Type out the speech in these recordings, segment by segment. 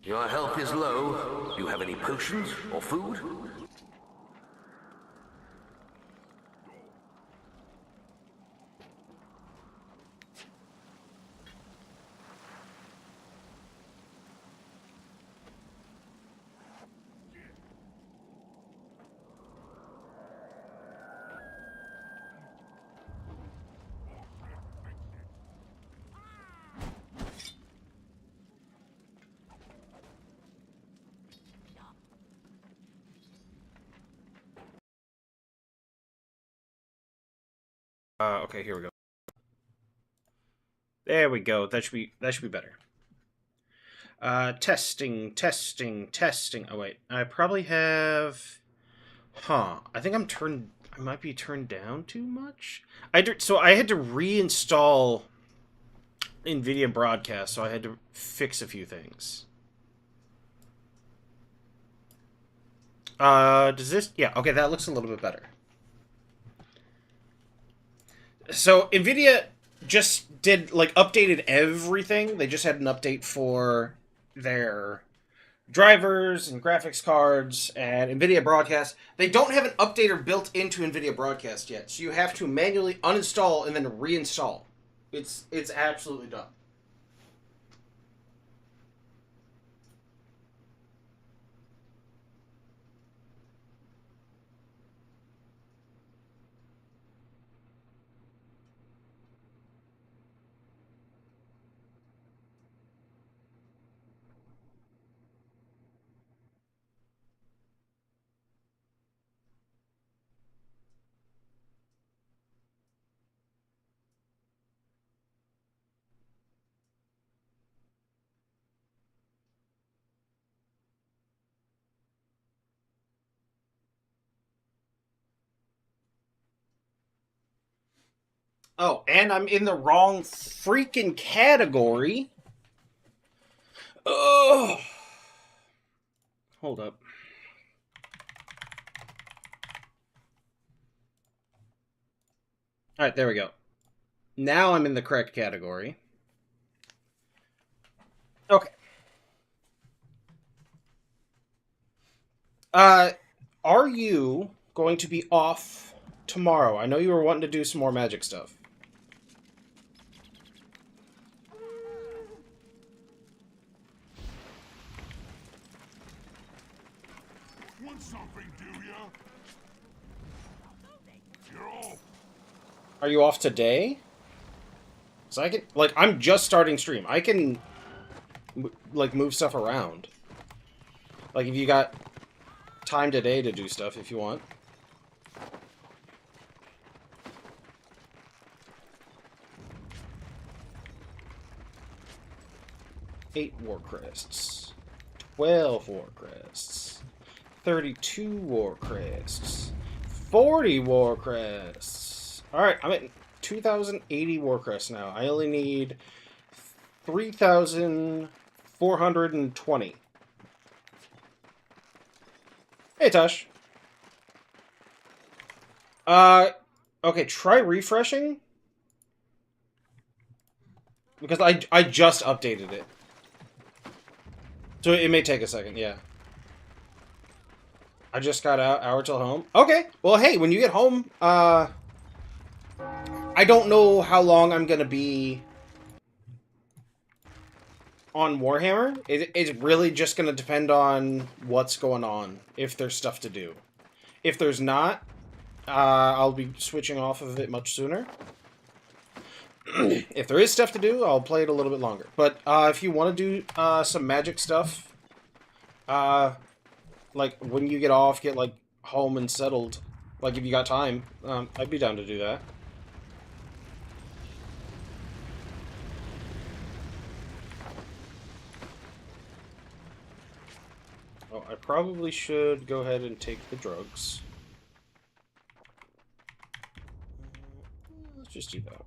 Your health is low. Do you have any potions or food? Okay, here we go. There we go. That should be better. Testing. Oh wait, I probably have. Huh. I think I might be turned down too much. So I had to reinstall NVIDIA Broadcast, so I had to fix a few things. Does this? Yeah. Okay, that looks a little bit better. So NVIDIA just did updated everything. They just had an update for their drivers and graphics cards and NVIDIA Broadcast. They don't have an updater built into NVIDIA Broadcast yet, so you have to manually uninstall and then reinstall. It's absolutely dumb. Oh, and I'm in the wrong freaking category. Oh, hold up. All right, there we go. Now I'm in the correct category. Okay. Uh, are you going to be off tomorrow? I know you were wanting to do some more magic stuff. Want something, do ya? You're off. Are you off today? So I can I'm just starting stream. I can move stuff around. Like if you got time today to do stuff if you want. Eight war crests. 12 war crests. 32 war crests. 40 war crests. Alright, I'm at 2,080 war crests now. I only need 3,420. Hey, Tosh. Okay, try refreshing. Because I just updated it. So it may take a second, yeah. I just got out, hour till home. Okay, well, hey, when you get home, I don't know how long I'm gonna be on Warhammer. It's really just gonna depend on what's going on, if there's stuff to do. If there's not, I'll be switching off of it much sooner. If there is stuff to do, I'll play it a little bit longer. But if you want to do some magic stuff, like when you get off, get home and settled, like if you got time, I'd be down to do that. Oh, I probably should go ahead and take the drugs. Let's just do that.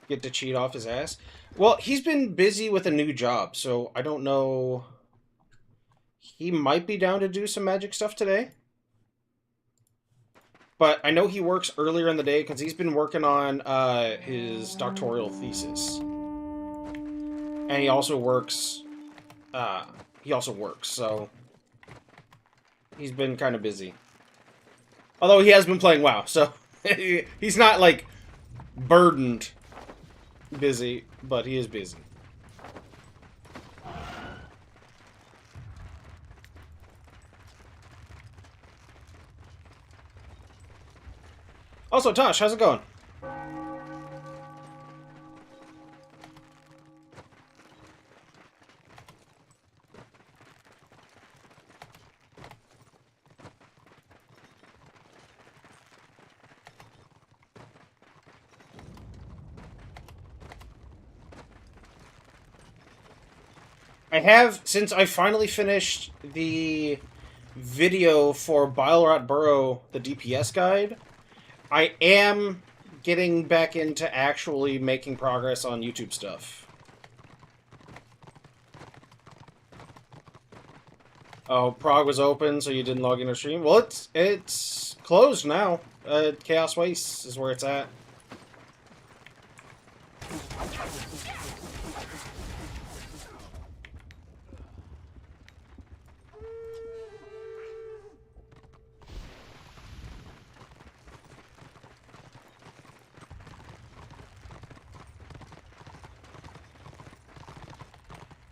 Get to cheat off his ass? Well, he's been busy with a new job, so I don't know. He might be down to do some magic stuff today. But I know he works earlier in the day because he's been working on his doctoral thesis, and he also works. So he's been kind of busy. Although he has been playing WoW, so he's not like burdened busy, but he is busy. Also, Tosh, how's it going? I have, since I finally finished the video for Bilerot Burrow, the DPS guide, I am getting back into actually making progress on YouTube stuff. Oh, Prague was open, so you didn't log in or stream? Well, it's closed now. Chaos Waste is where it's at.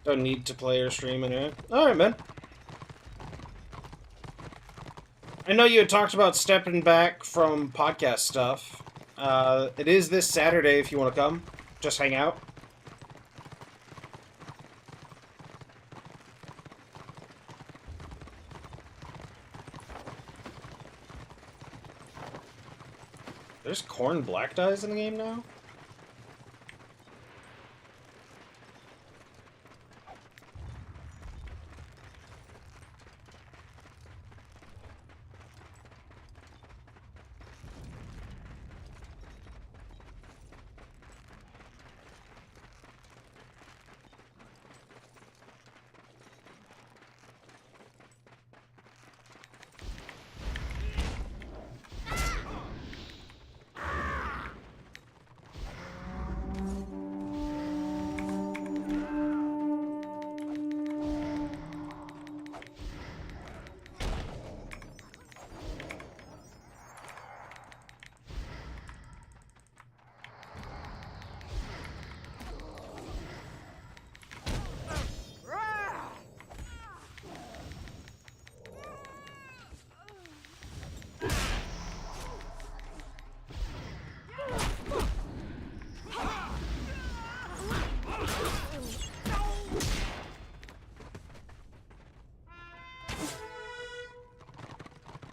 Don't need to play or stream anyway. Alright, man. I know you had talked about stepping back from podcast stuff. It is this Saturday if you want to come. Just hang out. There's corn black dyes in the game now?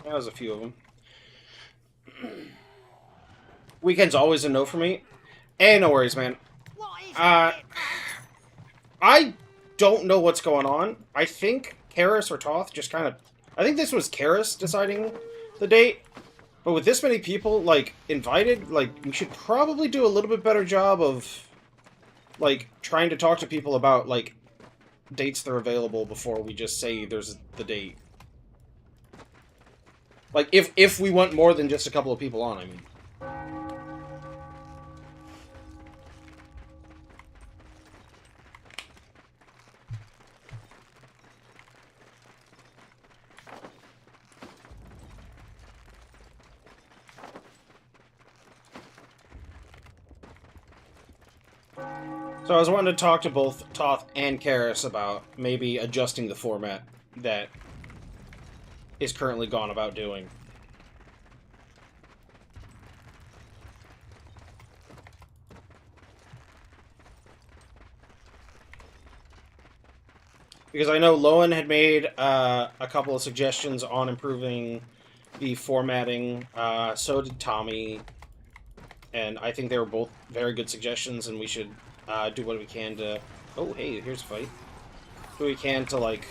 That was a few of them. Weekend's always a no for me. Hey, no worries, man. I don't know what's going on. I think Karis or Toth just kind of... I think this was Karis deciding the date. But with this many people, like, invited, like, we should probably do a little bit better job of, like, trying to talk to people about, like, dates that are available before we just say there's the date. Like, if we want more than just a couple of people on, I mean. So I was wanting to talk to both Toth and Karis about maybe adjusting the format that is currently gone about doing. Because I know Lowen had made a couple of suggestions on improving the formatting. So did Tommy. And I think they were both very good suggestions, and we should do what we can to... Oh, hey, here's a fight. Do what we can to, like,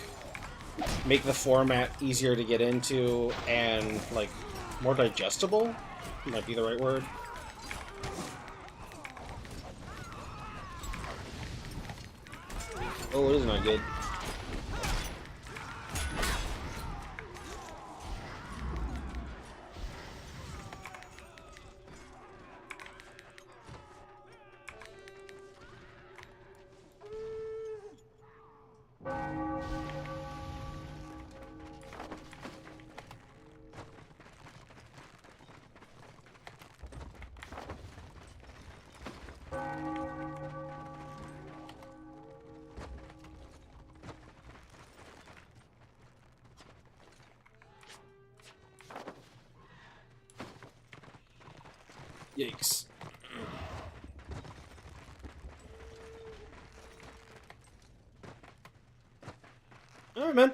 make the format easier to get into and, like, more digestible? Might be the right word. Oh, it is not good. Yikes. Alright, man.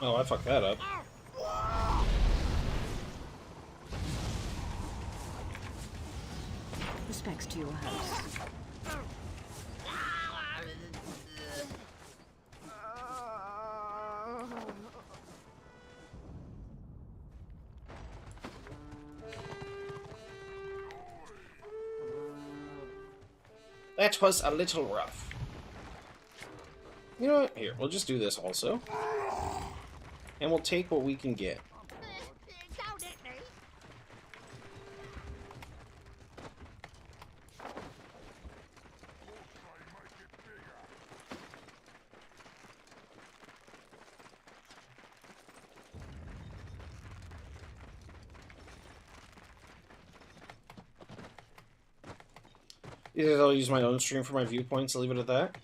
Oh, I fucked that up. Respects to your host. That was a little rough. You know what? Here, we'll just do this also. And we'll take what we can get. Either I'll use my own stream for my viewpoints, I'll leave it at that.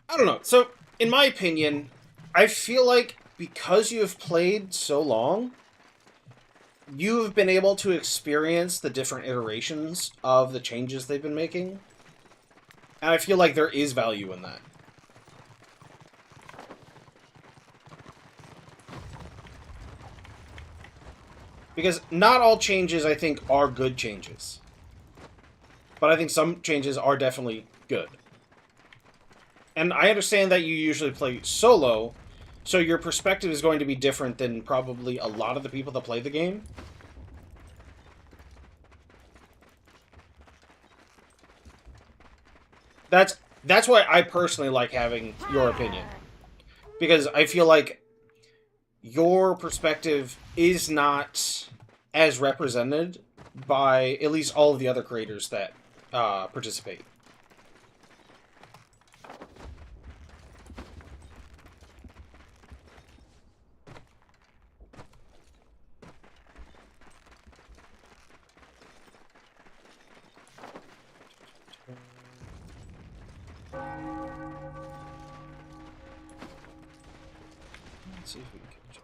I don't know. So, in my opinion, I feel like because you have played so long, you have been able to experience the different iterations of the changes they've been making. And I feel like there is value in that. Because not all changes, I think, are good changes. But I think some changes are definitely good. And I understand that you usually play solo, so your perspective is going to be different than probably a lot of the people that play the game. That's why I personally like having your opinion. Because I feel like your perspective is not as represented by at least all of the other creators that participate. Let's see if we can catch up.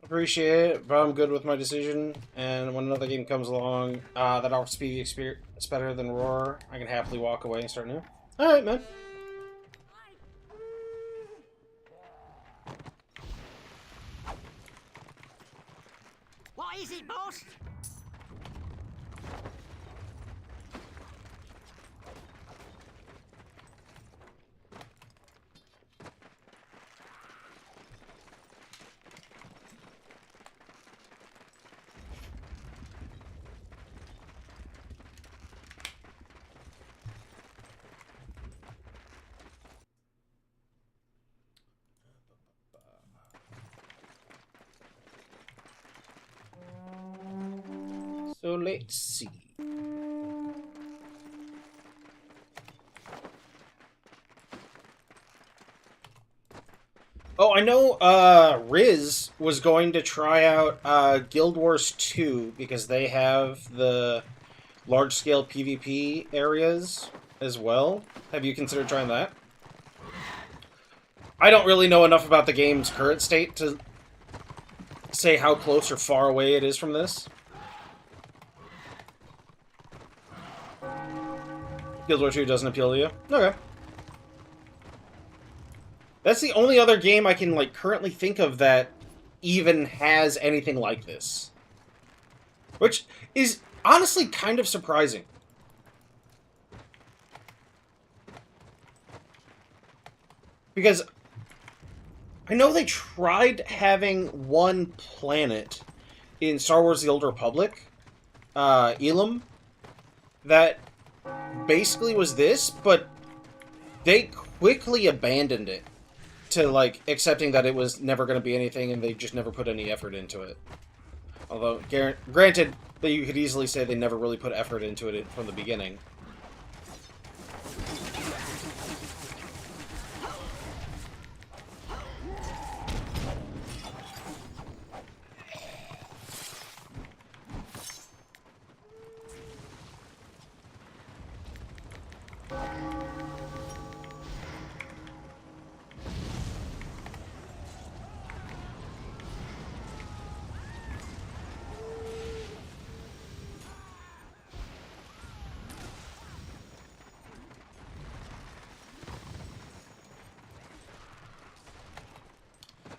Appreciate it, but I'm good with my decision. And when another game comes along that offers speedy experience better than Roar, I can happily walk away and start new. Alright, man. it, boss? So let's see. Oh, I know Riz was going to try out Guild Wars 2 because they have the large-scale PvP areas as well. Have you considered trying that? I don't really know enough about the game's current state to say how close or far away it is from this. Guild Wars 2 doesn't appeal to you? Okay. That's the only other game I can, like, currently think of that even has anything like this. Which is honestly kind of surprising. Because I know they tried having one planet in Star Wars The Old Republic, Elam, that basically was this, but they quickly abandoned it to, like, accepting that it was never going to be anything, and they just never put any effort into it. Although, granted, that you could easily say they never really put effort into it from the beginning.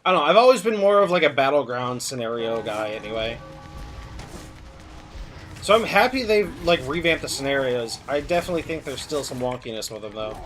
I don't know, I've always been more of like a battleground scenario guy anyway. So I'm happy they've like revamped the scenarios. I definitely think there's still some wonkiness with them though.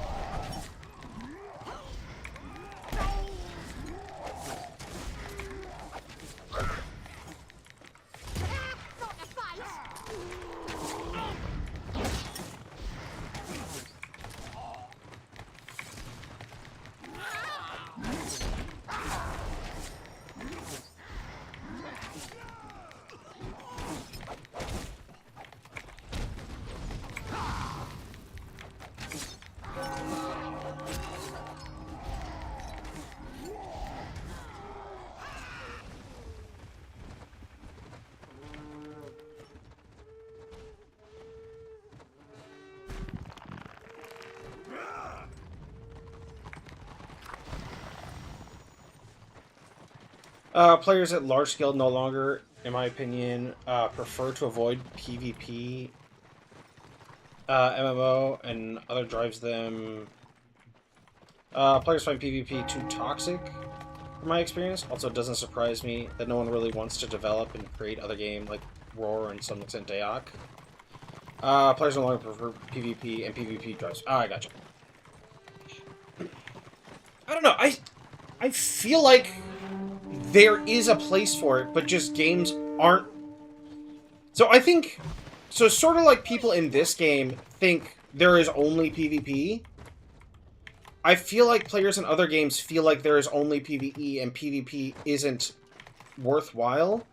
Players at large scale no longer, in my opinion, prefer to avoid PvP MMO, and other drives them. Players find PvP too toxic, from my experience. Also, it doesn't surprise me that no one really wants to develop and create other games like Roar and to some extent Dayak. Players no longer prefer PvP, and PvP drives. Ah, I gotcha. I don't know. I feel like there is a place for it, but just games aren't. So I think, so sort of like people in this game think there is only PvP. I feel like players in other games feel like there is only PvE and PvP isn't worthwhile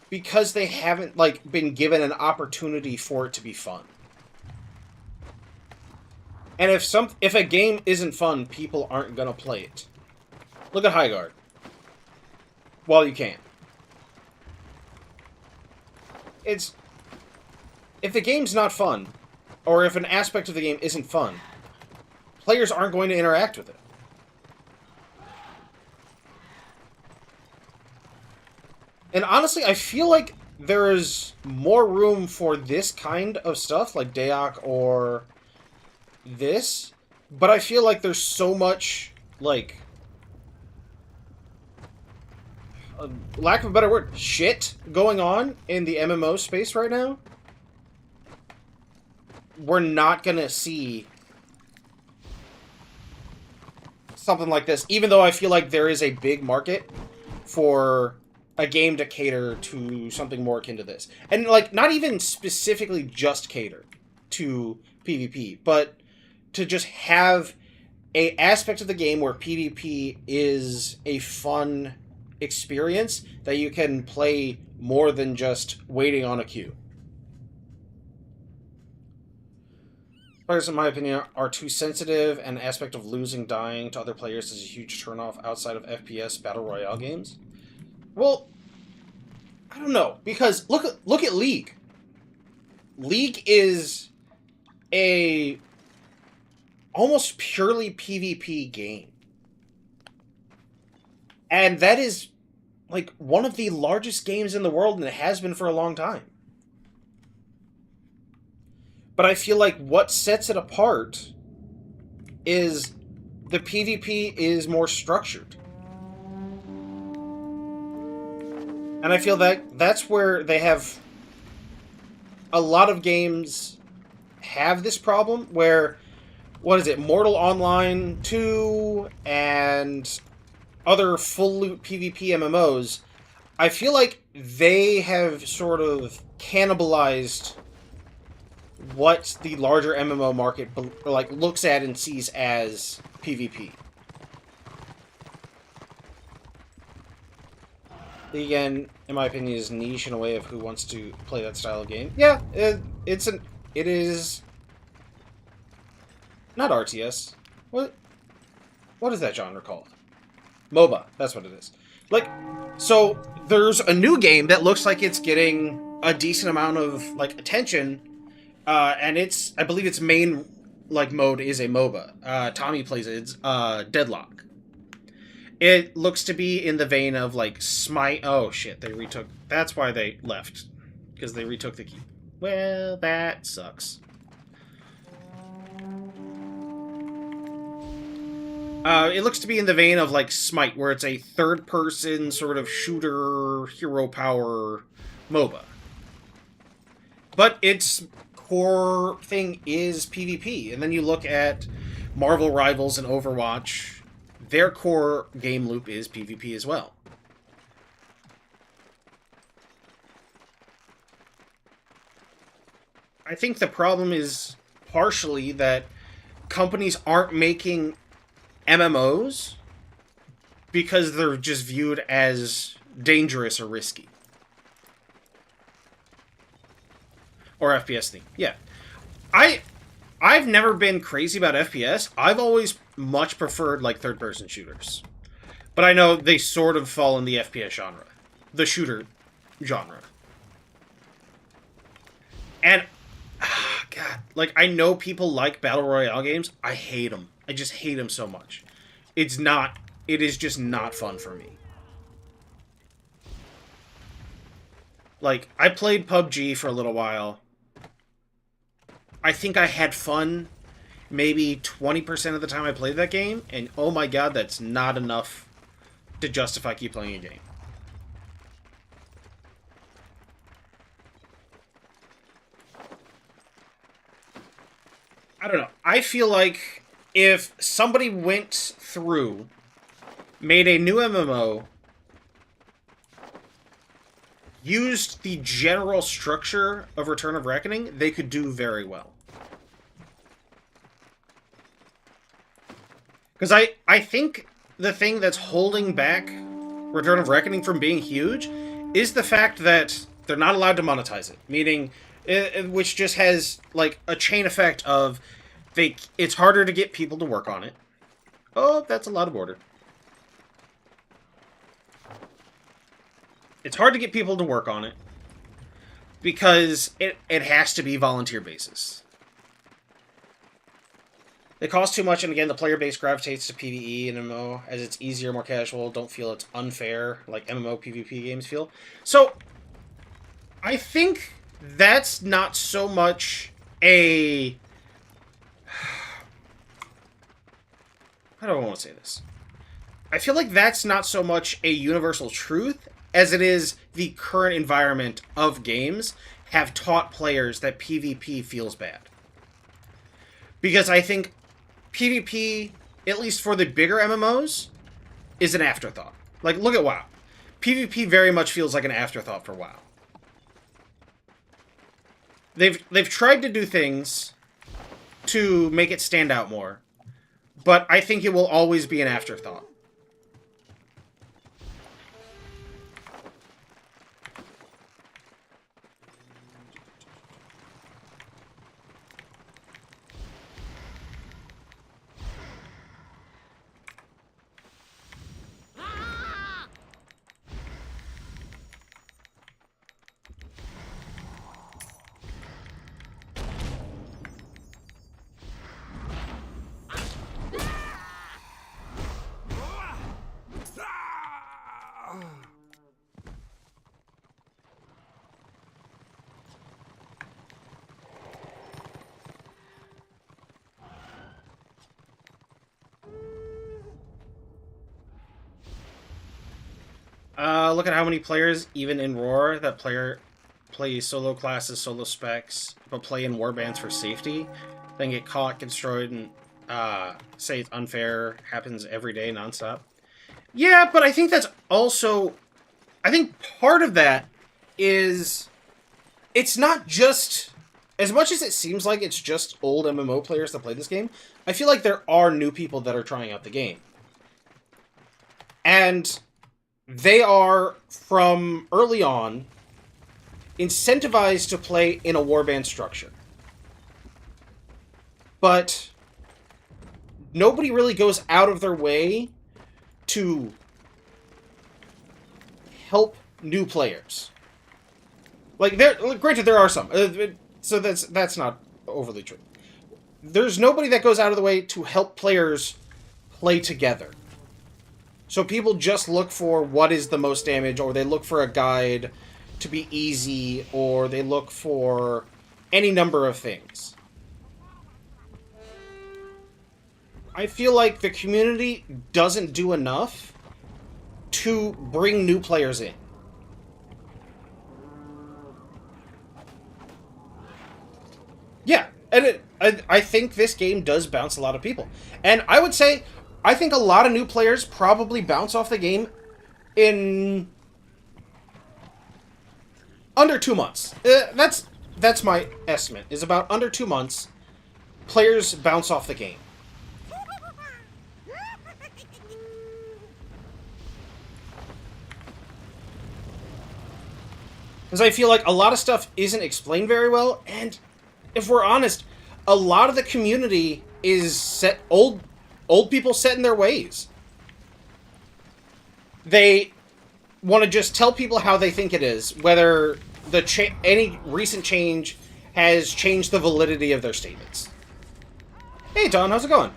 because they haven't like been given an opportunity for it to be fun. And if a game isn't fun, people aren't gonna play it. Look at Highguard. While you can. It's... If the game's not fun, or if an aspect of the game isn't fun, players aren't going to interact with it. And honestly, I feel like there is more room for this kind of stuff, like Dayak or this, but I feel like there's so much, like... lack of a better word, shit going on in the MMO space right now, we're not gonna see something like this, even though I feel like there is a big market for a game to cater to something more akin to this. And, like, not even specifically just cater to PvP, but to just have a aspect of the game where PvP is a fun experience that you can play more than just waiting on a queue. Players, in my opinion, are too sensitive, and the aspect of losing, dying to other players is a huge turnoff outside of FPS Battle Royale games. Well, I don't know, because look at League. League is a almost purely PvP game. And that is, like, one of the largest games in the world, and it has been for a long time. But I feel like what sets it apart is the PvP is more structured. And I feel that that's where they have... A lot of games have this problem where... What is it? Mortal Online 2 and other full loot PvP MMOs. I feel like they have sort of cannibalized what the larger MMO market like looks at and sees as PvP. Again, in my opinion, is niche in a way of who wants to play that style of game. Yeah, it is not RTS. What is that genre called? MOBA. That's what it is. Like, so there's a new game that looks like it's getting a decent amount of like attention. And I believe its main, like, mode is a MOBA. Tommy plays it. It's, Deadlock. It looks to be in the vein of, like, Smite. Oh, shit, they retook... That's why they left. Because they retook the key. Well, that sucks. It looks to be in the vein of, like, Smite, where it's a third-person sort of shooter, hero power MOBA. But it's... core thing is PvP. And then you look at Marvel Rivals and Overwatch, their core game loop is PvP as well. I think the problem is partially that companies aren't making MMOs because they're just viewed as dangerous or risky. Or FPS theme. Yeah. I've never been crazy about FPS. I've always much preferred, like, third-person shooters. But I know they sort of fall in the FPS genre. The shooter genre. And, God, like, I know people like Battle Royale games. I hate them. I just hate them so much. It is just not fun for me. Like, I played PUBG for a little while. I think I had fun maybe 20% of the time I played that game, and oh my god, that's not enough to justify keep playing a game. I don't know. I feel like if somebody went through, made a new MMO, used the general structure of Return of Reckoning, they could do very well. Because I think the thing that's holding back Return of Reckoning from being huge is the fact that they're not allowed to monetize it. Meaning, which just has, like, a chain effect of it's harder to get people to work on it. Oh, that's a lot of order. It's hard to get people to work on it because it has to be volunteer basis. It costs too much, and again, the player base gravitates to PvE and MMO as it's easier, more casual, don't feel it's unfair like MMO PvP games feel. So, I think that's not so much a... How do I want to say this? I feel like that's not so much a universal truth as it is the current environment of games have taught players that PvP feels bad. Because I think PvP, at least for the bigger MMOs, is an afterthought. Like, look at WoW. PvP very much feels like an afterthought for WoW. They've tried to do things to make it stand out more, but I think it will always be an afterthought. Look at how many players, even in Roar, that play solo classes, solo specs, but play in warbands for safety, then get caught, get destroyed, and say it's unfair, happens every day, nonstop. Yeah, but I think that's also... I think part of that is... It's not just... As much as it seems like it's just old MMO players that play this game, I feel like there are new people that are trying out the game. And they are, from early on, incentivized to play in a warband structure. But nobody really goes out of their way to help new players. Like, granted, there are some. So that's not overly true. There's nobody that goes out of the way to help players play together. So people just look for what is the most damage, or they look for a guide to be easy, or they look for any number of things. I feel like the community doesn't do enough to bring new players in. Yeah, and I think this game does bounce a lot of people. And I would say, I think a lot of new players probably bounce off the game in under 2 months. That's my estimate, is about under 2 months, players bounce off the game. Because I feel like a lot of stuff isn't explained very well, and if we're honest, a lot of the community is set old people set in their ways. They want to just tell people how they think it is, whether any recent change has changed the validity of their statements. Hey, Don, how's it going?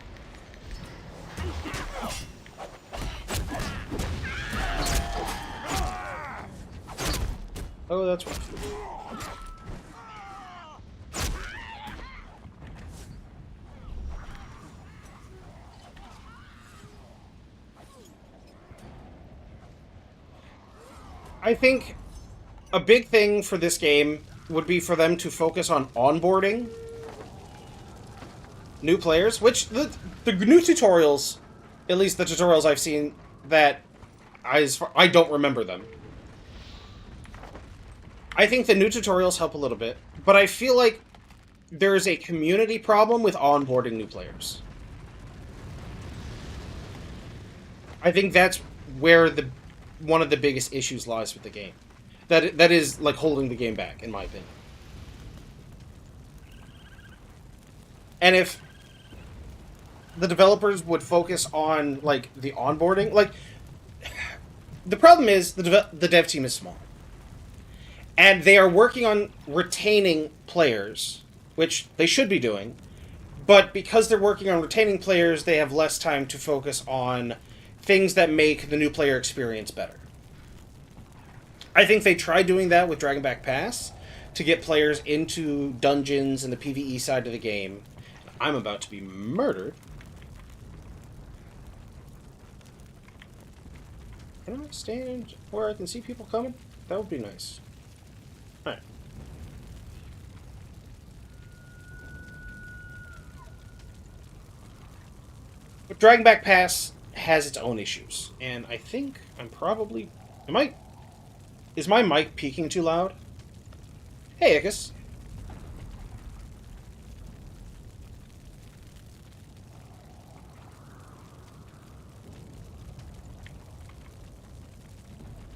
Oh, that's rough. I think a big thing for this game would be for them to focus on onboarding new players, which the new tutorials, at least the tutorials I've seen, that I don't remember them. I think the new tutorials help a little bit, but I feel like there's a community problem with onboarding new players. I think that's where one of the biggest issues lies with the game. That is, like, holding the game back, in my opinion. And if the developers would focus on, like, the onboarding, like, the problem is the dev team is small. And they are working on retaining players, which they should be doing, but because they're working on retaining players, they have less time to focus on things that make the new player experience better. I think they tried doing that with Dragonback Pass to get players into dungeons and the PvE side of the game. I'm about to be murdered. Can I stand where I can see people coming? That would be nice. Alright. But Dragon Back Pass has its own issues. And I think I'm probably... Is my mic peaking too loud? Hey, Ickis.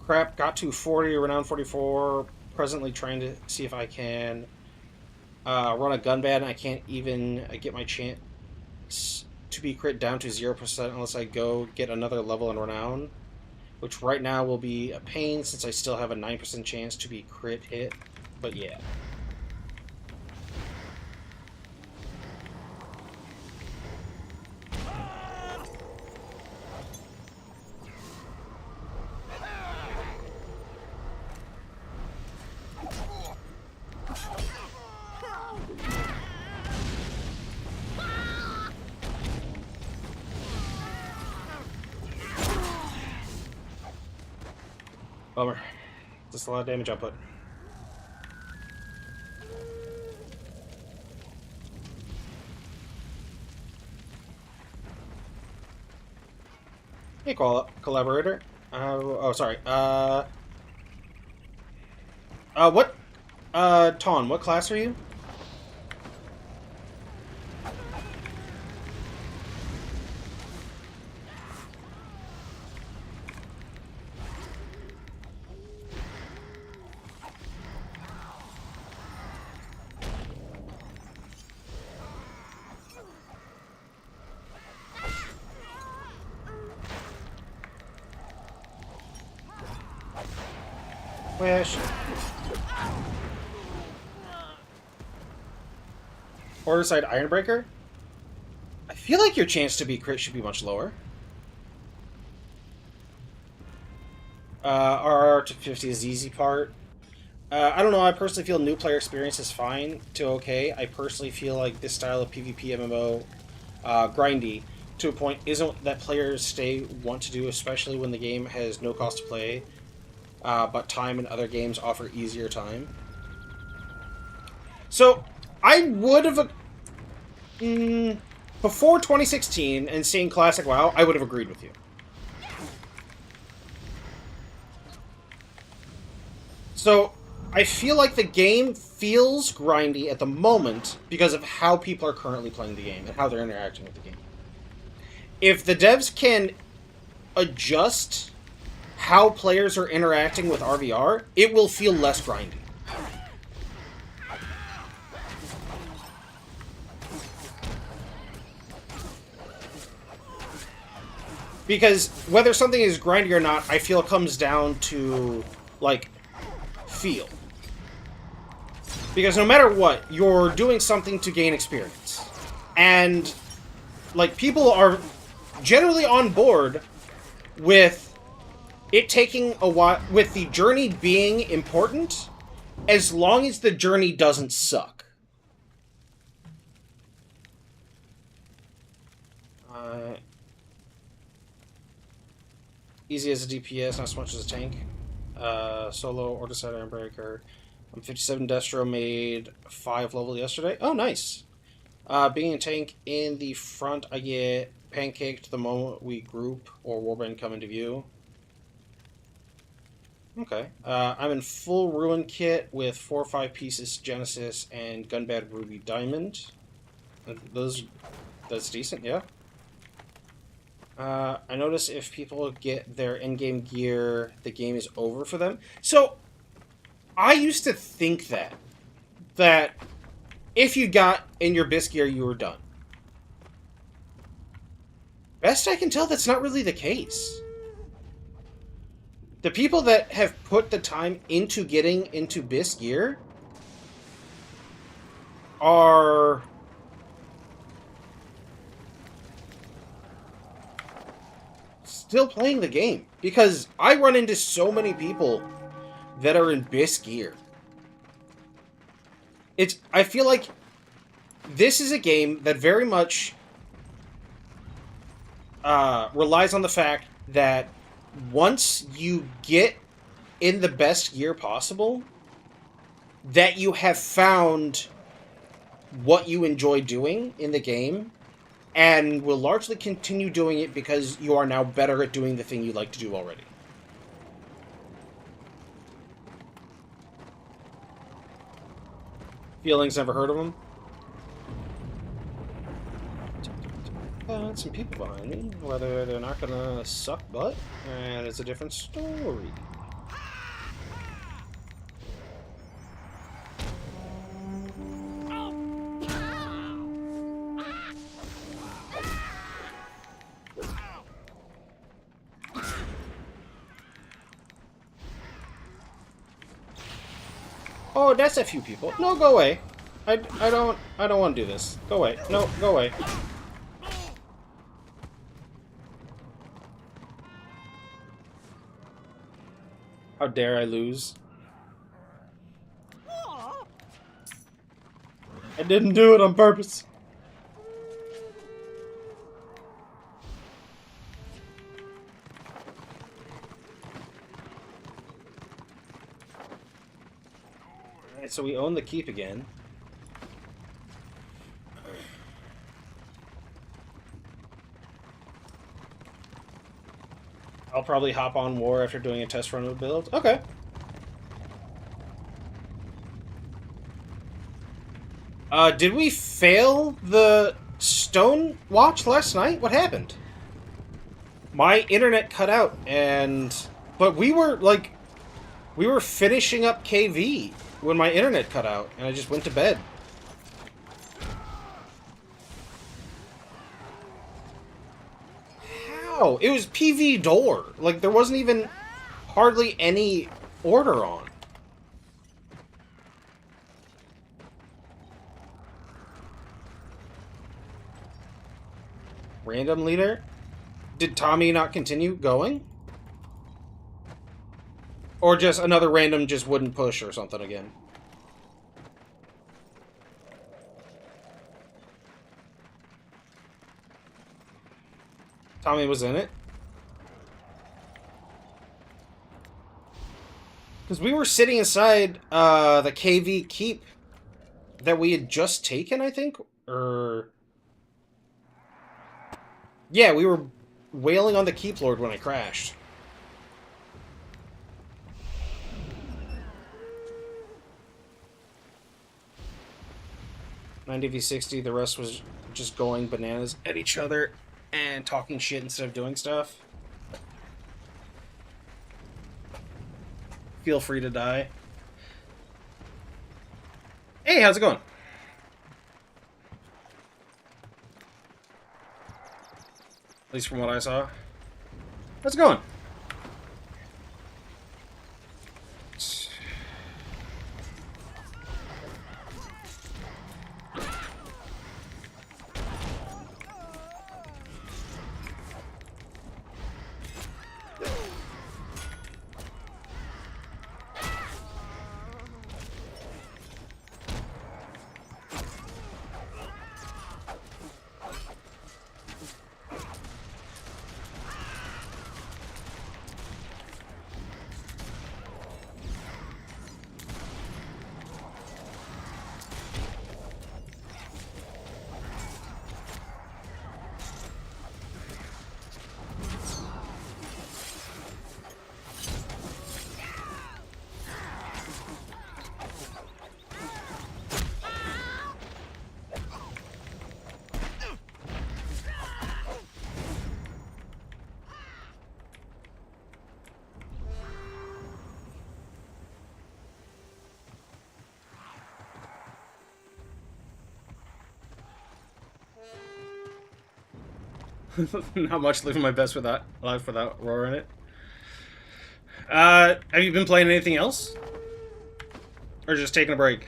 Crap, got to 40, renown 44. Presently trying to see if I can run a gun ban. I can't even get my chance to be crit down to 0% unless I go get another level in renown, which right now will be a pain since I still have a 9% chance to be crit hit. But yeah. Bummer. Just a lot of damage output. Hey, collaborator. Oh, sorry. What? Ton, what class are you? Wish. Order side Ironbreaker? I feel like your chance to be crit should be much lower. RR to 50 is the easy part. I don't know, I personally feel new player experience is fine to okay. I personally feel like this style of PvP MMO, grindy, to a point, isn't that players want to do, especially when the game has no cost to play. But time and other games offer easier time. So, I would have... before 2016 and seeing Classic WoW, I would have agreed with you. So, I feel like the game feels grindy at the moment because of how people are currently playing the game and how they're interacting with the game. If the devs can adjust how players are interacting with RVR, it will feel less grindy. Because whether something is grindy or not, I feel it comes down to, like, feel. Because no matter what, you're doing something to gain experience. And, like, people are generally on board with it taking a while, with the journey being important, as long as the journey doesn't suck. Easy as a DPS, not so much as a tank. Solo, Order Side Ironbreaker. I'm 57 Destro, made 5 level yesterday. Oh, nice. Being a tank in the front, I get pancaked the moment we group or warband come into view. Okay. I'm in full Ruin kit with 4 or 5 pieces Genesis and Gunbad Ruby Diamond. That's decent, yeah. I notice if people get their in-game gear, the game is over for them. So, I used to think that if you got in your BIS gear, you were done. Best I can tell, that's not really the case. The people that have put the time into getting into BIS gear are still playing the game. Because I run into so many people that are in BIS gear. I feel like this is a game that very much relies on the fact that once you get in the best gear possible, that you have found what you enjoy doing in the game, and will largely continue doing it because you are now better at doing the thing you like to do already. Feelings, never heard of them? Some people behind me. Whether they're not gonna suck butt, and it's a different story. Oh, that's a few people. No, go away. I don't want to do this. Go away. No, go away. How dare I lose? I didn't do it on purpose. Alright, so we own the keep again. I'll probably hop on war after doing a test run of the build. Okay. Did we fail the stone watch last night? What happened? My internet cut out, but we were finishing up KV when my internet cut out, and I just went to bed. How? It was PV door. Like, there wasn't even hardly any order on. Random leader? Did Tommy not continue going? Or just another random just wouldn't push or something again? Tommy was in it? Because we were sitting inside the KV keep that we had just taken, I think? Or... yeah, we were wailing on the keep lord when I crashed. $90v60, the rest was just going bananas at each other and talking shit instead of doing stuff. Feel free to die. Hey, how's it going? At least from what I saw. How's it going? Not much, living my best without life without Roar in it. Have you been playing anything else? Or just taking a break?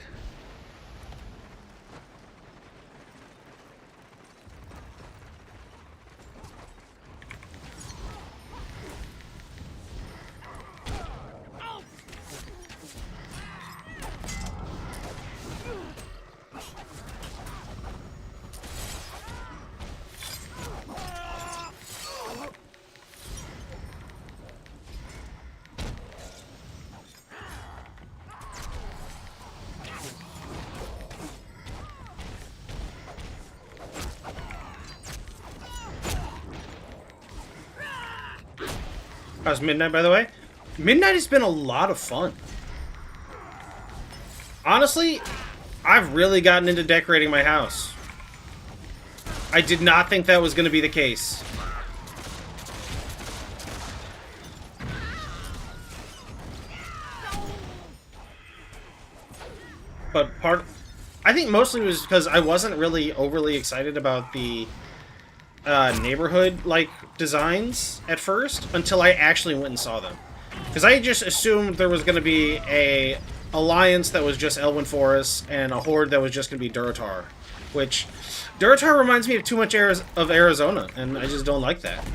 How's Midnight, by the way? Midnight has been a lot of fun. Honestly, I've really gotten into decorating my house. I did not think that was going to be the case. But I think mostly it was because I wasn't really overly excited about the neighborhood like designs at first until I actually went and saw them. Because I just assumed there was going to be a alliance that was just Elwyn Forest and a horde that was just going to be Durotar, which Durotar reminds me of too much of Arizona, and I just don't like that.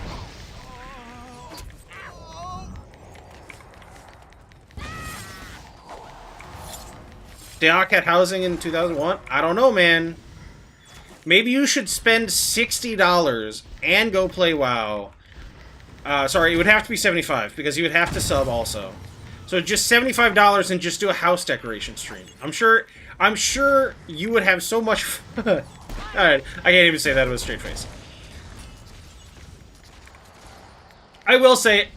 Deoc had housing in 2001? I don't know, man. Maybe you should spend $60 and go play WoW. Sorry, it would have to be $75 because you would have to sub also. So just $75 and just do a house decoration stream. I'm sure you would have so much fun. Alright, I can't even say that with a straight face. I will say,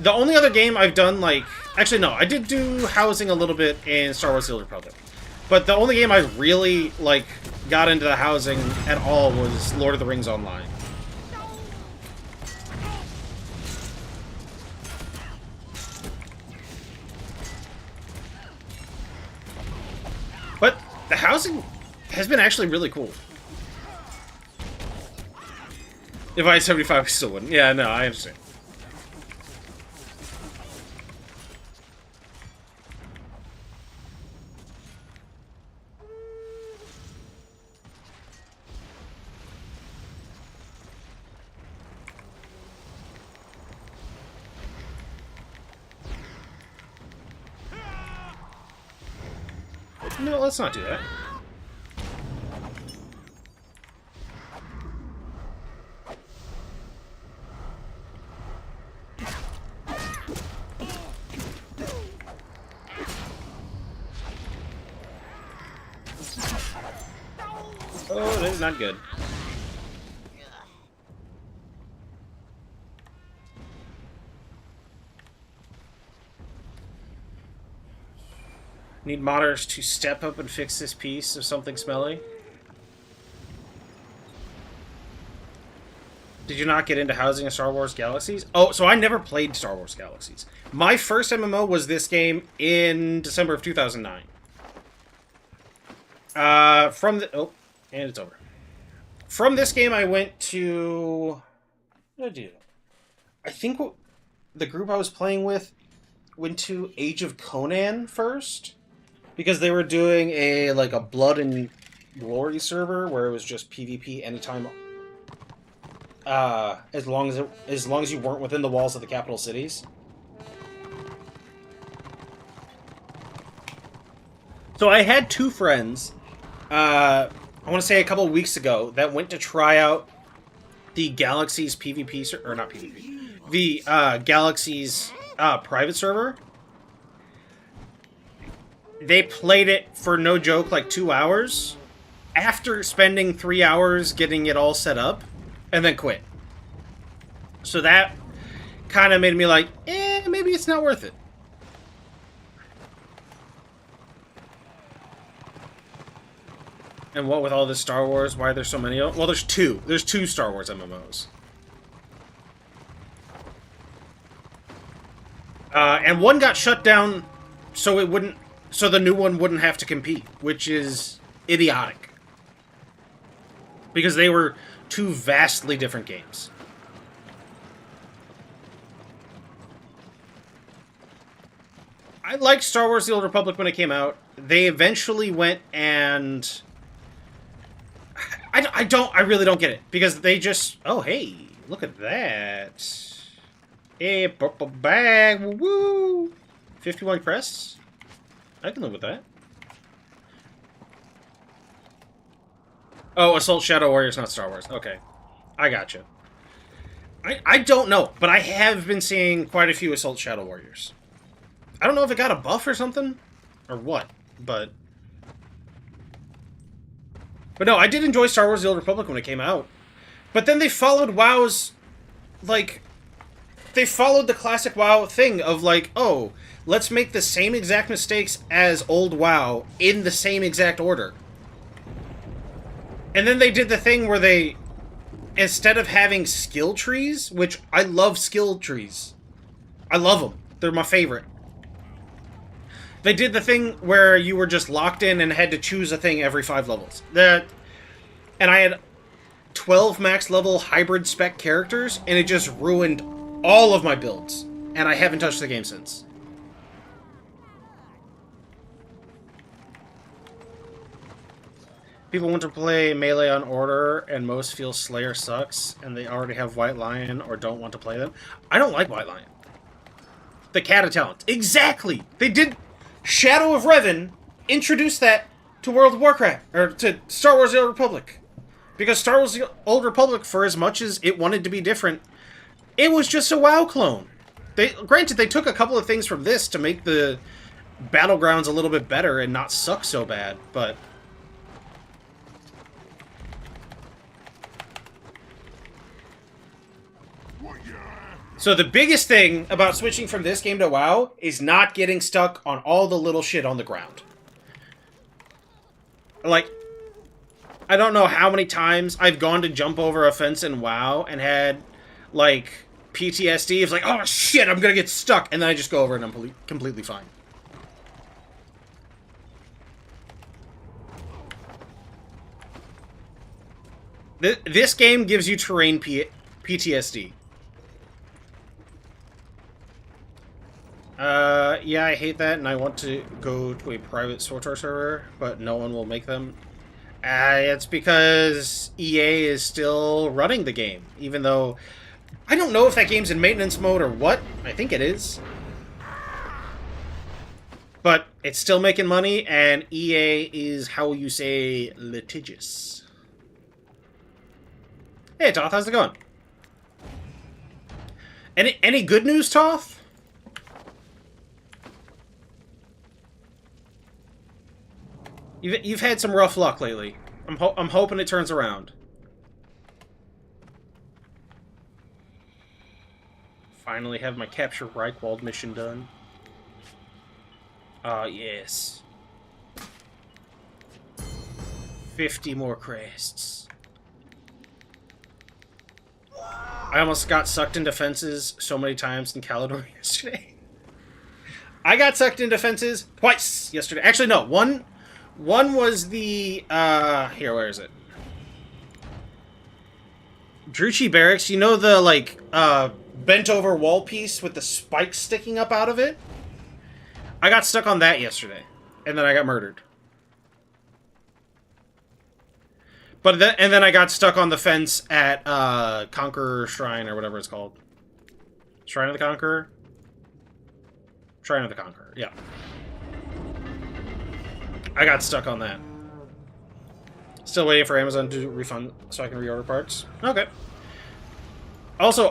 the only other game I've done, like... Actually, no, I did do housing a little bit in Star Wars: The Old Republic. But the only game I really, like, got into the housing at all was Lord of the Rings Online. But the housing has been actually really cool. If I had 75, I still wouldn't. Yeah, no, I understand. No, let's not do that. Oh, that is not good. Need modders to step up and fix this piece of something smelly. Did you not get into housing in Star Wars Galaxies? Oh, so I never played Star Wars Galaxies. My first MMO was this game in December of 2009. Oh, and it's over. From this game, I went to... What did I do? I think the group I was playing with went to Age of Conan first. Because they were doing a Blood and Glory server where it was just PvP anytime, as long as you weren't within the walls of the capital cities. So I had two friends, I want to say a couple of weeks ago, that went to try out the Galaxy's PvP or not PvP, the Galaxy's private server. They played it for no joke like 2 hours after spending 3 hours getting it all set up and then quit. So that kind of made me like, maybe it's not worth it. And what with all this Star Wars, why are there so many of them? Well, there's two. There's two Star Wars MMOs. And one got shut down so the new one wouldn't have to compete, which is idiotic. Because they were two vastly different games. I liked Star Wars: The Old Republic when it came out. They eventually went and... I really don't get it. Because they just... Oh, hey, look at that. Hey, purple bag, woo! 51 crests? I can live with that. Oh, Assault Shadow Warrior's not Star Wars. Okay. I gotcha. I don't know, but I have been seeing quite a few Assault Shadow Warriors. I don't know if it got a buff or something, or what, but... But no, I did enjoy Star Wars: The Old Republic when it came out. But then they followed WoW's, like, they followed the classic WoW thing of like, oh, let's make the same exact mistakes as old WoW in the same exact order. And then they did the thing where they, instead of having skill trees, which I love skill trees. I love them. They're my favorite. They did the thing where you were just locked in and had to choose a thing every 5 levels. And I had 12 max level hybrid spec characters, and it just ruined all of my builds. And I haven't touched the game since. People want to play Melee on order, and most feel Slayer sucks, and they already have White Lion or don't want to play them. I don't like White Lion. The Cat of Talent. Exactly! They did Shadow of Revan, introduced that to World of Warcraft, or to Star Wars The Old Republic. Because Star Wars The Old Republic, for as much as it wanted to be different, it was just a WoW clone. Granted, they took a couple of things from this to make the Battlegrounds a little bit better and not suck so bad, but... So the biggest thing about switching from this game to WoW is not getting stuck on all the little shit on the ground. Like, I don't know how many times I've gone to jump over a fence in WoW and had, like, PTSD. It's like, oh shit, I'm gonna get stuck. And then I just go over and I'm completely fine. This game gives you terrain PTSD. Yeah, I hate that, and I want to go to a private SWTOR server, but no one will make them. It's because EA is still running the game, even though... I don't know if that game's in maintenance mode or what. I think it is. But it's still making money, and EA is, how you say, litigious. Hey, Toth, how's it going? Any good news, Toth? You've had some rough luck lately. I'm hoping it turns around. Finally have my Capture Reichwald mission done. Yes. 50 more crests. I almost got sucked into fences so many times in Calidor yesterday. I got sucked into fences twice yesterday. Actually, no. One was the, here, where is it? Druchii Barracks, you know the, like, bent over wall piece with the spikes sticking up out of it? I got stuck on that yesterday, and then I got murdered. And then I got stuck on the fence at, Conqueror Shrine, or whatever it's called. Shrine of the Conqueror? Shrine of the Conqueror, yeah. I got stuck on that. Still waiting for Amazon to refund so I can reorder parts. Okay. Also,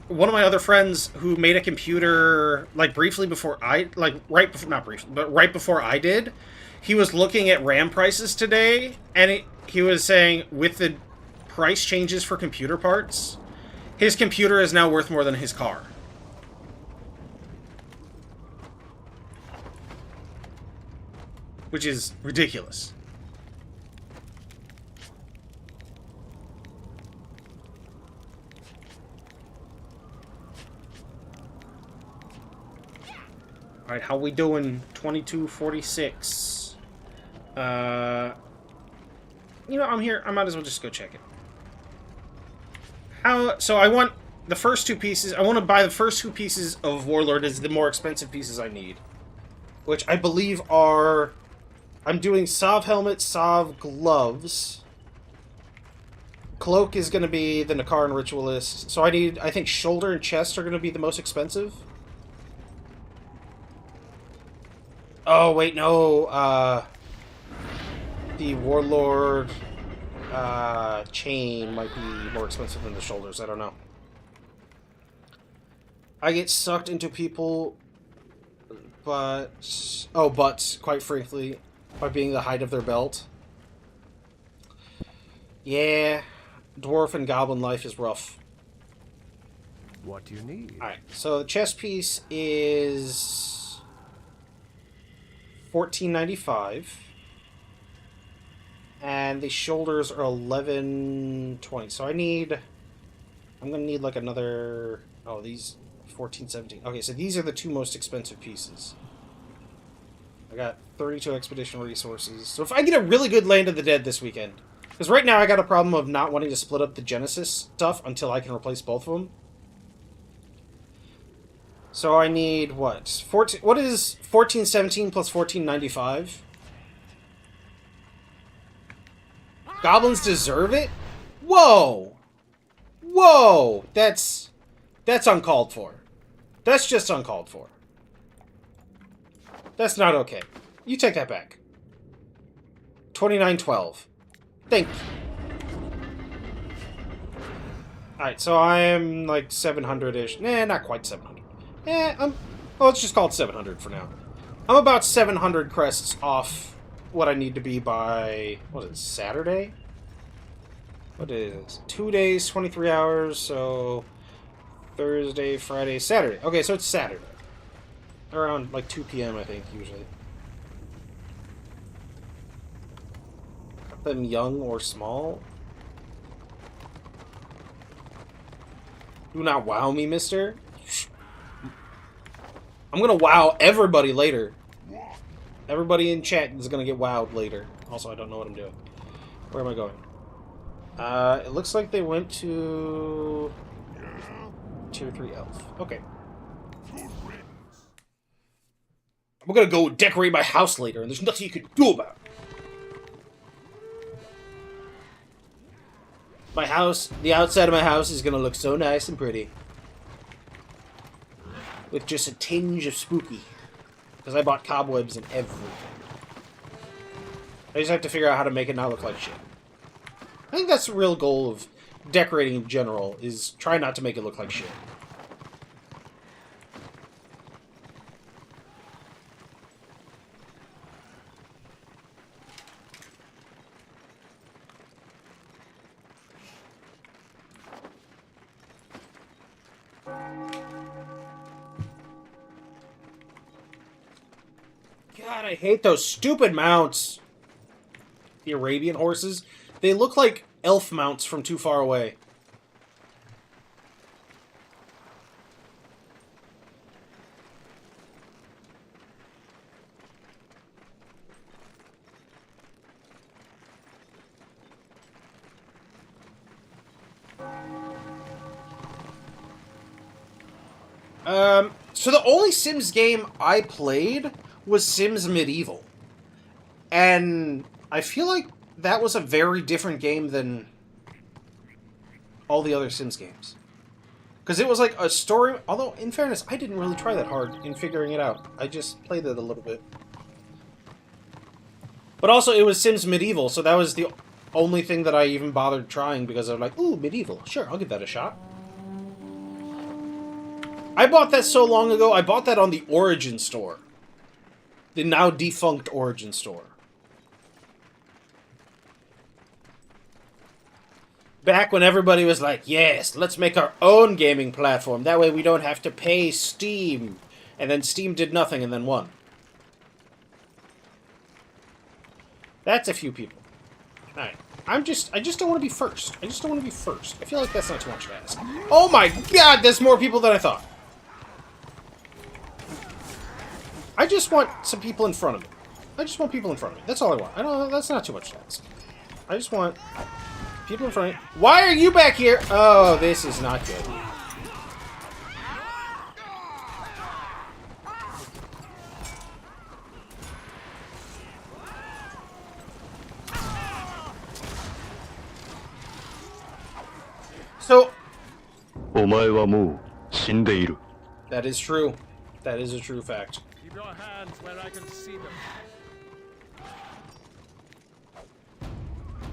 one of my other friends who made a computer, like, briefly before I... Like, right before... Not briefly, but right before I did, he was looking at RAM prices today, and he was saying, with the price changes for computer parts, his computer is now worth more than his car. Which is ridiculous. Alright, how we doing? 2246. You know, I'm here. I might as well just go check it. So I want the first 2 pieces. I want to buy the first 2 pieces of Warlord as the more expensive pieces I need. Which I believe are... I'm doing Sov helmet, Sov gloves. Cloak is going to be the Nakaran Ritualist. So I think shoulder and chest are going to be the most expensive. Oh, wait, no. The Warlord chain might be more expensive than the shoulders. I don't know. I get sucked into people, but... Oh, butts, quite frankly, by being the height of their belt. Yeah, dwarf and goblin life is rough. What do you need? Alright, so the chest piece is $14.95. And the shoulders are $11.20. So I'm gonna need like another. Oh, these $14.17. Okay, so these are the two most expensive pieces. I got 32 expedition resources. So if I get a really good Land of the Dead this weekend, because right now I got a problem of not wanting to split up the Genesis stuff until I can replace both of them. So I need what? What is 14.17 plus 14.95? Goblins deserve it? Whoa! Whoa! That's uncalled for. That's just uncalled for. That's not okay. You take that back. 29.12. Thank you. Alright, so I'm like 700-ish. Nah, not quite 700. Well, let's just call it 700 for now. I'm about 700 crests off what I need to be by, what is it, Saturday? What is 2 days, 23 hours, so Thursday, Friday, Saturday. Okay, so it's Saturday. Around like 2 p.m. I think, usually. Got them young or small. Do not wow me, mister. I'm gonna wow everybody later. Everybody in chat is gonna get wowed later. Also, I don't know what I'm doing. Where am I going? It looks like they went to Tier 3 Elf. Okay. I'm gonna go decorate my house later, and there's nothing you can do about it. My house, the outside of my house is gonna look so nice and pretty. With just a tinge of spooky. Because I bought cobwebs and everything. I just have to figure out how to make it not look like shit. I think that's the real goal of decorating in general, is try not to make it look like shit. God, I hate those stupid mounts. The Arabian horses. They look like elf mounts from too far away. So the only Sims game I played was Sims Medieval. And I feel like that was a very different game than all the other Sims games. Because it was like a story... Although, in fairness, I didn't really try that hard in figuring it out. I just played it a little bit. But also, it was Sims Medieval, so that was the only thing that I even bothered trying, because I was like, ooh, Medieval. Sure, I'll give that a shot. I bought that so long ago, I bought that on the Origin store. The now defunct Origin store. Back when everybody was like, yes, let's make our own gaming platform. That way we don't have to pay Steam. And then Steam did nothing and then won. That's a few people. Alright. I just don't want to be first. I just don't want to be first. I feel like that's not too much to ask. Oh my god, there's more people than I thought. I just want some people in front of me. I just want people in front of me. That's all I want. I don't. That's not too much to ask. I just want people in front of me. Why are you back here? Oh, this is not good. So, お前はもう死んでいる。 that is true. That is a true fact. Keep your hands where I can see them.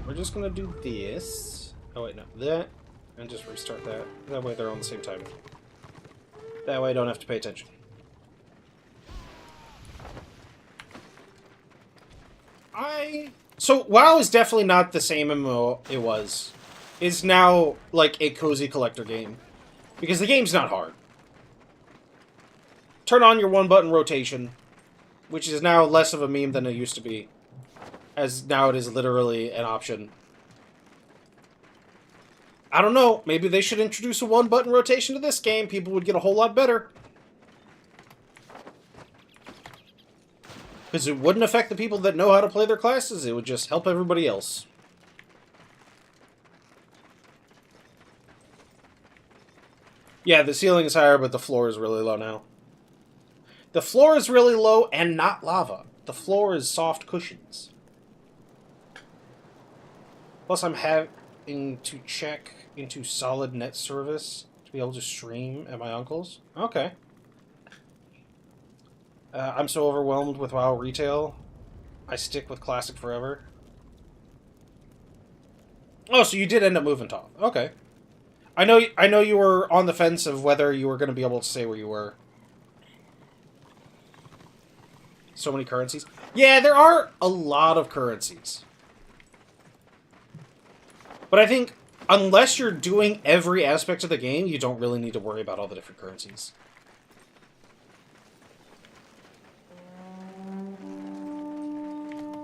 We're just gonna do this. Oh wait, no, that, and just restart that. That way they're on the same timing. That way I don't have to pay attention. So WoW is definitely not the same MMO it was. It's now like a cozy collector game. Because the game's not hard. Turn on your one-button rotation, which is now less of a meme than it used to be, as now it is literally an option. I don't know, maybe they should introduce a one-button rotation to this game. People would get a whole lot better. Because it wouldn't affect the people that know how to play their classes, it would just help everybody else. Yeah, the ceiling is higher, but the floor is really low now. The floor is really low and not lava. The floor is soft cushions. Plus, I'm having to check into solid net service to be able to stream at my uncle's. Okay. I'm so overwhelmed with WoW retail. I stick with Classic forever. Oh, so you did end up moving top. Okay. I know you were on the fence of whether you were going to be able to say where you were. So many currencies. Yeah, there are a lot of currencies. But I think, unless you're doing every aspect of the game, you don't really need to worry about all the different currencies.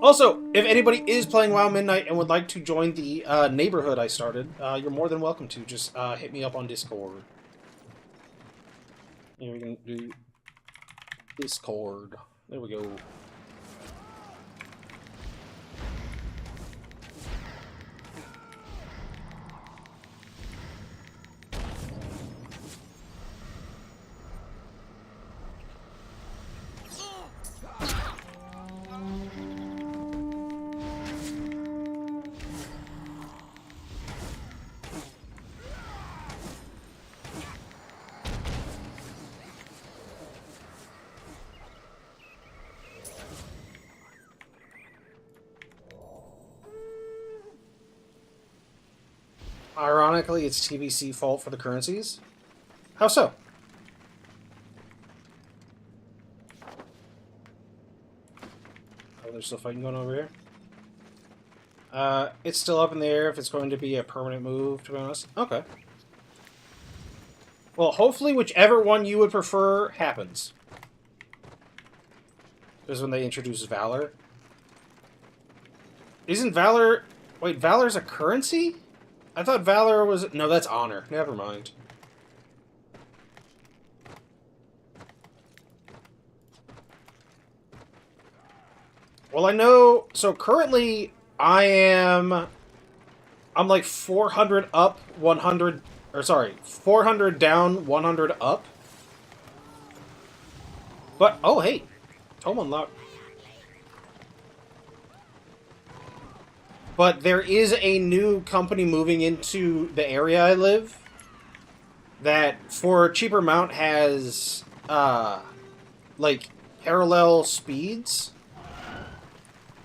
Also, if anybody is playing WoW Midnight and would like to join the neighborhood I started, you're more than welcome to. Just hit me up on Discord. Here we can do Discord. There we go. Ironically, it's TBC fault for the currencies. How so? Oh, there's still fighting going over here. It's still up in the air if it's going to be a permanent move, to be honest. Okay. Well, hopefully whichever one you would prefer happens. This is when they introduce Valor. Isn't Valor... Wait, Valor's a currency? I thought Valor was... No, that's Honor. Never mind. Well, I know... So, currently, I'm like 400 up, 100... Or, sorry, 400 down, 100 up. But, oh, hey. Tome unlocked. But there is a new company moving into the area I live that, for a cheaper amount, has, like, parallel speeds.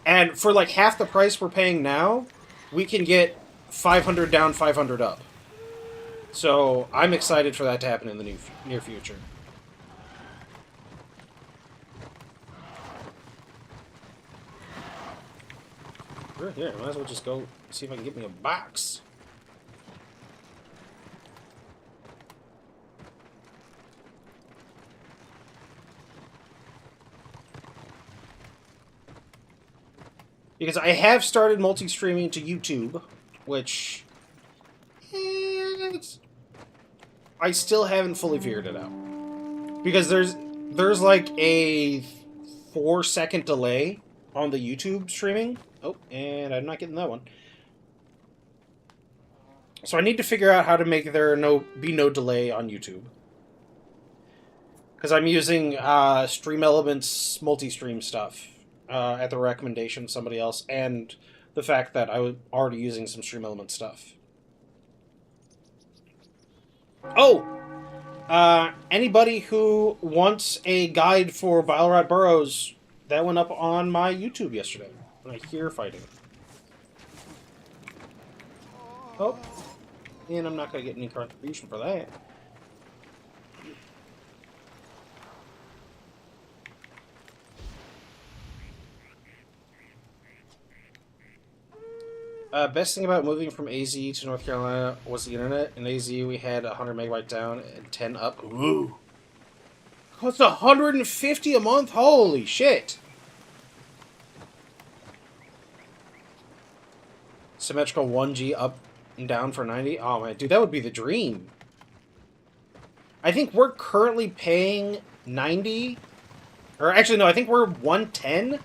And for, like, half the price we're paying now, we can get 500 down, 500 up. So, I'm excited for that to happen in the near future. Here, might as well just go see if I can get me a box. Because I have started multi-streaming to YouTube, which... I still haven't fully figured it out. Because there's like a 4-second delay on the YouTube streaming. Oh, and I'm not getting that one. So I need to figure out how to make there be no delay on YouTube. Because I'm using Stream Elements multi-stream stuff at the recommendation of somebody else, and the fact that I was already using some Stream Elements stuff. Oh! Anybody who wants a guide for Bilerot Burrows, that went up on my YouTube yesterday. When I hear fighting. Oh. And I'm not going to get any contribution for that. Best thing about moving from AZ to North Carolina was the internet. In AZ, we had 100 megabyte down and 10 up. Ooh. Costs 150 a month? Holy shit. Symmetrical 1G up and down for 90? Oh man, dude, that would be the dream. I think we're currently paying 90. Or actually, no, I think we're 110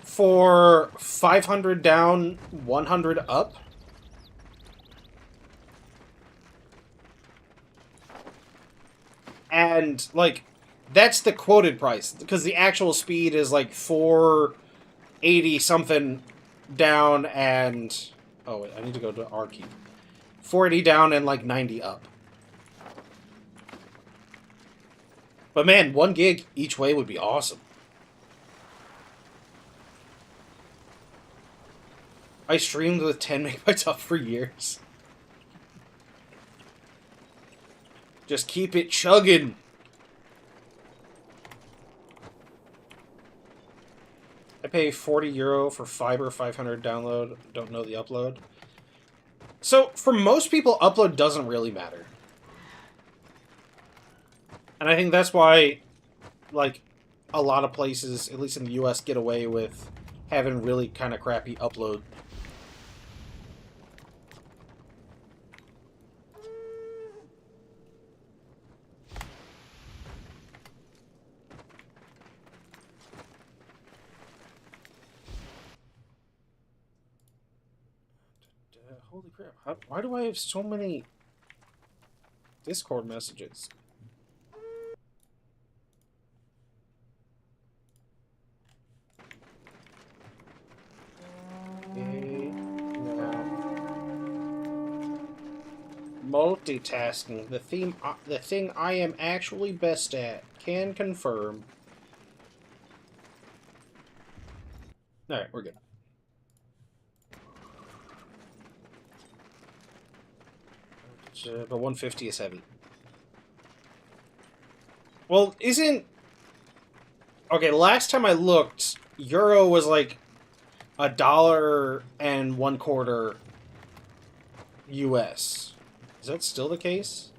for 500 down, 100 up. And, like, that's the quoted price. Because the actual speed is, like, 480 something down and... Oh, wait, I need to go to R key. 480 down and, like, 90 up. But, man, 1 gig each way would be awesome. I streamed with 10 megabytes up for years. Just keep it chugging. I pay €40 for fiber, 500 download. Don't know the upload. So, for most people, upload doesn't really matter. And I think that's why, like, a lot of places, at least in the US, get away with having really kind of crappy upload. Holy crap. Why do I have so many Discord messages? Okay, now. Multitasking, the thing I am actually best at. Can confirm. Alright, we're good. But 150 is heavy. Well, isn't... Okay, last time I looked, Euro was like $1.25 US. Is that still the case?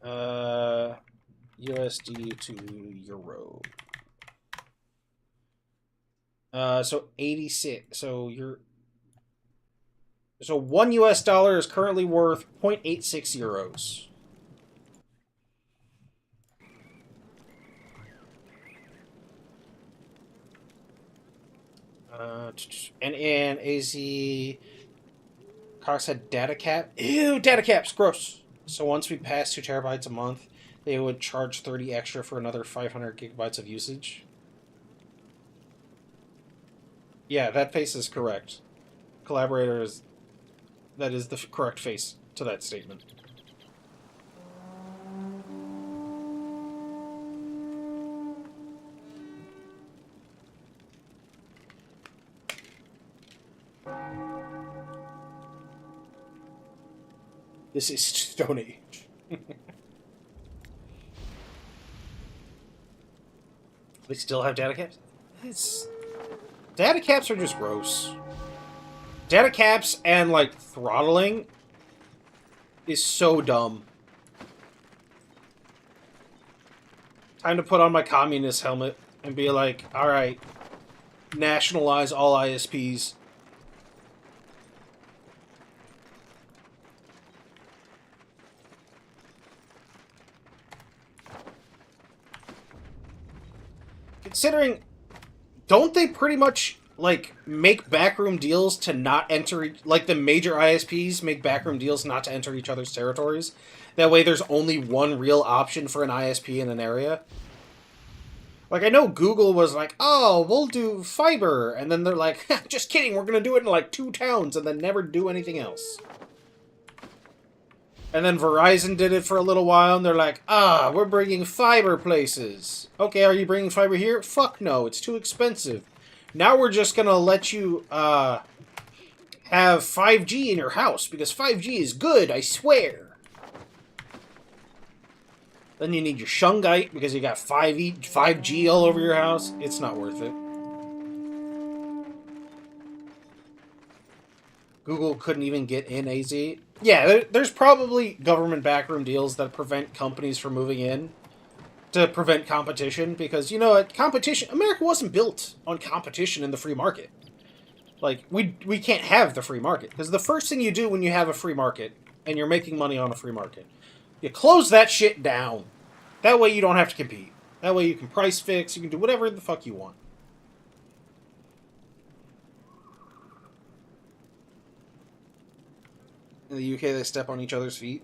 USD to Euro. So 86. So you're... So $1 US is currently worth 0.86 euros. And in AZ, Cox had data cap. Ew, data caps, gross. So once we pass 2 terabytes a month, they would charge 30 extra for another 500 gigabytes of usage. Yeah, that face is correct. Collaborator is... That is the correct face to that statement. This is Stone Age. We still have data caps? Data caps are just gross. Data caps and, like, throttling is so dumb. Time to put on my communist helmet and be like, alright, nationalize all ISPs. Considering, don't they pretty much... like, make backroom deals to not enter... Like, the major ISPs make backroom deals not to enter each other's territories. That way there's only one real option for an ISP in an area. Like, I know Google was like, oh, we'll do fiber. And then they're like, just kidding, we're going to do it in, like, 2 towns and then never do anything else. And then Verizon did it for a little while, and they're like, we're bringing fiber places. Okay, are you bringing fiber here? Fuck no, it's too expensive. Now we're just gonna let you, have 5G in your house, because 5G is good, I swear. Then you need your shungite, because you got 5G all over your house. It's not worth it. Google couldn't even get in AZ. Yeah, there's probably government backroom deals that prevent companies from moving in to prevent competition, because, you know, competition... America wasn't built on competition in the free market. Like, we can't have the free market, because the first thing you do when you have a free market, and you're making money on a free market, you close that shit down. That way you don't have to compete. That way you can price fix, you can do whatever the fuck you want. In the UK, they step on each other's feet.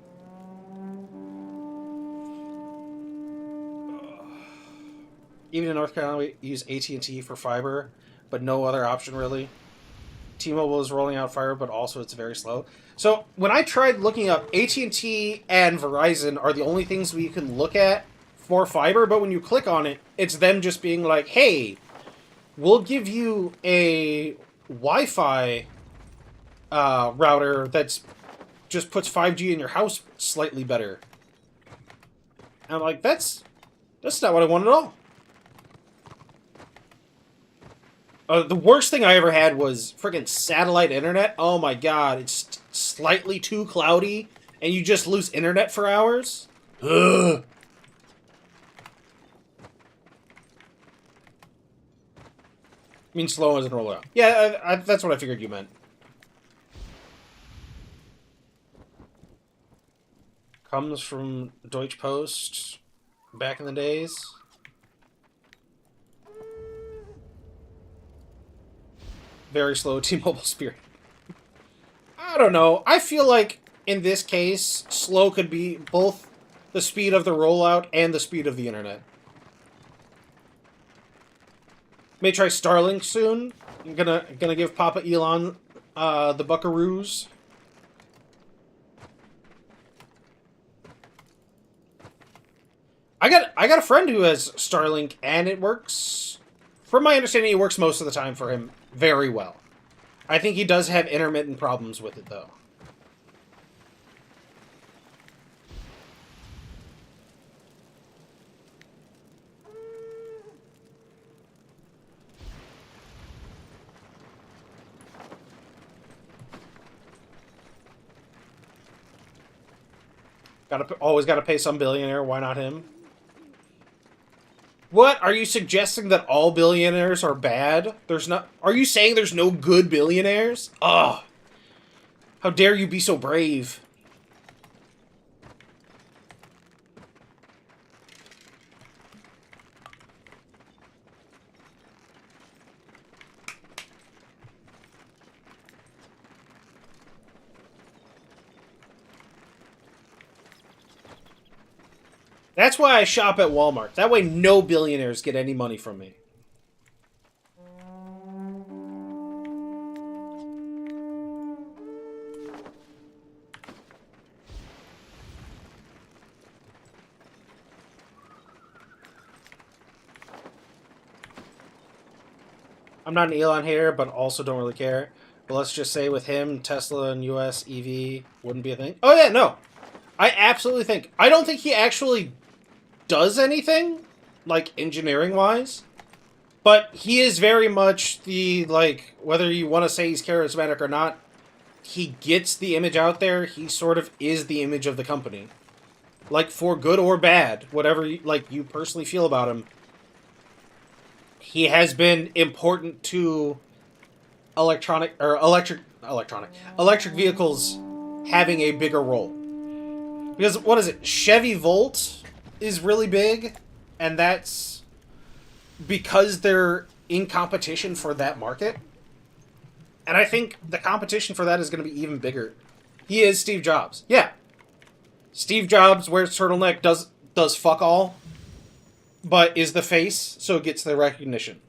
Even in North Carolina, we use AT&T for fiber, but no other option, really. T-Mobile is rolling out fiber, but also it's very slow. So, when I tried looking up, AT&T and Verizon are the only things we can look at for fiber, but when you click on it, it's them just being like, hey, we'll give you a Wi-Fi router that's just puts 5G in your house slightly better. And I'm like, that's not what I want at all. The worst thing I ever had was friggin' satellite internet. Oh my god, it's slightly too cloudy, and you just lose internet for hours. Ugh. I mean, slow doesn't roll out. Yeah, that's what I figured you meant. Comes from Deutsche Post back in the days. Very slow T-Mobile Spirit. I don't know. I feel like, in this case, slow could be both the speed of the rollout and the speed of the internet. May try Starlink soon. I'm gonna give Papa Elon the buckaroos. I got a friend who has Starlink, and it works. From my understanding, it works most of the time for him very well. I think he does have intermittent problems with it, though. Always gotta pay some billionaire. Why not him? What? Are you suggesting that all billionaires are bad? There's not... Are you saying there's no good billionaires? Ugh. How dare you be so brave? That's why I shop at Walmart. That way no billionaires get any money from me. I'm not an Elon hater, but also don't really care. But let's just say with him, Tesla and US EV wouldn't be a thing. Oh yeah, no. I absolutely think... I don't think he actually does anything, like, engineering-wise. But he is very much the, like, whether you want to say he's charismatic or not, he gets the image out there. He sort of is the image of the company. Like, for good or bad, whatever, you personally feel about him. He has been important to electric vehicles having a bigger role. Because, what is it? Chevy Volt is really big, and that's because they're in competition for that market. And I think the competition for that is going to be even bigger. He is Steve Jobs. Yeah. Steve Jobs wears turtleneck, does fuck all, but is the face, so it gets the recognition.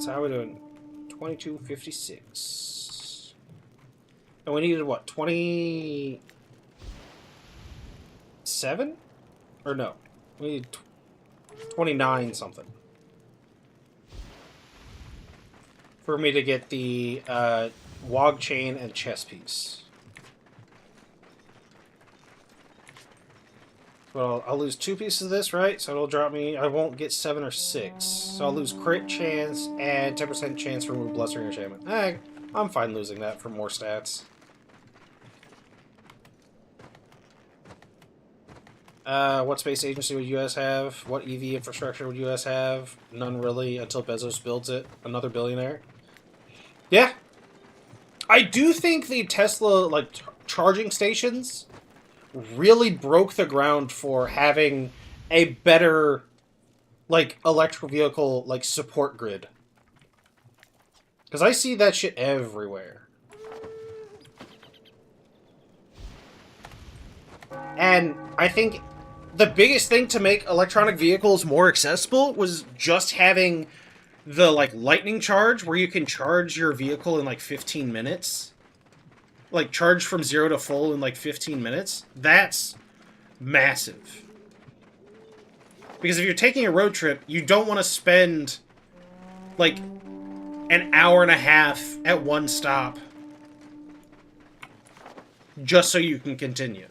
So how are we doing? 2256. And we needed what? 27? Or no? We need 29 something. For me to get the wog chain and chess piece. Well, I'll lose 2 pieces of this, right? So it'll drop me... I won't get 7 or 6. So I'll lose crit chance and 10% chance to remove Blustering Enchantment. I'm fine losing that for more stats. What space agency would US have? What EV infrastructure would US have? None really, until Bezos builds it. Another billionaire. Yeah. I do think the Tesla, like, charging stations really broke the ground for having a better, like, electric vehicle, like, support grid. Because I see that shit everywhere. And I think the biggest thing to make electronic vehicles more accessible was just having the, like, lightning charge, where you can charge your vehicle in, like, 15 minutes. Like, charge from 0 to full in, like, 15 minutes. That's massive. Because if you're taking a road trip, you don't want to spend, like, an hour and a half at one stop just so you can continue.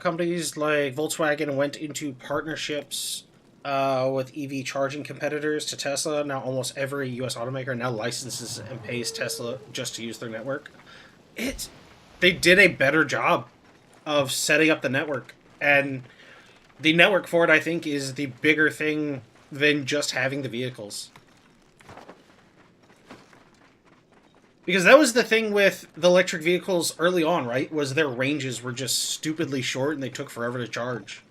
Companies like Volkswagen went into partnerships with EV charging competitors to Tesla. Now almost every U.S. automaker now licenses and pays Tesla just to use their network. They did a better job of setting up the network. And the network for it, I think, is the bigger thing than just having the vehicles. Because that was the thing with the electric vehicles early on, right? Was their ranges were just stupidly short and they took forever to charge.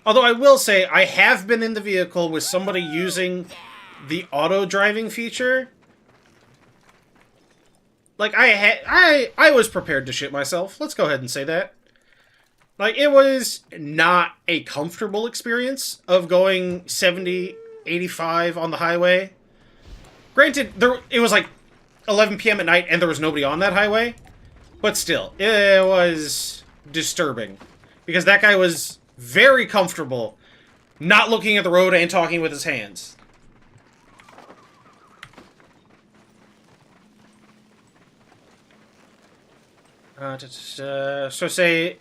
Although I will say, I have been in the vehicle with somebody using the auto-driving feature. Like, I was prepared to shit myself. Let's go ahead and say that. Like, it was not a comfortable experience of going 70, 85 on the highway. Granted, it was like 11 p.m. at night and there was nobody on that highway. But still, it was disturbing. Because that guy was very comfortable not looking at the road and talking with his hands. So say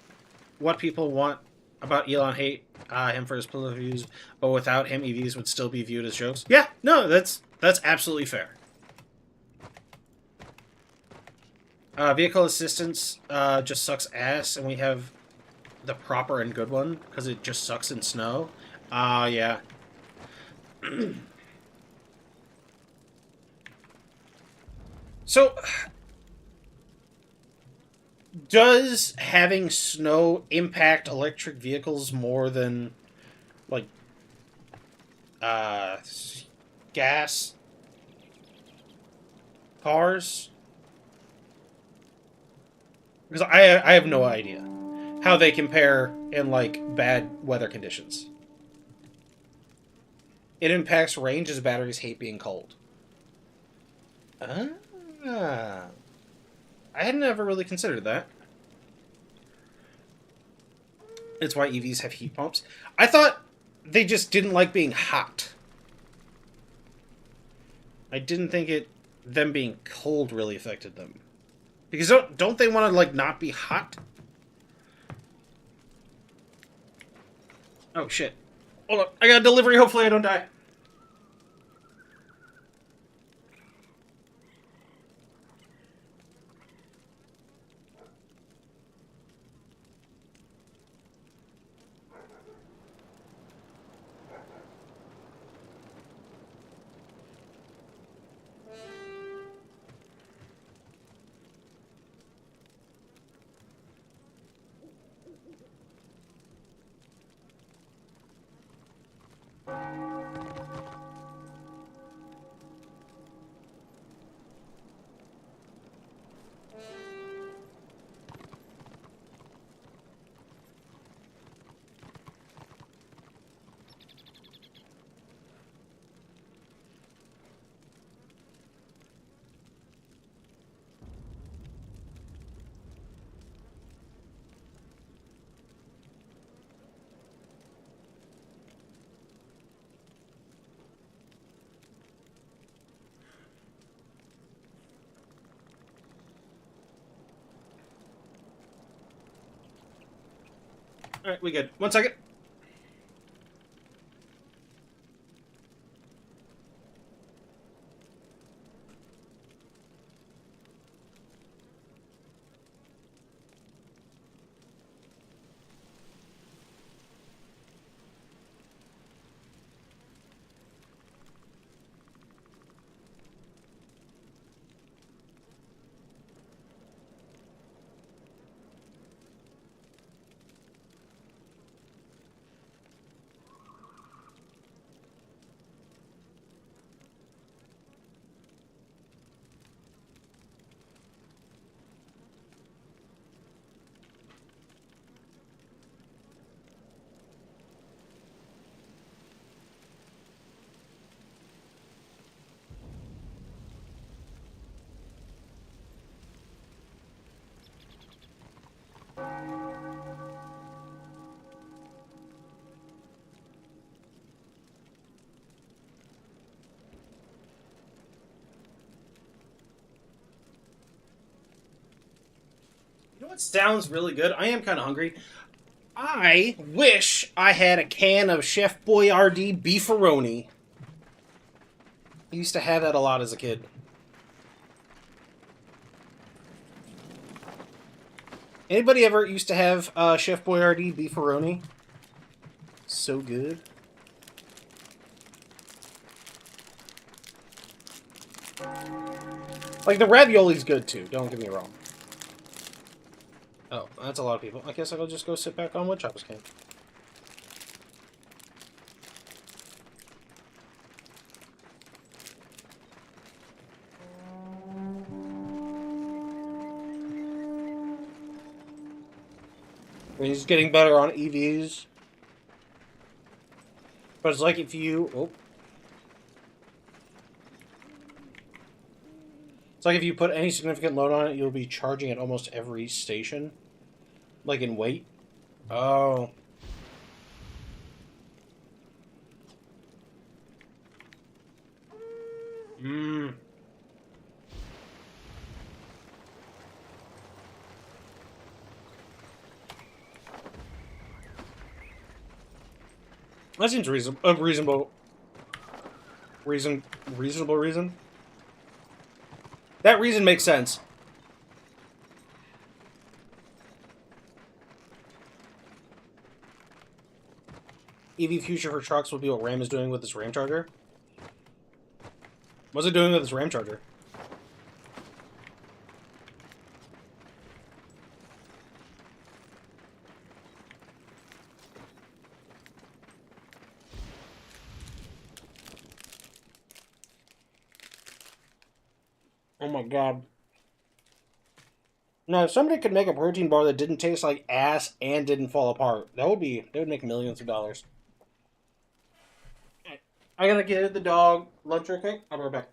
what people want about Elon hate him for his political views, but without him, EVs would still be viewed as jokes. Yeah, no, that's absolutely fair. Vehicle assistance just sucks ass, and we have the proper and good one, because it just sucks in snow. Yeah. So, does having snow impact electric vehicles more than, like, gas cars? Because I have no idea how they compare in, like, bad weather conditions. It impacts range as batteries hate being cold. Ah. I had never really considered that. It's why EVs have heat pumps. I thought they just didn't like being hot. I didn't think them being cold really affected them. Because don't they want to, like, not be hot? Oh, shit. Hold on. I got a delivery. Hopefully I don't die. Alright, we good. 1 second. You know what sounds really good? I am kind of hungry. I wish I had a can of Chef Boyardee beefaroni. I used to have that a lot as a kid. Anybody ever used to have Chef Boyardee beefaroni? So good. Like, the ravioli's good too, don't get me wrong. Oh, that's a lot of people. I guess I'll just go sit back on Woodchopper's camp. He's getting better on EVs. But it's like if you... Oh. It's like if you put any significant load on it, you'll be charging at almost every station. Like in weight. Oh. Mmm. That seems reasonable. Reasonable reason? That reason makes sense. EV future for trucks will be what Ram is doing with this Ram charger. What's it doing with this Ram charger? Oh my god. No, if somebody could make a protein bar that didn't taste like ass and didn't fall apart, that would make millions of dollars. I gotta get the dog lunch real quick. I'll be right back.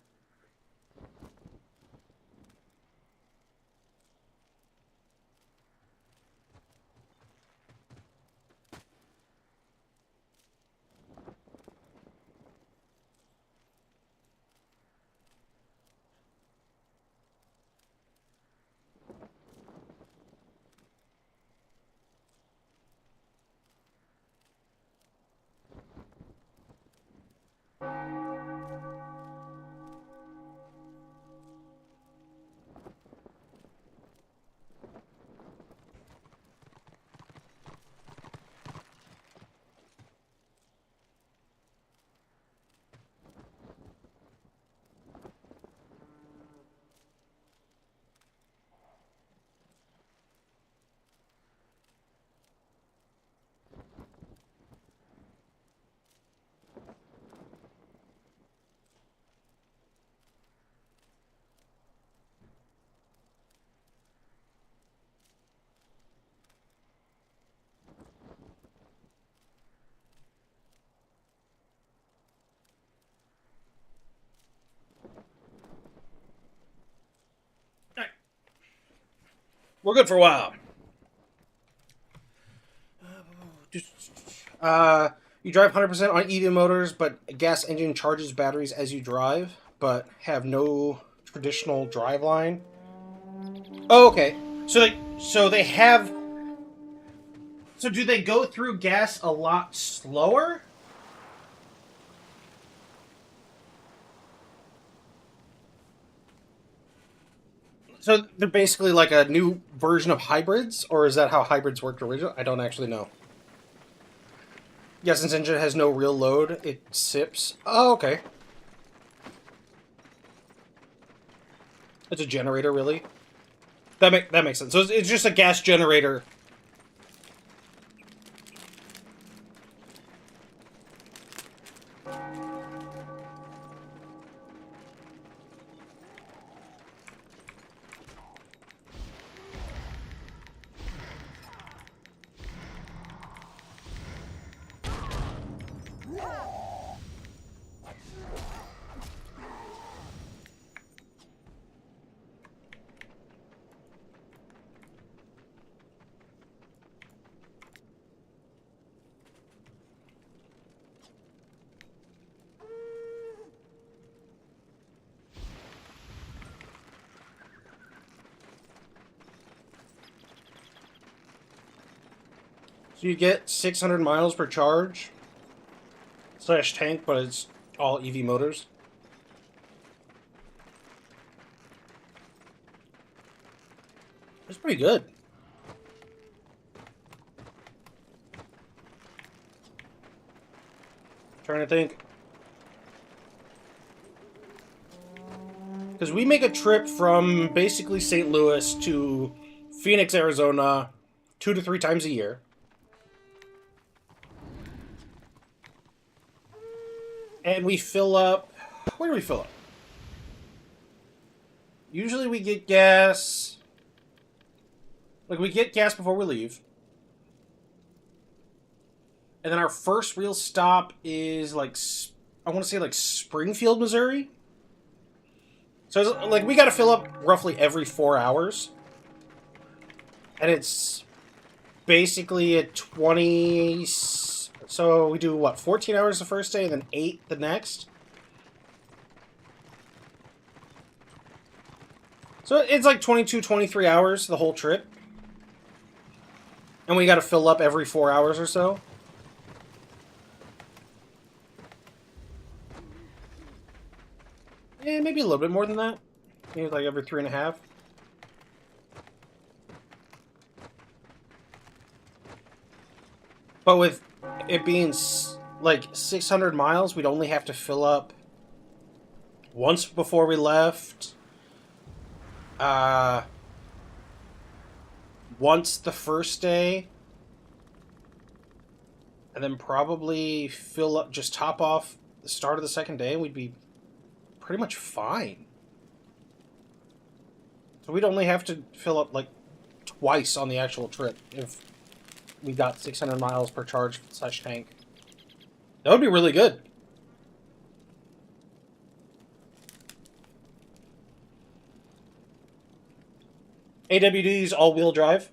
We're good for a while. You drive 100% on EV motors, but a gas engine charges batteries as you drive, but have no traditional driveline. Oh, okay. So they have. So do they go through gas a lot slower? So they're basically like a new version of hybrids, or is that how hybrids worked originally? I don't actually know. Yes, since engine has no real load, it sips. Oh, okay. It's a generator, really. That makes sense. So it's just a gas generator. So you get 600 miles per charge slash tank, but it's all EV motors. It's pretty good. Trying to think. Because we make a trip from basically St. Louis to Phoenix, Arizona 2 to 3 times a year. And we fill up... Where do we fill up? Usually we get gas... Like, we get gas before we leave. And then our first real stop is, like... I want to say, like, Springfield, Missouri? So, like, we gotta fill up roughly every 4 hours. And it's basically a 20... So we do, what, 14 hours the first day and then 8 the next? So it's like 22, 23 hours the whole trip. And we gotta fill up every 4 hours or so. Yeah, maybe a little bit more than that. Maybe like every 3.5. But with it being like 600 miles, we'd only have to fill up once before we left. Once the first day. And then probably fill up, just top off the start of the second day, and we'd be pretty much fine. So we'd only have to fill up like twice on the actual trip if we got 600 miles per charge / tank. That would be really good. AWD's all-wheel drive.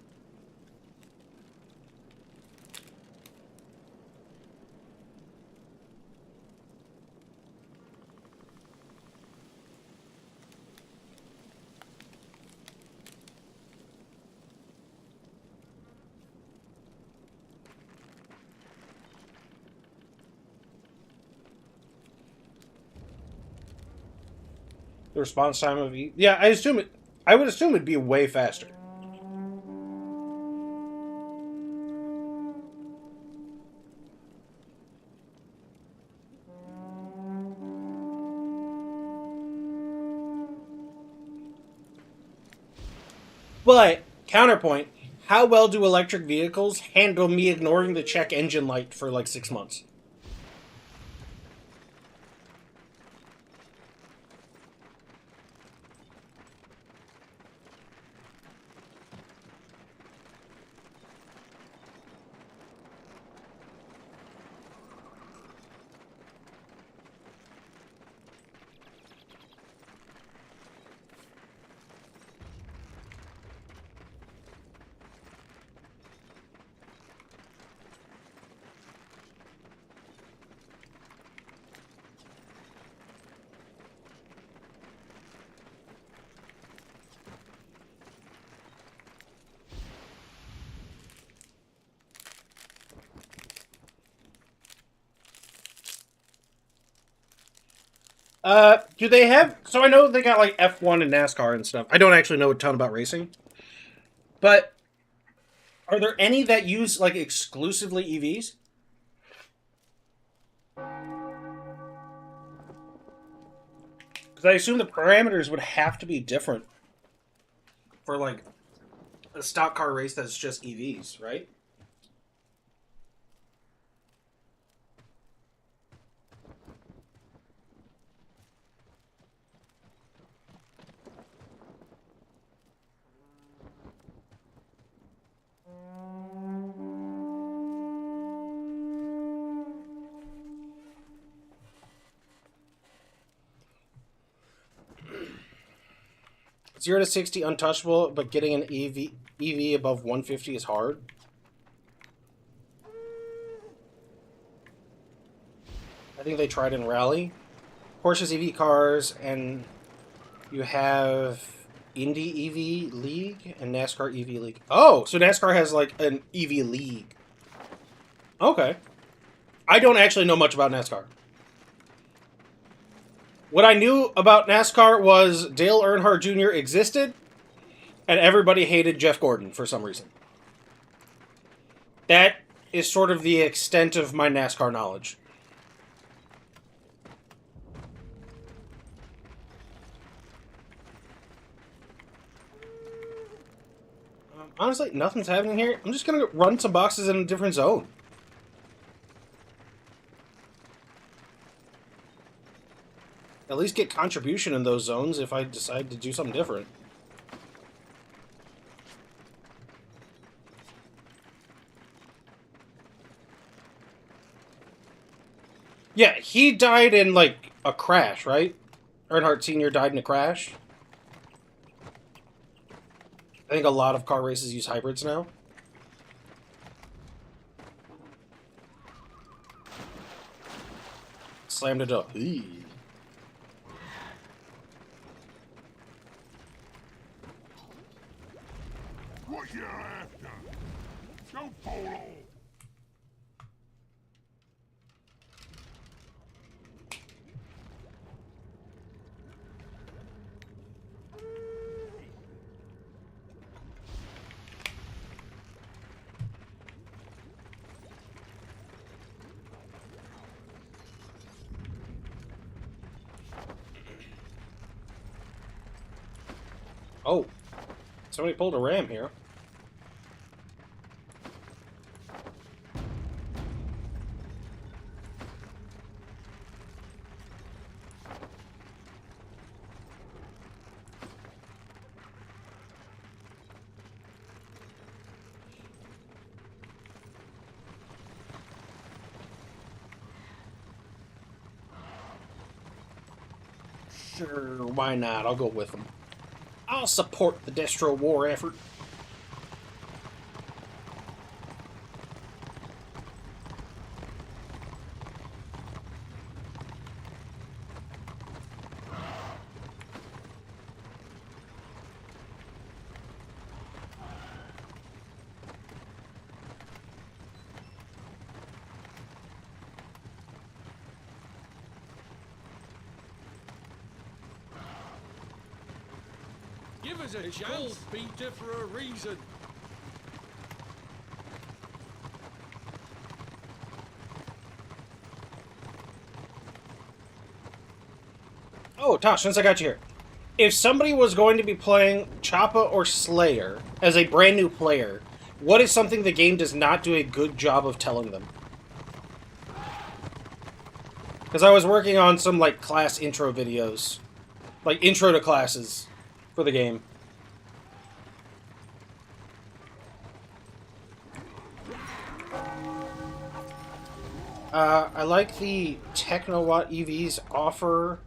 The response time of yeah, I would assume it'd be way faster. But counterpoint, how well do electric vehicles handle me ignoring the check engine light for like 6 months? Do they have... So I know they got, like, F1 and NASCAR and stuff. I don't actually know a ton about racing. But are there any that use, like, exclusively EVs? Because I assume the parameters would have to be different for, like, a stock car race that's just EVs, right? Zero to 60 untouchable, but getting an EV above 150 is hard. I think they tried in Rally. Porsche's EV cars, and you have Indy EV League and NASCAR EV League. Oh, so NASCAR has like an EV League. Okay. I don't actually know much about NASCAR. What I knew about NASCAR was Dale Earnhardt Jr. existed, and everybody hated Jeff Gordon for some reason. That is sort of the extent of my NASCAR knowledge. Honestly, nothing's happening here. I'm just going to run some boxes in a different zone. At least get contribution in those zones if I decide to do something different. Yeah, he died in, like, a crash, right? Earnhardt Sr. died in a crash. I think a lot of car races use hybrids now. Slammed it up. What you after? Don't fall off. Oh. Somebody pulled a ram here. Sure, why not? I'll go with them. I'll support the Destro war effort. Give us a chance, Peter, for a reason. Oh, Tosh, since I got you here. If somebody was going to be playing Choppa or Slayer as a brand new player, what is something the game does not do a good job of telling them? Because I was working on some, like, class intro videos. Like, intro to classes for the game. I like the Technowatt EVs offer,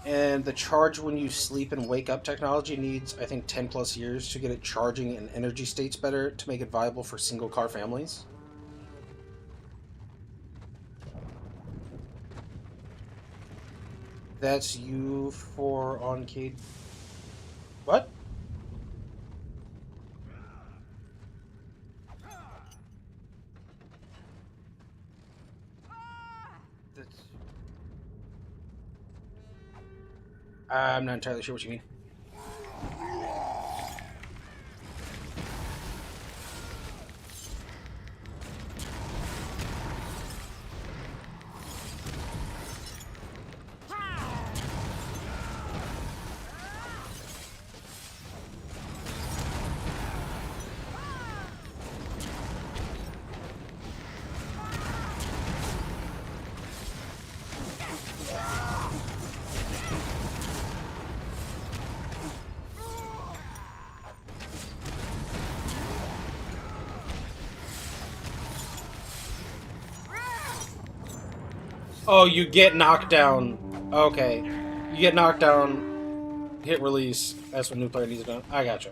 and the charge when you sleep and wake up technology needs, I think, 10 plus years to get it charging in energy states better to make it viable for single car families. That's you for Oncade. What? I'm not entirely sure what you mean. Oh, you get knocked down. Okay. You get knocked down, hit release. That's what new player needs to do. I gotcha.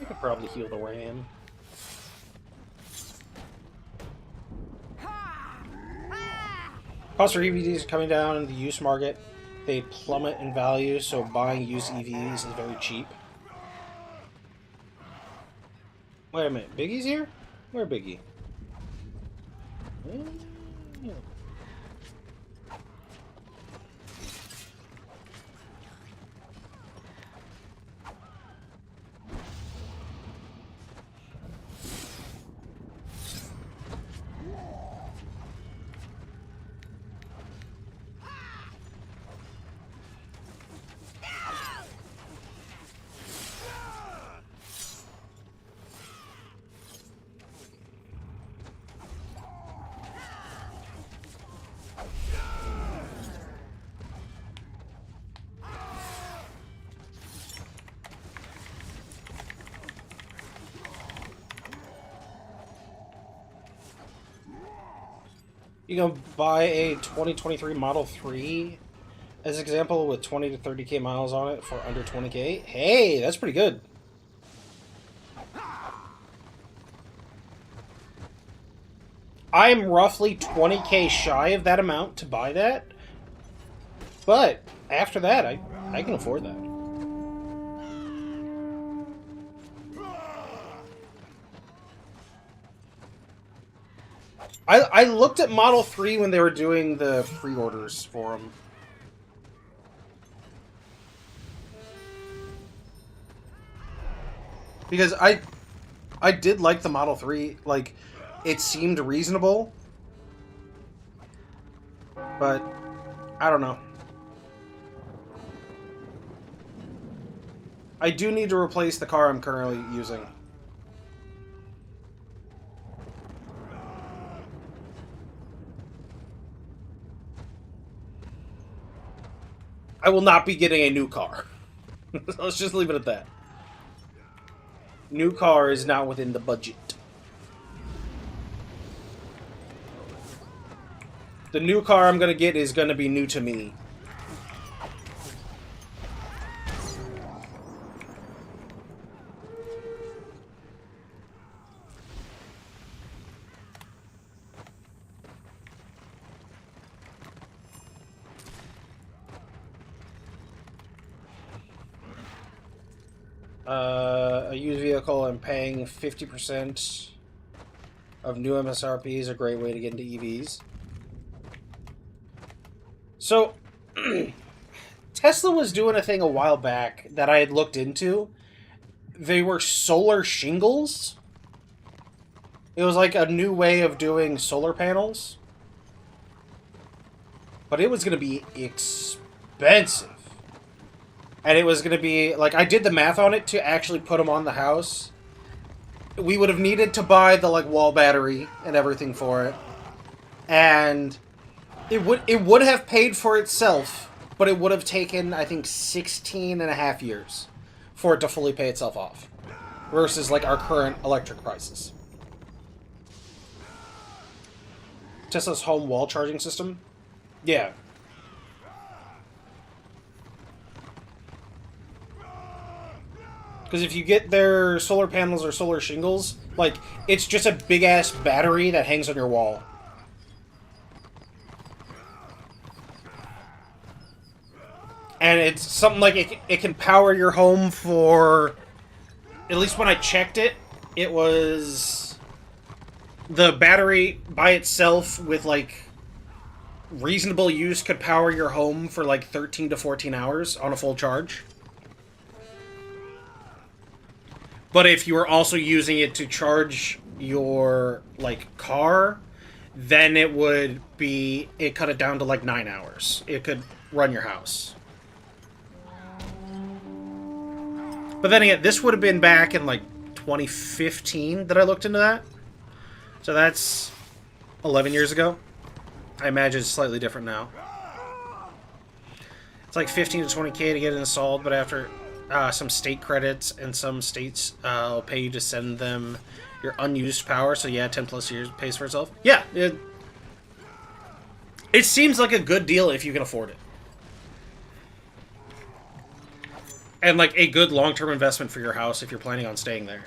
I could probably heal the ram. Cost for EVs are coming down in the used market. They plummet in value, so buying used EVs is very cheap. Wait a minute, Biggie's here? Where Biggie? You can buy a 2023 Model 3 as an example with 20 to 30k miles on it for under 20k. Hey, that's pretty good. I'm roughly 20k shy of that amount to buy that, but after that, I can afford that. I looked at Model 3 when they were doing the pre-orders for them. Because I did like the Model 3, like, it seemed reasonable. But, I don't know. I do need to replace the car I'm currently using. I will not be getting a new car. Let's just leave it at that. New car is not within the budget. The new car I'm gonna get is gonna be new to me. A used vehicle and paying 50% of new MSRP is a great way to get into EVs. So, Tesla was doing a thing a while back that I had looked into. They were solar shingles. It was like a new way of doing solar panels. But it was going to be expensive. And it was going to be, like, I did the math on it to actually put them on the house. We would have needed to buy the, like, wall battery and everything for it. And it would have paid for itself, but it would have taken, I think, 16 and a half years for it to fully pay itself off. Versus, like, our current electric prices. Tesla's home wall charging system? Yeah. Because if you get their solar panels or solar shingles, like, it's just a big-ass battery that hangs on your wall. And it's something like it can power your home for... At least when I checked it, it was... The battery by itself with, like, reasonable use could power your home for, like, 13 to 14 hours on a full charge. But if you were also using it to charge your, like, car, then it would be... It cut it down to, like, 9 hours. It could run your house. But then again, this would have been back in, like, 2015 that I looked into that. So that's 11 years ago. I imagine it's slightly different now. It's like 15 to 20K to get it installed, but after... some state credits, and some states will pay you to send them your unused power, so yeah, 10 plus years pays for itself. Yeah, it seems like a good deal if you can afford it. And, like, a good long-term investment for your house if you're planning on staying there.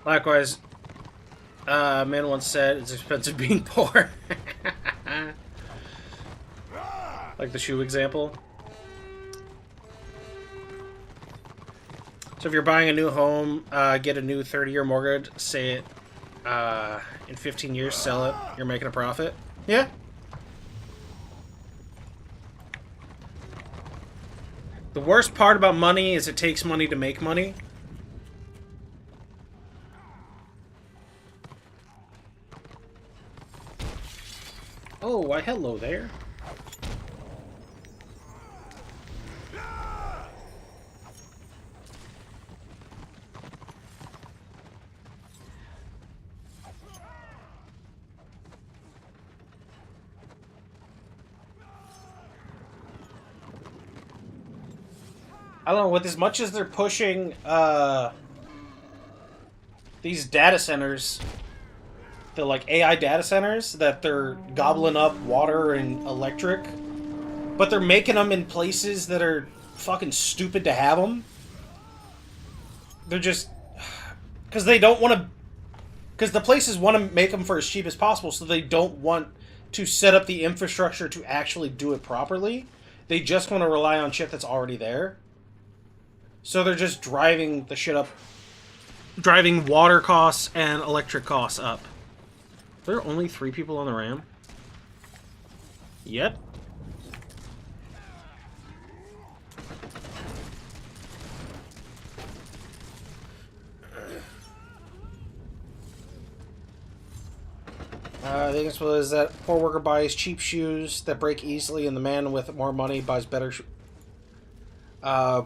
Likewise, a man once said, it's expensive being poor. Like the shoe example. So if you're buying a new home, get a new 30-year mortgage, say it in 15 years, sell it, you're making a profit. Yeah. The worst part about money is it takes money to make money. Oh, why hello there. I don't know, with as much as they're pushing these data centers, the like AI data centers, that they're gobbling up water and electric, but they're making them in places that are fucking stupid to have them. They're just... Because they don't want to... Because the places want to make them for as cheap as possible, so they don't want to set up the infrastructure to actually do it properly. They just want to rely on shit that's already there. So they're just driving the shit up driving water costs and electric costs up. There are only 3 people on the ram? Yep. The biggest one is that poor worker buys cheap shoes that break easily, and the man with more money buys better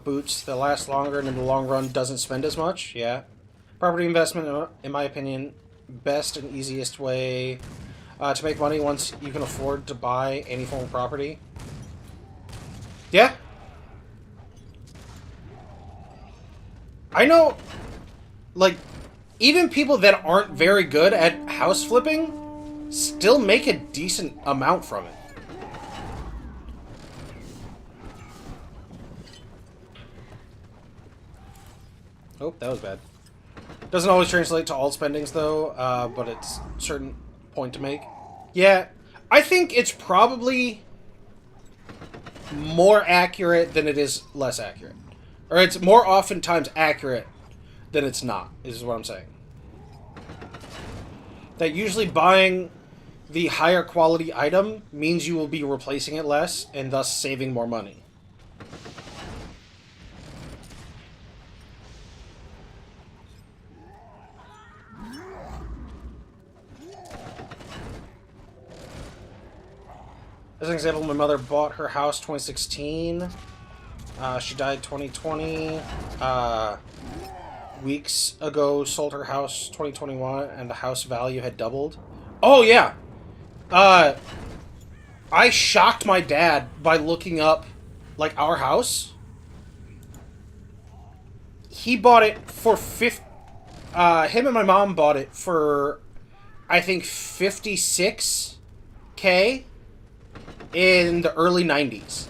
boots that last longer, and in the long run doesn't spend as much. Yeah. Property investment, in my opinion, best and easiest way to make money once you can afford to buy any form of property. Yeah. I know, like, even people that aren't very good at house flipping still make a decent amount from it. Oh, that was bad. Doesn't always translate to all spendings, though, but it's a certain point to make. Yeah, I think it's probably more accurate than it is less accurate. Or it's more oftentimes accurate than it's not, is what I'm saying. That usually buying the higher quality item means you will be replacing it less, and thus saving more money. As an example, my mother bought her house 2016. She died 2020. Weeks ago, sold her house 2021, and the house value had doubled. Oh, yeah! I shocked my dad by looking up, like, our house. He bought it for him and my mom bought it for, I think, $56K in the early 90s.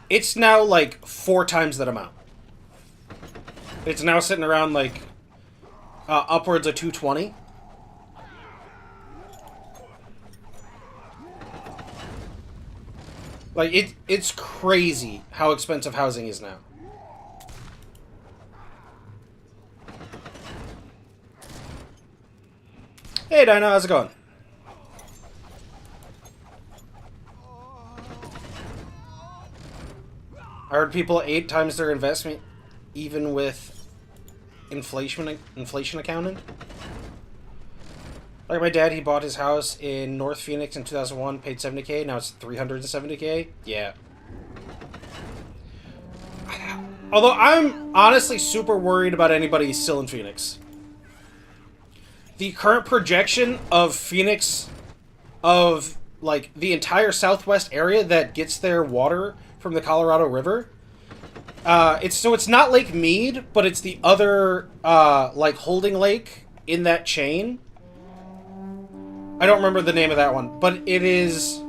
It's now, like, 4 times that amount. It's now sitting around, like, upwards of 220. Like, it's crazy how expensive housing is now. Hey, Dinah, how's it going? I heard people 8 times their investment, even with inflation accounted. Like my dad, he bought his house in North Phoenix in 2001, paid $70K, now it's $370K. Yeah. Although I'm honestly super worried about anybody still in Phoenix. The current projection of Phoenix, of like the entire southwest area that gets their water from the Colorado River, it's not Lake Mead, but it's the other like holding lake in that chain. I don't remember the name of that one, but it is...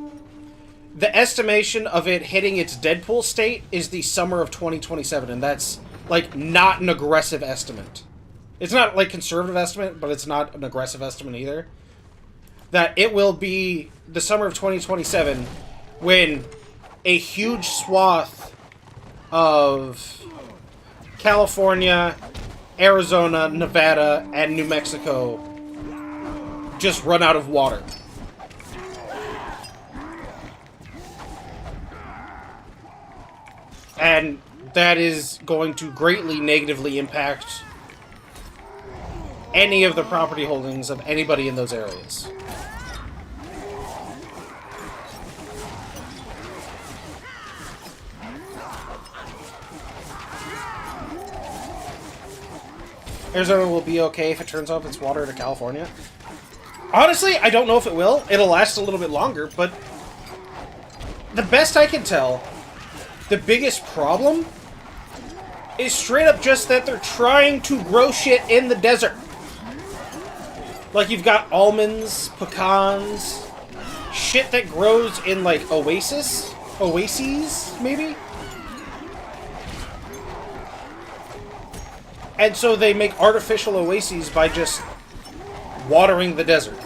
The estimation of it hitting its Deadpool state is the summer of 2027, and that's, like, not an aggressive estimate. It's not, like, conservative estimate, but it's not an aggressive estimate either. That it will be the summer of 2027 when a huge swath of California, Arizona, Nevada, and New Mexico just run out of water. And that is going to greatly negatively impact any of the property holdings of anybody in those areas. Arizona will be okay if it turns off its water to California. Honestly, I don't know if it will. It'll last a little bit longer, but the best I can tell, the biggest problem is straight up just that they're trying to grow shit in the desert. Like, you've got almonds, pecans, shit that grows in, like, oases, maybe? And so they make artificial oases by just watering the desert.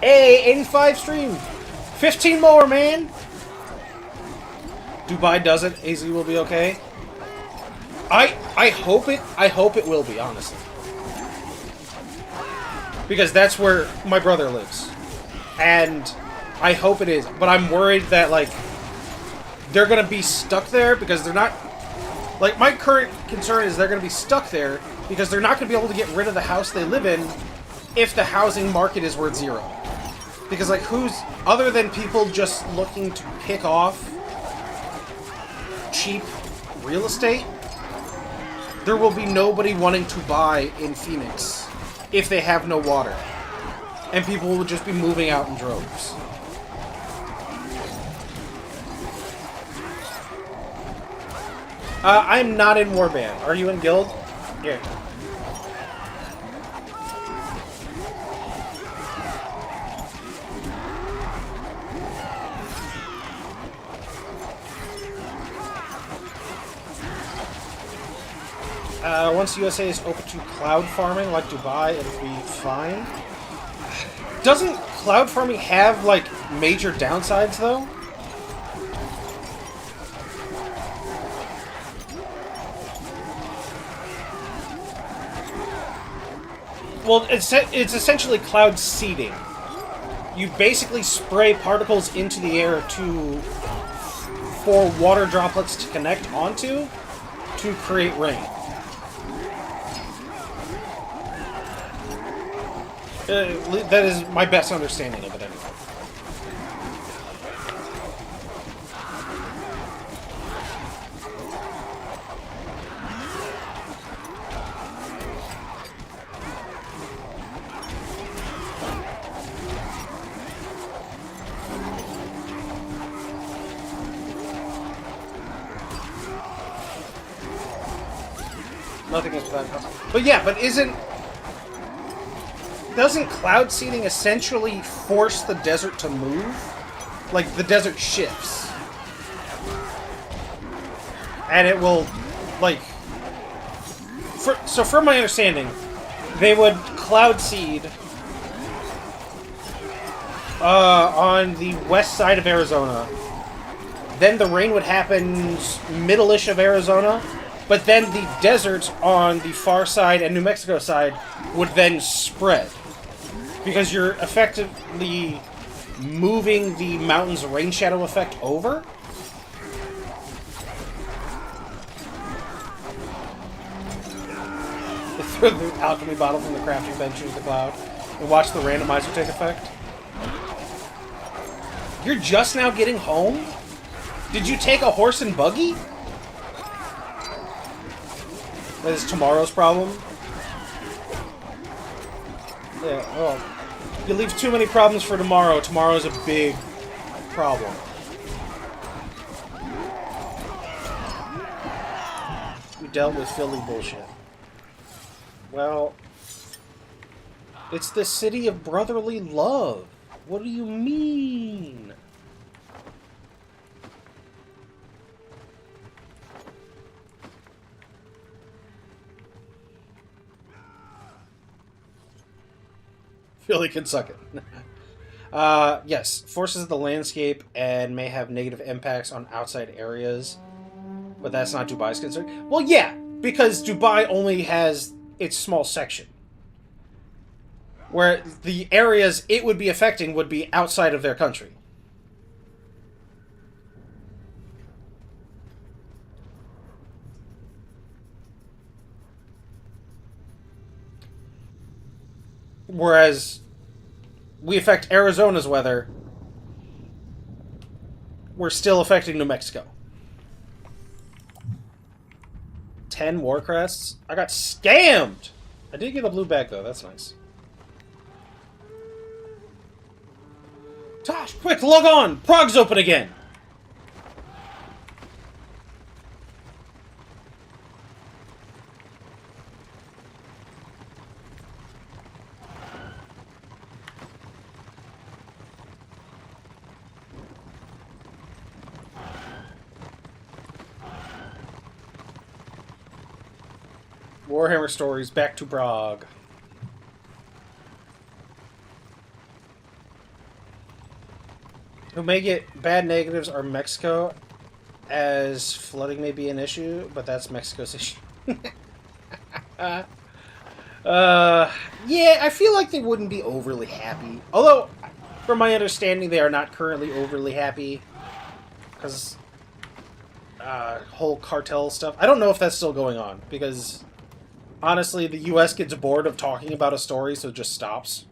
Hey, 85 stream. 15 more, man. Dubai does it, AZ will be okay. I hope it will be, honestly. Because that's where my brother lives. And I hope it is. But I'm worried that, like, they're going to be stuck there because they're not... Like, my current concern is they're going to be stuck there because they're not going to be able to get rid of the house they live in if the housing market is worth zero. Because, like, who's... Other than people just looking to pick off cheap real estate, there will be nobody wanting to buy in Phoenix if they have no water. And people will just be moving out in droves. I'm not in Warband. Are you in Guild? Yeah. Once USA is open to cloud farming, like Dubai, it'll be fine. Doesn't cloud farming have, like, major downsides, though? Well, it's essentially cloud seeding. You basically spray particles into the air for water droplets to connect onto to create rain. That is my best understanding of it, anyway. Nothing is without cost. But yeah, but doesn't cloud seeding essentially force the desert to move? Like, the desert shifts. And it will, like... So from my understanding, they would cloud seed on the west side of Arizona. Then the rain would happen middle-ish of Arizona. But then the desert on the far side and New Mexico side would then spread. Because you're effectively moving the mountain's rain shadow effect over. They throw the alchemy bottle from the crafting bench into the cloud and watch the randomizer take effect. You're just now getting home? Did you take a horse and buggy? That is tomorrow's problem. Yeah, well, you leave too many problems for tomorrow. Tomorrow's a big problem. We dealt with Philly bullshit. Well, it's the city of brotherly love. What do you mean? Philly can suck it. Yes, forces the landscape and may have negative impacts on outside areas, but that's not Dubai's concern. Well, yeah, because Dubai only has its small section. Where the areas it would be affecting would be outside of their country. Whereas we affect Arizona's weather, we're still affecting New Mexico. 10 war crests? I got scammed! I did get a blue bag, though. That's nice. Tosh, quick, log on! Prog's open again! Warhammer Stories, back to Prague. Who may get bad negatives are Mexico as flooding may be an issue, but that's Mexico's issue. Yeah, I feel like they wouldn't be overly happy. Although, from my understanding, they are not currently overly happy. Because, whole cartel stuff. I don't know if that's still going on, because, honestly, the US gets bored of talking about a story, so it just stops.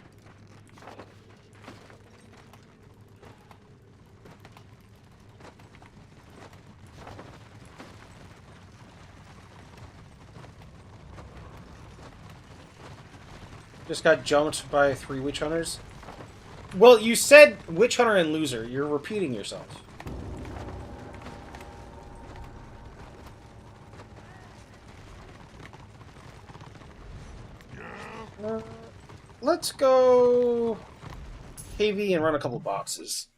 Just got jumped by 3 witch hunters. Well, you said witch hunter and loser. You're repeating yourself. Let's go KV and run a couple boxes.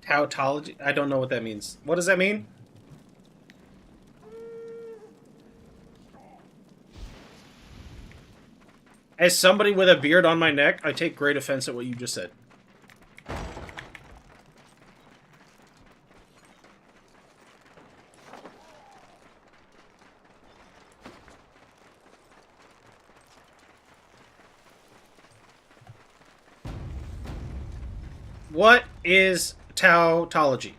Tautology? I don't know what that means. What does that mean? As somebody with a beard on my neck, I take great offense at what you just said. What is tautology?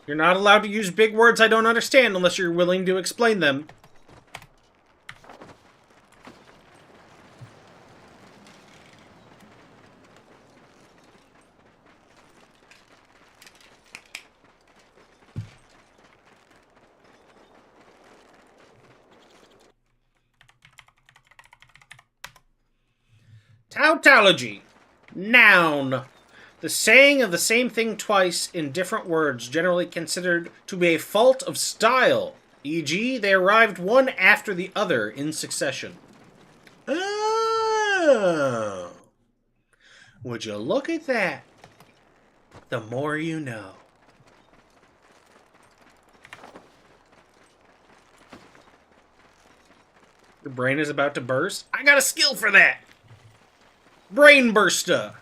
You're not allowed to use big words I don't understand unless you're willing to explain them. Tautology. Noun. The saying of the same thing twice in different words, generally considered to be a fault of style. E.g., they arrived one after the other in succession. Oh. Would you look at that? The more you know. Your brain is about to burst? I got a skill for that! Brain burster!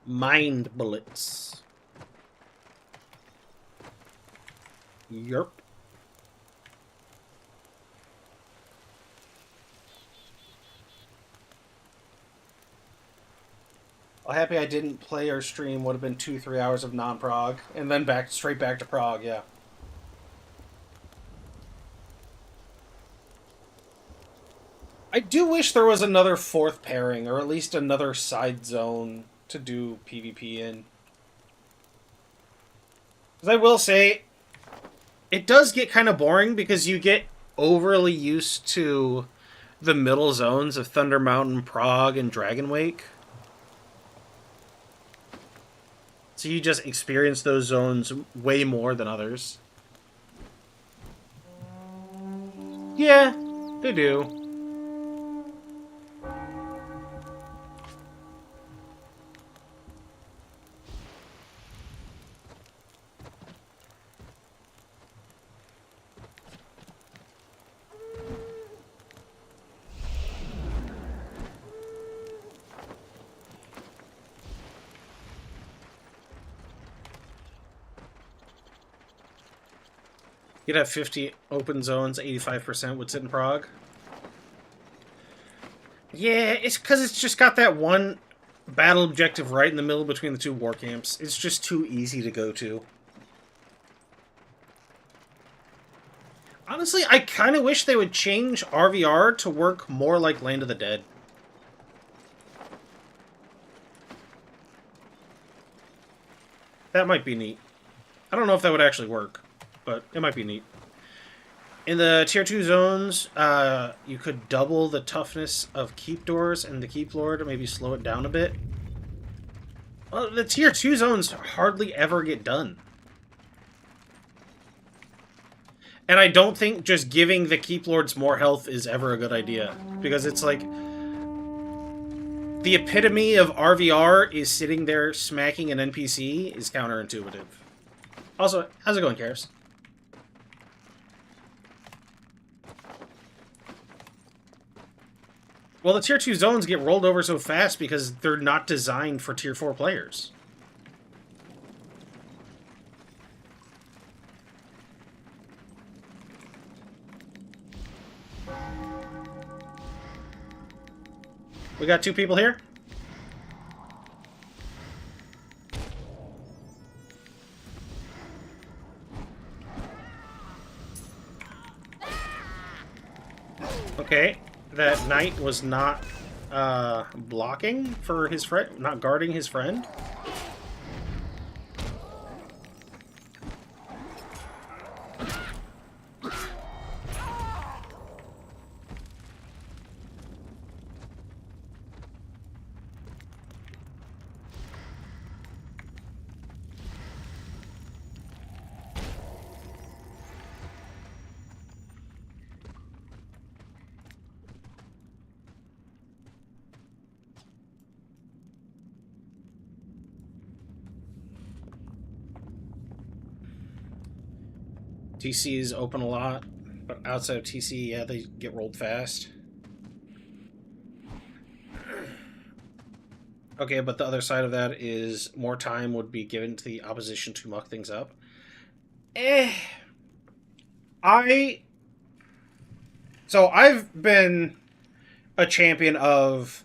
Mind bullets. Yerp. Well, happy I didn't play or stream. Would have been 2-3 hours of non-prog, and then straight back to prog. Yeah. I do wish there was another 4th pairing, or at least another side zone to do PvP in. Because I will say, it does get kind of boring because you get overly used to the middle zones of Thunder Mountain, Prague, and Dragon Wake. So you just experience those zones way more than others. Yeah, they do. You'd have 50 open zones, 85% would sit in Prague. Yeah, it's because it's just got that one battle objective right in the middle between the 2 war camps. It's just too easy to go to. Honestly, I kind of wish they would change RVR to work more like Land of the Dead. That might be neat. I don't know if that would actually work, but it might be neat. In the Tier 2 zones, you could double the toughness of keep doors and the keep lore to maybe slow it down a bit. Well, the Tier 2 zones hardly ever get done. And I don't think just giving the keep lords more health is ever a good idea. Because it's like... the epitome of RVR is sitting there smacking an NPC is counterintuitive. Also, how's it going, Karis? Well, the Tier 2 zones get rolled over so fast because they're not designed for Tier 4 players. We got 2 people here. Okay, that knight was not blocking for his friend, not guarding his friend. TC is open a lot, but outside of TC, yeah, they get rolled fast. Okay, but the other side of that is more time would be given to the opposition to muck things up. So I've been a champion of,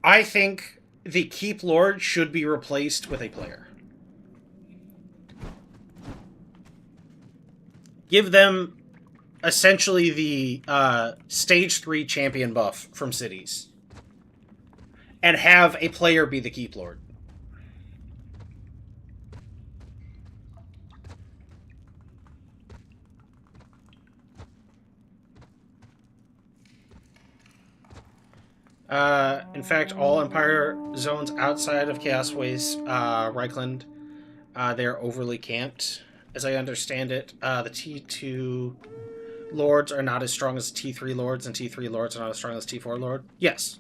I think the Keep Lord should be replaced with a player. Give them essentially the stage 3 champion buff from cities. And have a player be the Keep Lord. In fact, all Empire zones outside of Chaos Ways, Reichland, they're overly camped. As I understand it, the T2 Lords are not as strong as T3 Lords, and T3 Lords are not as strong as T4 Lord. Yes.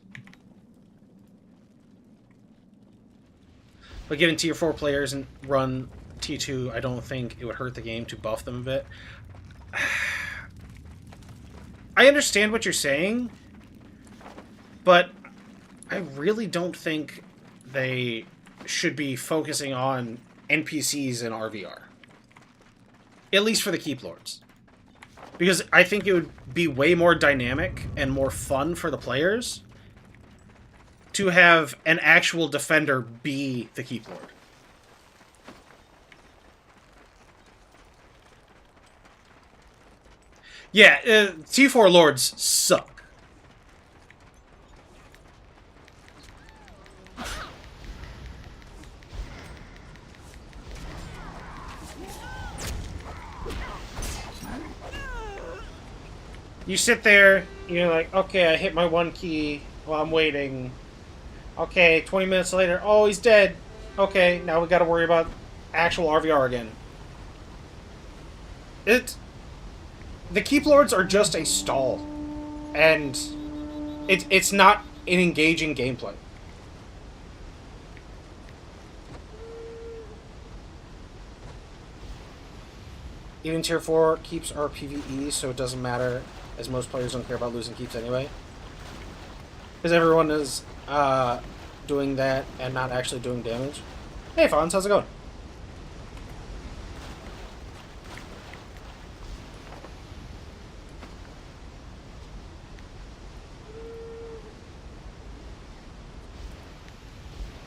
But given Tier 4 players and run T2, I don't think it would hurt the game to buff them a bit. I understand what you're saying, but I really don't think they should be focusing on NPCs in RVR. At least for the Keep Lords. Because I think it would be way more dynamic and more fun for the players to have an actual defender be the Keep Lord. Yeah, T4 Lords suck. You sit there, you're like, okay, I hit my 1 key while I'm waiting. Okay, 20 minutes later, oh, he's dead. Okay, now we gotta worry about actual RVR again. The Keep Lords are just a stall. And it's not an engaging gameplay. Even Tier 4 keeps are PvE, so it doesn't matter, as most players don't care about losing keeps anyway. Because everyone is doing that and not actually doing damage. Hey, Fonz, how's it going?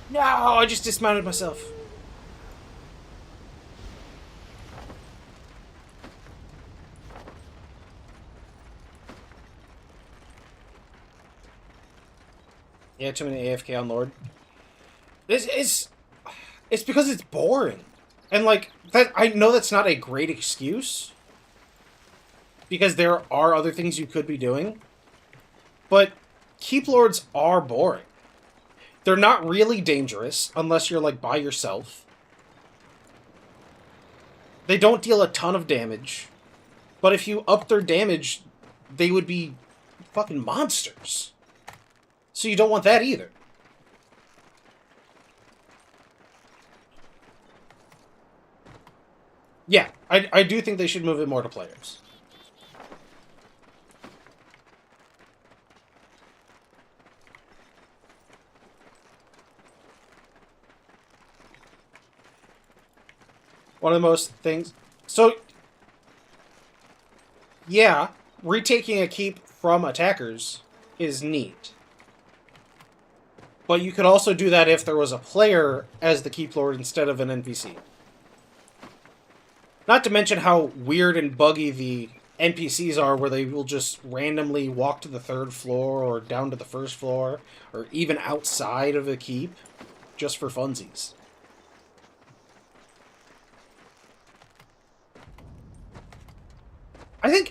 No, I just dismounted myself. Yeah, too many AFK on Lord. It's because it's boring. And, like, that I know that's not a great excuse. Because there are other things you could be doing. But Keep Lords are boring. They're not really dangerous, unless you're, like, by yourself. They don't deal a ton of damage. But if you up their damage, they would be fucking monsters. So you don't want that either. Yeah, I do think they should move it more to players. One of the most things... So, yeah, retaking a keep from attackers is neat. But you could also do that if there was a player as the keep lord instead of an NPC. Not to mention how weird and buggy the NPCs are, where they will just randomly walk to the 3rd floor or down to the 1st floor, or even outside of the keep, just for funsies.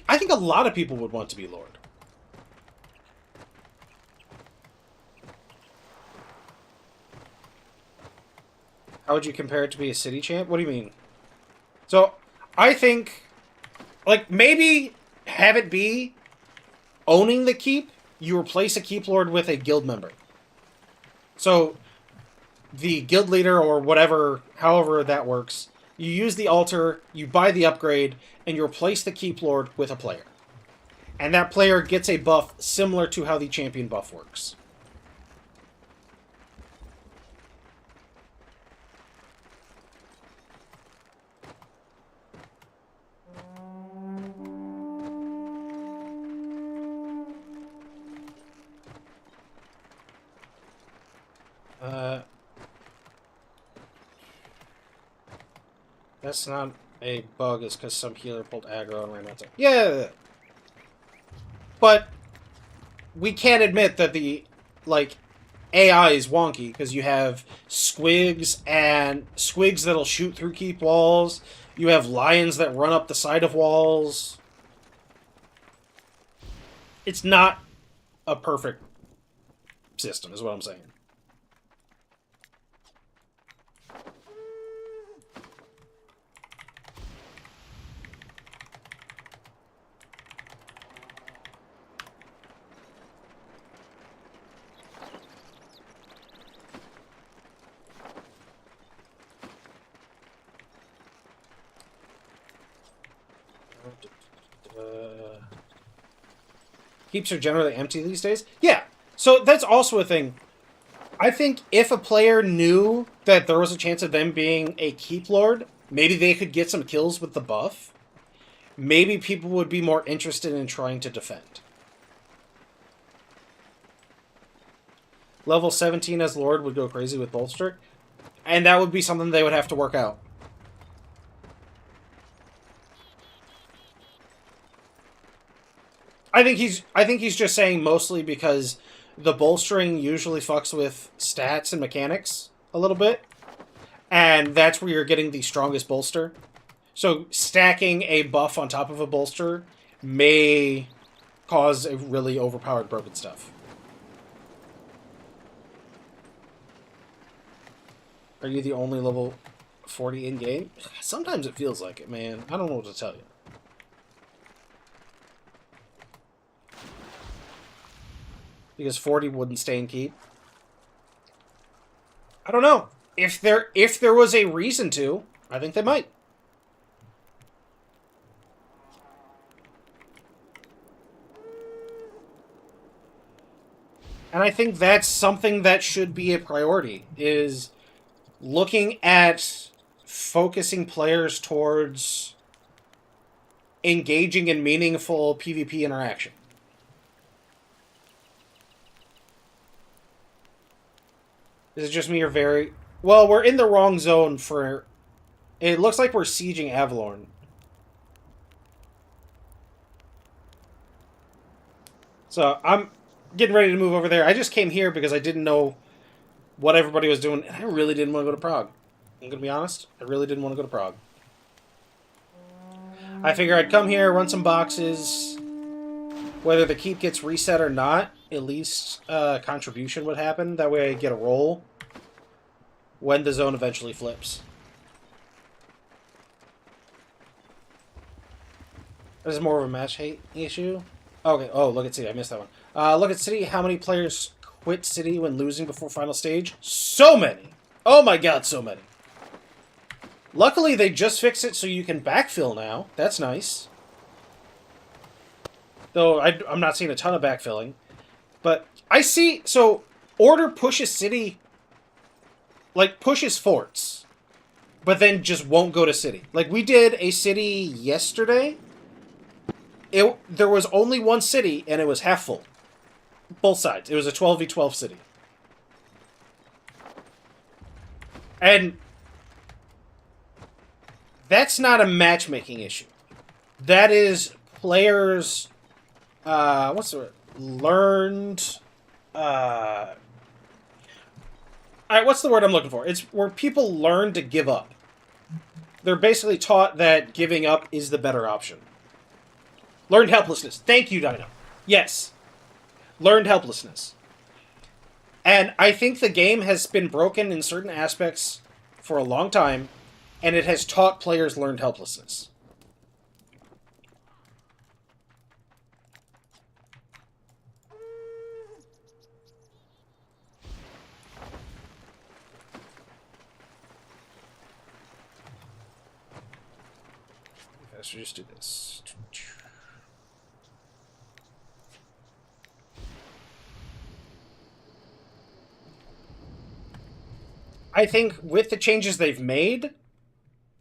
I think a lot of people would want to be lord. How would you compare it to be a city champ? What do you mean? So, I think, like, maybe have it be owning the keep, you replace a keep lord with a guild member. So, the guild leader or whatever, however that works, you use the altar, you buy the upgrade, and you replace the keep lord with a player. And that player gets a buff similar to how the champion buff works. That's not a bug, it's because some healer pulled aggro and ran out of... Yeah! But we can't admit that the, like, AI is wonky, because you have squigs and squigs that'll shoot through keep walls. You have lions that run up the side of walls. It's not a perfect system, is what I'm saying. Keeps are generally empty these days. Yeah, so that's also a thing. I think if a player knew that there was a chance of them being a keep lord, maybe they could get some kills with the buff. Maybe people would be more interested in trying to defend. Level 17 as lord would go crazy with bolster, and that would be something they would have to work out. I think he's just saying mostly because the bolstering usually fucks with stats and mechanics a little bit, and that's where you're getting the strongest bolster. So stacking a buff on top of a bolster may cause a really overpowered broken stuff. Are you the only level 40 in-game? Sometimes it feels like it, man. I don't know what to tell you. Because 40 wouldn't stay in keep. I don't know. If there was a reason to, I think they might. And I think that's something that should be a priority, is looking at focusing players towards engaging in meaningful PvP interaction. Is it just me or very... Well, we're in the wrong zone for... It looks like we're sieging Avalorn. So, I'm getting ready to move over there. I just came here because I didn't know what everybody was doing, and I really didn't want to go to Prague. I'm gonna be honest. I really didn't want to go to Prague. I figure I'd come here, run some boxes. Whether the keep gets reset or not, at least contribution would happen. That way I get a roll when the zone eventually flips. This is more of a match hate issue. Okay, oh, look at City. I missed that one. Look at City. How many players quit City when losing before final stage? So many! Oh my god, so many. Luckily, they just fixed it so you can backfill now. That's nice. Though I'm not seeing a ton of backfilling. But I see... So, Order pushes city... Like, pushes forts. But then just won't go to city. Like, we did a city yesterday. There was only one city, and it was half full. Both sides. It was a 12v12 city. And... That's not a matchmaking issue. That is players... what's the word? Learned... Alright, what's the word I'm looking for? It's where people learn to give up. They're basically taught that giving up is the better option. Learned helplessness. Thank you, Dino. Yes. Learned helplessness. And I think the game has been broken in certain aspects for a long time, and it has taught players learned helplessness. Let's just do this. I think with the changes they've made,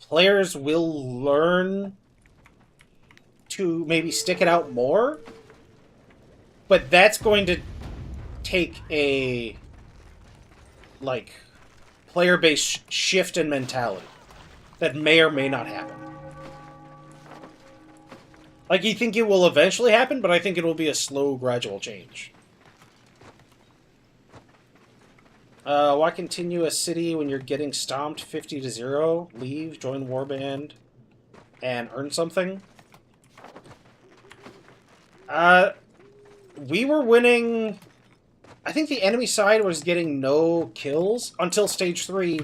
players will learn to maybe stick it out more, but that's going to take a, like, player-based shift in mentality that may or may not happen. Like, you think it will eventually happen, but I think it will be a slow, gradual change. Why continue a city when you're getting stomped 50-0? Leave, join Warband, and earn something? We were winning... I think the enemy side was getting no kills until Stage 3.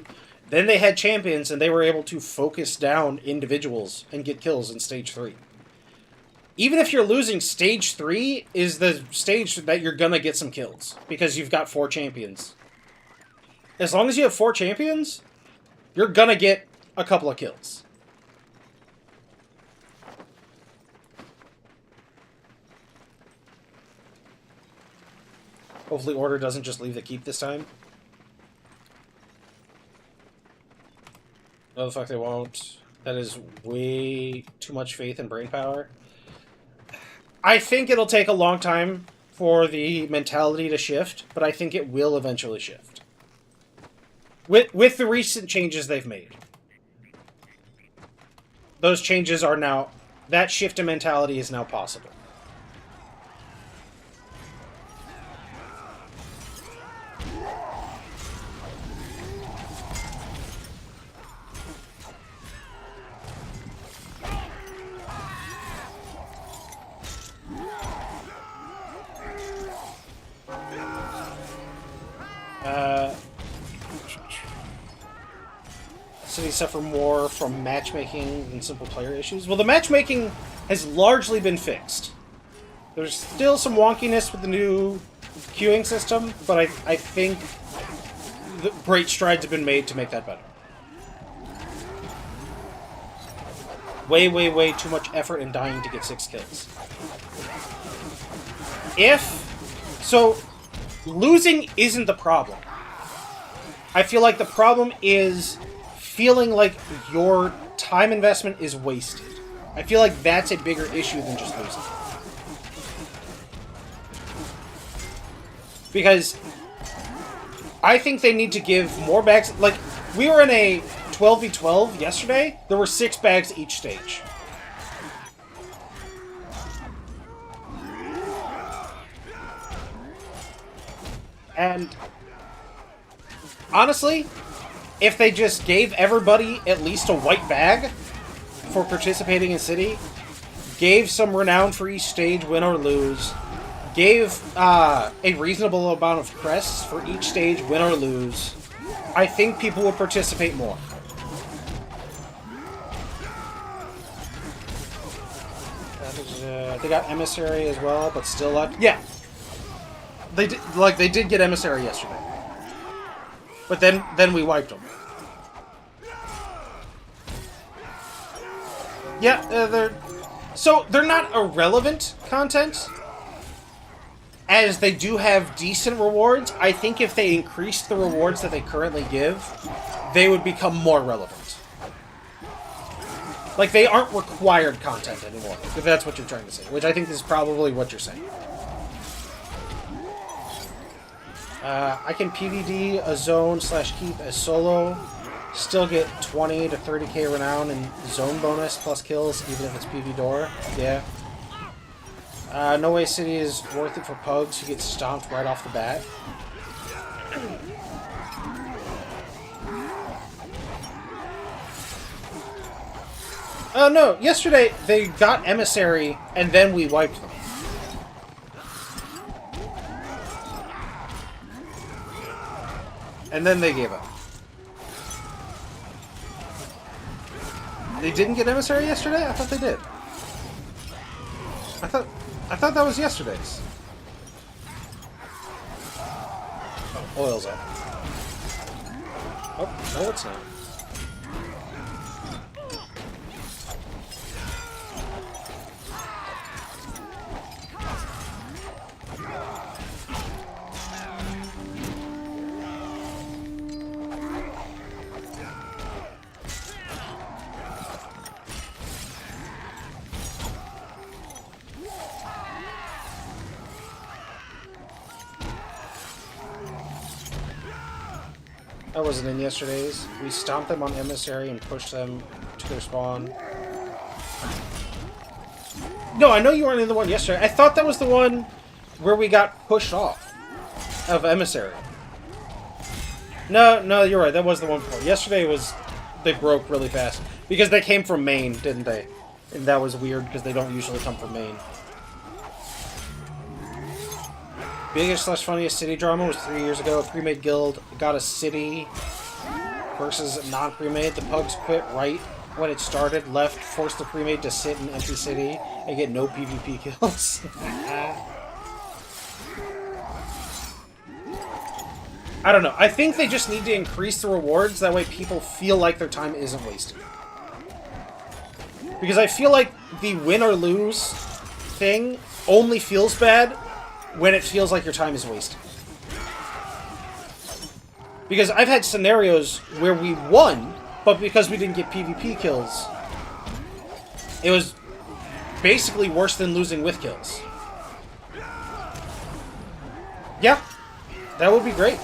Then they had champions, and they were able to focus down individuals and get kills in Stage 3. Even if you're losing, Stage 3 is the stage that you're gonna get some kills, because you've got 4 champions. As long as you have 4 champions, you're gonna get a couple of kills. Hopefully Order doesn't just leave the keep this time. No, the fuck they won't. That is way too much faith and brain power. I think it'll take a long time for the mentality to shift, but I think it will eventually shift. With the recent changes they've made. Those changes are now... That shift in mentality is now possible. Cities suffer more from matchmaking than simple player issues. Well, the matchmaking has largely been fixed. There's still some wonkiness with the new queuing system, but I think great strides have been made to make that better. Way, way, way too much effort and dying to get 6 kills. So, losing isn't the problem. I feel like the problem is feeling like your time investment is wasted. I feel like that's a bigger issue than just losing. Because I think they need to give more bags. Like, we were in a 12v12 yesterday. There were 6 bags each stage. And honestly, if they just gave everybody at least a white bag for participating in City, gave some renown for each stage, win or lose, gave a reasonable amount of crests for each stage, win or lose, I think people would participate more. They got Emissary as well, but still left. Yeah, they did get Emissary yesterday. But then we wiped them. Yeah, they're not irrelevant content, as they do have decent rewards. I think if they increased the rewards that they currently give, they would become more relevant. Like, they aren't required content anymore, if that's what you're trying to say, which I think is probably what you're saying. I can PvD a zone / keep as solo, still get 20 to 30k renown and zone bonus plus kills, even if it's PV door. Yeah. No way City is worth it for pugs who get stomped right off the bat. Oh no, yesterday they got Emissary and then we wiped them. And then they gave up. They didn't get Emissary yesterday? I thought they did. I thought that was yesterday's. Oh, oil's up. Oh, no it's not. I wasn't in yesterday's. We stomped them on Emissary and pushed them to their spawn. No, I know you weren't in the one yesterday. I thought that was the one where we got pushed off of Emissary. No, you're right. That was the one before. Yesterday was... They broke really fast. Because they came from Maine, didn't they? And that was weird because they don't usually come from Maine. Biggest / funniest city drama was 3 years ago. A pre-made guild got a city versus non-pre-made. The pugs quit right when it started, left, forced the pre-made to sit in empty city and get no PvP kills. I don't know. I think they just need to increase the rewards. That way people feel like their time isn't wasted. Because I feel like the win or lose thing only feels bad when it feels like your time is wasted. Because I've had scenarios where we won, but because we didn't get PvP kills, it was basically worse than losing with kills. Yeah, that would be great.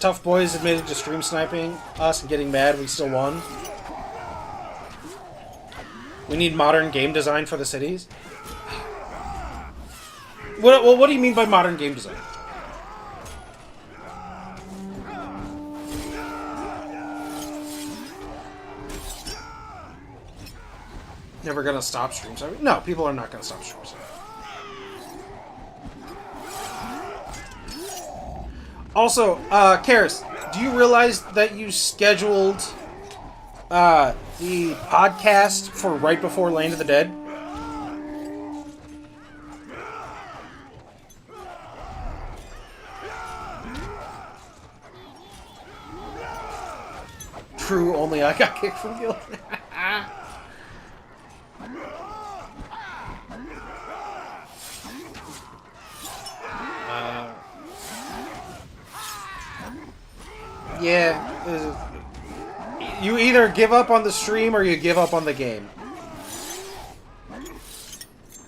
Tough Boys admitted to stream sniping us and getting mad we still won. We need modern game design for the cities. What do you mean by modern game design? Never gonna stop streams? No, people are not gonna stop streams. Also, Karis, do you realize that you scheduled the podcast for right before Land of the Dead? True, only I got kicked from guild. Yeah. You either give up on the stream or you give up on the game.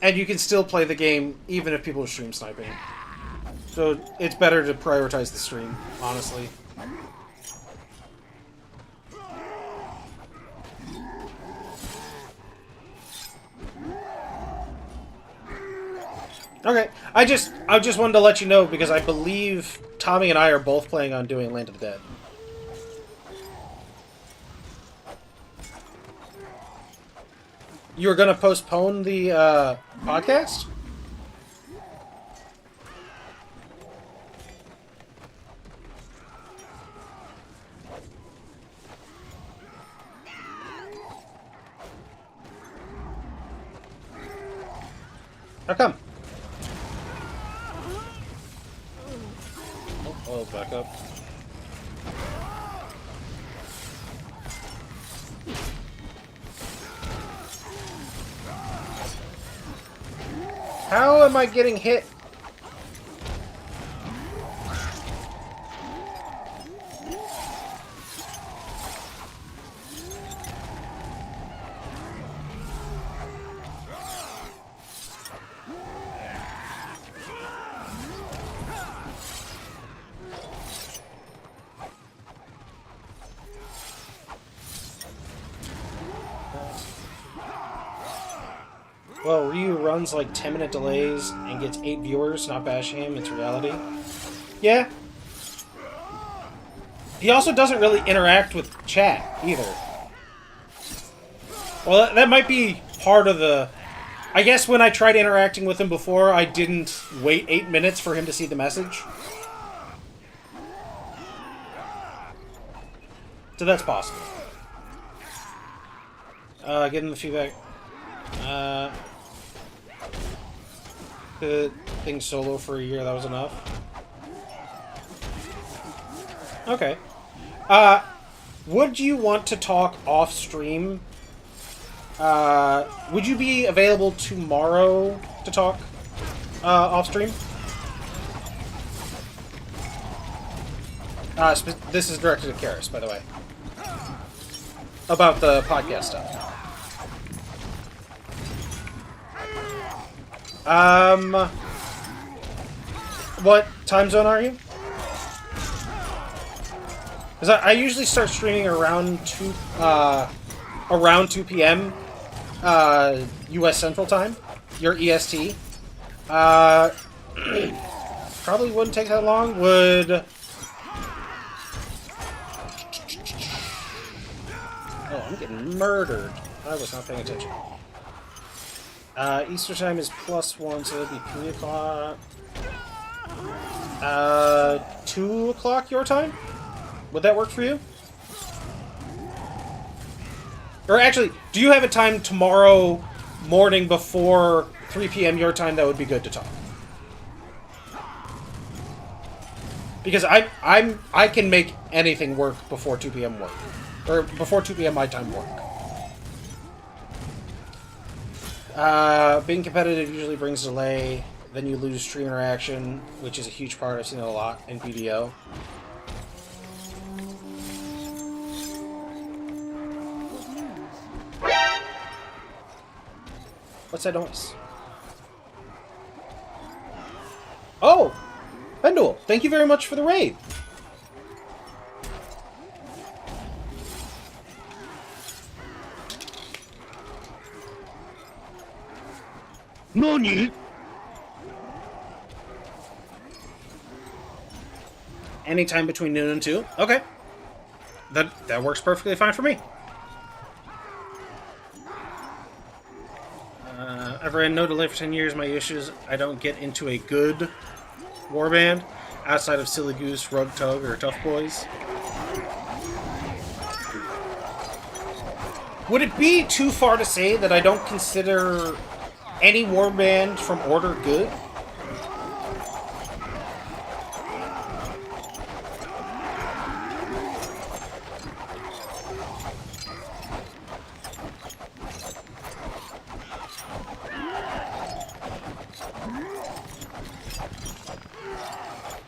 And you can still play the game even if people are stream sniping. So it's better to prioritize the stream, honestly. Okay, I just wanted to let you know because I believe Tommy and I are both planning on doing Land of the Dead. You were gonna postpone the podcast? How come? Oh, back up. How am I getting hit? Well, Ryu runs like 10-minute delays and gets 8 viewers, not bashing him, it's reality. Yeah. He also doesn't really interact with chat, either. Well, that might be part of the... I guess when I tried interacting with him before, I didn't wait 8 minutes for him to see the message. So that's possible. Getting the feedback. The thing solo for a year, that was enough. Okay. Would you want to talk off stream? Would you be available tomorrow to talk off stream? This is directed at Karis, by the way. About the podcast stuff. What time zone are you? Because I usually start streaming around 2 p.m. U.S. Central Time. Your EST. Probably wouldn't take that long. Would... Oh, I'm getting murdered. I was not paying attention. Easter time is +1, so it'd be 3 o'clock. 2 o'clock your time? Would that work for you? Or actually, do you have a time tomorrow morning before 3 p.m. your time that would be good to talk? Because I can make anything work before 2 p.m. work. Or before 2 p.m. my time work. Being competitive usually brings delay, then you lose stream interaction, which is a huge part. I've seen it a lot in BDO. What's that noise? Oh! Pendul, thank you very much for the raid! NANI?! Anytime between noon and 2? Okay. That works perfectly fine for me. I've ran no delay for 10 years. My issues, I don't get into a good warband outside of Silly Goose, Rug Tug, or Tough Boys. Would it be too far to say that I don't consider any warband from Order good?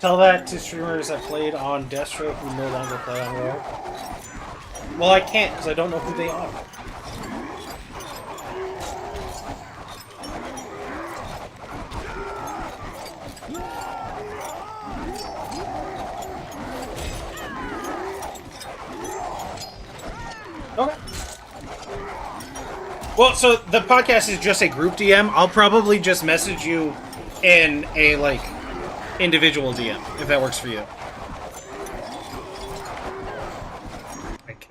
Tell that to streamers that played on Deathstroke who no longer play on War. Well, I can't because I don't know who they are. Okay. Well, so the podcast is just a group DM. I'll probably just message you in a, like, individual DM, if that works for you. Like,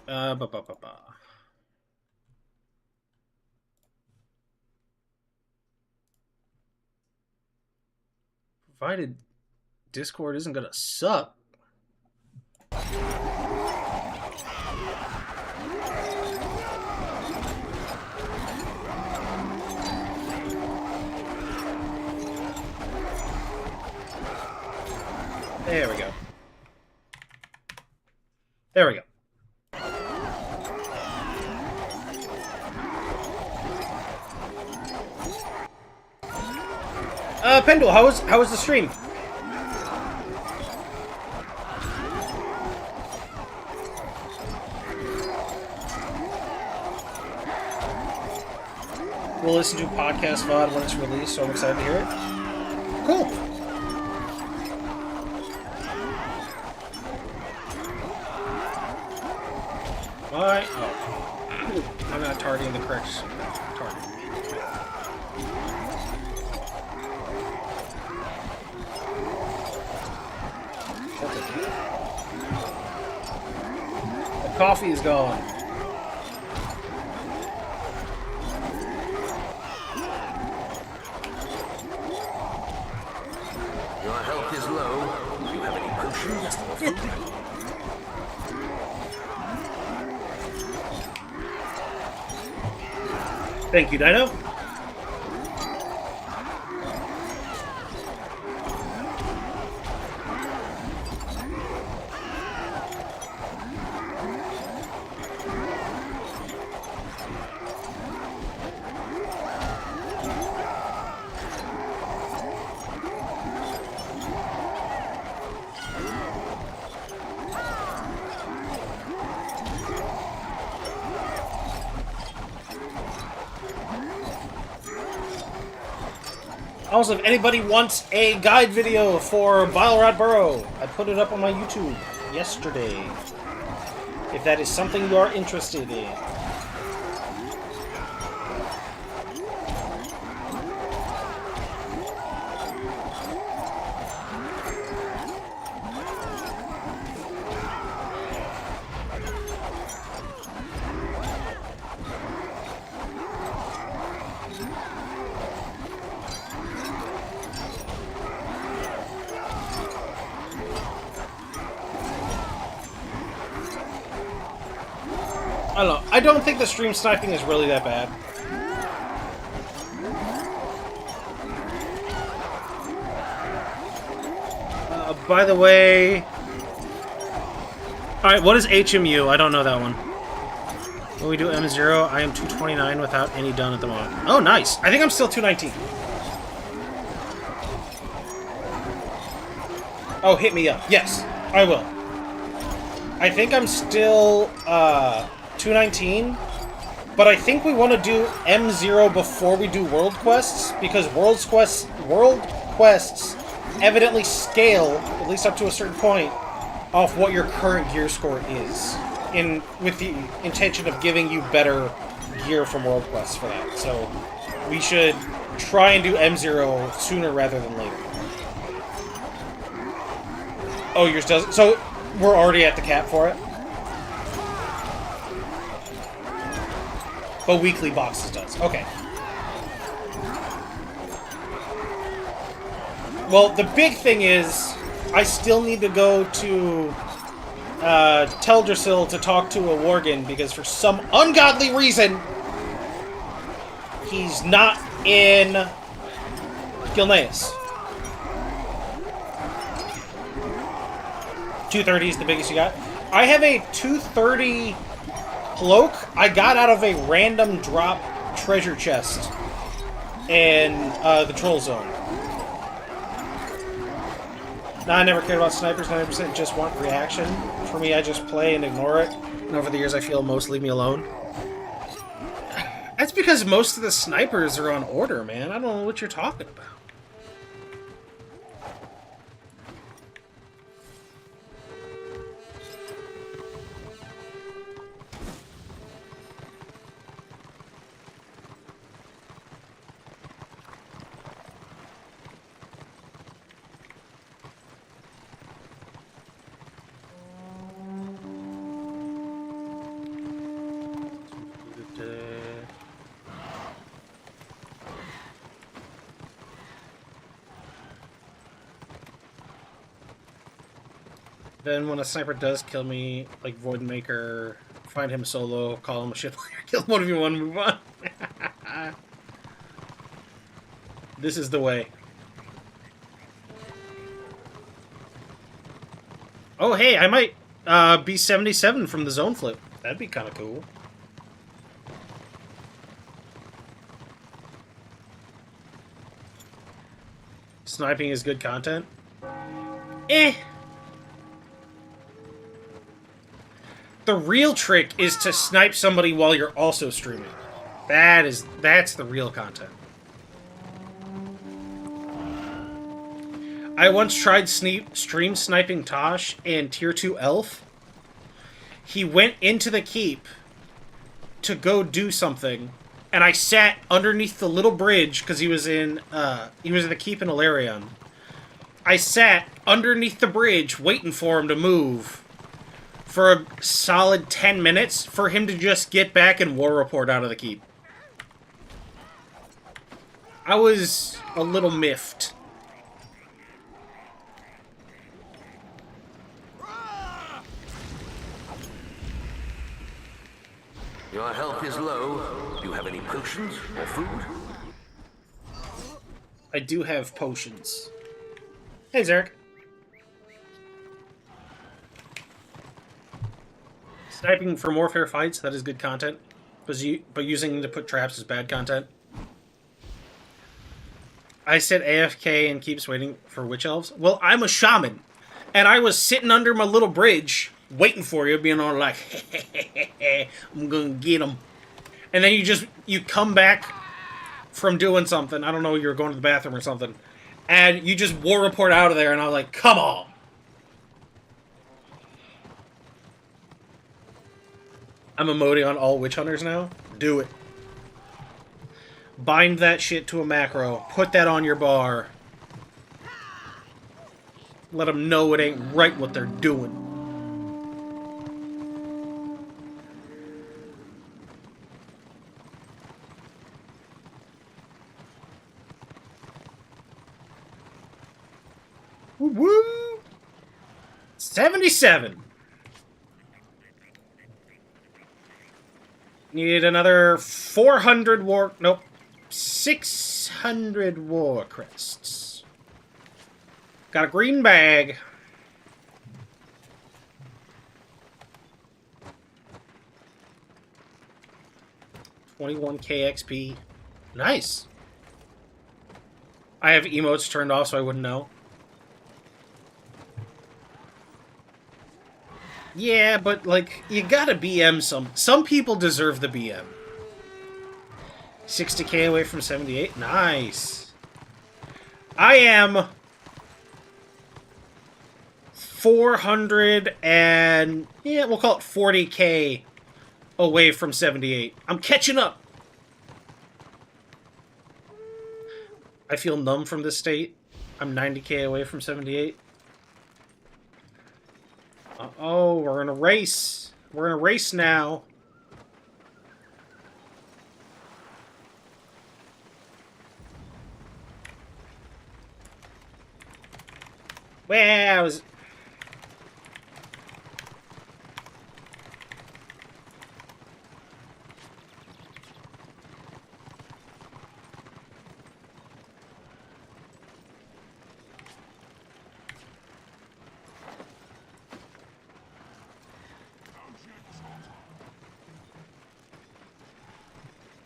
Provided Discord isn't gonna suck. There we go. There we go. Pendle, how was the stream? We'll listen to podcast VOD when it's released, so I'm excited to hear it. Cool. Why? Oh. I'm not targeting the correct target. The coffee is gone. Your health is low. Do you have any potions or food? Thank you, Dino. Also, if anybody wants a guide video for Bilerod Burrow, I put it up on my YouTube yesterday. If that is something you are interested in. I don't know. I don't think the stream sniping is really that bad. By the way... Alright, what is HMU? I don't know that one. When we do M0, I am 229 without any done at the moment. Oh, nice. I think I'm still 219. Oh, hit me up. Yes, I will. I think I'm still 219, but I think we want to do M0 before we do World Quests, because World Quests evidently scale, at least up to a certain point, off what your current gear score is, with the intention of giving you better gear from World Quests for that. So we should try and do M0 sooner rather than later. Oh, yours doesn't? So we're already at the cap for it? But weekly boxes does. Okay. Well, the big thing is, I still need to go to Teldrassil to talk to a Worgen, because for some ungodly reason, he's not in Gilneas. 230 is the biggest you got. I have a 230 cloak I got out of a random drop treasure chest in the Troll Zone. Now, I never cared about snipers, 90% just want reaction. For me, I just play and ignore it. And over the years, I feel most leave me alone. That's because most of the snipers are on order, man. I don't know what you're talking about. Then when a sniper does kill me, like Voidmaker, find him solo, call him a shit player, kill him 1v1, move on. This is the way. Oh, hey, I might B-77 from the zone flip. That'd be kind of cool. Sniping is good content. Eh. The real trick is to snipe somebody while you're also streaming. That's the real content. I once tried stream sniping Tosh in Tier 2 Elf. He went into the keep to go do something, and I sat underneath the little bridge because he was in the keep in Ilarion. I sat underneath the bridge waiting for him to move for a solid 10 minutes for him to just get back and war report out of the keep. I was a little miffed. Your health is low. Do you have any potions or food? I do have potions. Hey, Zarek. Sniping for more fair fights, that is good content. But using to put traps is bad content. I said AFK and keeps waiting for witch elves. Well, I'm a shaman. And I was sitting under my little bridge waiting for you, being all like, I'm gonna get him. And then you come back from doing something. I don't know, you were going to the bathroom or something. And you just war report out of there, and I was like, come on. I'm emoting on all witch hunters now. Do it. Bind that shit to a macro. Put that on your bar. Let them know it ain't right what they're doing. Woo! 77. Need another 400 war... Nope. 600 war crests. Got a green bag. $21k XP. Nice. I have emotes turned off so I wouldn't know. Yeah, but, like, you gotta BM some... Some people deserve the BM. 60k away from 78? Nice. I am... 400 and... Yeah, we'll call it 40k away from 78. I'm catching up! I feel numb from this state. I'm 90k away from 78. Uh-oh, we're in a race. We're in a race now. Well, I was...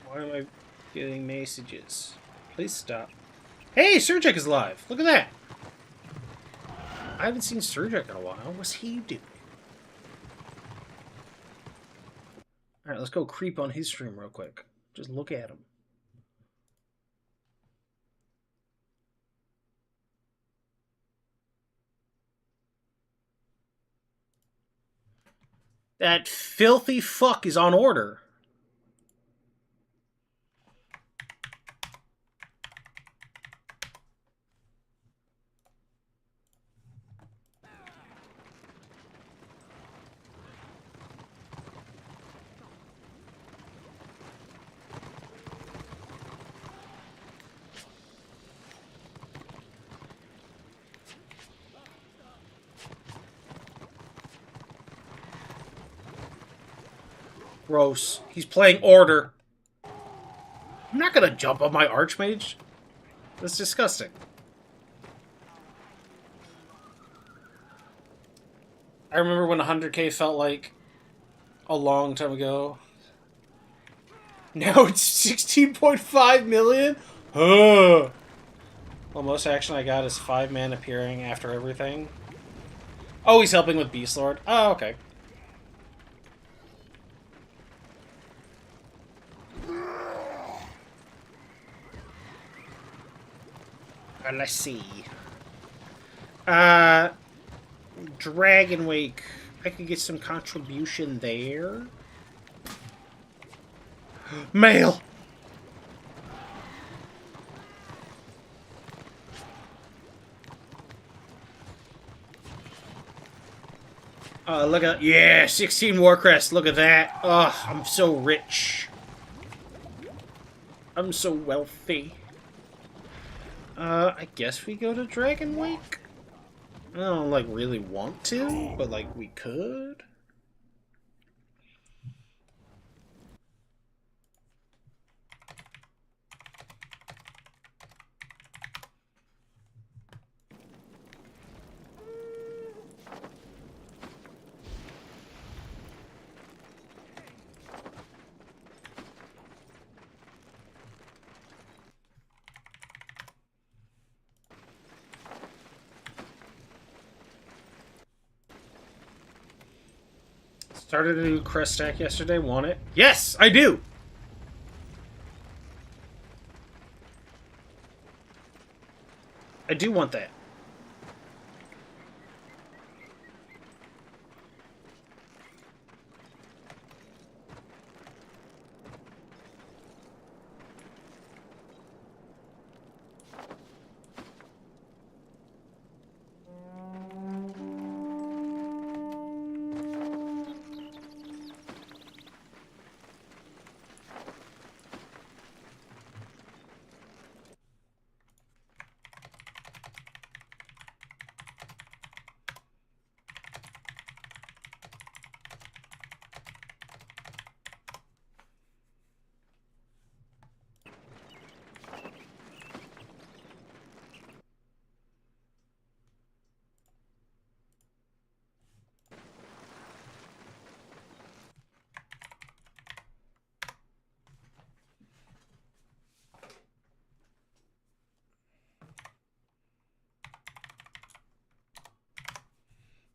Why am I getting messages? Please stop. Hey, Surjek is alive. Look at that. I haven't seen Surjek in a while. What's he doing? Alright, let's go creep on his stream real quick. Just look at him. That filthy fuck is on order. Gross. He's playing order. I'm not gonna jump on my Archmage. That's disgusting. I remember when 100K felt like a long time ago. Now it's 16.5 million? Well, most action I got is 5 man appearing after everything. Oh, he's helping with Beast Lord. Oh, okay. Let's see. Dragon Wake. I could get some contribution there. Mail! Look at... Yeah, 16 Warcrest. Look at that. Ugh, I'm so rich. I'm so wealthy. I guess we go to Dragon Wake? I don't, like, really want to, but, like, we could. Started a new crest stack yesterday. Want it? Yes, I do! I do want that.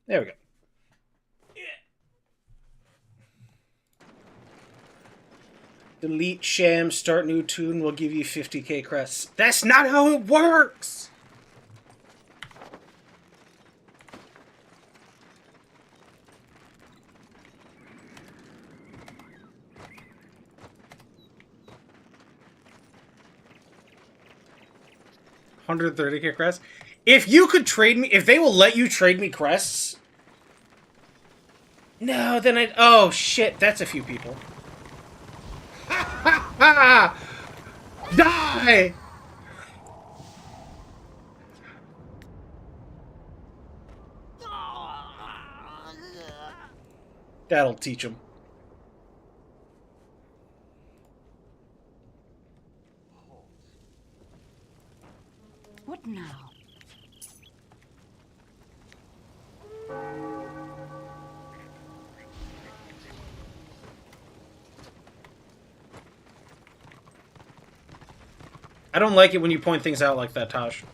There we go. Delete sham, start new tune, will give you 50k crests. That's not how it works! $130k crests? If you could trade me, if they will let you trade me crests... No, then I... Oh, shit, that's a few people. Ha ha! Die! That'll teach them. What now? I don't like it when you point things out like that, Tosh.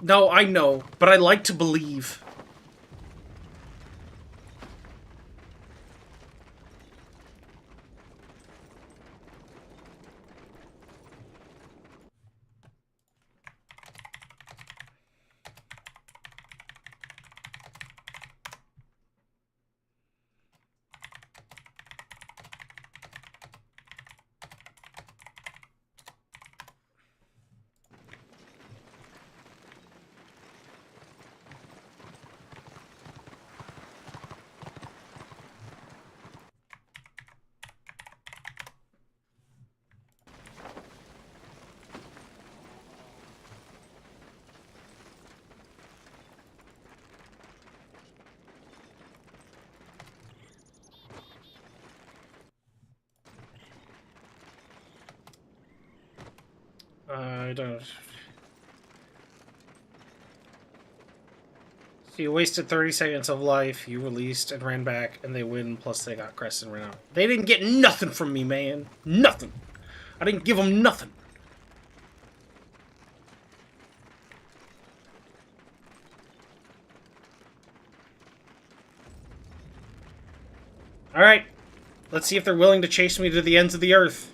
No, I know, but I like to believe. I don't... So you wasted 30 seconds of life, you released and ran back, and they win, plus they got crest and ran out. They didn't get nothing from me, man. Nothing. I didn't give them nothing. Alright. Let's see if they're willing to chase me to the ends of the earth.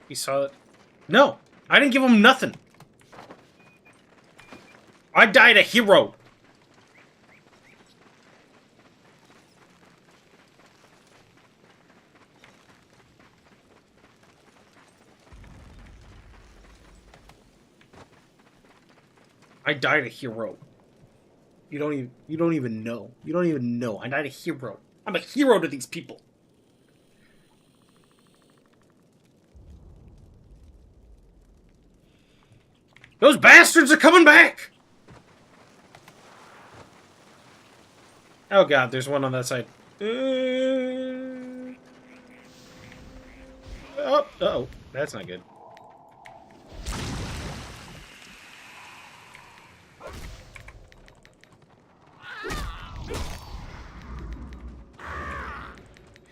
He saw it. No! I didn't give him nothing! I died a hero! I died a hero. You don't even know. You don't even know. I died a hero. I'm a hero to these people. Those bastards are coming back! Oh god, there's one on that side. Oh, that's not good.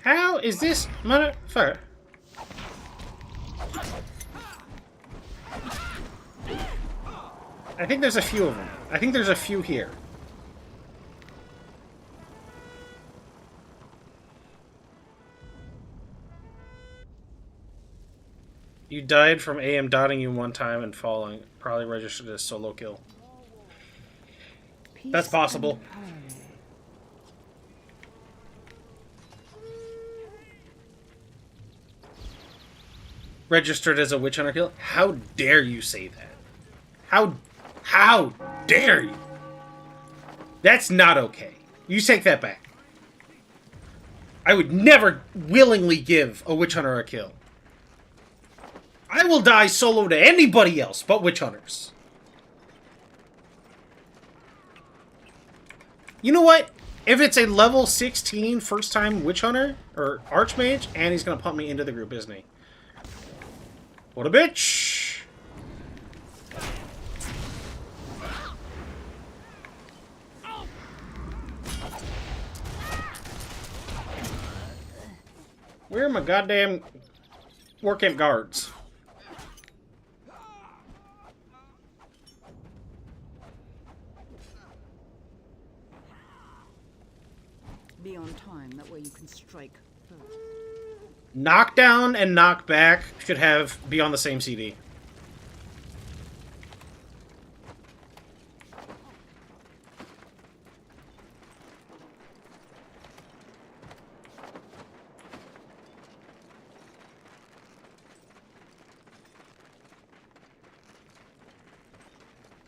How is this motherfucker? I think there's a few of them. I think there's a few here. You died from AM dotting you one time and falling. Probably registered as solo kill. Peace That's possible. and harmony. Registered as a witch hunter kill? How dare you say that? How dare you? That's not okay. You take that back. I would never willingly give a witch hunter a kill. I will die solo to anybody else but witch hunters. You know what? If it's a level 16 first time witch hunter or archmage, and he's gonna pump me into the group, isn't he? What a bitch! Where are my goddamn war camp guards? Be on time, that way you can strike first. Knockdown and knockback should be on the same CD.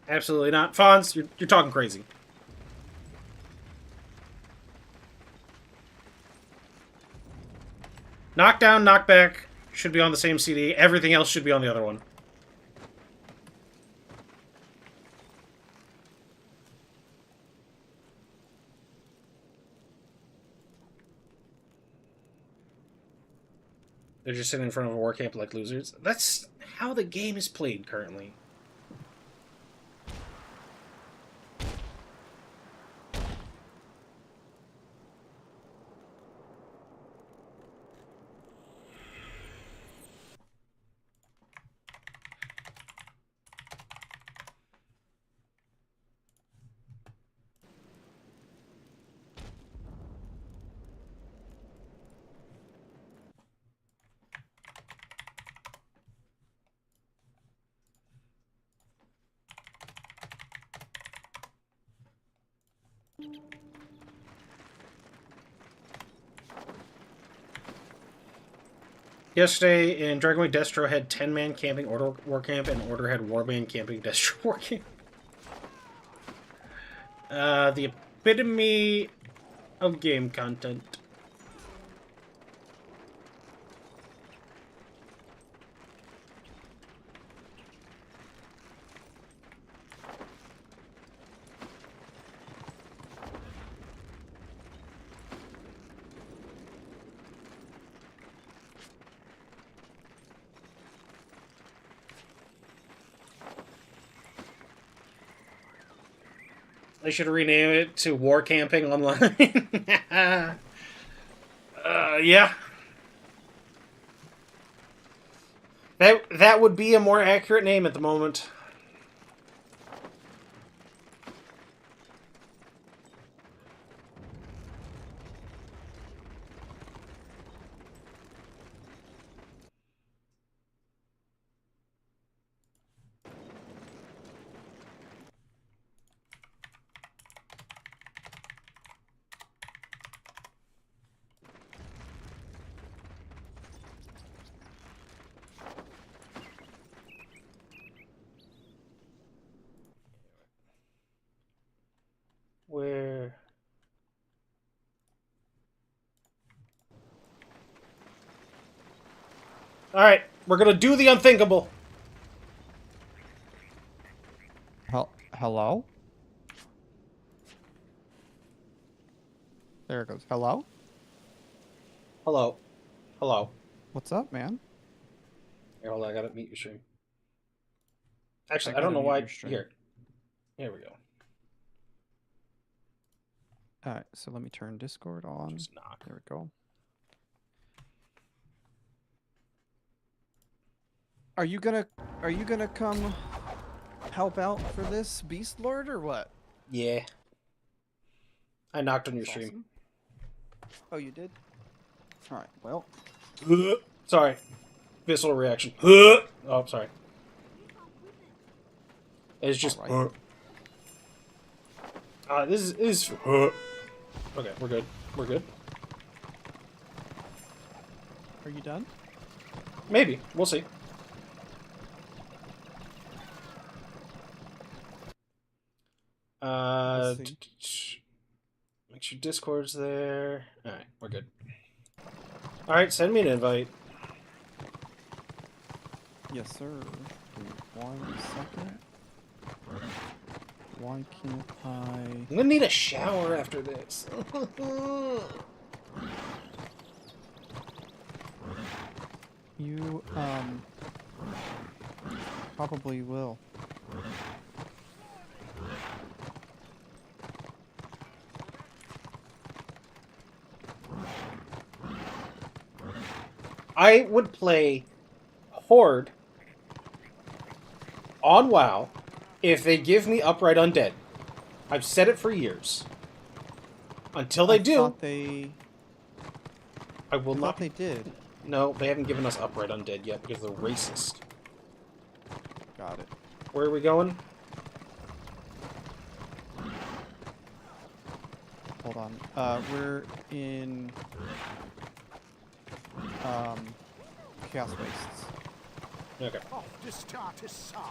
Absolutely not. Fonz, you're talking crazy. Knockdown, knockback should be on the same CD. Everything else should be on the other one. They're just sitting in front of a war camp like losers. That's how the game is played currently. Yesterday in Dragon Way, Destro had 10-man camping Order War Camp, and Order had Warband camping Destro War Camp. The epitome of game content. They should rename it to War Camping Online. Yeah. That would be a more accurate name at the moment. Where? Alright, we're gonna do the unthinkable. Hello? There it goes. Hello? Hello. Hello. What's up, man? Here, hold on, I gotta mute your stream. Actually, I I don't know gotta mute why. your stream. Here we go. Alright, so let me turn Discord on. Just knock. There we go. Are you gonna come help out for this Beast Lord or what? Yeah. I knocked on your That's stream. awesome. Oh, you did? Alright, well. Sorry. Visceral reaction. Oh, sorry. It's just. Alright. This is. Okay, we're good. We're good. Are you done? Maybe. We'll see. Let's see. Make sure Discord's there. Alright, we're good. Alright, send me an invite. Yes, sir. Give me 1 second. Why can't I'm gonna need a shower after this. You, probably will. I would play Horde on WoW if they give me upright undead. I've said it for years. Until they I do, thought they... I will I not. thought they did. No, they haven't given us upright undead yet because they're racist. Got it. Where are we going? Hold on. We're in... Chaos Wastes. Okay. Off to start a saga.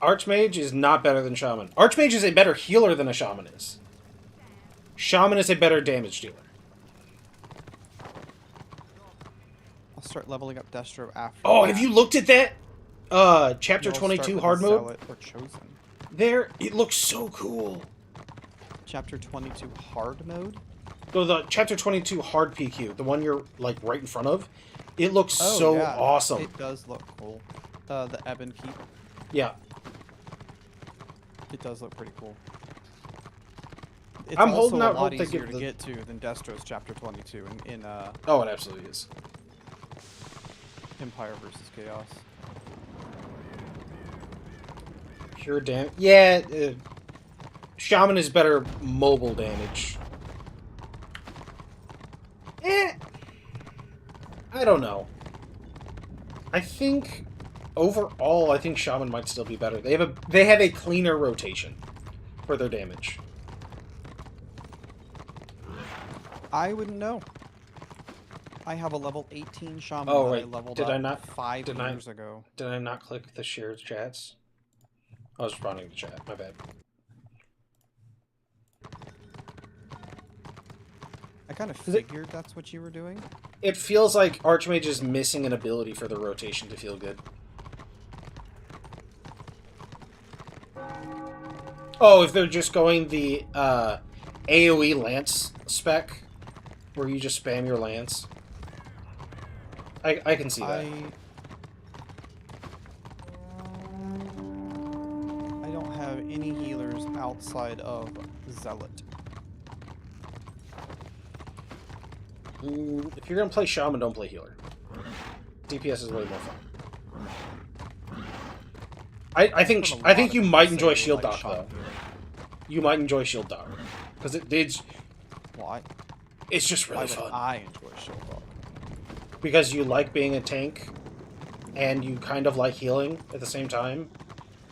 Archmage is not better than Shaman. Archmage is a better healer than a Shaman is. Shaman is a better damage dealer. I'll start leveling up Destro after Oh, that. have you looked at that? Chapter You'll 22 start with hard a mode? Zealot or Chosen. There, it looks so cool. Chapter 22 hard mode? So the Chapter 22 hard PQ, the one you're, like, right in front of, it looks Oh, so yeah. awesome. It does look cool. The Ebb and Keep. Yeah. It does look pretty cool. It's I'm also holding out a lot hope they easier give to the- get to than Destro's Chapter 22 in Oh, it absolutely is. Empire versus Chaos. Pure damage. Yeah, Shaman is better mobile damage. I don't know. I think overall, I think Shaman might still be better. They have a cleaner rotation for their damage. I wouldn't know. I have a level 18 Shaman Oh, that wait. I leveled Did up I not- 5 did I- years ago. Did I not click the shared chats? I was responding to chat. My bad. I kind of figured that's what you were doing. It feels like Archmage is missing an ability for the rotation to feel good. Oh, if they're just going the AoE Lance spec, where you just spam your Lance. I can see that. I don't don't have any healers outside of Zealot. If you're gonna play Shaman, don't play healer. DPS is way more fun. I think you might enjoy Shield Dock though. You might enjoy Shield Dock because it's Why? it's just Why really would fun. I enjoy Shield Dock? Because you like being a tank, and you kind of like healing at the same time.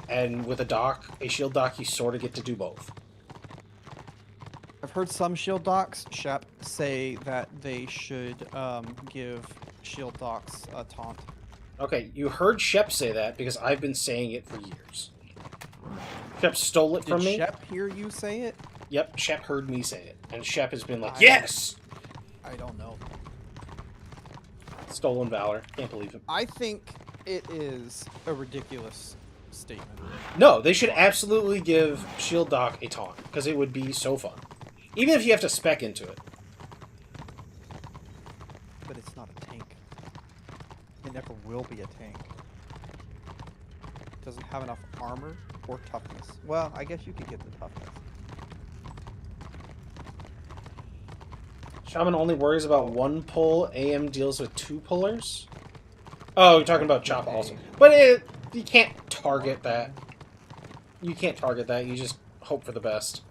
And with a Shield Dock, you sort of get to do both. I've heard some Shield Docks, Shep, say that they should give Shield Docks a taunt. Okay, you heard Shep say that because I've been saying it for years. Shep stole it from Did me. Shep hear you say it? Yep, Shep heard me say it. And Shep has been like, I- yes! I don't know. Stolen valor. Can't believe him. I think it is a ridiculous statement. No, they should absolutely give Shield Dock a taunt, because it would be so fun. Even if you have to spec into it. But it's not a tank. It never will be a tank. It doesn't have enough armor or toughness. Well, I guess you could get the toughness. Shaman only worries about one pull. AM deals with two pullers. Oh, you're talking about Chop also. But you can't target that. You can't target that. You just hope for the best.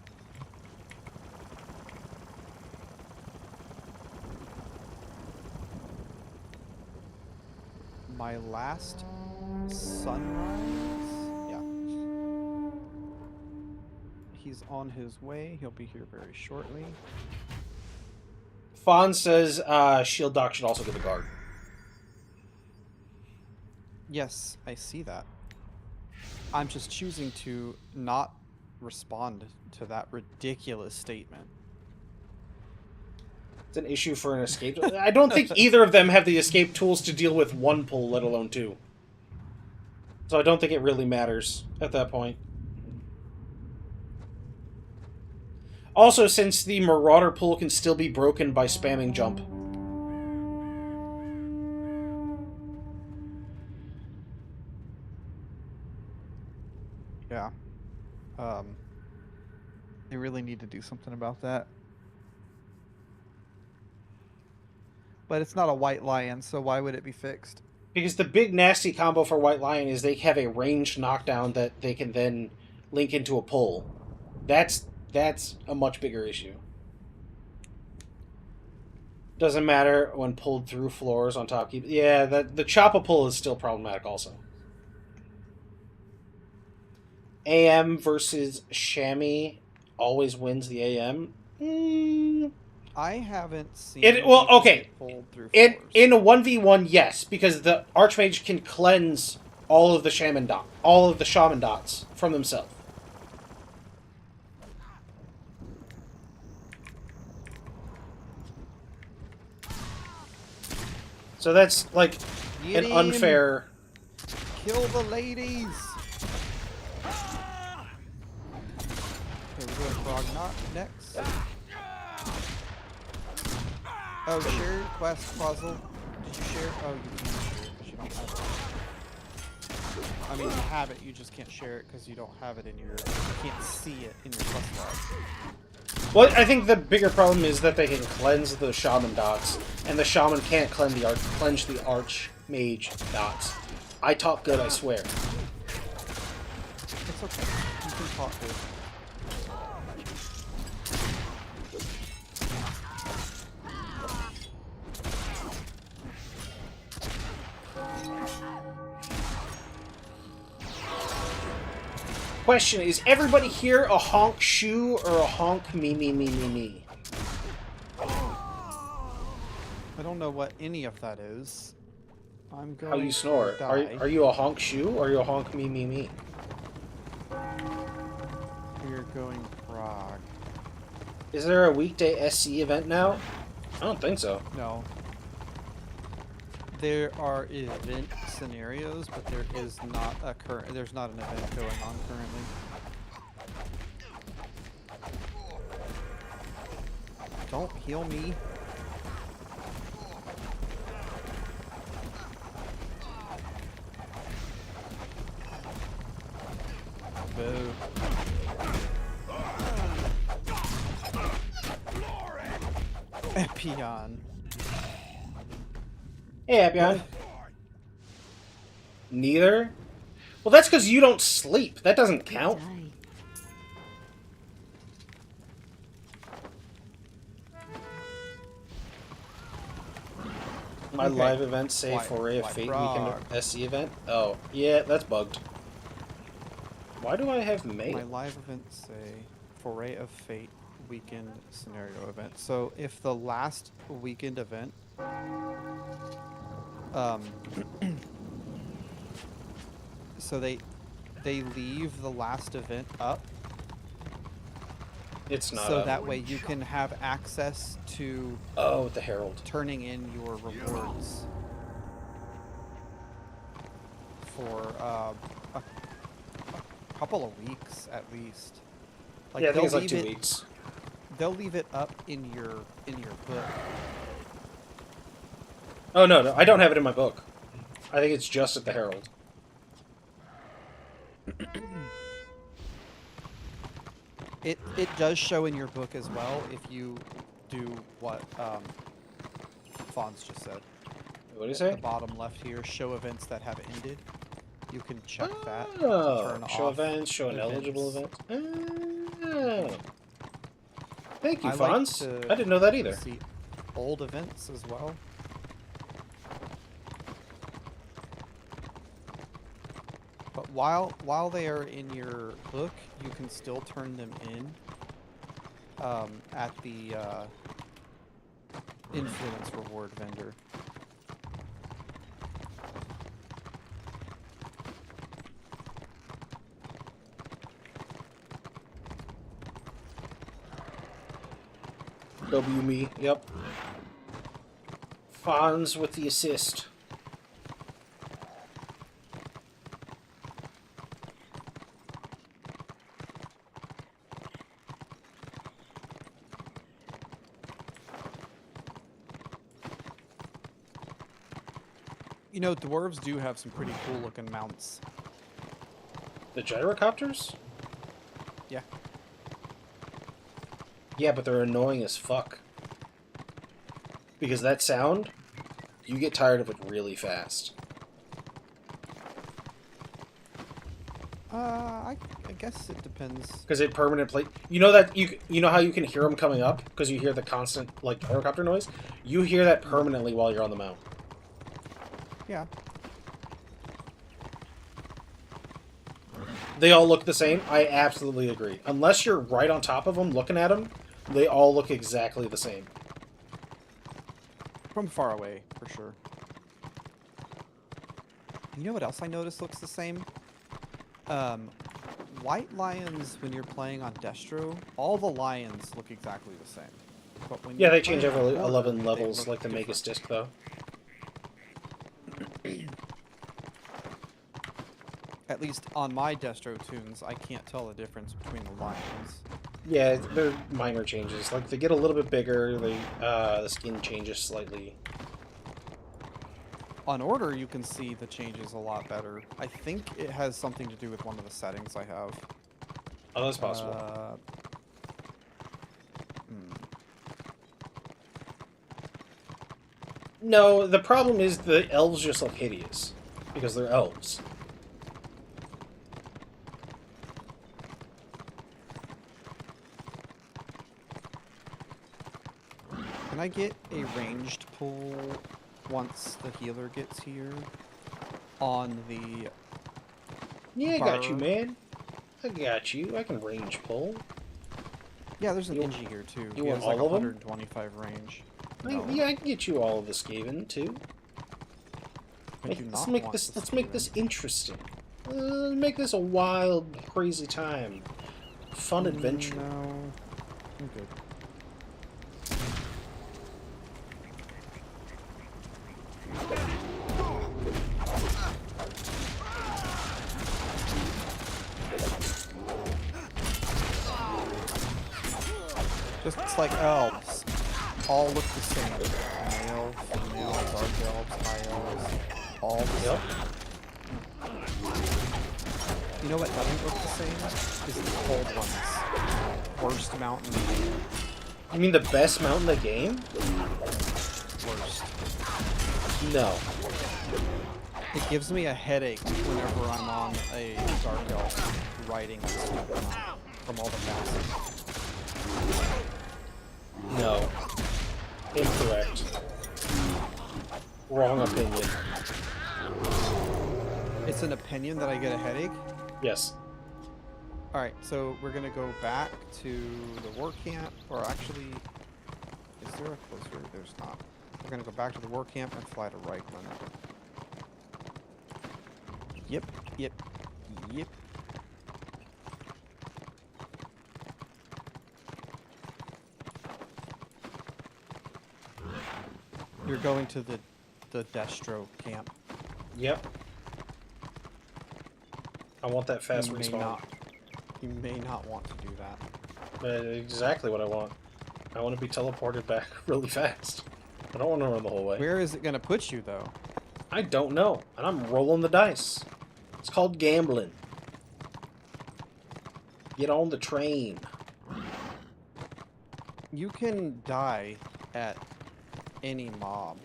My last sunrise? Yeah. He's on his way. He'll be here very shortly. Fawn says Shield Dock should also get a guard. Yes, I see that. I'm just choosing to not respond to that ridiculous statement. It's an issue for an escape. I don't think either of them have the escape tools to deal with one pull, let alone two. So I don't think it really matters at that point. Also, since the Marauder pull can still be broken by spamming jump. Yeah. They really need to do something about that. But it's not a White Lion, so why would it be fixed? Because the big nasty combo for White Lion is they have a ranged knockdown that they can then link into a pull. That's a much bigger issue. Doesn't matter when pulled through floors on top keep. Yeah, the Choppa pull is still problematic also. AM versus Shammy always wins the AM. I haven't seen Well, people okay. get pulled through In floors. a 1v1, yes, because the Archmage can cleanse all of the shaman dots from themselves. So that's like Get an him! unfair. Kill the ladies! Okay, we're doing Frog Knot next. Oh, share quest puzzle. Did you share? Oh, you can't share it because you don't have it. I mean, you have it, you just can't share it because you don't have it in your. You can't see it in your quest log. Well, I think the bigger problem is that they can cleanse the shaman dots, and the shaman can't cleanse the archmage dots. I talk good, I swear. It's okay. You can talk good. Question, is everybody here a honk shoe or a honk me? I don't know what any of that is. I'm going How you snore? to die. Are you a honk shoe or are you a honk me? We're going Prague. Is there a weekday SC event now? I don't think so. No. There are event scenarios, but there is not a there's not an event going on currently. Don't heal me. Boo. Epion. Hey, Abion. Neither? Well, that's because you don't sleep. That doesn't count. Day. My Okay. live events say Why- Foray of why Fate frog? Weekend SC event. Oh, yeah, that's bugged. Why do I have mail? My live events say Foray of Fate weekend scenario event. So if the last weekend event, so they leave the last event up, It's not so up. that way you can have access to Oh, with the Herald. turning in your rewards for a couple of weeks at least. Like Yeah, I think it's they'll like leave 2 it- weeks. They'll leave it up in your book. Oh, no, I don't have it in my book. I think it's just at the Herald. It does show in your book as well if you do what Fonz just said. What do you At say? the bottom left here, show events that have ended. You can check that. Oh, Turn show off events, show an eligible event. Oh. Thank you, I like Fonz. to I didn't know that either. see old events as well. But while they are in your book, you can still turn them in at the influence reward vendor. W me, yep. Fonz with the assist. You know, dwarves do have some pretty cool looking mounts. The gyrocopters? Yeah. Yeah, but they're annoying as fuck. Because that sound, you get tired of it really fast. I guess it depends. Because it permanently... You know that you know how you can hear them coming up? Because you hear the constant, like, gyrocopter noise? You hear that permanently while you're on the mount. Yeah. They all look the same? I absolutely agree. Unless you're right on top of them, looking at them, they all look exactly the same. From far away, for sure. You know what else I noticed looks the same? White lions, when you're playing on Destro, all the lions look exactly the same. But when Yeah, you're they change playing every on 11 Horde, levels, they look like the different. Magus disc, though. At least on my Destro tunes, I can't tell the difference between the lions. Yeah, they're minor changes. Like, they get a little bit bigger, they, the skin changes slightly. On Order, you can see the changes a lot better. I think it has something to do with one of the settings I have. Oh, that's possible. No, the problem is the elves just look hideous. Because they're elves. Can I get a ranged pull once the healer gets here? On the... Yeah, I got you, bar? man. I got you. I can range pull. Yeah, there's an You- Inji here too. you He want has like all of 'em? 125 range. No, Yeah, I can get you all of the Skaven, too. I do Let's not make want this. this Let's make this Skaven. interesting. Make this a wild, crazy time. Fun adventure. No, I'm good. Just like elves, all look the same. Male, female, dark elves, high elves, all the Yep. same. You know what doesn't look the same? Is the cold ones. Worst mount in the game. You mean the best mount in the game? Worst. No. It gives me a headache whenever I'm on a Dark Elf riding this stupid mount from all the passes. No. Incorrect. Wrong opinion. It's an opinion that I get a headache? Yes. Alright, so we're gonna go back to the war camp, or actually, is there a closer? There's not. We're gonna go back to the war camp and fly to Reichland. Yep, yep, yep. You're going to the Destro camp. Yep. I want that fast You may respawn. not. You may not want to do that. Exactly what I want. I want to be teleported back really fast. I don't want to run the whole way. Where is it gonna put you though? I don't know, and I'm rolling the dice. It's called gambling. Get on the train. You can die at any mob.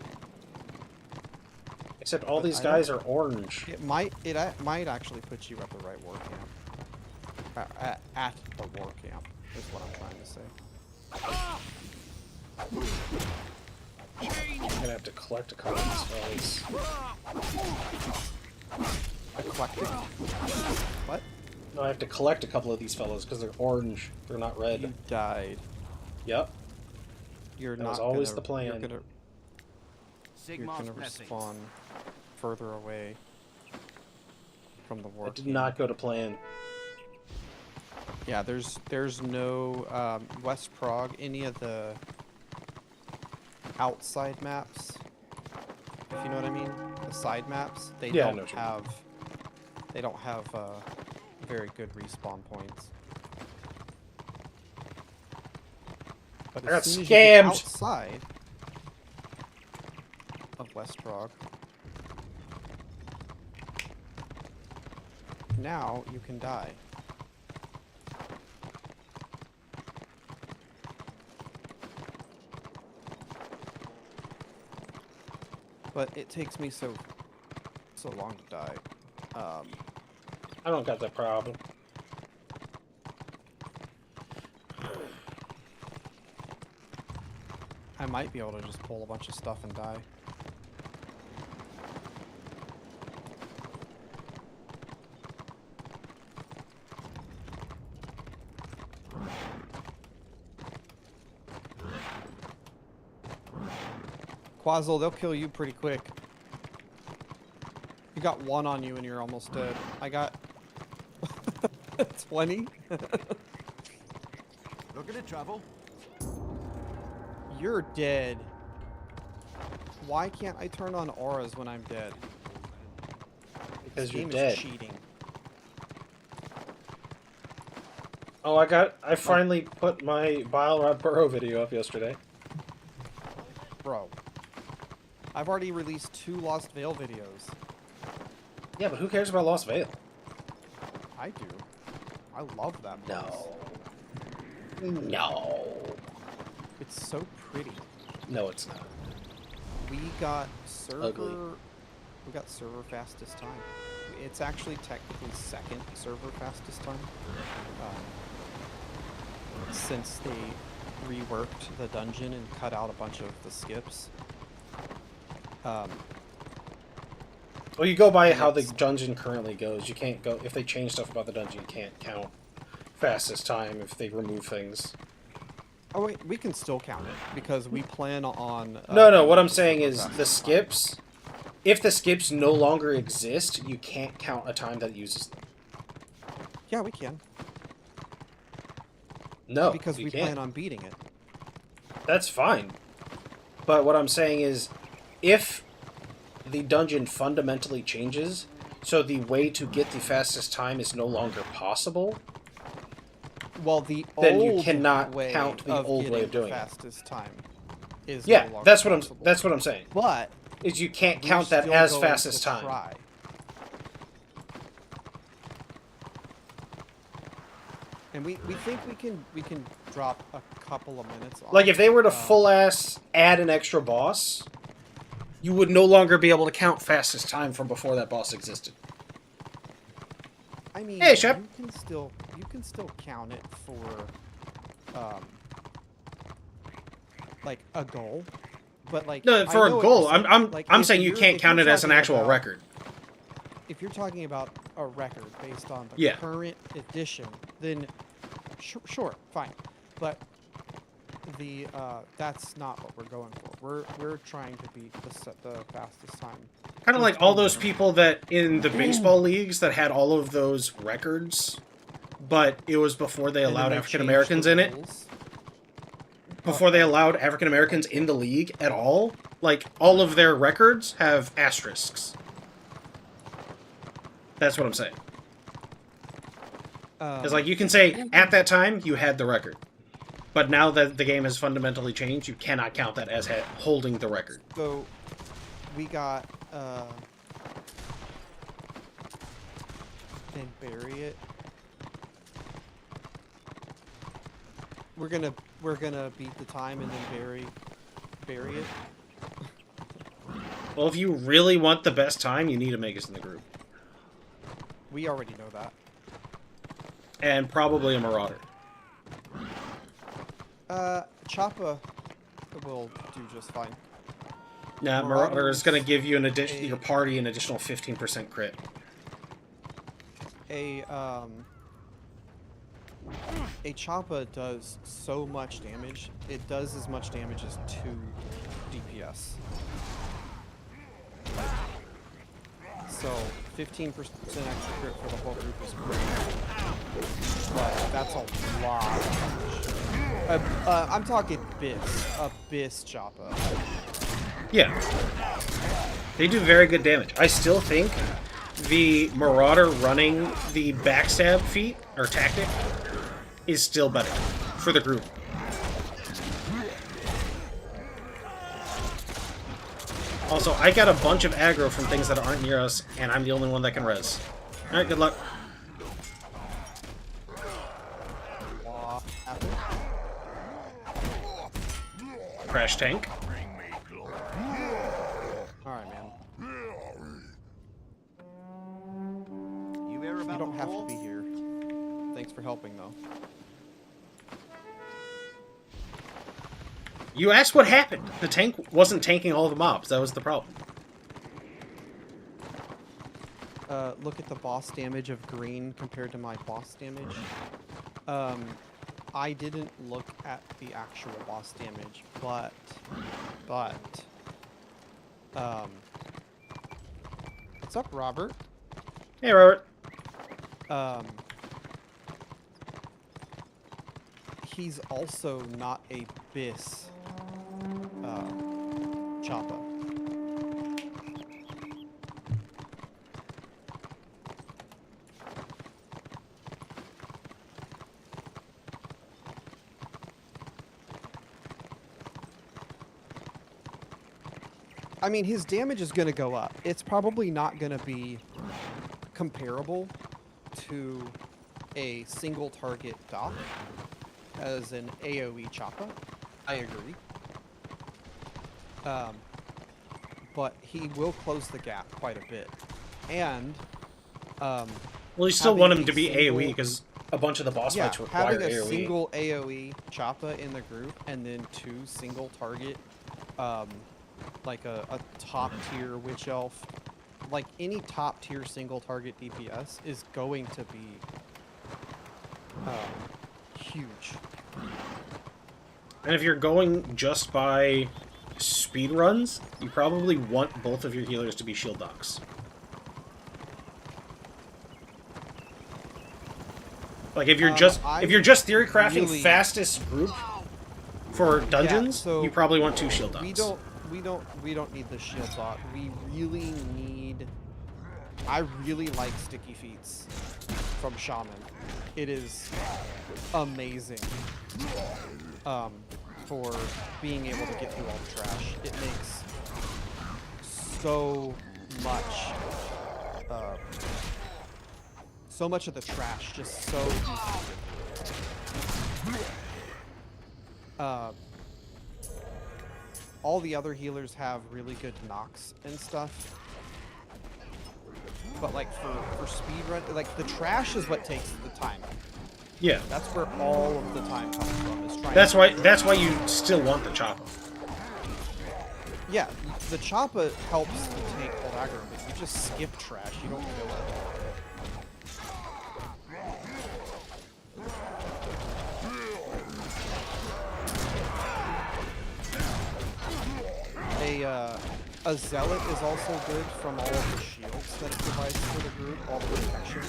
Except all But these I guys don't- are orange. It might actually put you at the right war camp. At the war camp is what I'm trying to say. I'm gonna have to collect a couple of these fellas. Eclectic. What? No, I have to collect a couple of these fellas because they're orange. They're not You red. died. Yep. You're That not was always gonna, the plan. You're gonna Sigmar's blessings. respawn further away from the war That did camp. not go to plan. Yeah, there's no West Prague, any of the outside maps, if you know what I mean, the side maps, they Yeah, I know don't what you mean. have very good respawn points. But I got as soon as you get scammed. outside of West Prague, now you can die. But it takes me so long to die. I don't got that problem. I might be able to just pull a bunch of stuff and die. Quazzle, they'll kill you pretty quick. You got one on you and you're almost dead. I got 20. Looking to travel. You're dead. Why can't I turn on auras when I'm dead? Because This you're game dead. is cheating. Oh, I finally put my Bile Rod Burrow video up yesterday. Bro. I've already released 2 Lost Veil videos. Yeah, but who cares about Lost Veil? I do. I love that place. No. No. It's so pretty. No, it's not. We got server. Ugly. We got server fastest time. It's actually technically second server fastest time. Since they reworked the dungeon and cut out a bunch of the skips. Well, you go by how the dungeon currently goes. You can't go... If they change stuff about the dungeon, you can't count fastest time if they remove things. Oh wait, we can still count it because we plan on. No, what I'm saying is the skips... If the skips no longer exist, you can't count a time that uses them. Yeah, we can. No, Because you we can't. plan on beating it. That's fine. But what I'm saying is, if the dungeon fundamentally changes, so the way to get the fastest time is no longer possible, Well, the then you old cannot way count the old way getting of doing it. fastest time is yeah, no longer that's what possible. I'm saying. But Is you can't we're count that still as going fastest to time. try. And we think we can drop a couple of minutes off. Like, if they were to full-ass add an extra boss, you would no longer be able to count fastest time from before that boss existed. I mean, Hey, Shep. you can still count it for like a goal, but like No, I for a know what goal, you're saying. I'm Like, I'm if saying you you're- can't if count you're it as an talking actual about- record. If you're talking about a record based on the Yeah. current edition, then sure, fine. But the that's not what we're going for. We're trying to beat the fastest time. Kind of like all those people that in the baseball leagues that had all of those records, but it was before they And then allowed they African changed Americans the in it. rules. Before they allowed African Americans in the league at all, like all of their records have asterisks. That's what I'm saying. Because like you can say at that time you had the record, but now that the game has fundamentally changed, you cannot count that as holding the record. So we got then bury it. We're gonna beat the time and then bury it. Well, if you really want the best time, you need to make us in the group. We already know that. And probably a Marauder. Choppa will do just fine. Nah, Marauder is going to Marauders, give you your party an additional 15% crit. A Choppa does so much damage. It does as much damage as 2 DPS. So 15% extra crit for the whole group is great. But that's a lot of damage. I'm talking Abyss Choppa. Yeah. They do very good damage. I still think the Marauder running the backstab feat, or tactic, is still better for the group. Also, I got a bunch of aggro from things that aren't near us, and I'm the only one that can res. Alright, good luck. Crash tank. Alright, man. You hear You about don't the have to wolf? be here. Thanks for helping, though. You asked what happened. The tank wasn't tanking all the mobs. That was the problem. Look at the boss damage of green compared to my boss damage. I didn't look at the actual boss damage, but, what's up, Robert? Hey, Robert. He's also not a Biss, Choppa. I mean, his damage is going to go up. It's probably not going to be comparable to a single target dock as an AoE Choppa. I agree. But he will close the gap quite a bit. And, Well, you still having want him a to be single- AoE, because a bunch of the boss yeah, fights require having a AoE. single AoE Choppa in the group and then 2 single target, like a top tier Witch Elf, like any top tier single target DPS is going to be huge. And if you're going just by speed runs, you probably want both of your healers to be shield docks. Like if you're just theory crafting really- fastest group for dungeons, so you probably want 2 shield docks. We don't need the shield dock. We really need. I really like sticky feats from Shaman. It is amazing. For being able to get through all the trash. It makes so much of the trash just so easy. All the other healers have really good knocks and stuff. But like for speed run, like the trash is what takes the time. Yeah. That's where all of the time comes from. Is trying That's why you still want the chopper. Yeah, the choppa helps the tank hold aggro, but you just skip trash. You don't kill it. A zealot is also good from all of the shields that it provides for the group, all the protection.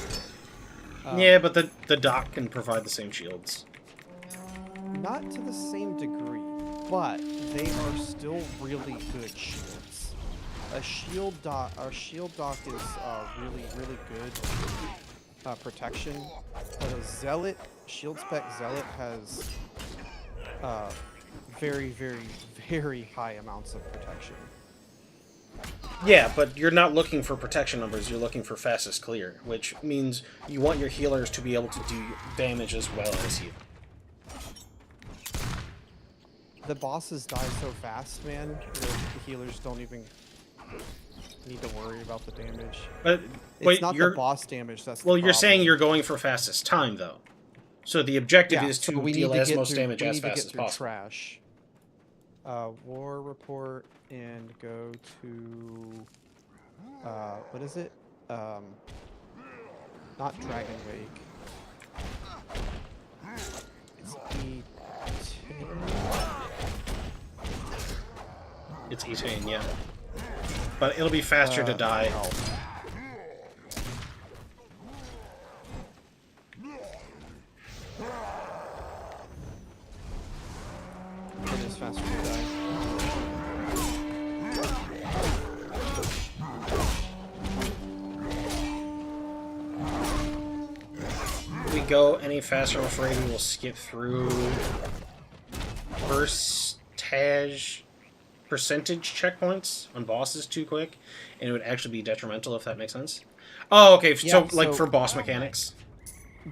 Yeah, but the doc can provide the same shields. Not to the same degree, but they are still really good shields. A shield doc is really good protection, but a zealot, shield spec zealot has very, very, very high amounts of protection. Yeah, but you're not looking for protection numbers, you're looking for fastest clear, which means you want your healers to be able to do damage as well as you. The bosses die so fast, man, the healers don't even need to worry about the damage. But It's wait, not the boss damage that's the well, you're saying problem. you're going for fastest time, though. So the objective Yeah, is to so we deal need to as get most through- damage we as need to fast get as through possible. Trash. War report and go to what is it? Not Dragon Wake. It's It's Etane, yeah. But it'll be faster to die. It is faster to die. If we go any faster, I'm afraid we will skip through percentage checkpoints on bosses too quick, and it would actually be detrimental if that makes sense. Oh, okay. Yeah, like so- for boss mechanics.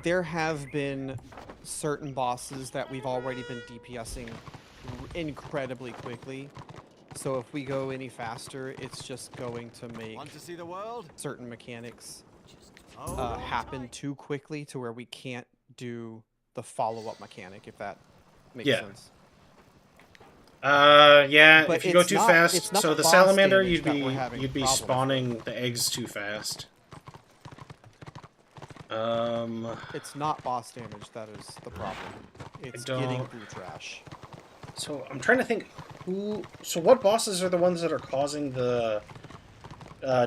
There have been certain bosses that we've already been DPSing incredibly quickly. So if we go any faster, it's just going to make Want to see the world? certain mechanics Oh, happen too quickly to where we can't do the follow-up mechanic, if that makes Yeah. sense. Yeah. But If you go it's too not- fast, it's not so the boss salamander, damage that we're you'd having be problems spawning the eggs too fast. It's not boss damage that is the problem. It's don't- getting through trash. So I'm trying to think So what bosses are the ones that are causing the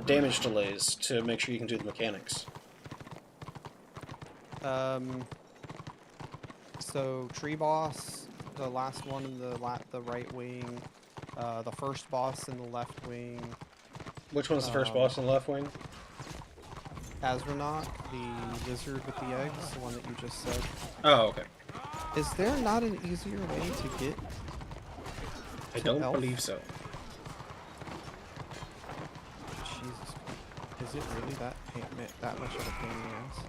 damage delays to make sure you can do the mechanics? So tree boss, the last one in the right wing, the first boss in the left wing, Which one's the first boss on the left wing? Azranok, the lizard with the eggs, the one that you just said. Oh, okay. Is there not an easier way to get? I don't elf? believe so. Jesus, is it really that much of a pain in the ass?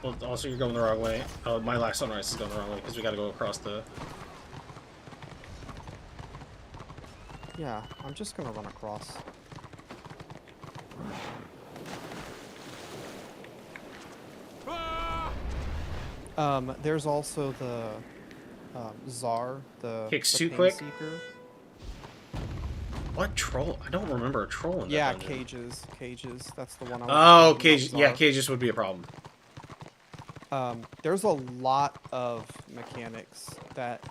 Well, also you're going the wrong way. Oh, my last sunrise is going the wrong way because we got to go across the. Yeah, I'm just gonna run across. There's also the Czar, the Kicks the too Pain quick? Seeker. What troll? I don't remember a troll in that. Yeah, dungeon. cages. That's the one I was Oh, talking about, cages. Yeah, Czar. cages would be a problem. There's a lot of mechanics that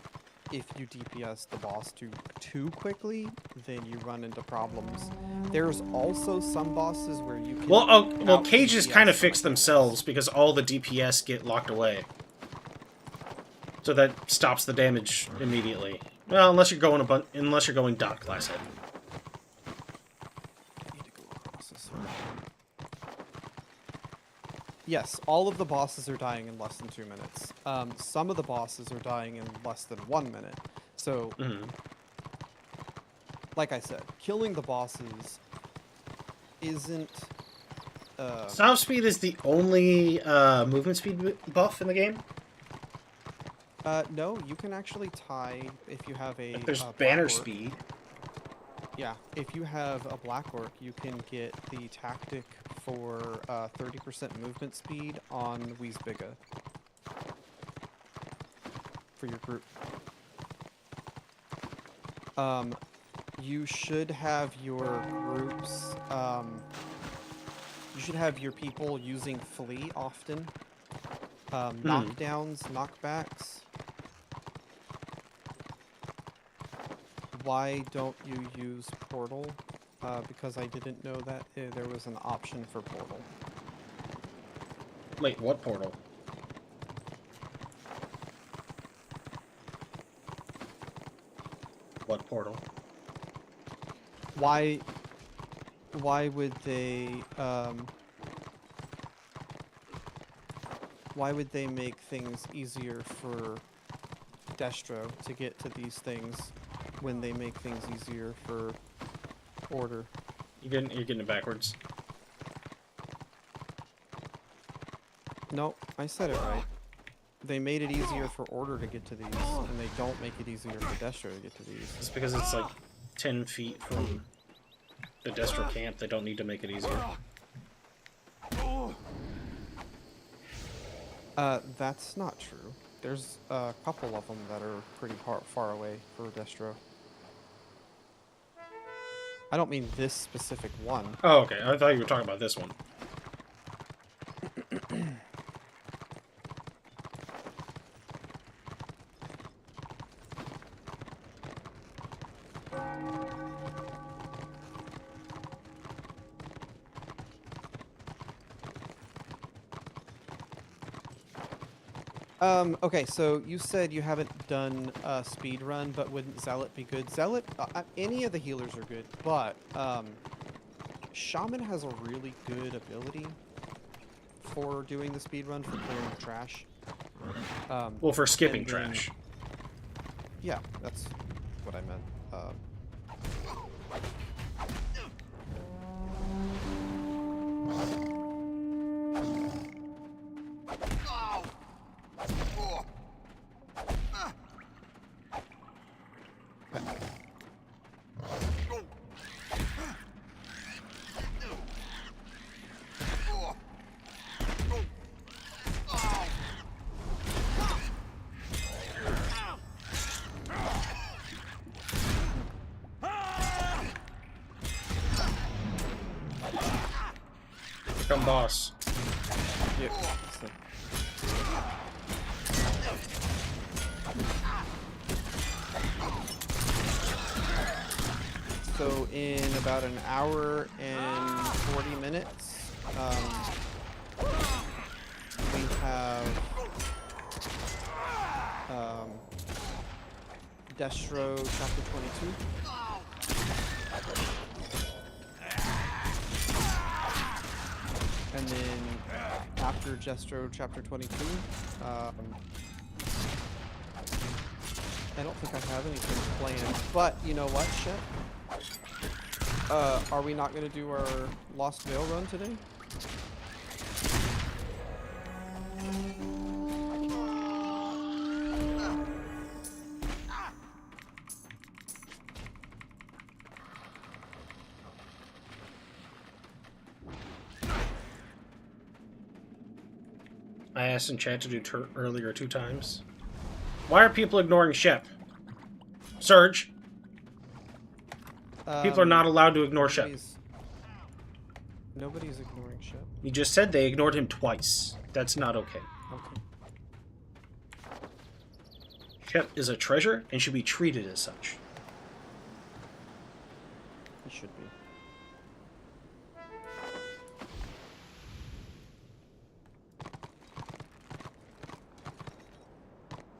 if you DPS the boss too quickly, then you run into problems. There's also some bosses where you can Well, cages out-DPS kind of the fix mechanics. themselves because all the DPS get locked away. So that stops the damage immediately. Well, unless you're going dot class head. I need to go across this one. Yes, all of the bosses are dying in less than 2 minutes. Some of the bosses are dying in less than 1 minute. So, like I said, killing the bosses isn't... Stop speed is the only movement speed buff in the game. No, you can actually tie if you have a. Like there's Black banner Orc. speed. Yeah, if you have a Black Orc, you can get the tactic for 30% movement speed on Wiesbiga for your group. You should have your groups. You should have your people using Flee often. Knockdowns, knockbacks. Why don't you use Portal? Because I didn't know that there was an option for Portal. Wait, what portal? What portal? Why would they why would they make things easier for Destro to get to these things when they make things easier for Order? You're getting it backwards. No, I said it right. They made it easier for Order to get to these, and they don't make it easier for Destro to get to these. It's because it's like 10 feet from the Destro camp. They don't need to make it easier. That's not true. There's a couple of them that are pretty far away for Destro. I don't mean this specific one. Oh, okay. I thought you were talking about this one. Okay, so you said you haven't done a speed run, but wouldn't Zealot be good? Zealot, any of the healers are good, but Shaman has a really good ability for doing the speed run, for clearing the trash. Well, for skipping and then- trash. Yeah, that's what I meant. Come, boss. Yep. So in about an hour and 40 minutes, we have Destro Chapter 22. And then after Destro Chapter 22, I don't think I have anything planned. But you know what, shit? Are we not going to do our Lost Veil run today? I asked in chat to do earlier 2 times. Why are people ignoring Shep? Surge. People are not allowed to ignore Shep. Nobody's ignoring Shep. You just said they ignored him twice. That's not okay. Okay. Shep is a treasure and should be treated as such. He should be.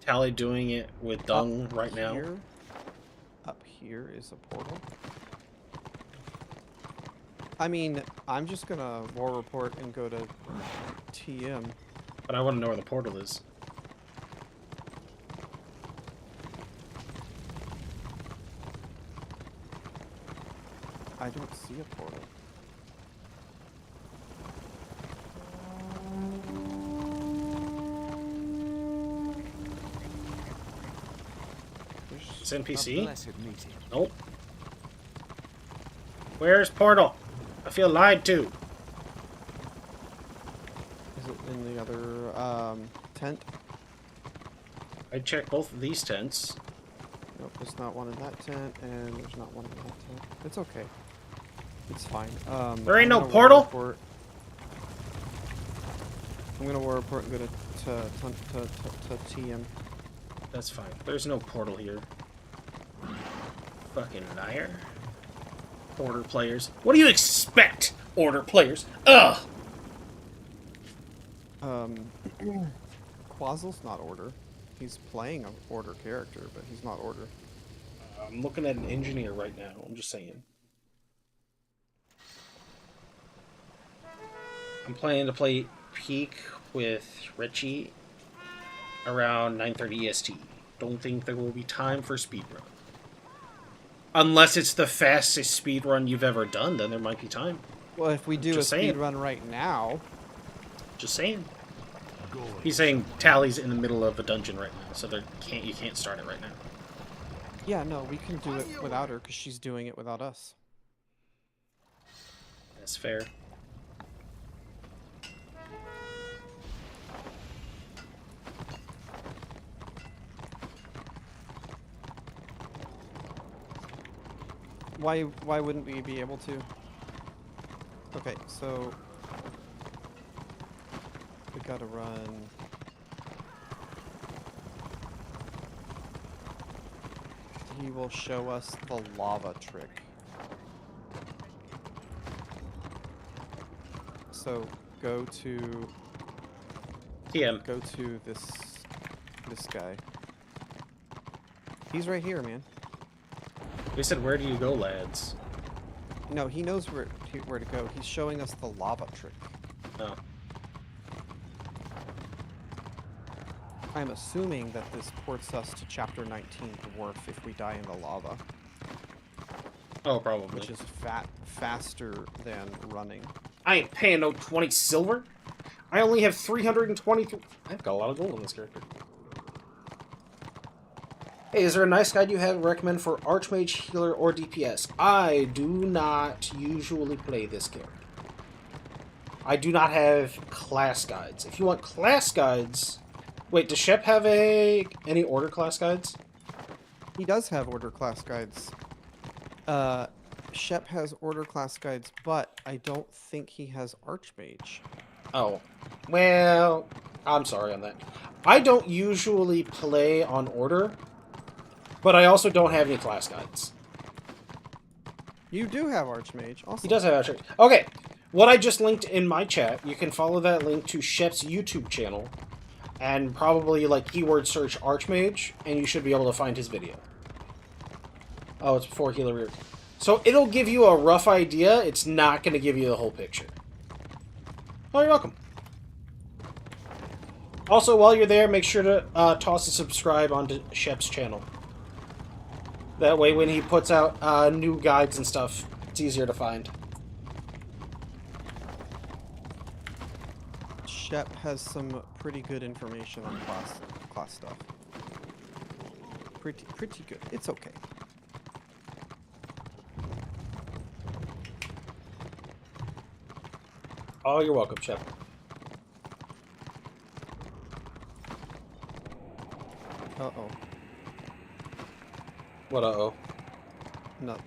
Tally doing it with Dung right now. Up here is a portal. I mean, I'm just gonna war report and go to TM. But I want to know where the portal is. I don't see a portal. It's A NPC? blessed meeting. Nope. Where's Portal? I feel lied to. Is it in the other tent? I checked both of these tents. Nope, there's not one in that tent, and there's not one in that tent. It's okay. It's fine. There ain't I'm no gonna war portal? report. I'm gonna war report and go to TM. That's fine. There's no portal here. Fucking liar. Order players. What do you expect, Order players? Ugh! Quazzle's not Order. He's playing an Order character, but he's not Order. I'm looking at an engineer right now. I'm just saying. I'm planning to play Peak with Richie around 9:30 EST. Don't think there will be time for speedrun. Unless it's the fastest speedrun you've ever done, then there might be time. Well, if we do Just a saying. speed run right now, Just saying. He's saying Tally's in the middle of a dungeon right now, so you can't start it right now. yeah, no, we can do it without her because she's doing it without us. That's fair. Why wouldn't we be able to? Okay, so we gotta run. He will show us the lava trick. So go to TM. this guy. He's right here, man. They said, where do you go, lads? No, he knows where to go. He's showing us the lava trick. Oh. I'm assuming that this ports us to chapter 19 dwarf if we die in the lava, Oh, probably. which is faster than running. I ain't paying no 20 silver. I only have 323. I've got a lot of gold on this character. Hey, is there a nice guide you have recommend for Archmage, Healer, or DPS? I do not usually play this character. I do not have class guides. If you want class guides... Wait, does Shep have any order class guides? He does have order class guides. Shep has order class guides, but I don't think he has Archmage. Oh. Well, I'm sorry on that. I don't usually play on order, but I also don't have any class guides. You do have Archmage. Awesome. He does have Archmage. Okay, what I just linked in my chat, you can follow that link to Shep's YouTube channel, and probably, like, keyword search Archmage, and you should be able to find his video. Oh, it's before Healer Rear. So it'll give you a rough idea. It's not going to give you the whole picture. Oh, you're welcome. Also, while you're there, make sure to toss a subscribe onto Shep's channel. That way, when he puts out new guides and stuff, it's easier to find. Shep has some pretty good information on class stuff. Pretty good. It's okay. Oh, you're welcome, Shep. Uh-oh. What uh-oh? No,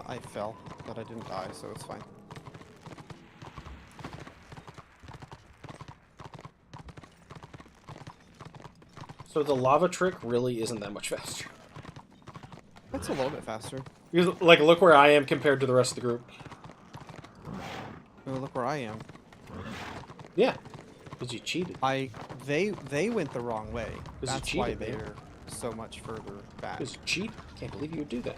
I fell, but I didn't die, so it's fine. So the lava trick really isn't that much faster. That's a little bit faster. Like, look where I am compared to the rest of the group. Oh, look where I am. Yeah, because you cheated. They went the wrong way. 'Cause you That's why cheated, man. they're so much further back. Because you cheat? Can't believe you would do that.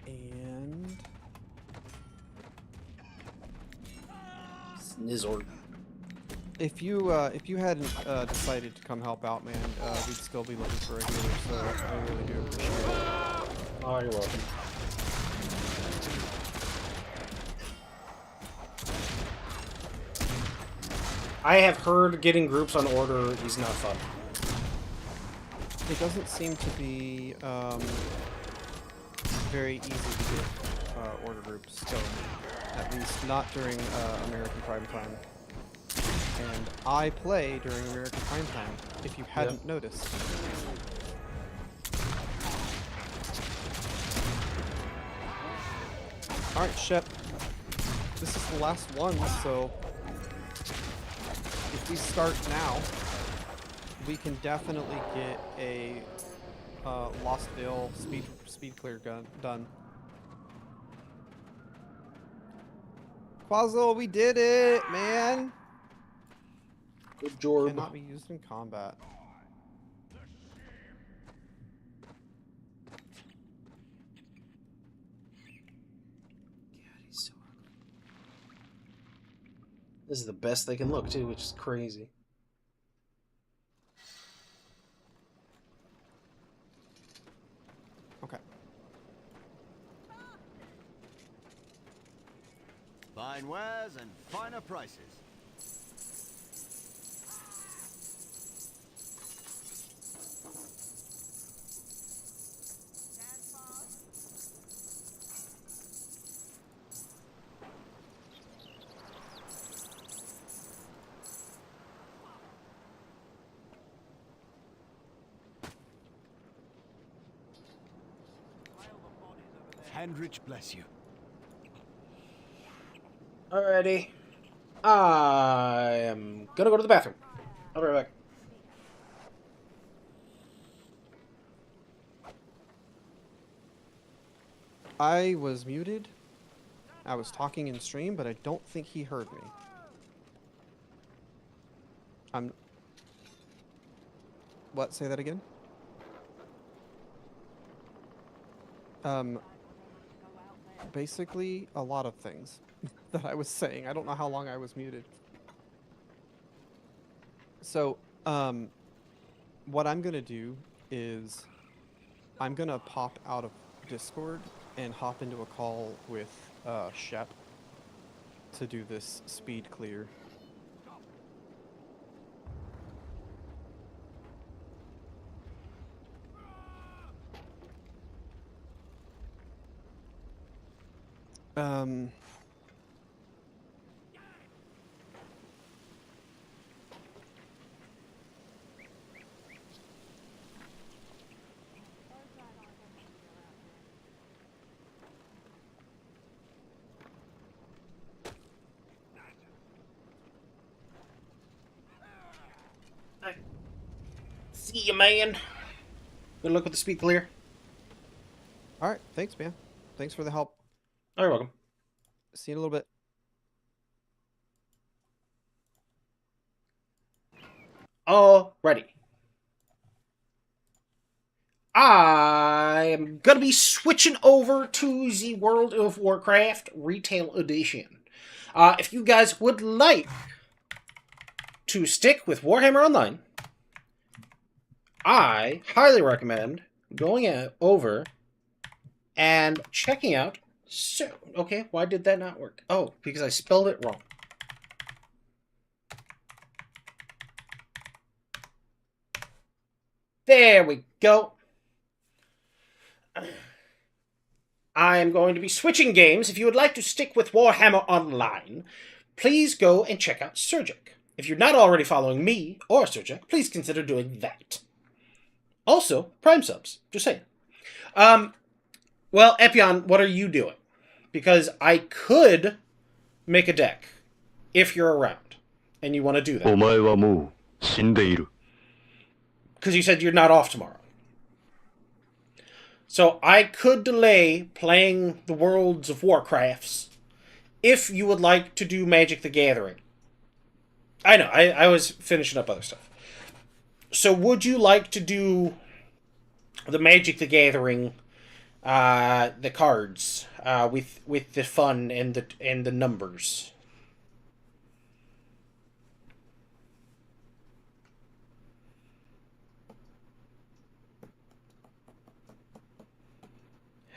And Snizzord. if you hadn't decided to come help out, man, we'd still be looking for a healer. So I really do appreciate it. Oh, you're welcome. I have heard getting groups on order is not fun. It doesn't seem to be very easy to get order groups going, at least not during American Prime Time. And I play during American Prime Time, if you hadn't noticed. Alright, Shep. This is the last one, so if we start now, we can definitely get a Lost Veil speed clear gun done. Quazzle, we did it, man! Good job. Cannot be used in combat. He's so ugly. This is the best they can look too, which is crazy. Okay. Fine wares and finer prices. Hendrich bless you. Alrighty. I am gonna go to the bathroom. I'll be right back. I was muted. I was talking in stream, but I don't think he heard me. What? Say that again? Basically, a lot of things that I was saying. I don't know how long I was muted. So, what I'm gonna do is I'm gonna pop out of Discord and hop into a call with Shep to do this speed clear. See you, man. Good luck with the speed clear. All right, thanks, man. Thanks for the help. Oh, you're welcome. See you in a little bit. Alrighty. I am gonna be switching over to the World of Warcraft Retail Edition. If you guys would like to stick with Warhammer Online, I highly recommend going over and checking out. So, okay, why did that not work? Oh, because I spelled it wrong. There we go. I'm going to be switching games. If you would like to stick with Warhammer Online, please go and check out Surgic. If you're not already following me or Surgic, please consider doing that. Also, Prime subs. Just saying. Well, Epion, what are you doing? Because I could make a deck if you're around and you want to do that. お前はもう死んでいる。 Because you said you're not off tomorrow. So I could delay playing the Worlds of Warcrafts if you would like to do Magic the Gathering. I know, I was finishing up other stuff. So would you like to do the Magic the Gathering, the cards, with the fun and the numbers?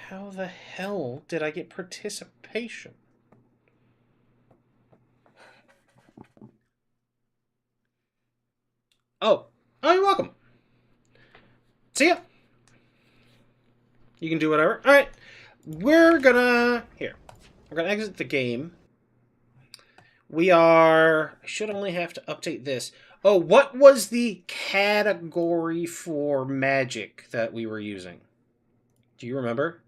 How the hell did I get participation? Oh, you're welcome. See ya. You can do whatever. All right, we're gonna exit the game. I should only have to update this. Oh, what was the category for magic that we were using? Do you remember?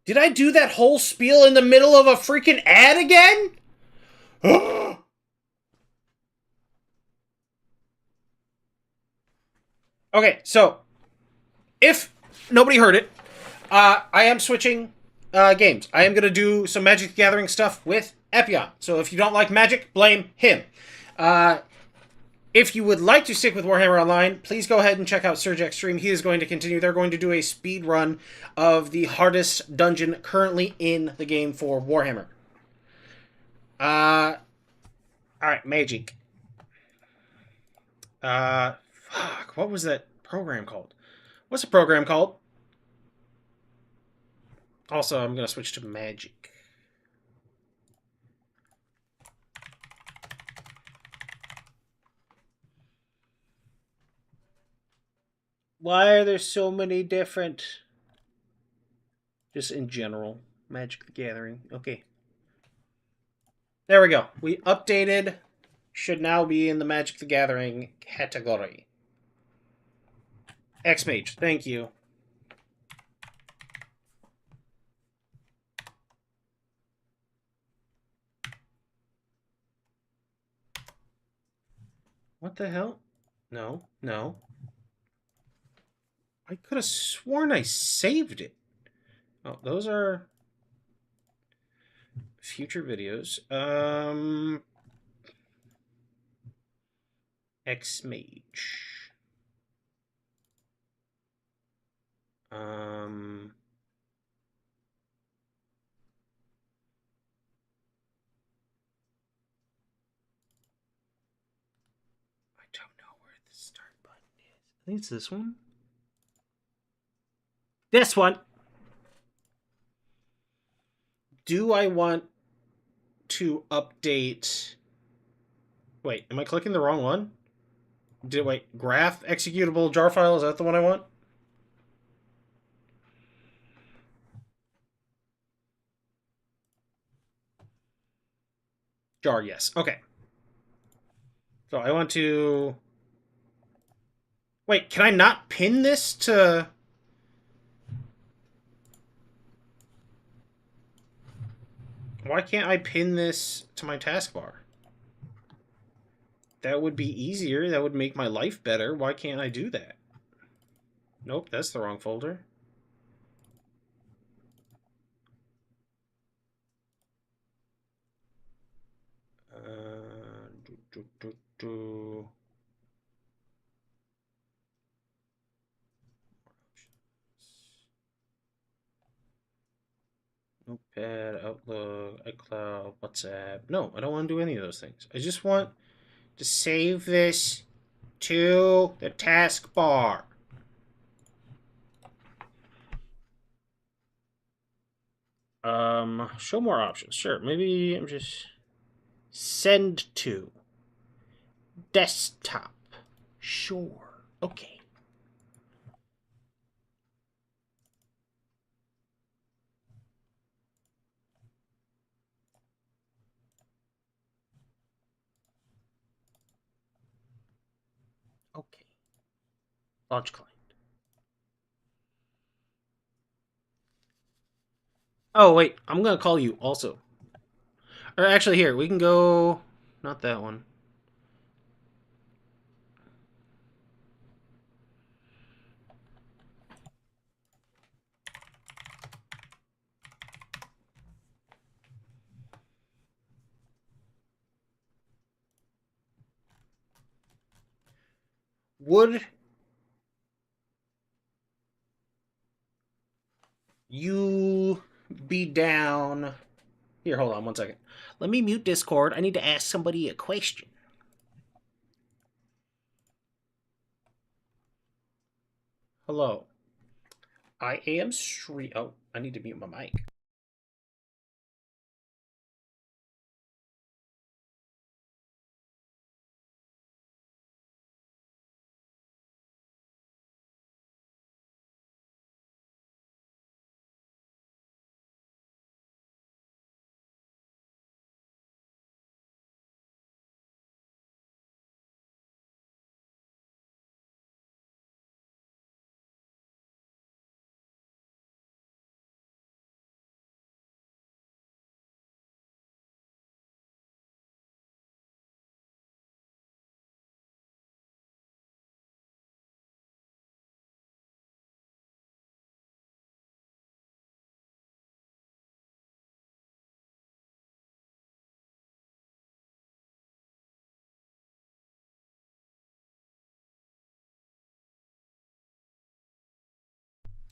Did I do that whole spiel in the middle of a freaking ad again? Okay, so if nobody heard it, I am switching games. I am going to do some Magic the Gathering stuff with Epion. So if you don't like Magic, blame him. If you would like to stick with Warhammer Online, please go ahead and check out Surge Extreme. He is going to continue. They're going to do a speed run of the hardest dungeon currently in the game for Warhammer. Alright, Magic. Fuck, what was that program called? What's the program called? Also, I'm going to switch to Magic. Why are there so many different... Just in general. Magic the Gathering. Okay. There we go. We updated. Should now be in the Magic the Gathering category. X-Mage, thank you. What the hell? No. I could have sworn I saved it. Oh, those are future videos. X-Mage. I don't know where the start button is. I think it's this one. This one. Do I want to update... Wait, am I clicking the wrong one? Wait, graph, executable, jar file, is that the one I want? Jar, yes. Okay. So I want to... Wait, can I not pin this to... Why can't I pin this to my taskbar? That would be easier. That would make my life better. Why can't I do that? Nope, that's the wrong folder. Notepad, Outlook, iCloud, WhatsApp. No, I don't want to do any of those things. I just want to save this to the taskbar. Show more options. Sure, maybe I'm just... Send to. Desktop. Sure. Okay. Okay. Launch client. Oh, wait. I'm going to call you also. Or actually, here. We can go... Not that one. Would you be down... Here, hold on one second. Let me mute Discord. I need to ask somebody a question. Hello. I am stream. Oh, I need to mute my mic.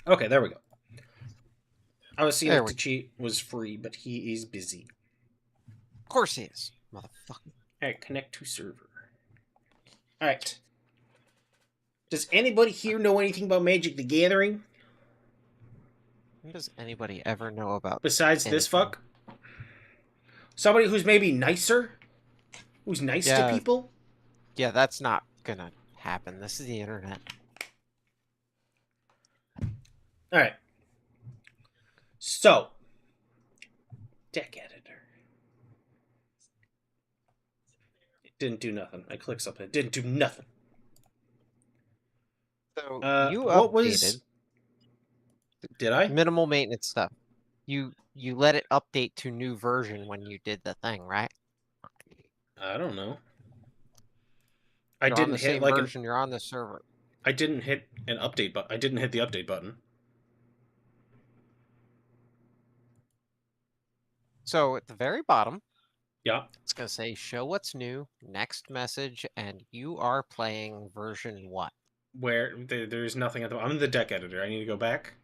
Okay, there we go. I was seeing There if we the cheat was free, but he is busy. Of course he is, motherfucker. Alright, connect to server. Alright. Does anybody here know anything about Magic the Gathering? When does anybody ever know about Besides anything? this fuck? Somebody who's maybe nicer? Who's nice to people? Yeah, that's not gonna happen. This is the internet. Alright. So, deck editor. It didn't do nothing. I clicked something. It didn't do nothing. So you What updated was... Did I? minimal maintenance stuff. You let it update to new version when you did the thing, right? I don't know. I You're on didn't the hit same like version. You're on the server. I didn't hit an update button. I didn't hit the update button. So at the very bottom, Yeah. it's gonna say show what's new, next message, and you are playing version what? Where there's nothing at the... I'm in the deck editor. I need to go back.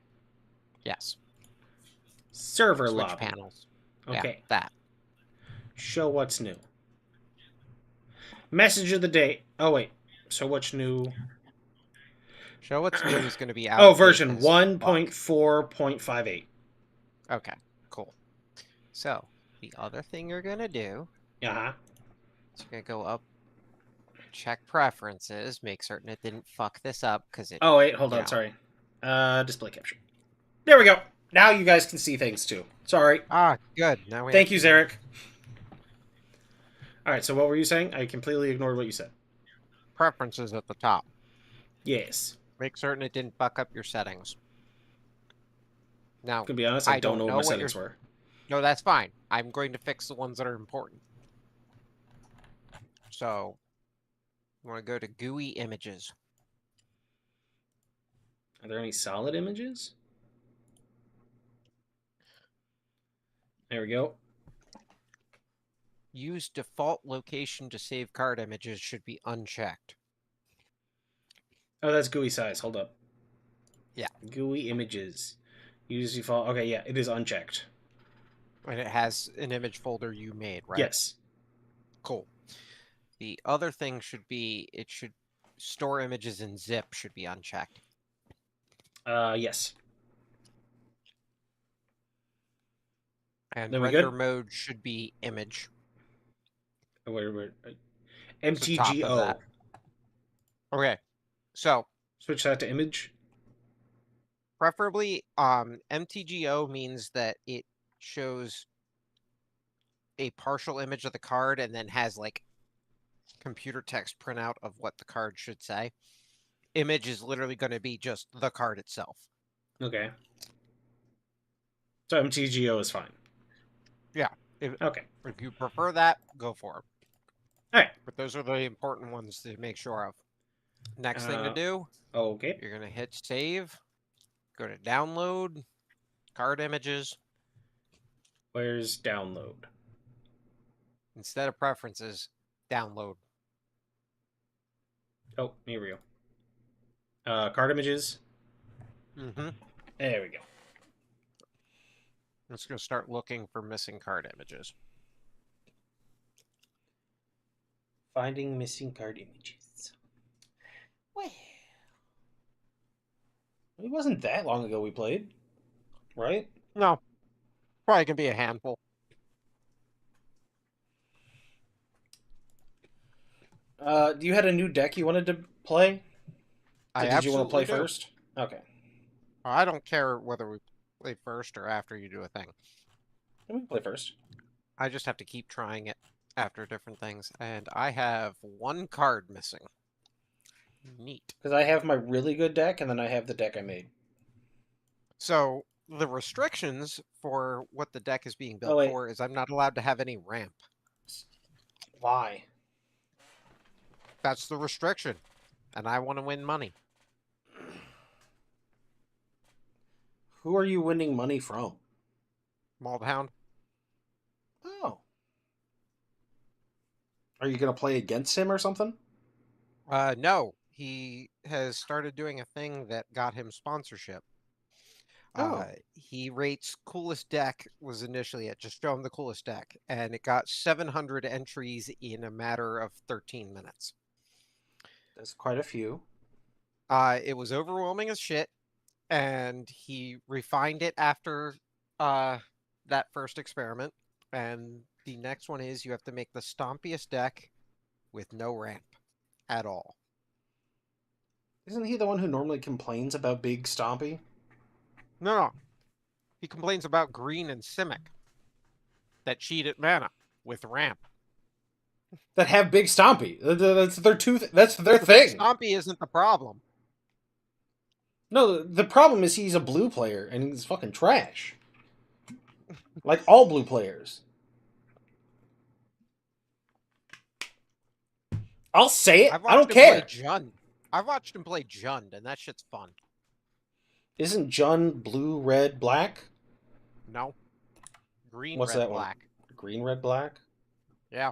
Yes. Server Switch lobby. panels. Okay. Yeah, that. Show what's new. Message of the day. Oh, wait. So what's new? Show what's new is gonna be out. Oh, version 1.4.58. Okay, cool. So the other thing you're gonna do Uh-huh. is you're gonna go up, check preferences, make certain it didn't fuck this up because it. Oh, wait. Hold on. Sorry. Display capture. There we go. Now you guys can see things, too. Sorry. Ah, good. Now we. Thank you, Zarek. All right, so what were you saying? I completely ignored what you said. Preferences at the top. Yes. Make certain it didn't fuck up your settings. Now, To be honest, I don't know what my settings were. No, that's fine. I'm going to fix the ones that are important. So, you want to go to GUI images. Are there any solid images? There we go. Use default location to save card images should be unchecked. Oh, that's GUI size. Hold up. Yeah. GUI images. Use default. Okay, yeah, it is unchecked. And it has an image folder you made, right? Yes. Cool. The other thing should be, it should store images in zip should be unchecked. Yes. And Then we render good? mode should be image. Where? So top of MTGO. that. Okay. So, Switch that to image. preferably, MTGO means that it shows a partial image of the card and then has like computer text printout of what the card should say. Image is literally going to be just the card itself. Okay. So MTGO is fine. Yeah. If you prefer that, go for it. All right. But those are the important ones to make sure of. Next thing to do, okay. You're going to hit save, go to download, card images. Where's download? Instead of preferences, download. Oh, here we go. Card images. Mm-hmm. There we go. I'm just going to start looking for missing card images. Finding missing card images. Well. It wasn't that long ago we played, right? No, probably gonna be a handful. You had a new deck you wanted to play? I Or did you want to play absolutely do. first? Okay. I don't care whether we play first or after you do a thing. We can play first. I just have to keep trying it after different things. And I have one card missing. Neat. Because I have my really good deck, and then I have the deck I made. So the restrictions for what the deck is being Oh, built wait. for is I'm not allowed to have any ramp. Why? That's the restriction. And I want to win money. Who are you winning money from? Mauled Hound. Oh. Are you going to play against him or something? No. He has started doing a thing that got him sponsorship. Oh. He rates coolest deck was initially it. Just show him the coolest deck. And it got 700 entries in a matter of 13 minutes. That's quite a few. It was overwhelming as shit. And he refined it after that first experiment. And the next one is you have to make the stompiest deck with no ramp at all. Isn't he the one who normally complains about Big Stompy? No. He complains about Green and Simic that cheat at mana with ramp. That have Big Stompy. That's their that's their thing. Stompy isn't the problem. No, the problem is he's a blue player and he's fucking trash. Like all blue players. I'll say it. I don't care. I've watched him play Jund, and that shit's fun. Isn't Jund blue, red, black? No. Green, What's red, that black. one? Green, red, black? Yeah.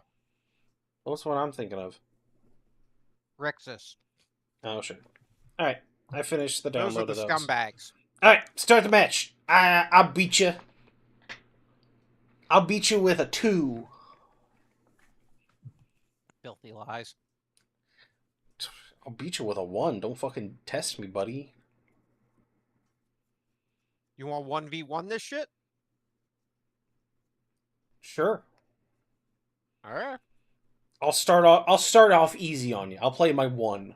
What's what I'm thinking of? Rexus. Oh, sure. Alright. I finished the download Those are the of those. scumbags. Alright, start the match. I'll beat you. I'll beat you with a 2. Filthy lies. I'll beat you with a 1. Don't fucking test me, buddy. You want 1v1 this shit? Sure. Alright. I'll start off easy on you. I'll play my 1.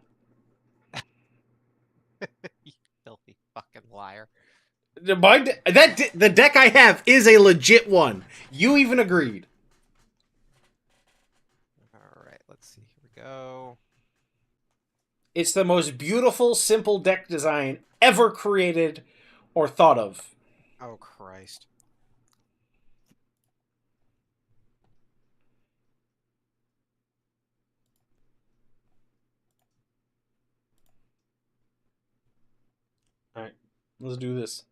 You filthy fucking liar. The deck I have is a legit one. You even agreed. Alright, let's see. Here we go. It's the most beautiful, simple deck design ever created or thought of. Oh, Christ. Alright, let's do this.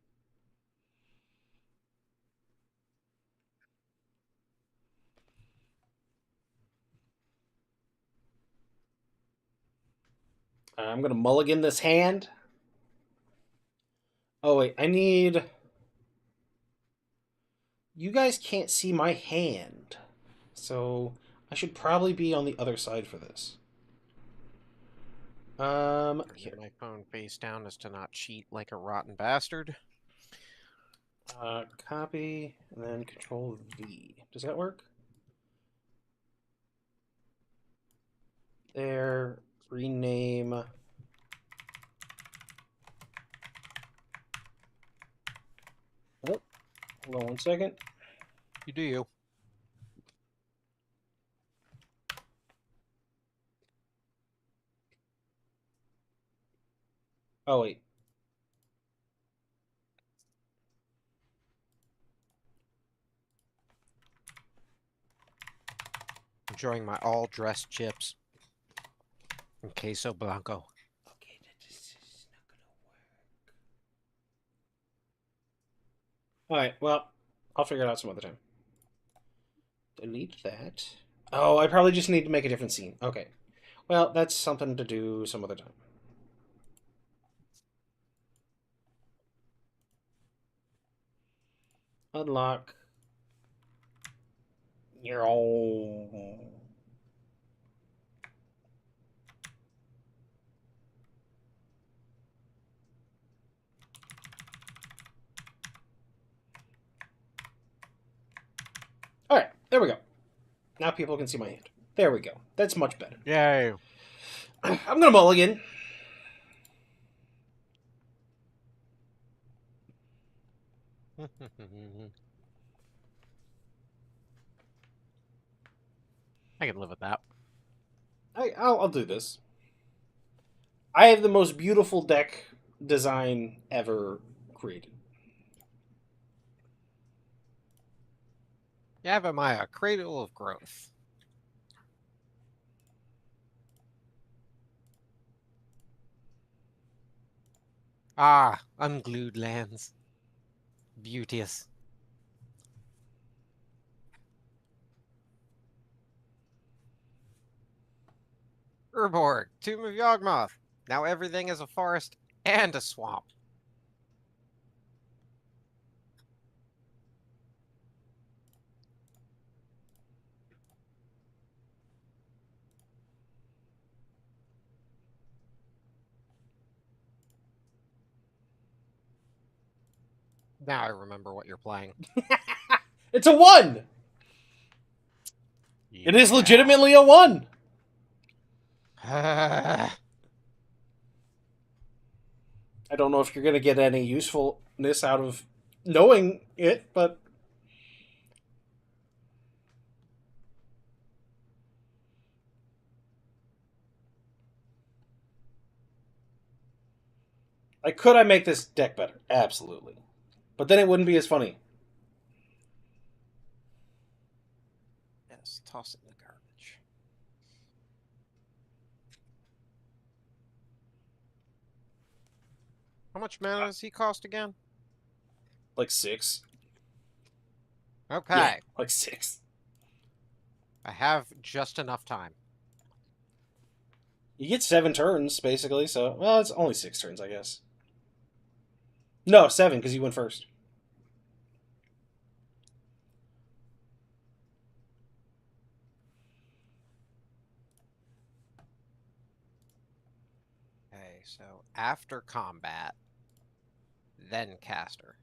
I'm going to mulligan this hand. Oh, wait. I need... You guys can't see my hand. So, I should probably be on the other side for this. Here. My phone face down as to not cheat like a rotten bastard. Copy, and then Control V. Does that work? There. Rename. Oh, hold on one second. You do you. Oh, wait. Enjoying my all-dressed chips. And queso blanco. Okay, this is not gonna work. Alright, well, I'll figure it out some other time. Delete that. Oh, I probably just need to make a different scene. Okay. Well, that's something to do some other time. Unlock. Your own. There we go. Now people can see my hand. There we go. That's much better. Yay. I'm gonna mulligan. I can live with that. I'll do this. I have the most beautiful deck design ever created. Yavimaya, Cradle of Growth. Ah, unglued lands. Beauteous. Urborg, Tomb of Yawgmoth. Now everything is a forest and a swamp. Now I remember what you're playing. It's a 1! It is legitimately a 1! I don't know if you're going to get any usefulness out of knowing it, but... Could I make this deck better? Absolutely. But then it wouldn't be as funny. Yes, toss it in the garbage. How much mana does he cost again? Like 6. Okay. Yeah, like 6. I have just enough time. You get 7 turns, basically, so... Well, it's only 6 turns, I guess. No, 7, because you went first. Okay, so after combat, then caster.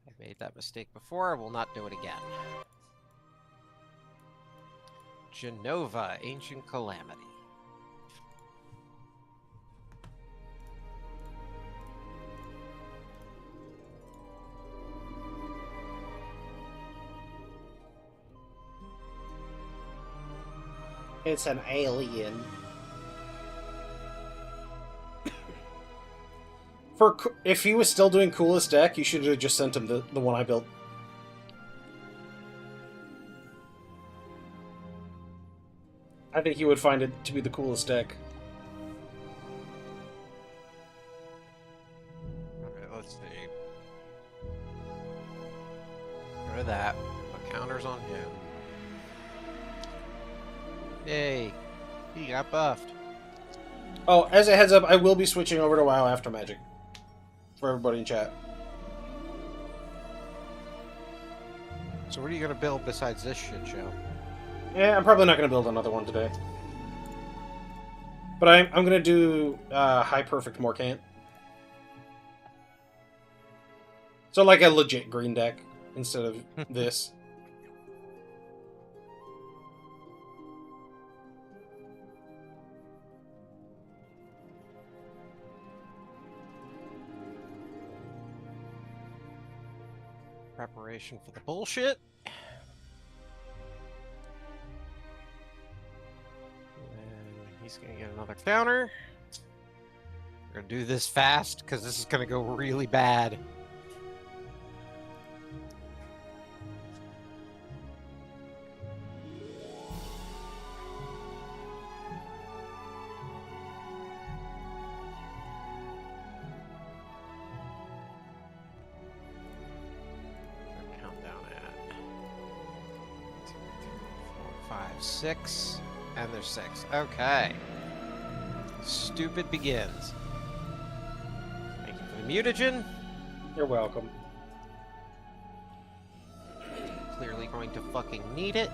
I made that mistake before, I will not do it again. Genova, Ancient Calamity. It's an alien. If he was still doing coolest deck, you should have just sent him the one I built. I think he would find it to be the coolest deck. Okay, let's see. Go to that. Put counters on him. Yay. He got buffed. Oh, as a heads up, I will be switching over to WoW after Magic. For everybody in chat. So what are you going to build besides this shit show? Yeah, I'm probably not going to build another one today. But I'm going to do High Perfect Morcant. So like a legit green deck instead of this. Preparation for the bullshit. And he's gonna get another counter. We're gonna do this fast because this is gonna go really bad. Countdown at 1, 2, 3, 4, 5, 6, and there's 6. Okay. Stupid begins. Thank you for the mutagen. You're welcome. Clearly going to fucking need it.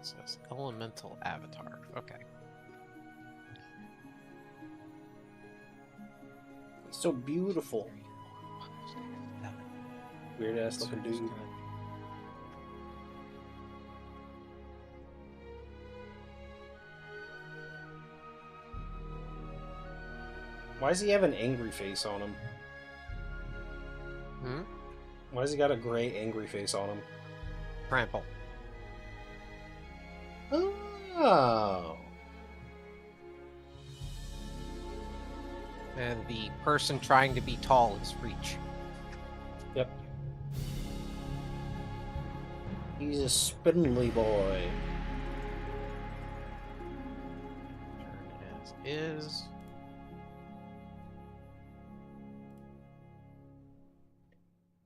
says elemental avatar. Okay. It's so beautiful. Weird ass looking dude. Why does he have an angry face on him? Hmm? Why does he got a gray angry face on him? Trample. Oh. And the person trying to be tall is Reach. Yep. He's a spindly boy. Turn as is.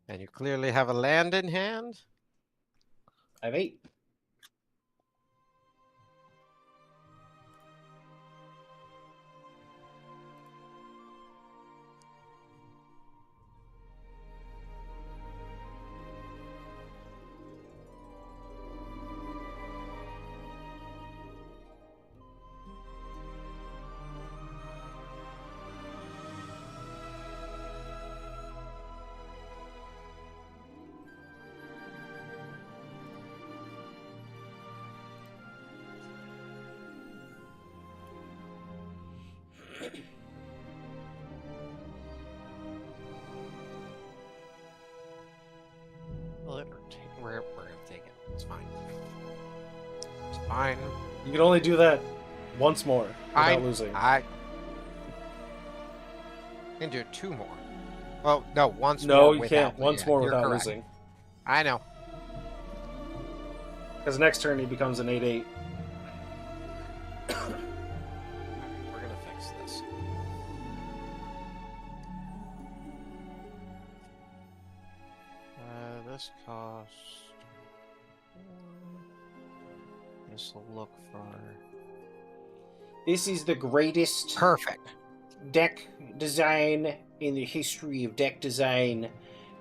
And you clearly have a land in hand. I have 8. We're gonna take it. It's fine. It's fine. You can only do that once more without losing. I can do 2 more. Well, no, once more. No, you without can't. Once losing. more You're without correct. losing. I know. Because next turn he becomes an 8/8. We're gonna fix this. This costs. This will look for. This is the greatest Perfect. deck design in the history of deck design,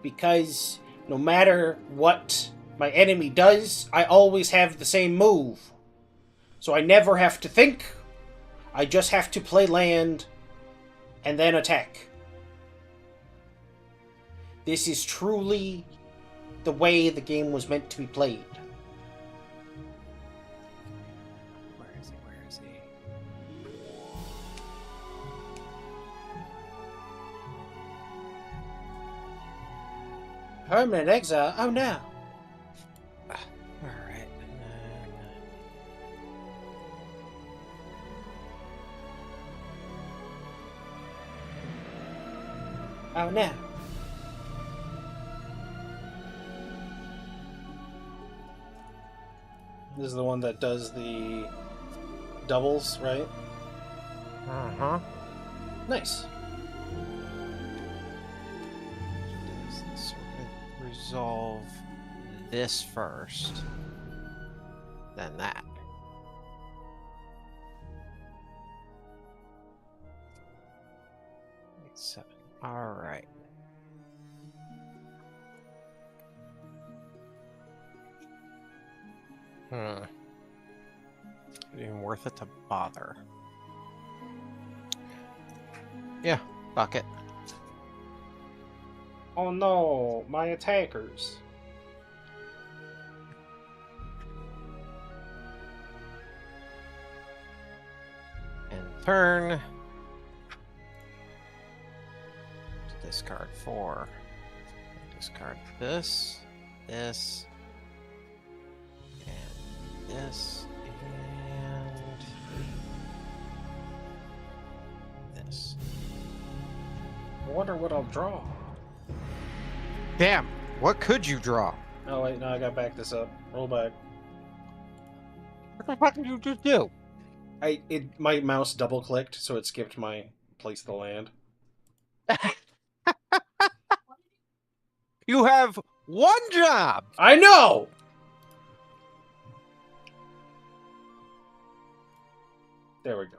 because no matter what my enemy does, I always have the same move. So I never have to think. I just have to play land and then attack. This is truly the way the game was meant to be played. Where is he? Where is he? Hermit in exile? Oh no. Alright, and then. Oh no. This is the one that does the doubles, right? Uh-huh. Nice. So we're gonna resolve this first, then that. Eight, 7. All right. Is it even worth it to bother? Yeah, bucket. Oh no, my attackers. And turn. Discard 4. Discard this, this, and this, and this. I wonder what I'll draw. Damn, what could you draw? Oh wait, no, I gotta back this up. Roll back. What the fuck did you just do? My mouse double clicked, so it skipped my place of the land. You have one job! I know! There we go.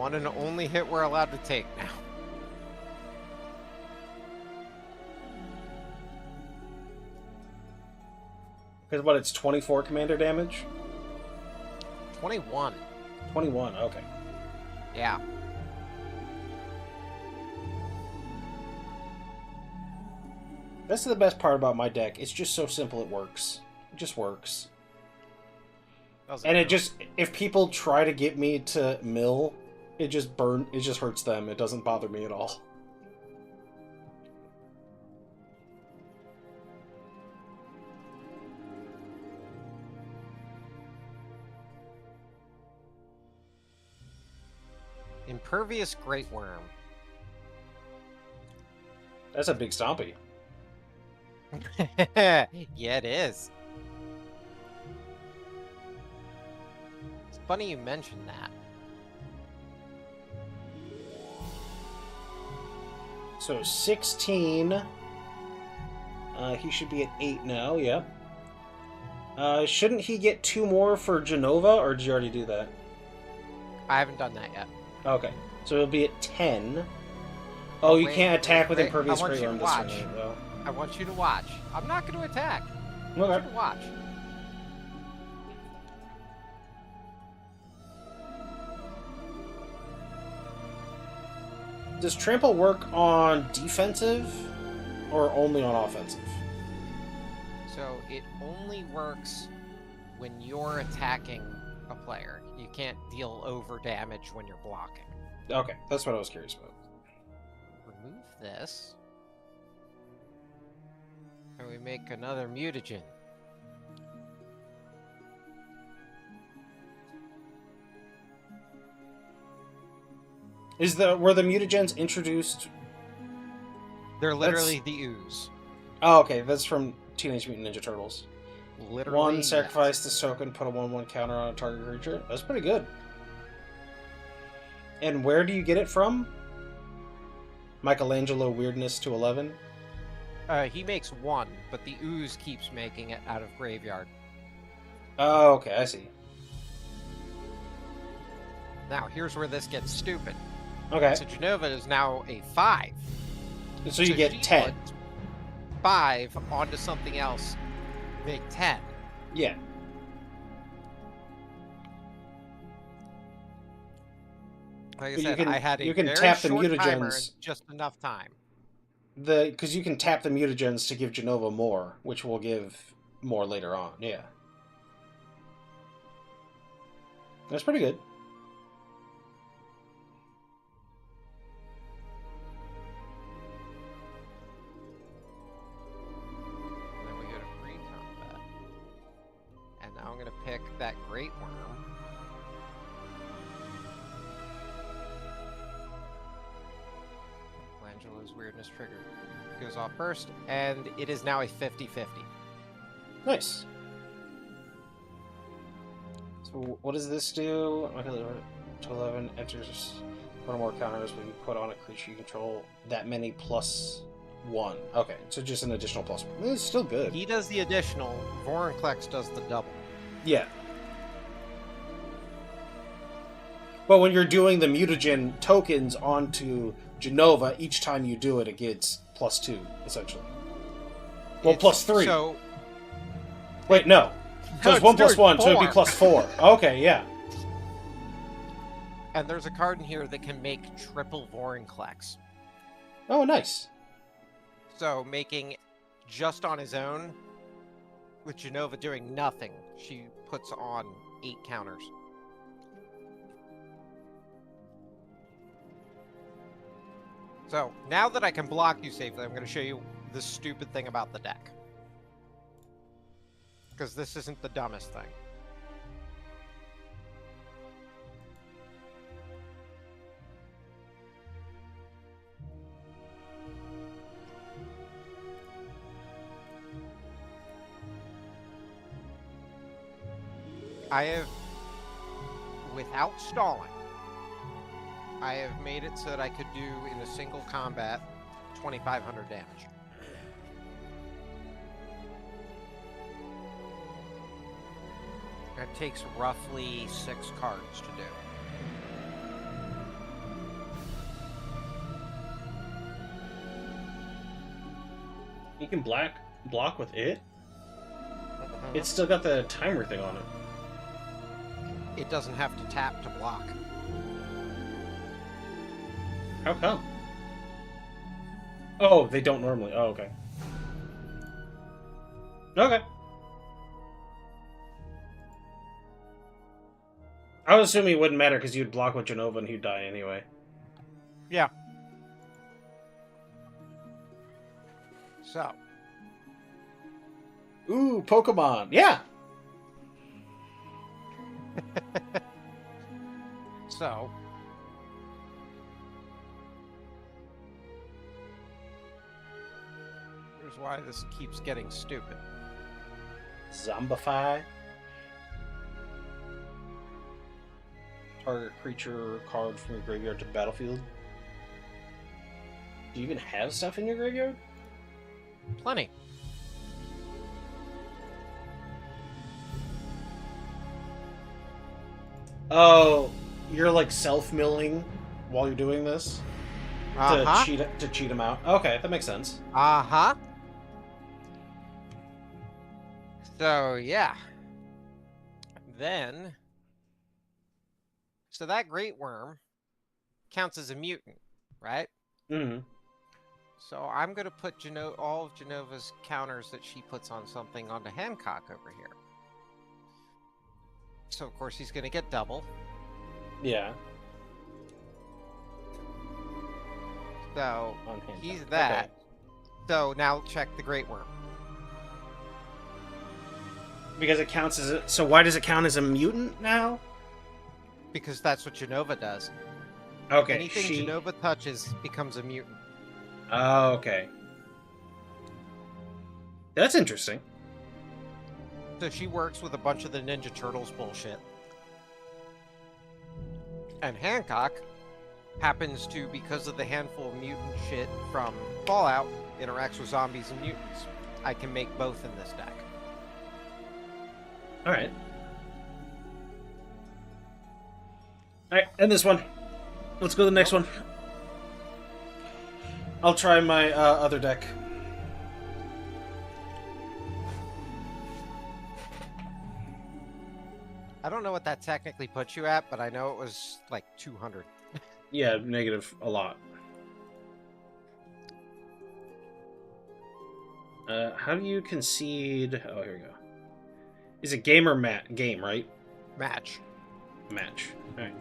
one and only hit we're allowed to take now. Because what, it's 24 commander damage? 21. 21, okay. Yeah. That's the best part about my deck. It's just so simple it works. It just works. And it just, if people try to get me to mill, it just hurts them. It doesn't bother me at all. Impervious Great Worm. That's a big stompy. Yeah, it is. It's funny you mentioned that. So 16. He should be at 8 now, yep. Shouldn't he get 2 more for Genova, or did you already do that? I haven't done that yet. Okay, so it'll be at 10. Oh, you wait, can't attack with wait, Impervious I want Great you Worm to this watch. turn, though. I want you to watch. I'm not going to attack. I want you to watch. Does Trample work on defensive, or only on offensive? So it only works when you're attacking a player. You can't deal over damage when you're blocking. Okay, that's what I was curious about. Remove this. And we make another mutagen. Were the mutagens introduced? They're literally the ooze. Oh, okay, that's from Teenage Mutant Ninja Turtles. Literally. 1, sacrifice this token, put a 1/1 counter on a target creature. That's pretty good. And where do you get it from? Michelangelo Weirdness to 11? He makes 1, but the ooze keeps making it out of graveyard. Oh, okay, I see. Now, here's where this gets stupid. Okay, So Genova is now a 5. so you get she 10. puts 5 onto something else, make 10. Yeah. Like I But said, I had a you can very tap the short timer mutagens. and just enough time. Because you can tap the mutagens to give Genova more, which will give more later on. Yeah. That's pretty good. And then we go to free combat. And now I'm going to pick that Great Worm. Michelangelo's Weirdness trigger goes off first, and it is now a 50-50. Nice. So what does this do? To 11 enters one or more counters when you put on a creature you control that many +1. Okay, so just an additional +1. It's still good. He does the additional, Vorinclex does the double. Yeah. But when you're doing the mutagen tokens onto Genova, each time you do it, it gets +2, essentially. Well, +3. So, Wait, no. So it's No, 1 it's +1, so it'd be four. +4. Okay, yeah. and there's a card in here that can make triple Vorinclex. Oh, nice. So making just on his own, with Genova doing nothing, she puts on 8 counters. So now that I can block you safely, I'm going to show you the stupid thing about the deck. Because this isn't the dumbest thing. I have, without stalling, I have made it so that I could do in a single combat 2,500 damage. That takes roughly 6 cards to do. You can block with it? It's still got the timer thing on it. It doesn't have to tap to block. How come? Oh, they don't normally. Oh, okay. Okay. I was assuming it wouldn't matter because you'd block with Genova and he'd die anyway. Yeah. So. Ooh, Pokemon. Yeah! So. Here's why this keeps getting stupid. Zombify. Target creature card from your graveyard to battlefield. Do you even have stuff in your graveyard? Plenty. Oh, you're like self-milling while you're doing this? Uh-huh. To cheat him out. Okay, that makes sense. Uh-huh. So, yeah. Then... So that Great Worm counts as a mutant, right? Mm-hmm. So I'm going to put all of Genova's counters that she puts on something onto Hancock over here. So, of course, he's going to get double. Yeah. So, On Hancock. he's that. Okay. So, now check the Great Worm. Because it counts as a... So why does it count as a mutant now? Because that's what Genova does. Okay, Anything Genova touches becomes a mutant. Oh, okay. That's interesting. So she works with a bunch of the Ninja Turtles bullshit. And Hancock happens to, because of the handful of mutant shit from Fallout, interacts with zombies and mutants. I can make both in this deck. Alright. Alright, end this one. Let's go to the next one. I'll try my other deck. I don't know what that technically puts you at, but I know it was like 200. Yeah, negative a lot. How do you concede... Oh, here we go. Is it game or mat? Game, right? Match. Match. Alright.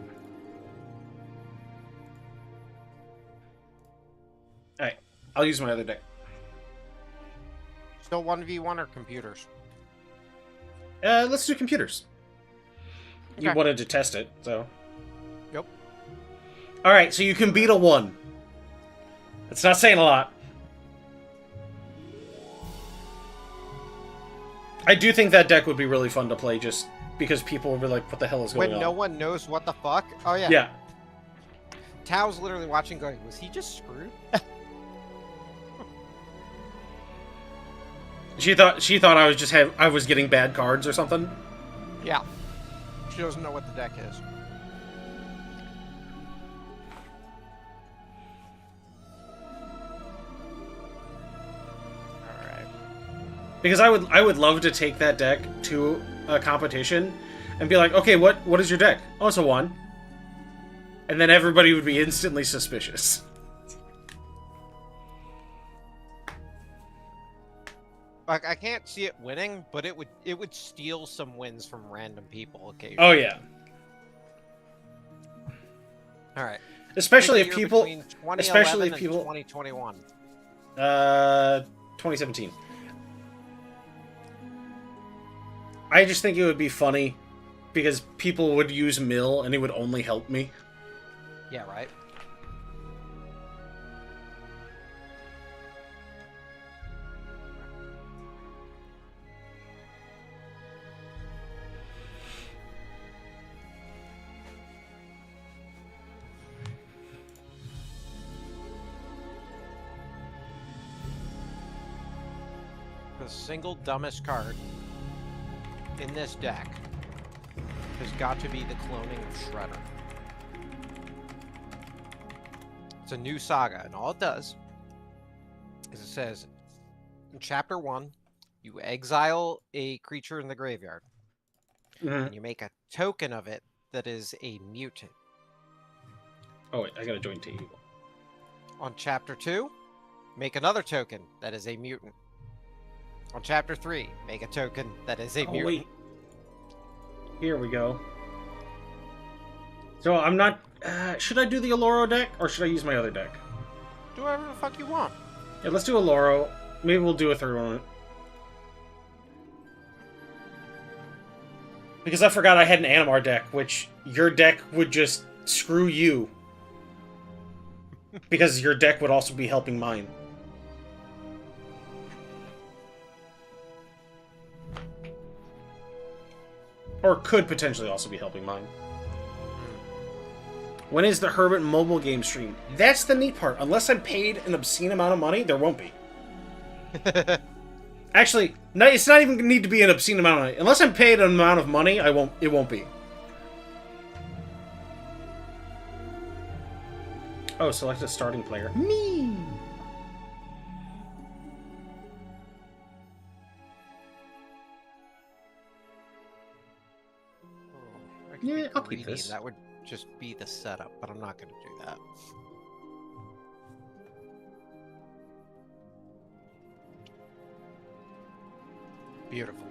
Alright. I'll use my other deck. Still 1v1 or computers? Let's do computers. You Okay. wanted to test it, so... Yep. Alright, so you can beat a 1. That's not saying a lot. I do think that deck would be really fun to play, just because people would be like, what the hell is going When on? no one knows what the fuck? Oh, yeah. Yeah. Tao's literally watching going, was he just screwed? She thought I was getting bad cards or something. Yeah. She doesn't know what the deck is. Alright. Because I would love to take that deck to a competition and be like, okay, what is your deck? Oh, it's a 1. And then everybody would be instantly suspicious. Like, I can't see it winning, but it would steal some wins from random people occasionally. Oh yeah. Alright. Especially Pick if a year people between 2011 especially if and people 2021. 2017. I just think it would be funny because people would use mill and it would only help me. Yeah, right? The single dumbest card in this deck has got to be the cloning of Shredder. It's a new saga, and all it does is it says In Chapter 1, you exile a creature in the graveyard, Mhm. and you make a token of it that is a mutant. Oh wait, I gotta join to evil. On Chapter 2, make another token that is a mutant. On Chapter 3, make a token that is a Oh mutant. wait. Here we go. So I'm not... should I do the Aloro deck, or should I use my other deck? Do whatever the fuck you want. Yeah, let's do Aloro. Maybe we'll do a third one. Because I forgot I had an Animar deck, which your deck would just screw you. Because your deck would also be helping mine. Or could potentially also be helping mine. When is the Hermit mobile game stream? That's the neat part. Unless I'm paid an obscene amount of money, there won't be. Actually, no, it's not even going to need to be an obscene amount of money. Unless I'm paid an amount of money, it won't be. Oh, select a starting player. Me! I could Yeah, be I'll keep greedy, this. That would just be the setup, but I'm not going to do that. Beautiful.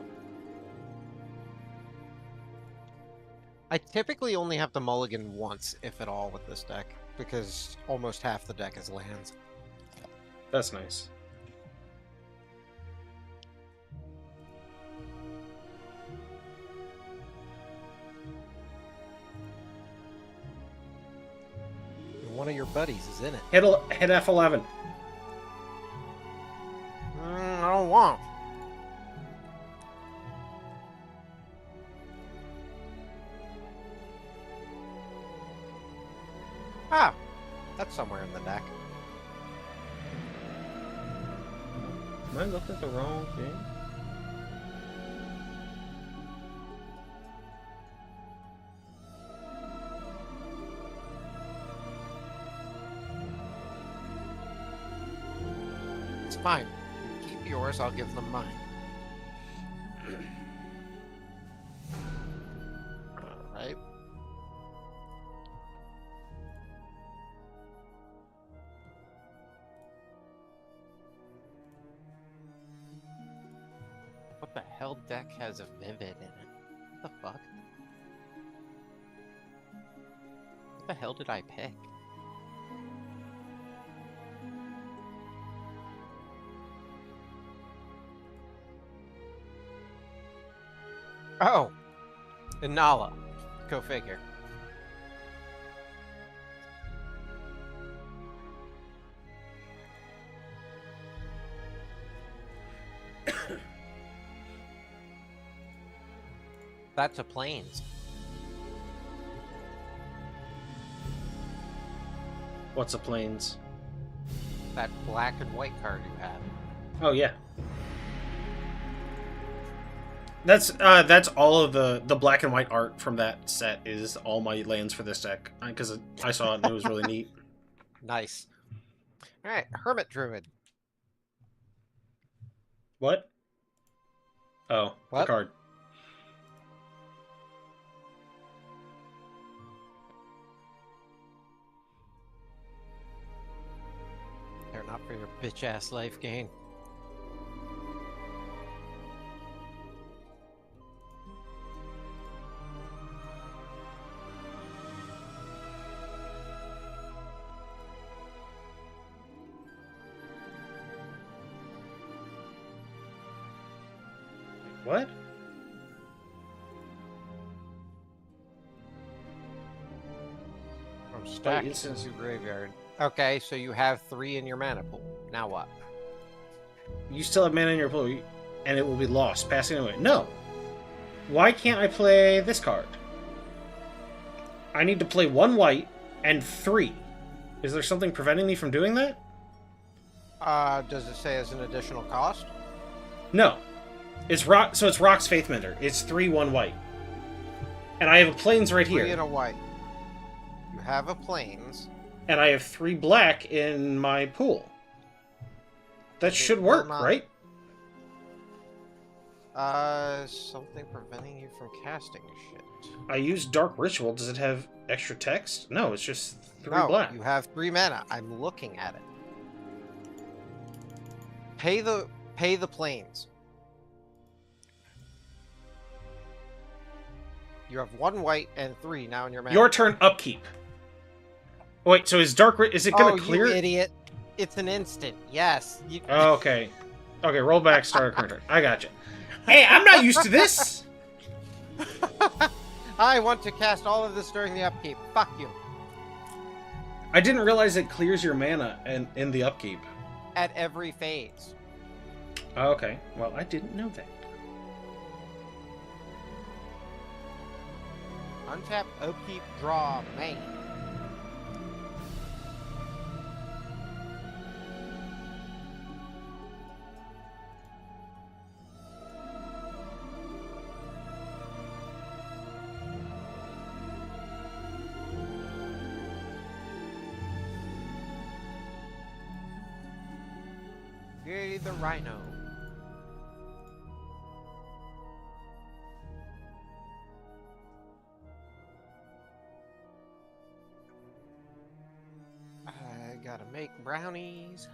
I typically only have to mulligan once, if at all, with this deck, because almost half the deck is lands. That's nice. And one of your buddies is in it. Hit F11. I don't want. Ah, that's somewhere in the deck. Am I looking at the wrong thing? It's fine. Keep yours, I'll give them mine. Alright. What the hell deck has a Vivid in it? What the fuck? What the hell did I pick? Oh! Inala. Go figure. That's a plains. What's a plains? That black and white card you have. Oh yeah. That's all of the black and white art from that set is all my lands for this deck because I saw it and it was really neat. Nice. Alright, Hermit Druid. What? Oh, the What? card. They're not for your bitch ass life gain. What? From stack it says- to graveyard. Okay, so you have 3 in your mana pool. Now what? You still have mana in your pool, and it will be lost, passing away. No. Why can't I play this card? I need to play 1 white and 3. Is there something preventing me from doing that? Does it say as an additional cost? No. It's rock. So it's Rock's Faithmender. It's 3/1 white, and I have a plains right 3 here, and a white. You have a plains. and I have 3 black in my pool. That should work, not- right? Something preventing you from casting shit. I used Dark Ritual. Does it have extra text? No, it's just 3 No, black. you have 3 mana. I'm looking at it. Pay the planes. You have 1 white and 3 now in your mana. Your turn, upkeep. Wait, so is is it gonna clear? You idiot! It's an instant. Yes. Oh, okay. Okay, roll back, start a current turn. I gotcha. Hey, I'm not used to this! I want to cast all of this during the upkeep. Fuck you. I didn't realize it clears your mana in the upkeep. At every phase. Oh, okay. Well, I didn't know that. Untap, upkeep, draw, main. Yay, the rhino. I gotta make brownies.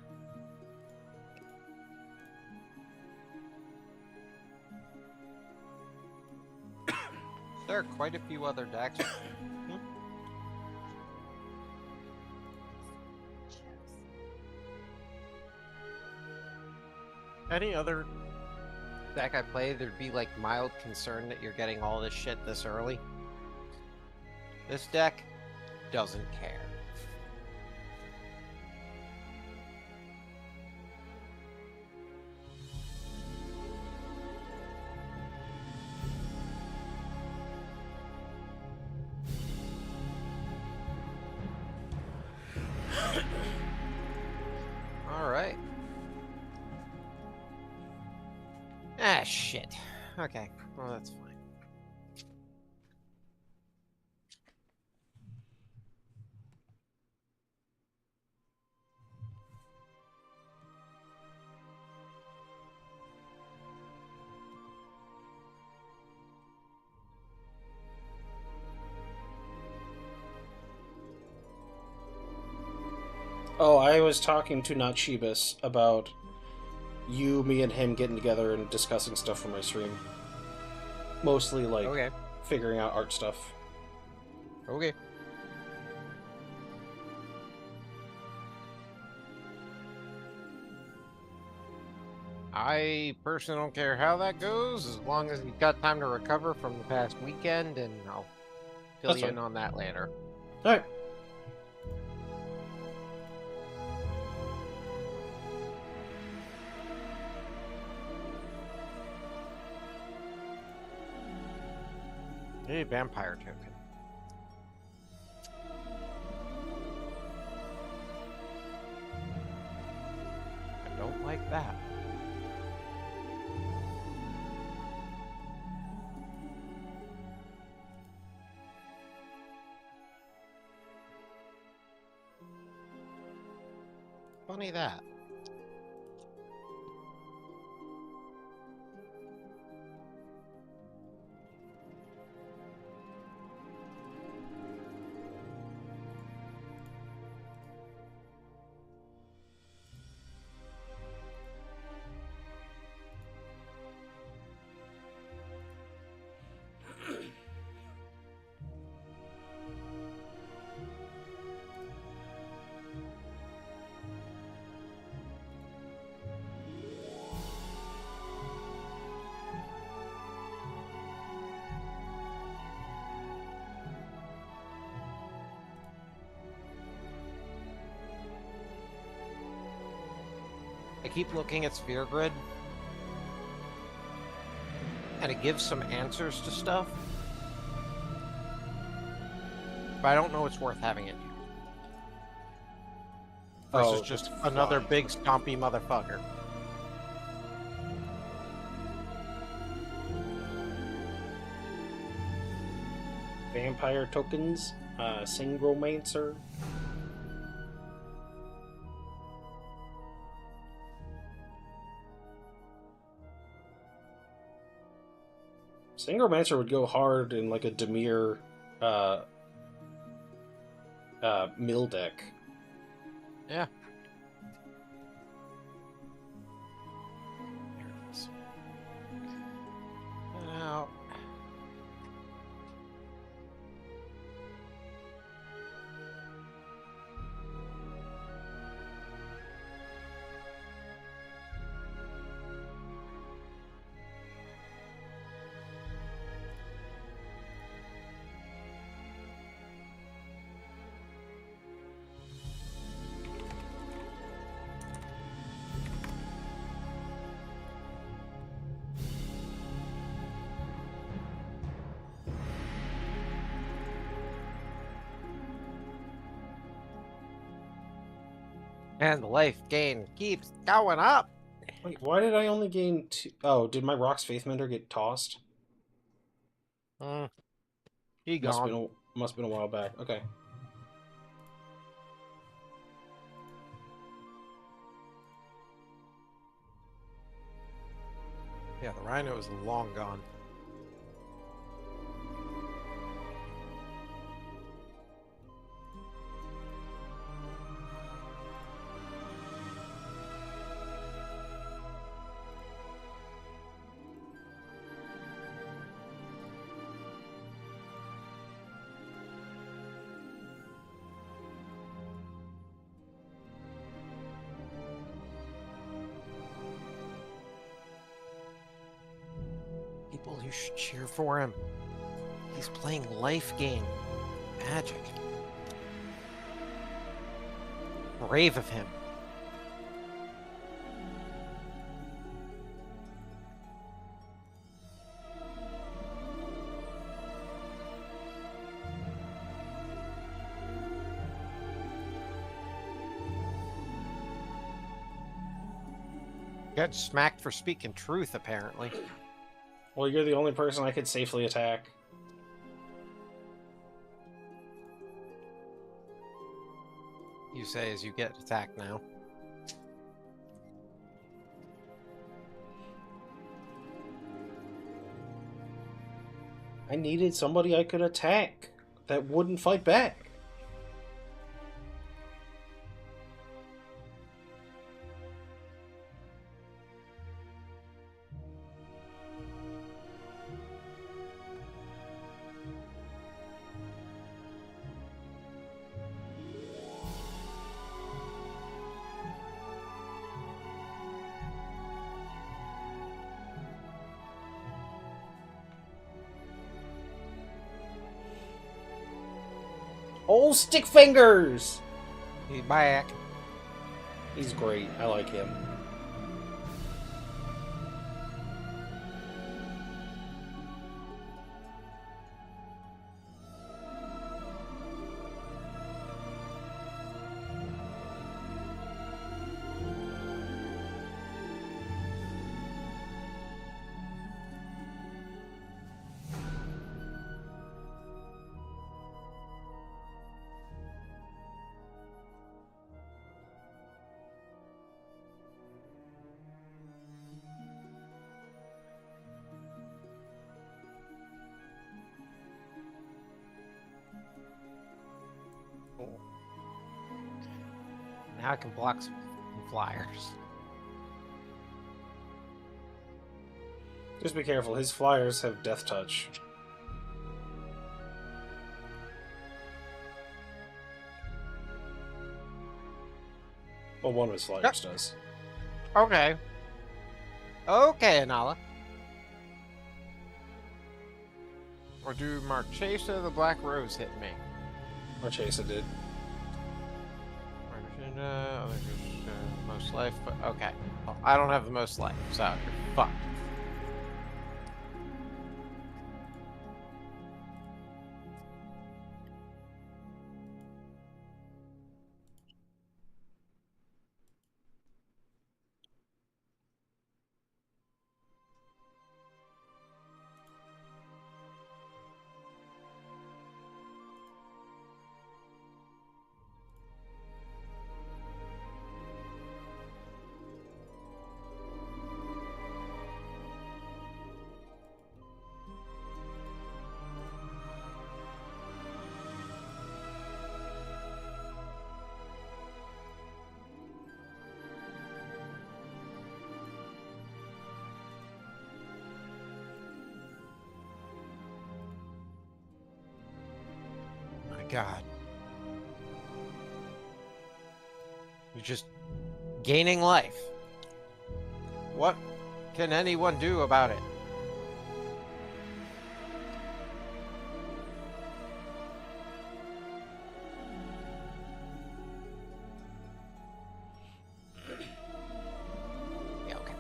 There are quite a few other decks. Any other deck I play, there'd be like mild concern that you're getting all this shit this early. This deck doesn't care. Alright. Ah, shit. Okay, well, that's fine. Oh, I was talking to Not Shebus about you, me, and him getting together and discussing stuff for my stream. Mostly, like, Okay. figuring out art stuff. Okay. I personally don't care how that goes, as long as you've got time to recover from the past weekend, and I'll fill That's you fine. in on that later. Alright. Hey, vampire token. I don't like that. Funny that. I keep looking at Sphere Grid, and it gives some answers to stuff, but I don't know it's worth having it here. Versus Oh, just that's another fine. big stompy motherfucker. Vampire tokens, Syngromancer. Sangromancer would go hard in like a Demir mill deck. Yeah. Here it is. Now. And the life gain keeps going up. Wait, why did I only gain 2? Oh, did my Rock's Faithmender get tossed? He gone. Must have been a while back. Okay. Yeah, the Rhino is long gone. People, you should cheer for him. He's playing life game. Magic. Brave of him. Got smacked for speaking truth, apparently. Well, you're the only person I could safely attack. You say as you get attacked now. I needed somebody I could attack that wouldn't fight back. Oh, stick fingers! He's back. He's great. I like him. Now I can block some flyers. Just be careful. His flyers have death touch. Well, one of his flyers does. Okay. Okay, Anala. Or do Marchesa the Black Rose hit me? Marchesa did. Most life, but okay. Well, I don't have the most life, so you're fucked. God. You're just gaining life. What can anyone do about it? Yeah, okay.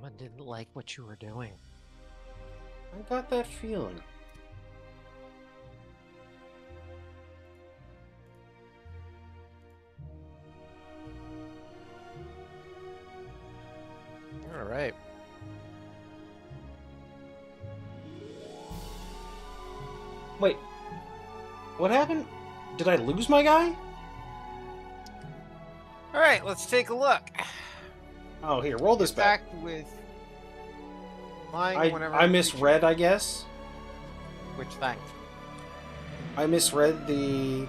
I didn't like what you were doing. I got that feeling. All right. Wait. What happened? Did I lose my guy? All right, let's take a look. Oh, here, roll this back. With flying whenever I misread, I guess. Which thing? I misread the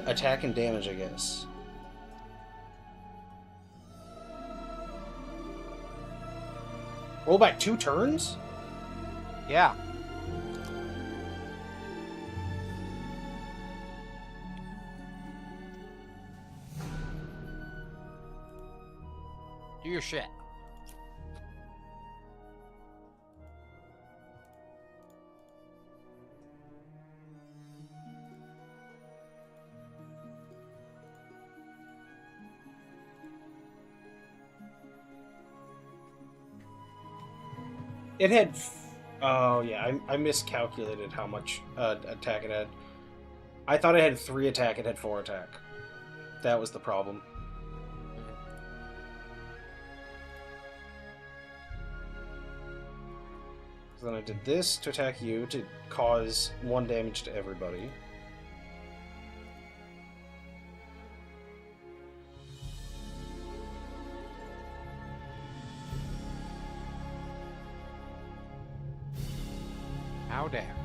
attack and damage, I guess. Roll back 2 turns? Yeah. Do your shit. It had... Oh, yeah, I miscalculated how much attack it had. I thought it had 3 attack, it had 4 attack. That was the problem. So then I did this to attack you to cause 1 damage to everybody. How dare.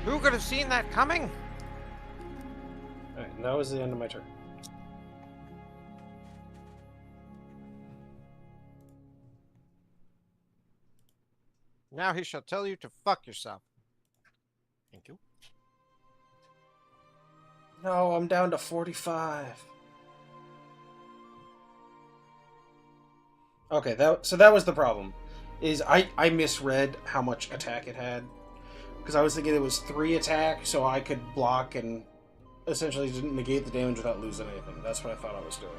Who could have seen that coming? Alright, and that was the end of my turn. Now he shall tell you to fuck yourself. Thank you. No, I'm down to 45. Okay, so that was the problem. Is I misread how much attack it had. Because I was thinking it was 3 attack, so I could block and essentially didn't negate the damage without losing anything. That's what I thought I was doing.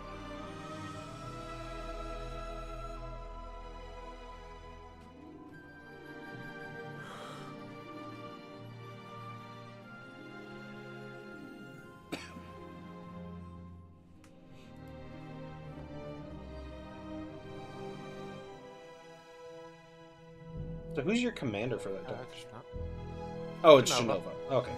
So who's your commander for that deck? Oh, it's Genova. Genova. Okay.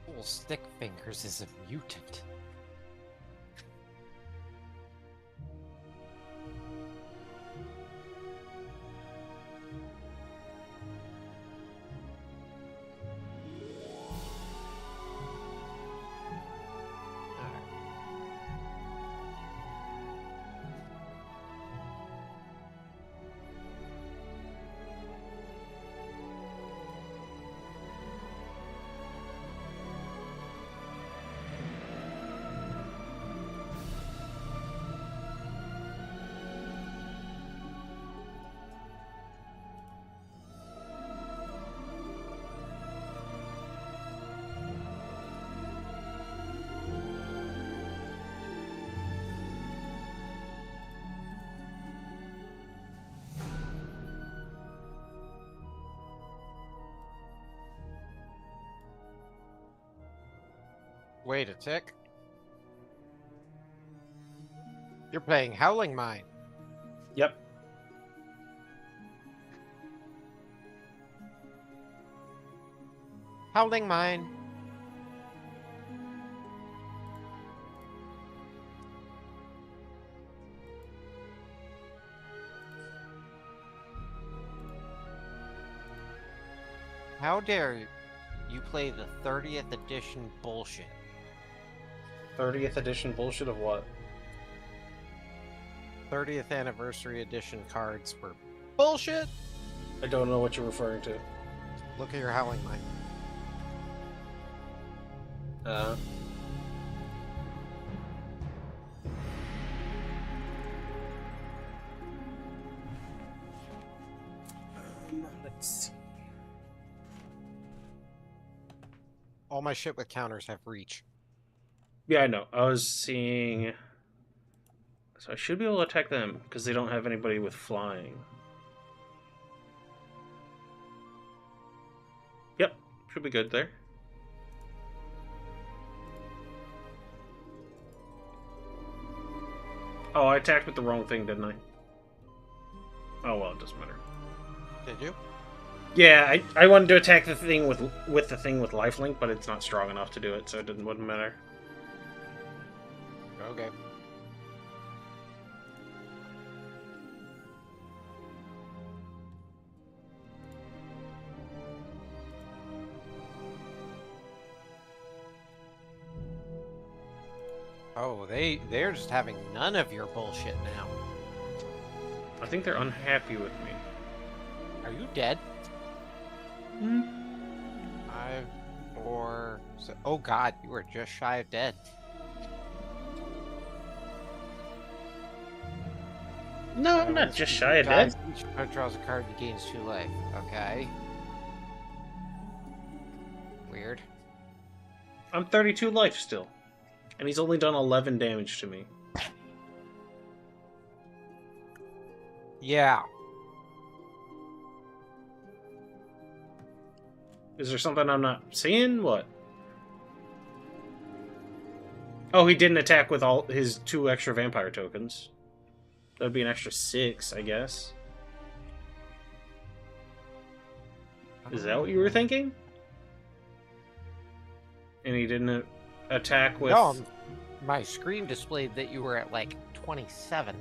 Full Stick Fingers is a mutant. Wait a tick. You're playing Howling Mine. Yep. Howling Mine. How dare you play the 30th edition bullshit? 30th edition bullshit of what? 30th anniversary edition cards were bullshit. I don't know what you're referring to. Look at your Howling Mine. Let's see. All my shit with counters have reach. Yeah, I know. I was seeing... So I should be able to attack them, because they don't have anybody with flying. Yep, should be good there. Oh, I attacked with the wrong thing, didn't I? Oh well, it doesn't matter. Did you? Yeah, I wanted to attack the thing with the thing with lifelink, but it's not strong enough to do it, so it wouldn't matter. Okay. Oh, they're just having none of your bullshit now. I think they're unhappy with me. Are you dead? 5, 4, so, oh god, you were just shy of dead. No, I'm not just shy of dead. Each opponent draws a card and gains 2 life. Okay. Weird. I'm 32 life still. And he's only done 11 damage to me. Yeah. Is there something I'm not seeing? What? Oh, he didn't attack with all his 2 extra vampire tokens. That would be an extra 6, I guess. Is that what you were thinking? And he didn't attack with... No, my screen displayed that you were at like 27.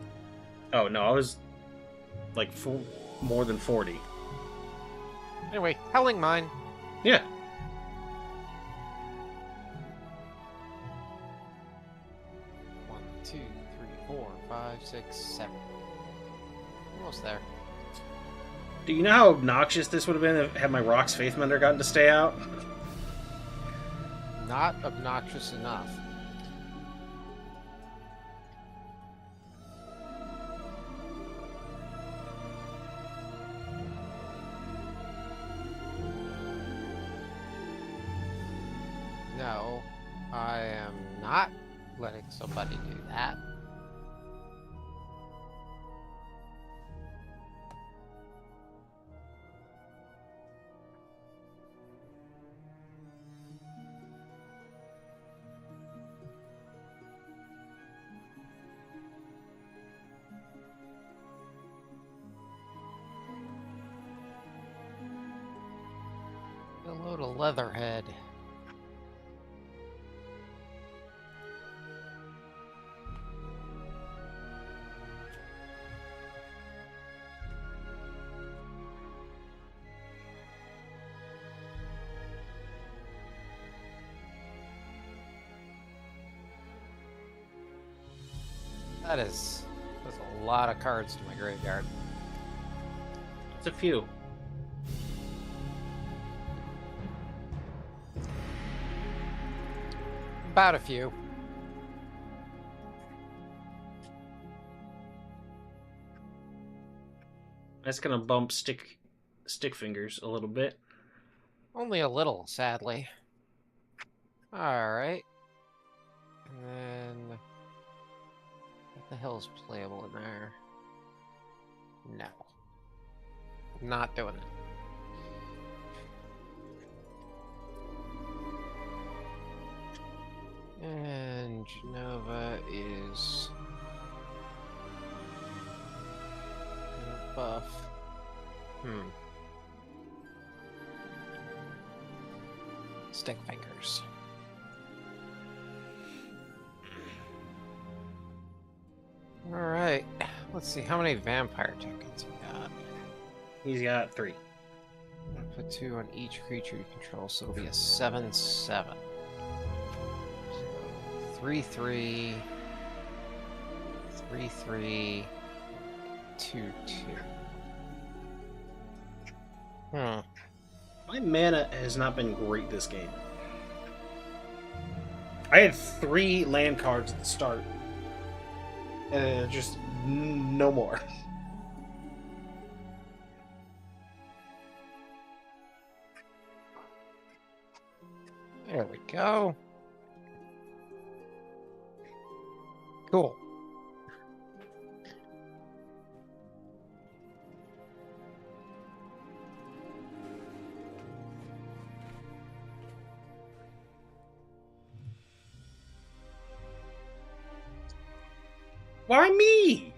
Oh, no, I was like more than 40. Anyway, Howling Mine. Yeah. One, 2, 3, 4, 5, 6, 7. Almost there. Do you know how obnoxious this would have been if had my Rock's Faithmender gotten to stay out? Not obnoxious enough. No, I am not letting somebody do that. Hello to Leatherhead. That's a lot of cards to my graveyard. It's a few. About a few. That's gonna bump stick fingers a little bit. Only a little, sadly. Alright. And then... what the hell is playable in there? No. Not doing it. buff. Stick fingers. Alright. Let's see, how many vampire tokens we got? He's got 3. Put 2 on each creature you control, so it'll be a 7/7. 3/3. 3/3. 2/2. My mana has not been great this game. I had 3 land cards at the start. And just no more. There we go. Cool. Why me?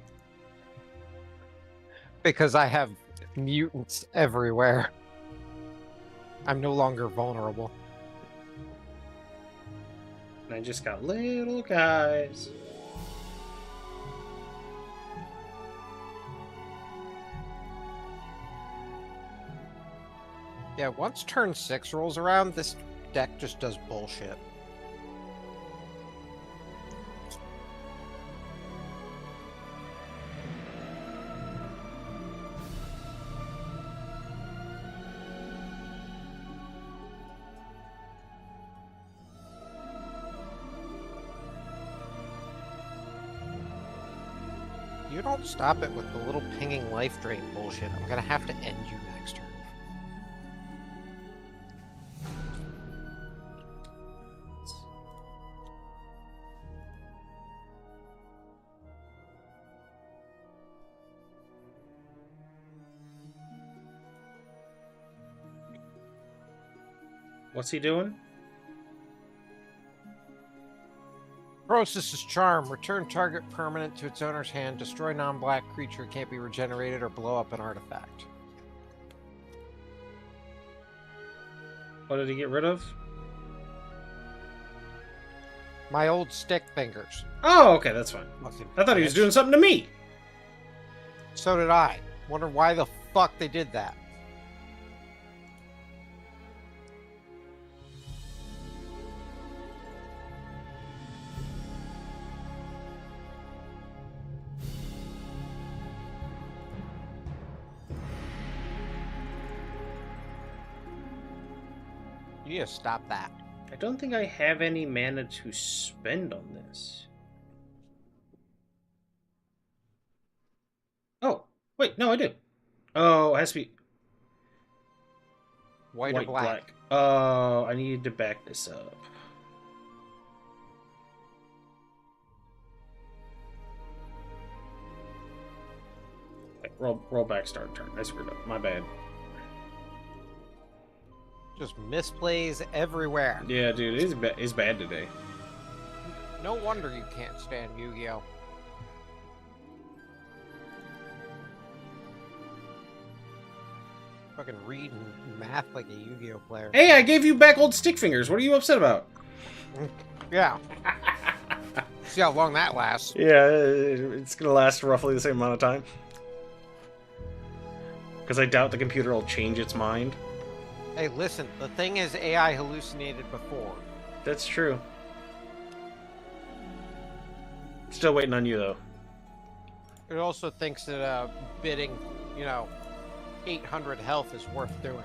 Because I have mutants everywhere. I'm no longer vulnerable. I just got little guys. Yeah, once turn 6 rolls around, this deck just does bullshit. You don't stop it with the little pinging life drain bullshit, I'm gonna have to end you next turn. What's he doing? Process' Charm. Return target permanent to its owner's hand. Destroy non-black creature. Can't be regenerated or blow up an artifact. What did he get rid of? My old stick fingers. Oh, okay, that's fine. Fucking I thought he was bitch. doing something to me. So did I. Wonder why the fuck they did that. You need to stop that. I don't think I have any mana to spend on this. Oh, wait, no, I do. Oh, it has to be White, or black. Oh, I needed to back this up. Wait, roll back, start turn. I screwed up. My bad. Just misplays everywhere. Yeah, dude, it's bad today. No wonder you can't stand Yu-Gi-Oh! Fucking read and math like a Yu-Gi-Oh! Player. Hey, I gave you back old stick fingers. What are you upset about? Yeah. See how long that lasts. Yeah, it's gonna last roughly the same amount of time. Because I doubt the computer will change its mind. Hey, listen, the thing is AI hallucinated before. That's true. Still waiting on you, though. It also thinks that bidding, 800 health is worth doing.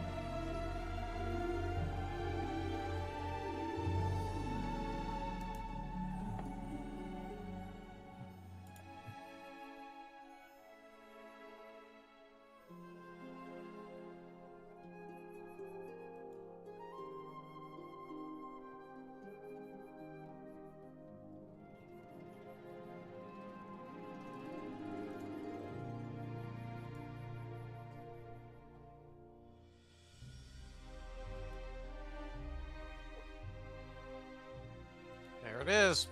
There it is.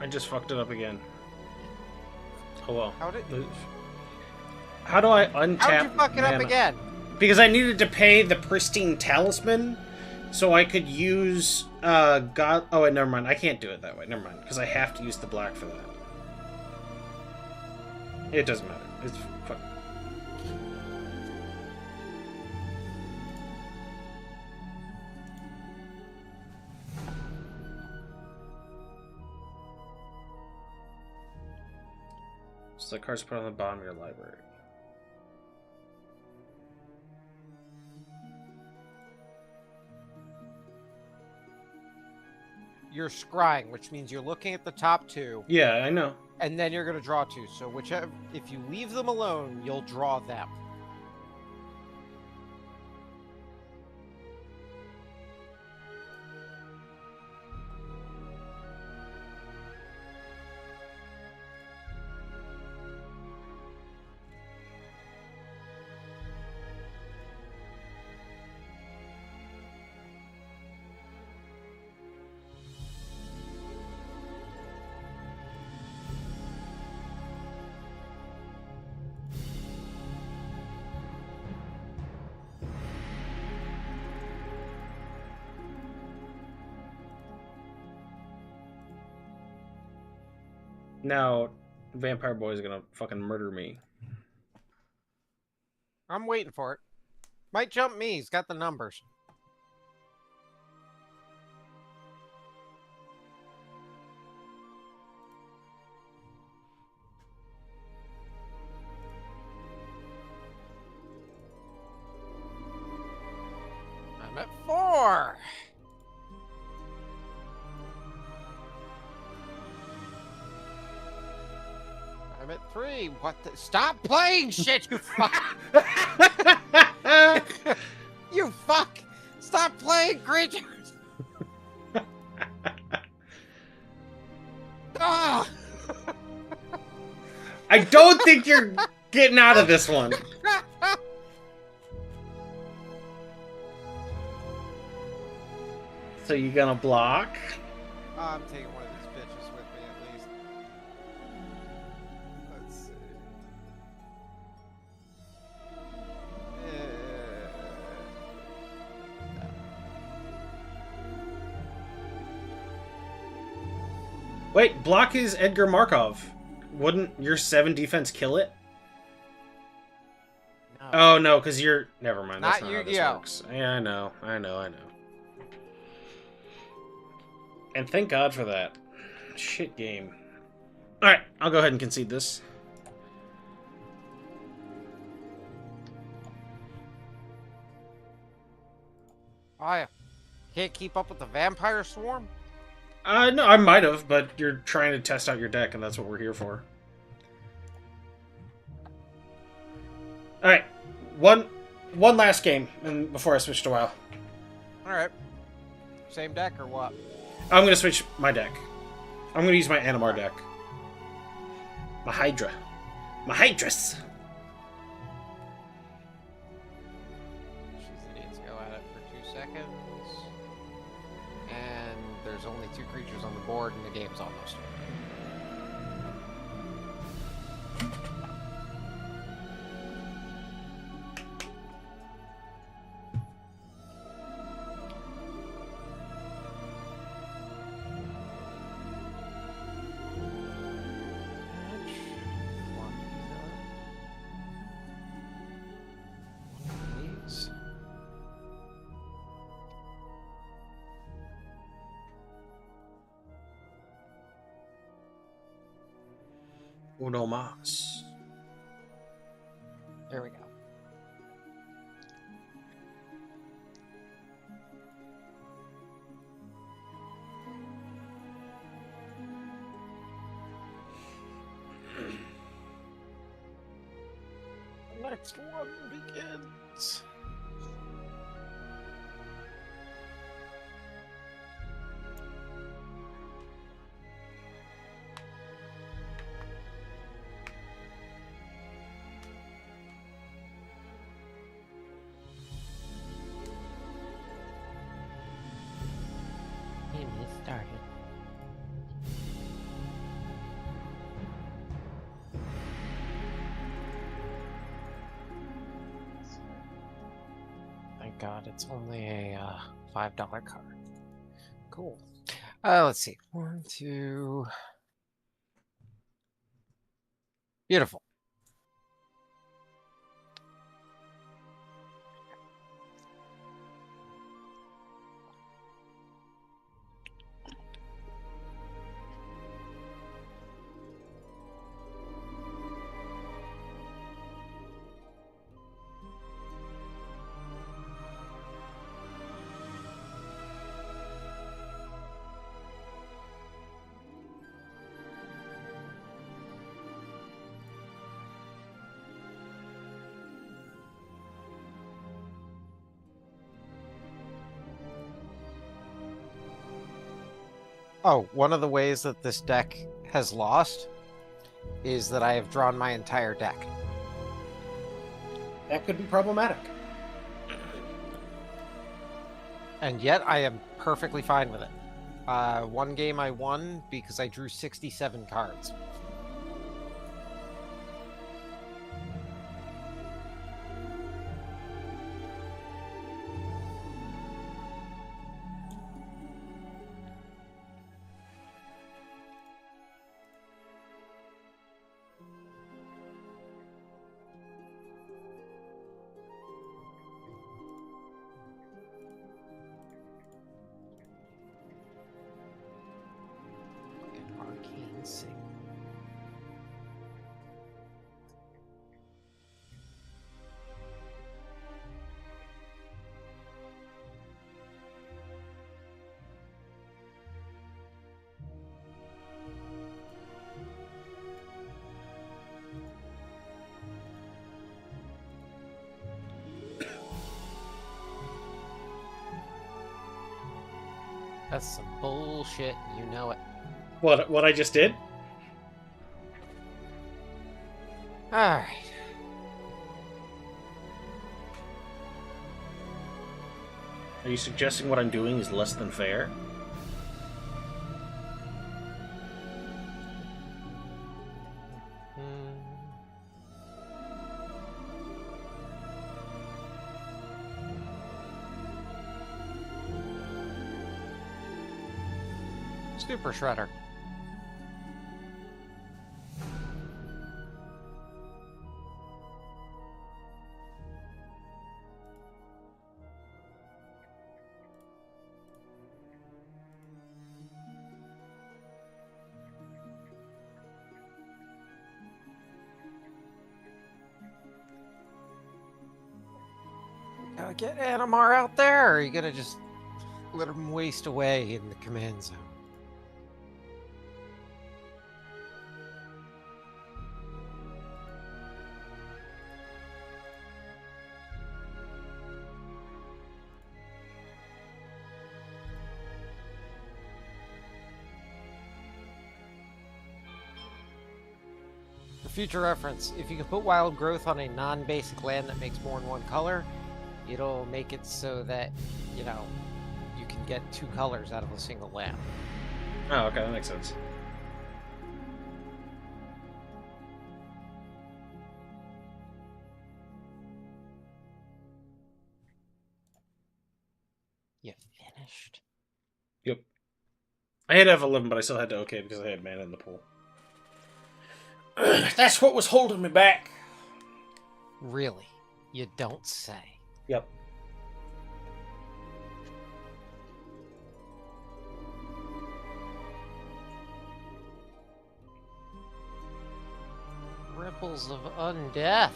I just fucked it up again. Oh well. How did How do I untap How'd you fuck it up mana? again? Because I needed to pay the pristine talisman, so I could use God. Oh wait, never mind. I can't do it that way. Never mind, because I have to use the black for that. It doesn't matter. It's fuck. So the cards put on the bottom of your library. You're scrying, which means you're looking at the top two, Yeah, I know. and then you're gonna draw two. So whichever, if you leave them alone, you'll draw them. Now, Vampire Boy's gonna fucking murder me. I'm waiting for it. Might jump me. He's got the numbers. I'm at 4. I'm at 3. What the? Stop playing shit, you fuck! You fuck! Stop playing creatures! Ah! I don't think you're getting out of this one. So you gonna block? I'm taking one of these bitches with me at least. Let's see. Wait, block is Edgar Markov. Wouldn't your 7 defense kill it? No. Oh no, because you're. Never mind. That's Not not how this Yu-Gi-Oh. works. Yeah, I know. And thank God for that. Shit game. Alright, I'll go ahead and concede this. Oh, yeah. Can't keep up with the vampire swarm? No, I might have, but you're trying to test out your deck, and that's what we're here for. Alright, one last game, and before I switch to WoW. Alright. Same deck or what? I'm gonna switch my deck. I'm gonna use my Animar deck. My Hydra. My Hydras! She's idiots go at it for 2 seconds. And there's only 2 creatures on the board, and the game's almost over. Uno mas. There we go. The next one begins. Game has started. god, it's only a $5 card. Cool. Let's see. 1, 2. Beautiful. Oh, one of the ways that this deck has lost is that I have drawn my entire deck. That could be problematic. And yet I am perfectly fine with it. One game I won because I drew 67 cards. An arcane signal. That's some bullshit, you know it. What I just did? Alright. Are you suggesting what I'm doing is less than fair? Super Shredder. Gotta get Animar out there, or are you gonna just let him waste away in the command zone? For future reference, if you can put Wild Growth on a non-basic land that makes more than one color, it'll make it so that, you know, you can get 2 colors out of a single land. Oh, okay, that makes sense. You finished? Yep. I had F11, but I still had to okay because I had mana in the pool. That's what was holding me back. Really? You don't say. Yep. Ripples of Undeath.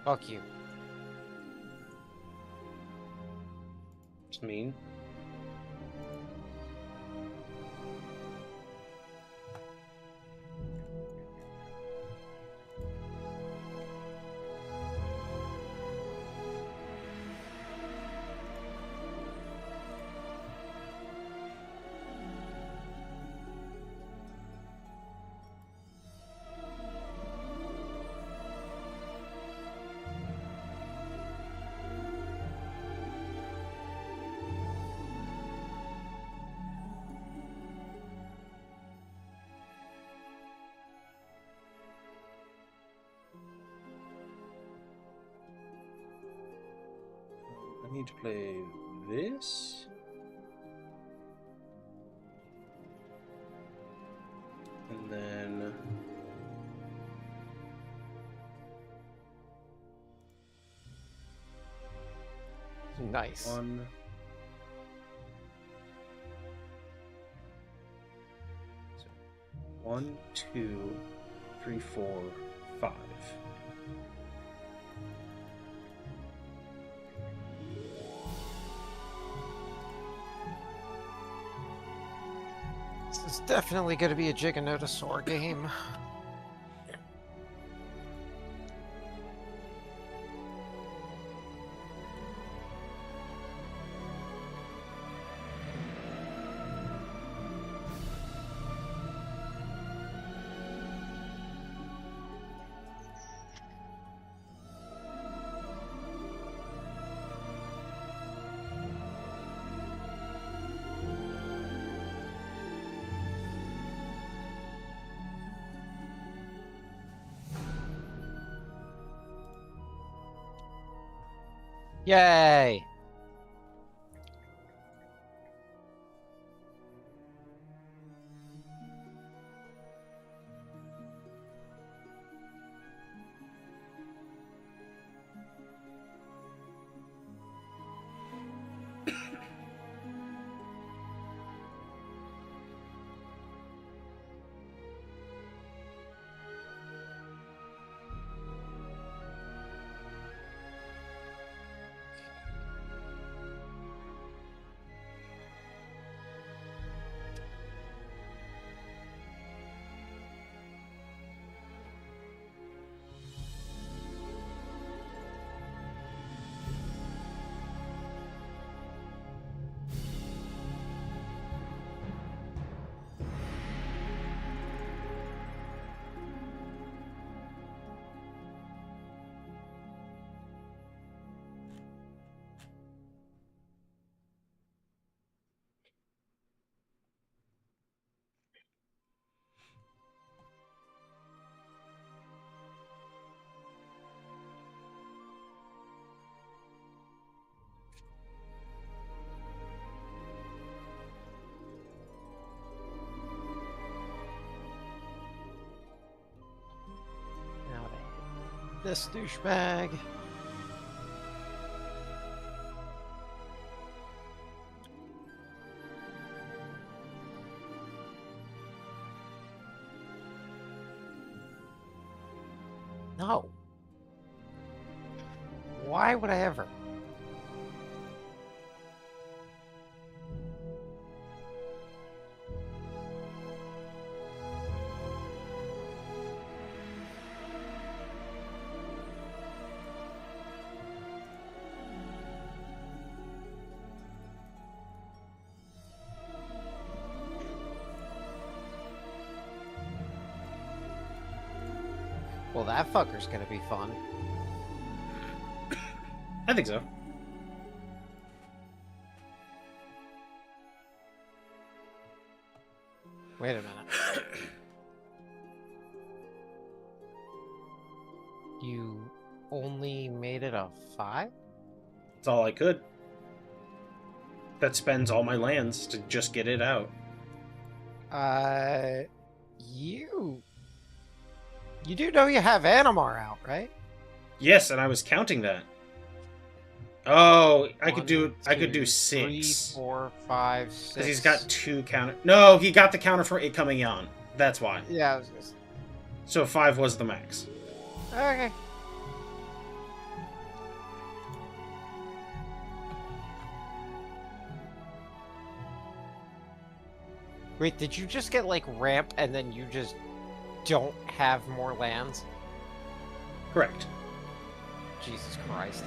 Fuck you. It's mean. need to play this. And then... Nice. 1. So 1, 2, 3, 4, 5. This is definitely going to be a Giganotosaur game. Yay! Now to this douchebag. No. Why would I ever? Well, that fucker's gonna be fun. I think so. Wait a minute. You only made it a 5? That's all I could. That spends all my lands to just get it out. You do know you have Animar out, right? Yes, and I was counting that. Oh, I could do 1, I could do 2, 3, 6. 4, 5, 6. Because he's got 2 counter. No, he got the counter for it coming on. That's why. Yeah, I was just... So 5 was the max. Okay. Wait, did you just get, like, ramp and then you just don't have more lands? Correct. Jesus Christ.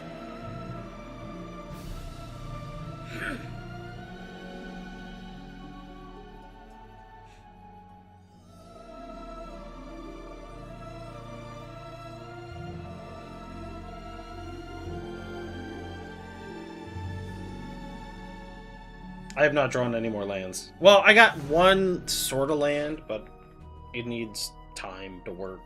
I have not drawn any more lands. Well, I got one sort of land, but it needs time to work.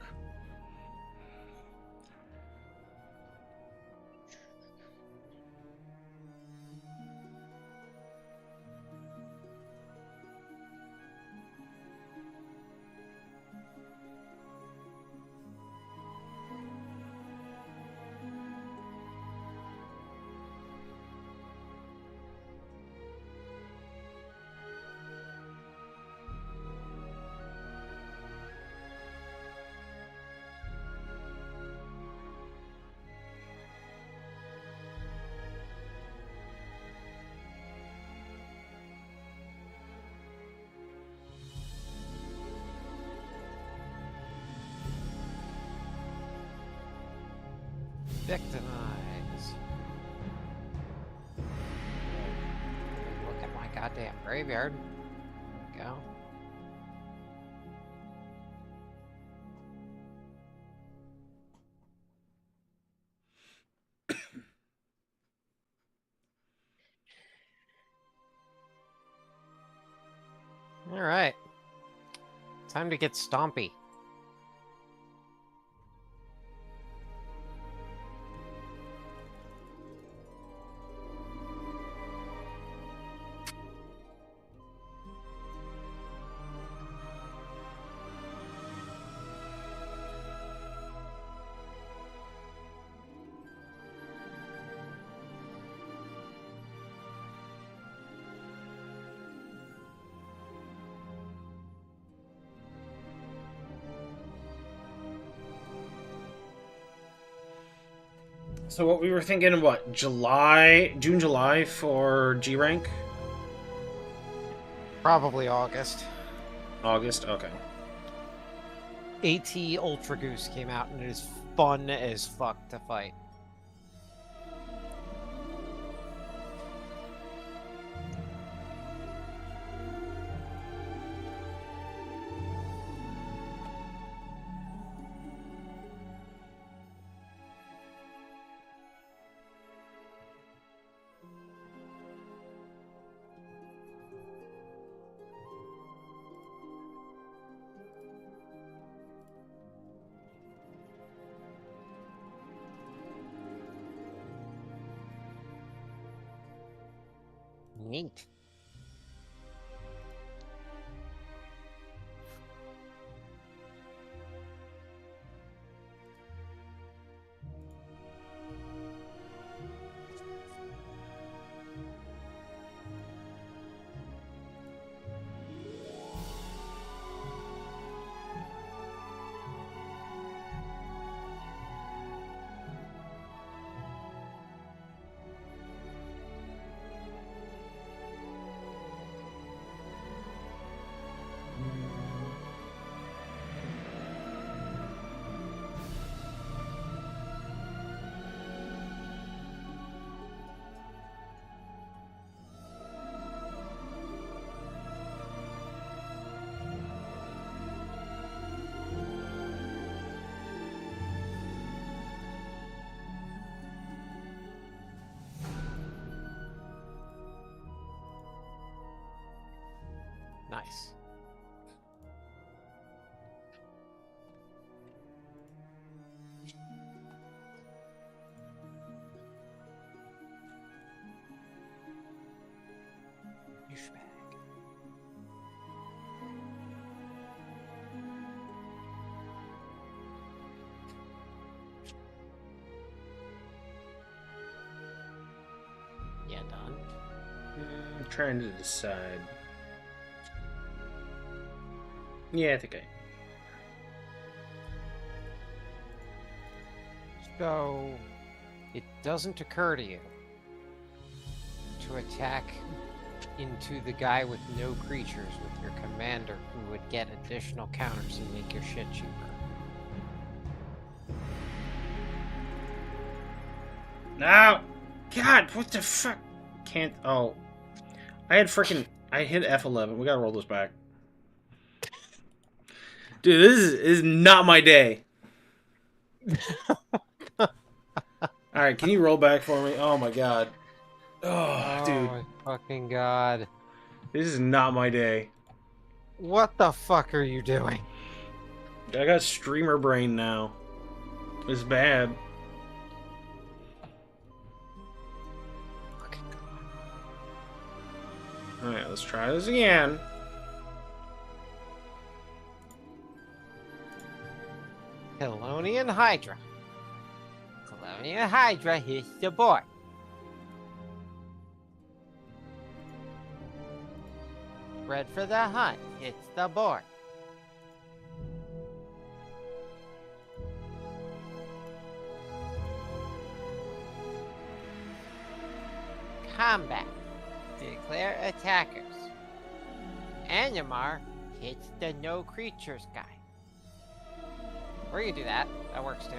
Insectinize. Look at my goddamn graveyard. There we go. All right. Time to get stompy. So what we were thinking, what, June, July for G rank? Probably August. August, okay. AT Ultra Goose came out and it is fun as fuck to fight. Neat. Nice. Douchebag. Yeah, done. I'm trying to decide. Yeah, I think I... So, it doesn't occur to you to attack into the guy with no creatures with your commander who would get additional counters and make your shit cheaper. No! God, what the fuck? Can't... Oh. I hit F11. We gotta roll this back. Dude, this is not my day. Alright, can you roll back for me? Oh my god. Oh, dude. Oh my fucking god. This is not my day. What the fuck are you doing? I got streamer brain now. It's bad. Fucking god. Alright, let's try this again. Colonian Hydra. Colonian Hydra hits the board. Spread for the hunt hits the board. Combat. Declare attackers. Animar hits the no creatures guy. Or you can do that. That works too.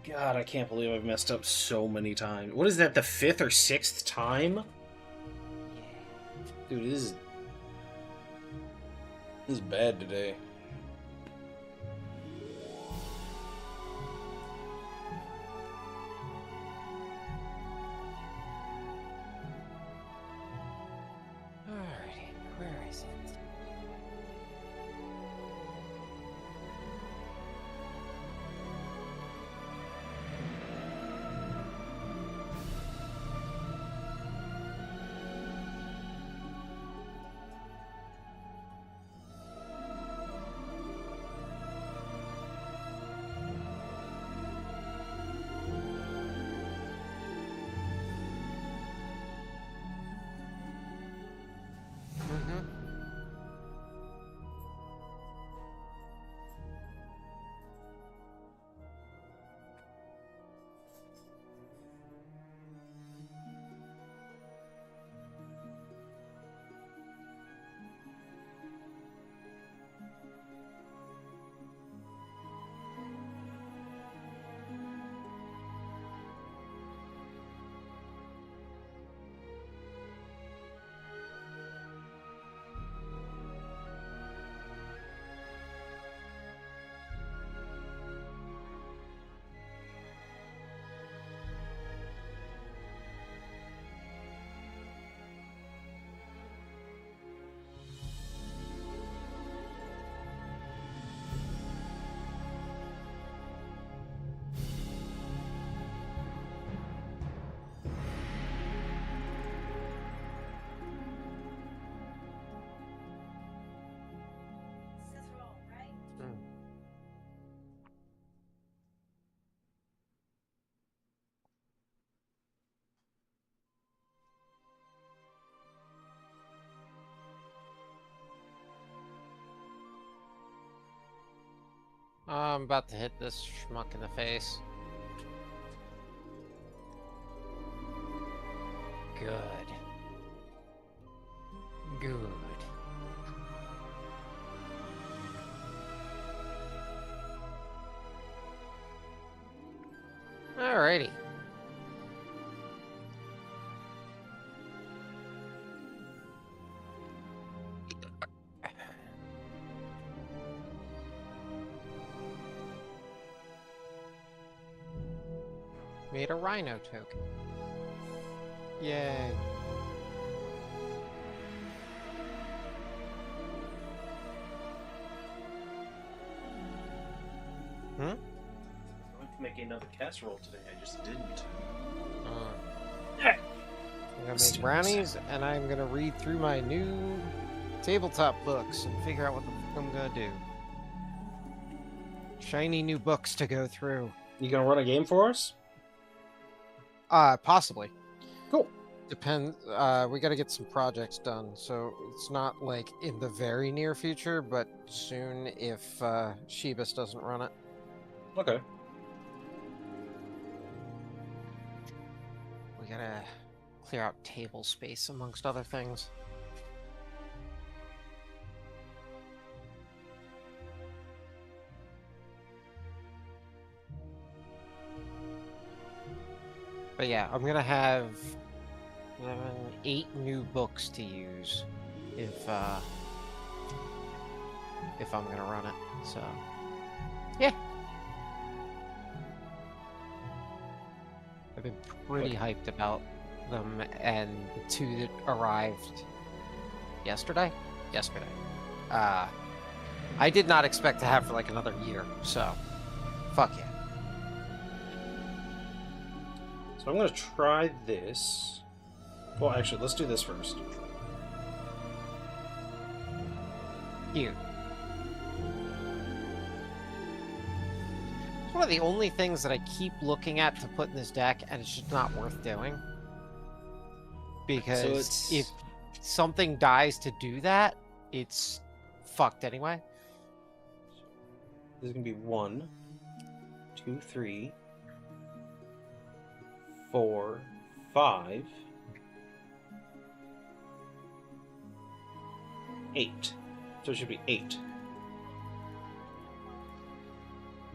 God, I can't believe I've messed up so many times. What is that, the 5th or 6th time? Dude, this is bad today. Alrighty, where is it? I'm about to hit this schmuck in the face. Good. Good. Alrighty. Made a rhino token. Yay. I went to make another casserole today. I just didn't. I'm gonna make brownies, and I'm gonna read through my new tabletop books and figure out what the fuck I'm gonna do. Shiny new books to go through. You gonna run a game for us? Possibly. Cool. Depends. We gotta get some projects done, so it's not like in the very near future, but soon if Shebus doesn't run it. Okay. We gotta clear out table space amongst other things. But yeah, I'm gonna have 8 new books to use if I'm gonna run it. So yeah, I've been pretty hyped about them, and the 2 that arrived yesterday. I did not expect to have for like another year. So fuck yeah. So I'm gonna try this. Well, actually, let's do this first. Cute. It's one of the only things that I keep looking at to put in this deck, and it's just not worth doing. Because if something dies to do that, it's fucked anyway. There's gonna be 1, 2, 3, 4, 5, 8. So it should be 8.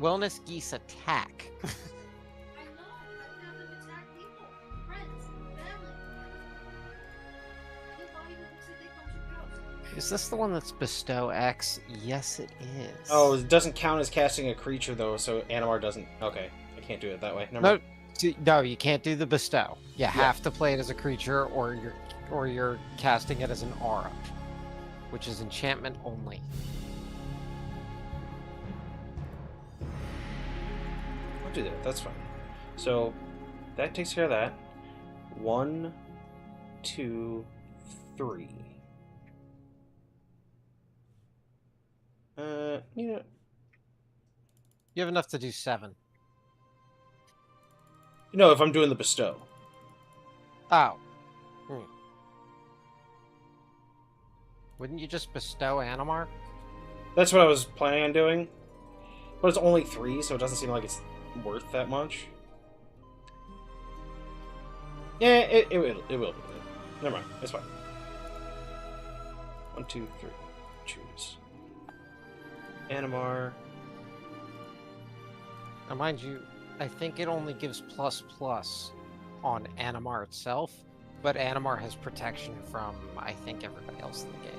Wellness Geese attack. Is this the one that's Bestow X? Yes, it is. Oh, it doesn't count as casting a creature though, so Animar doesn't. Okay, I can't do it that way. Never No, mind. no, you can't do the Bestow. You have to play it as a creature, or you're casting it as an aura, which is enchantment only. I'll do that. That's fine. So that takes care of that. 1, 2, 3. You know, You have enough to do 7. if I'm doing the bestow. Oh. Wouldn't you just bestow Animar? That's what I was planning on doing. But it's only 3, so it doesn't seem like it's worth that much. Yeah, it will. Never mind. It's fine. 1, 2, 3. Choose. Animar. Now, mind you, I think it only gives ++ on Animar itself, but Animar has protection from, I think, everybody else in the game.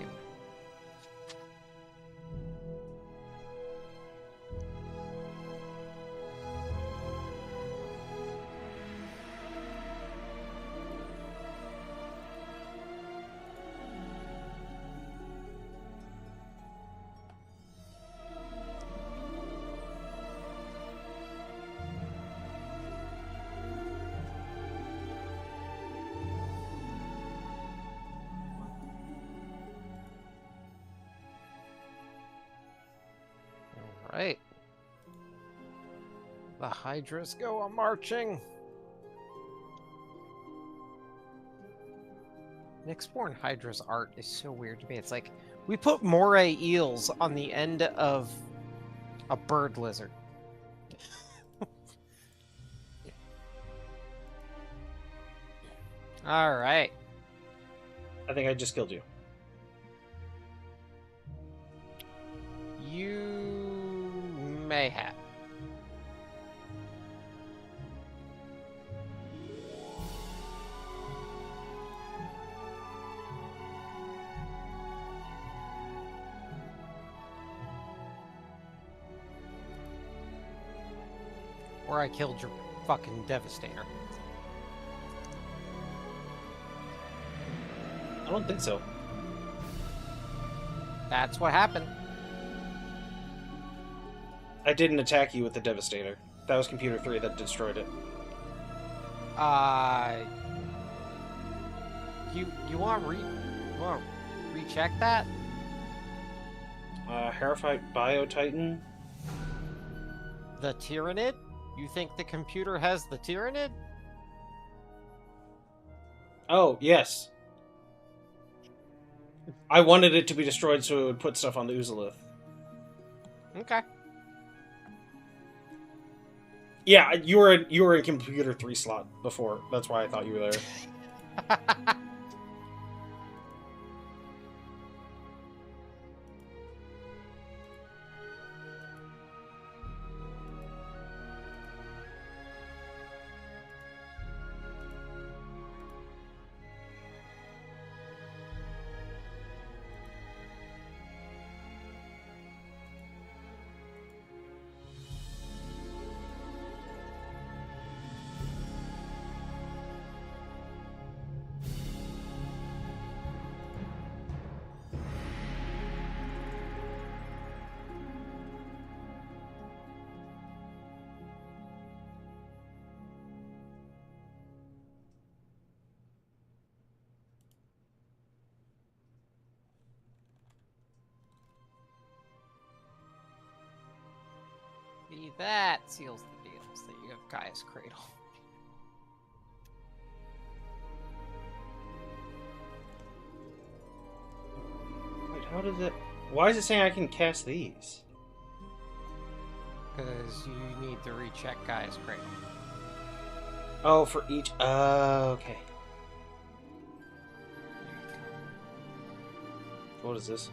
Right. The Hydras go a marching. Nyxborn Hydra's art is so weird to me. It's like we put moray eels on the end of a bird lizard. All right. I think I just killed you. You may have. Or I killed your fucking Devastator. I don't think so. That's what happened. I didn't attack you with the Devastator. That was Computer 3 that destroyed it. You want to recheck that? Herifite Bio-Titan? The Tyrannid? You think the computer has the Tyrannid? Oh, yes. I wanted it to be destroyed so it would put stuff on the Uzalith. Okay. Yeah, you were in Computer 3 slot before. That's why I thought you were there. See, that seals the deals that you have Gaia's Cradle. Wait, how does it... Why is it saying I can cast these? Because you need to recheck Gaia's Cradle. Oh, for each... okay. What is this?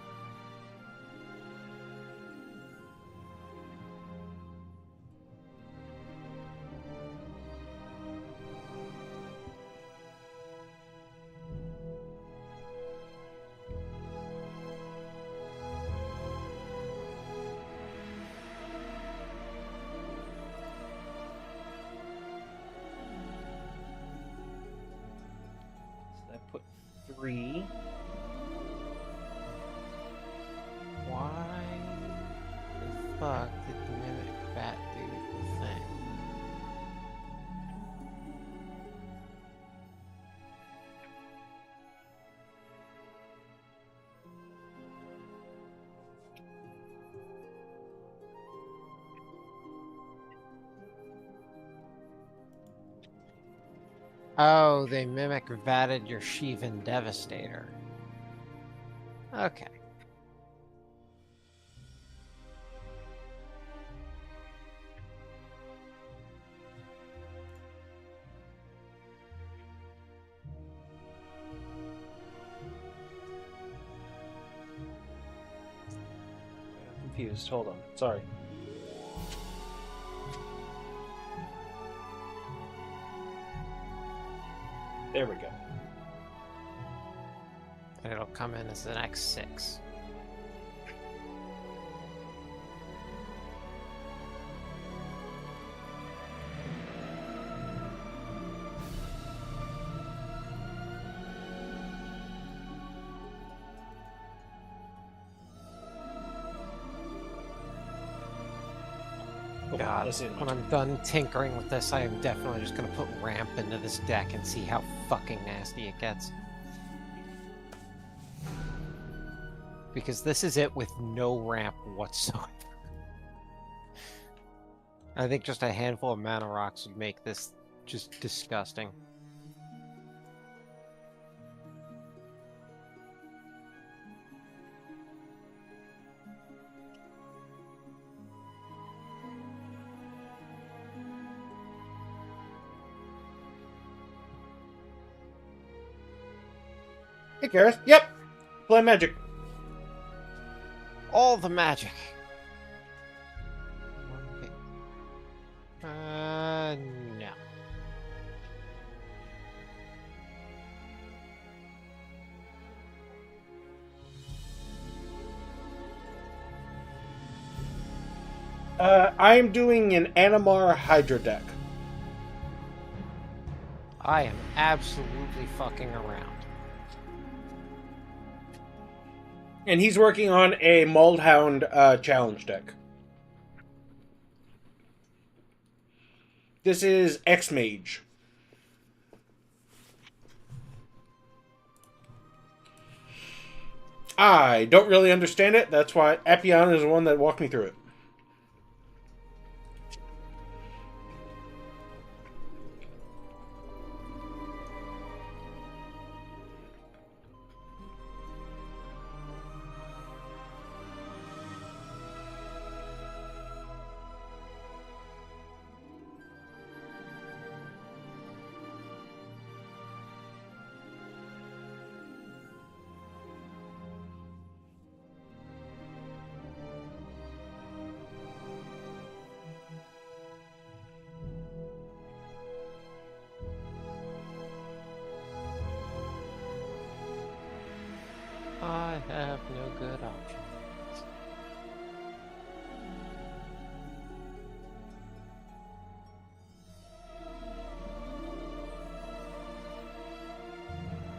3. Why the fuck did the mimic bat do the thing? Oh, they mimic vatted your Shivan Devastator. Okay. Confused. Hold on. Sorry. There we go. And it'll come in as an X6. God, Let's see the when I'm done tinkering with this, I am definitely just going to put ramp into this deck and see how fucking nasty it gets. Because this is it with no ramp whatsoever. I think just a handful of mana rocks would make this just disgusting. Hey, Gareth. Yep. Play Magic. All the magic. No. I am doing an Animar Hydra deck. I am absolutely fucking around. And he's working on a Muldhound challenge deck. This is X-Mage. I don't really understand it. That's why Epion is the one that walked me through it. I have no good options.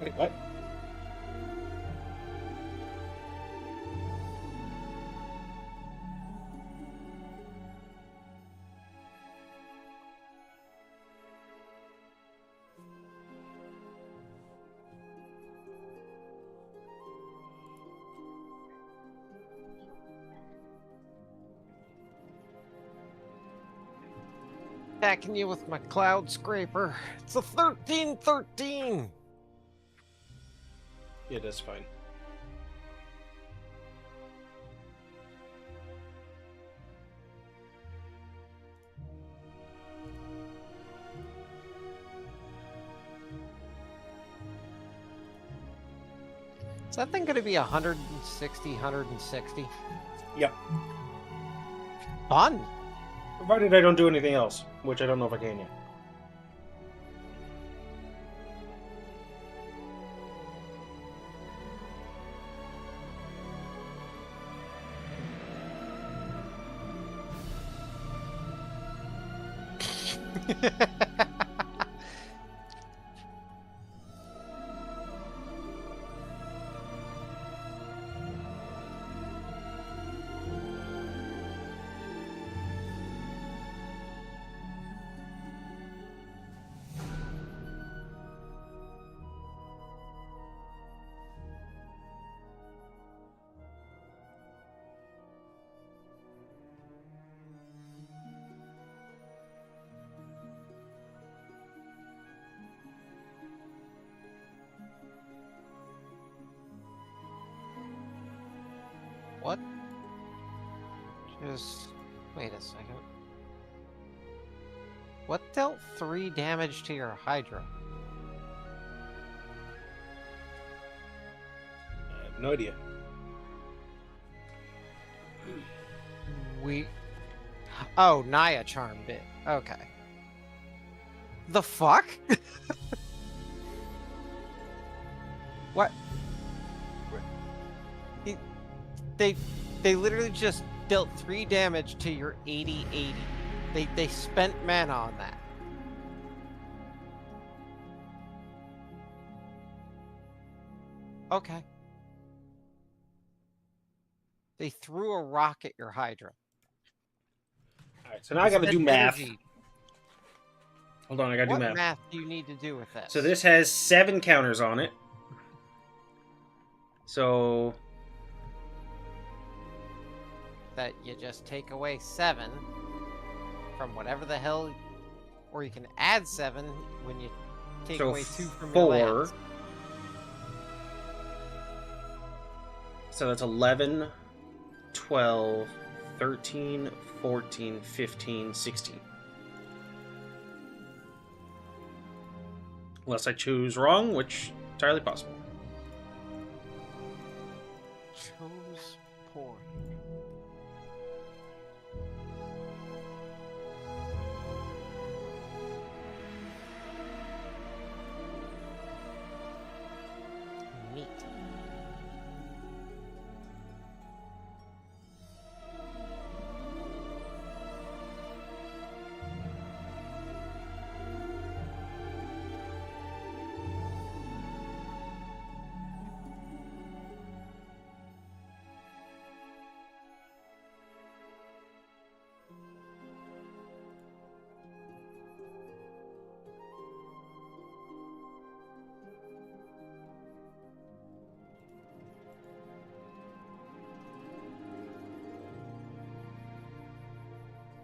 Wait, what? Attacking you with my cloud scraper. It's a 13-13. Yeah, that's fine. Is that thing going to be 160, 160? Yep. Fun. Provided I don't do anything else, which I don't know if I can yet. Wait a second. What dealt 3 damage to your Hydra? I have no idea. Oh, Naya charmed it. Okay. The fuck? What? They literally just dealt 3 damage to your 80-80. They spent mana on that. Okay. They threw a rock at your Hydra. Alright, so now I gotta do Spent math. energy. Hold on, I gotta do What math. math do you need to do with this? So this has 7 counters on it. So that you just take away 7 from whatever the hell, or you can add 7 when you take away 2 from your 4. lands. So that's 11, 12, 13, 14, 15, 16. Unless I choose wrong, which entirely possible. Chose poor. Neat.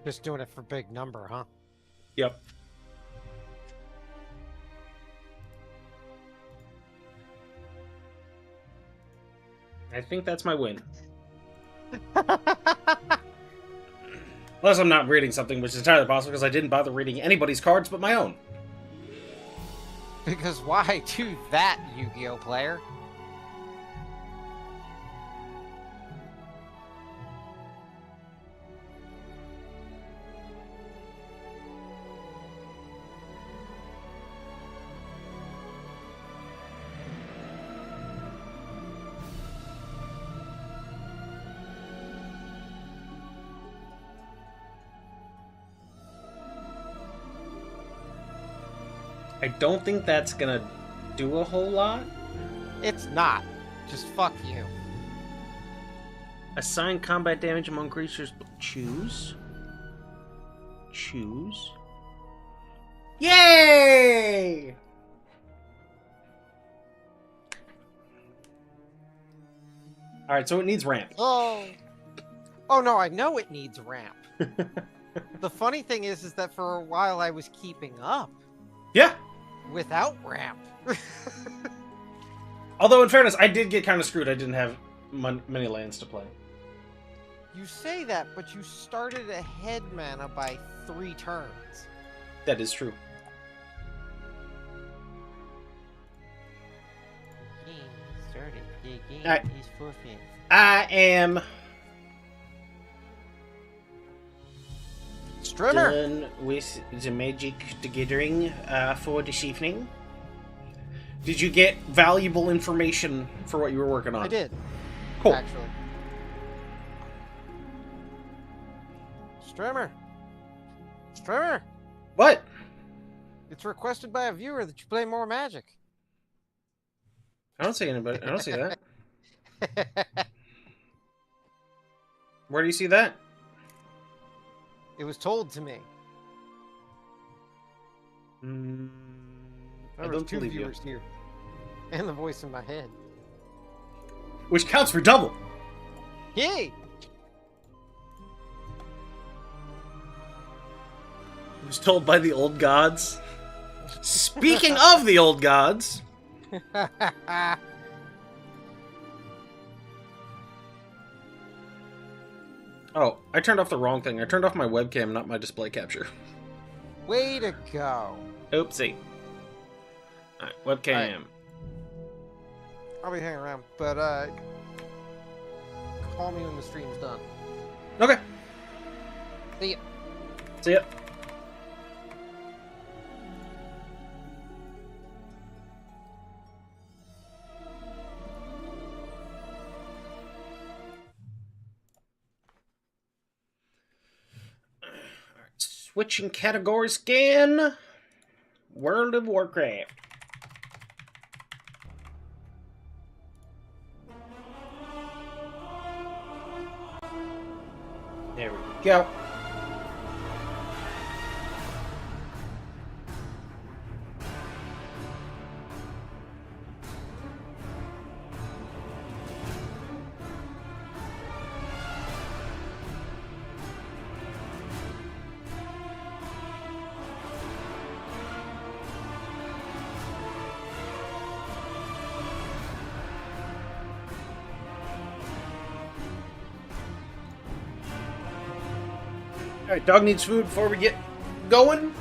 Just doing it for big number, huh? Yep. I think that's my win. Unless I'm not reading something, which is entirely possible because I didn't bother reading anybody's cards but my own. Because why do that, Yu-Gi-Oh player? I don't think that's gonna do a whole lot. It's not. Just fuck you. Assign combat damage among creatures. Choose. Choose. Yay! Alright, so it needs ramp. Oh. Oh no, I know it needs ramp. The funny thing is that for a while I was keeping up Yeah! without ramp. Although, in fairness, I did get kind of screwed. I didn't have many lands to play. You say that, but you started ahead mana by 3 turns. That is true. Started. The game Alright. is forfeit. I am Strimmer! done with the Magic the Gathering for this evening. Did you get valuable information for what you were working on? I did. Cool. Actually. Strimmer! Strimmer! What? It's requested by a viewer that you play more Magic. I don't see anybody. I don't see that. Where do you see that? It was told to me. I There was don't 2 believe you. viewers here. And the voice in my head. Which counts for double. Yay! It was told by the old gods. Speaking of the old gods, Oh, I turned off the wrong thing. I turned off my webcam, not my display capture. Way to go. Oopsie. Alright, webcam. I'll be hanging around, but call me when the stream's done. Okay. See ya. See ya. Switching categories again. World of Warcraft. There we go. Alright, dog needs food before we get going.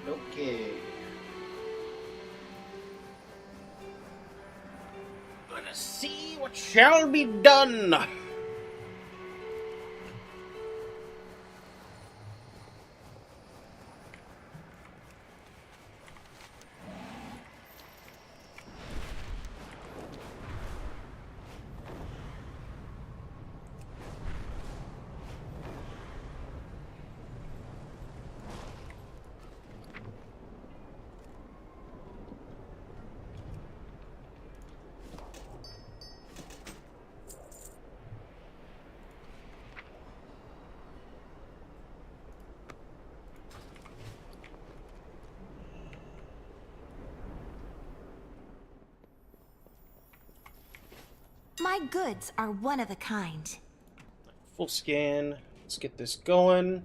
Okay. Let us see what shall be done. My goods are one of a kind. Full scan. Let's get this going.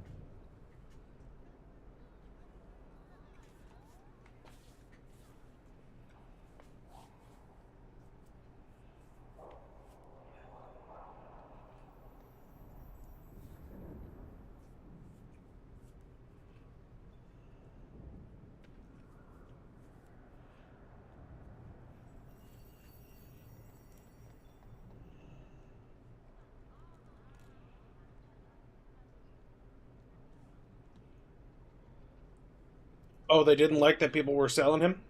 Oh, they didn't like that people were selling him?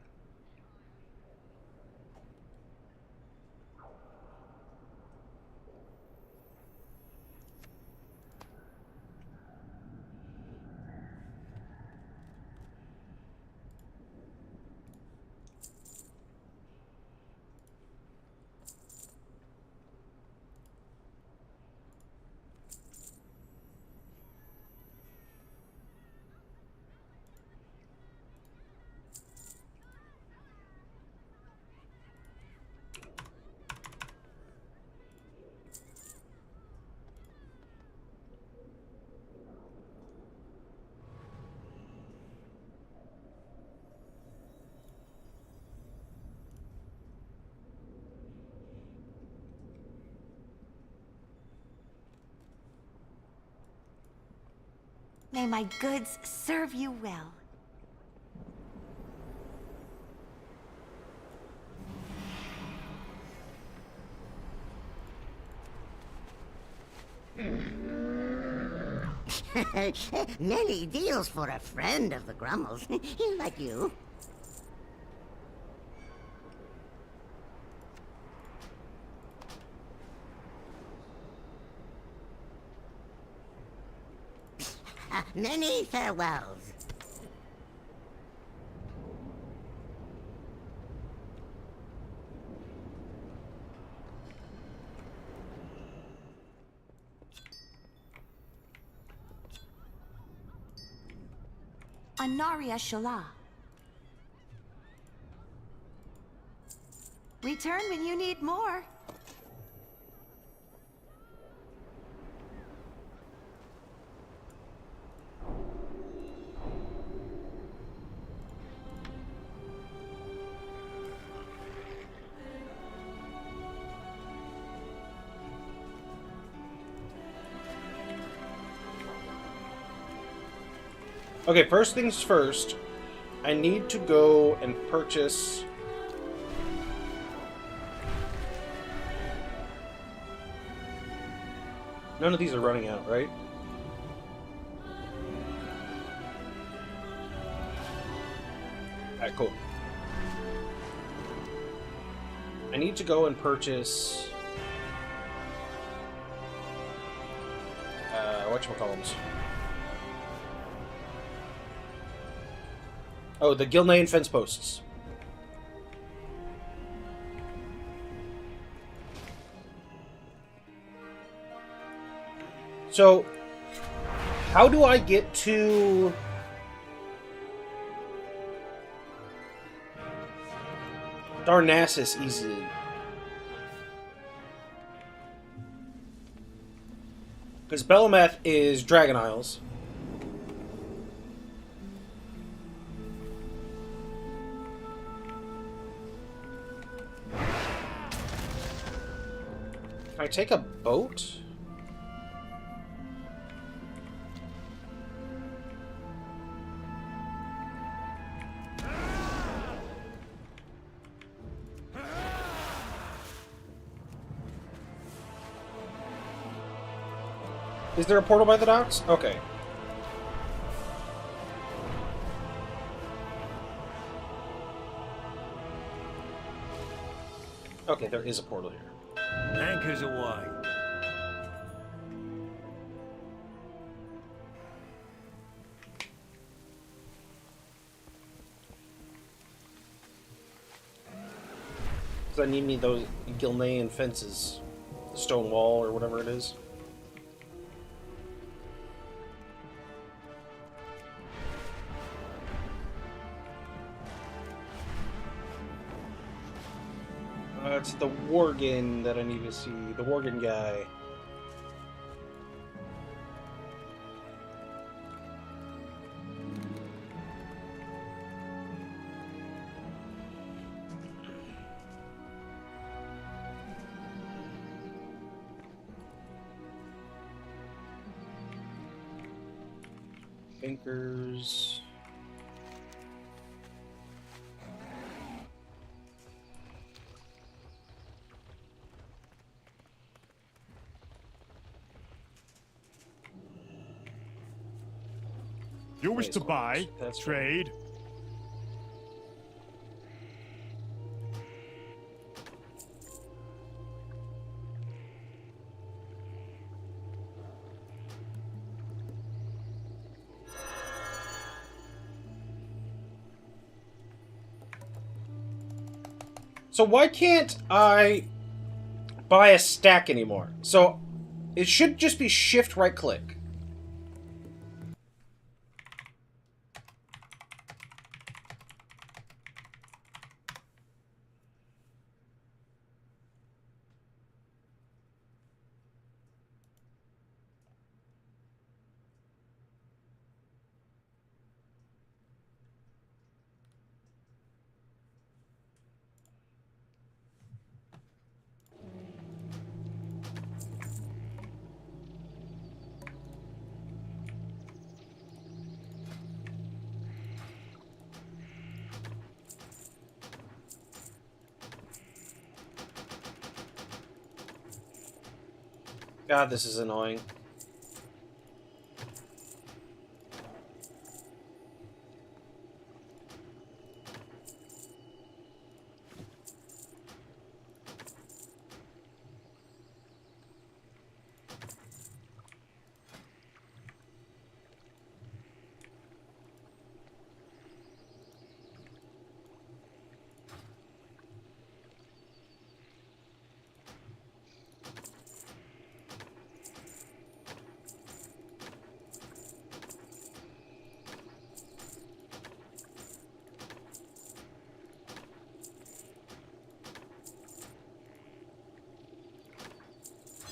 May my goods serve you well. Many deals for a friend of the Grummels, like you. Many farewells. Anaria Shala. Return when you need more. Okay, first things first. I need to go and purchase... None of these are running out, right? Alright, cool. I need to go and purchase... whatchamacallums? Oh, the Gilnean fence posts. So, how do I get to... Darnassus easily? Because Belemeth is Dragon Isles. Can I take a boat? Is there a portal by the docks? Okay. Okay, there is a portal here. Anchors away. Because I need me those Gilnean fences. Stone wall or whatever it is. It's the Worgen that I need to see. The Worgen guy. Thinkers. You wish to buy, That's trade, So why can't I buy a stack anymore? So it should just be shift right click. God, this is annoying.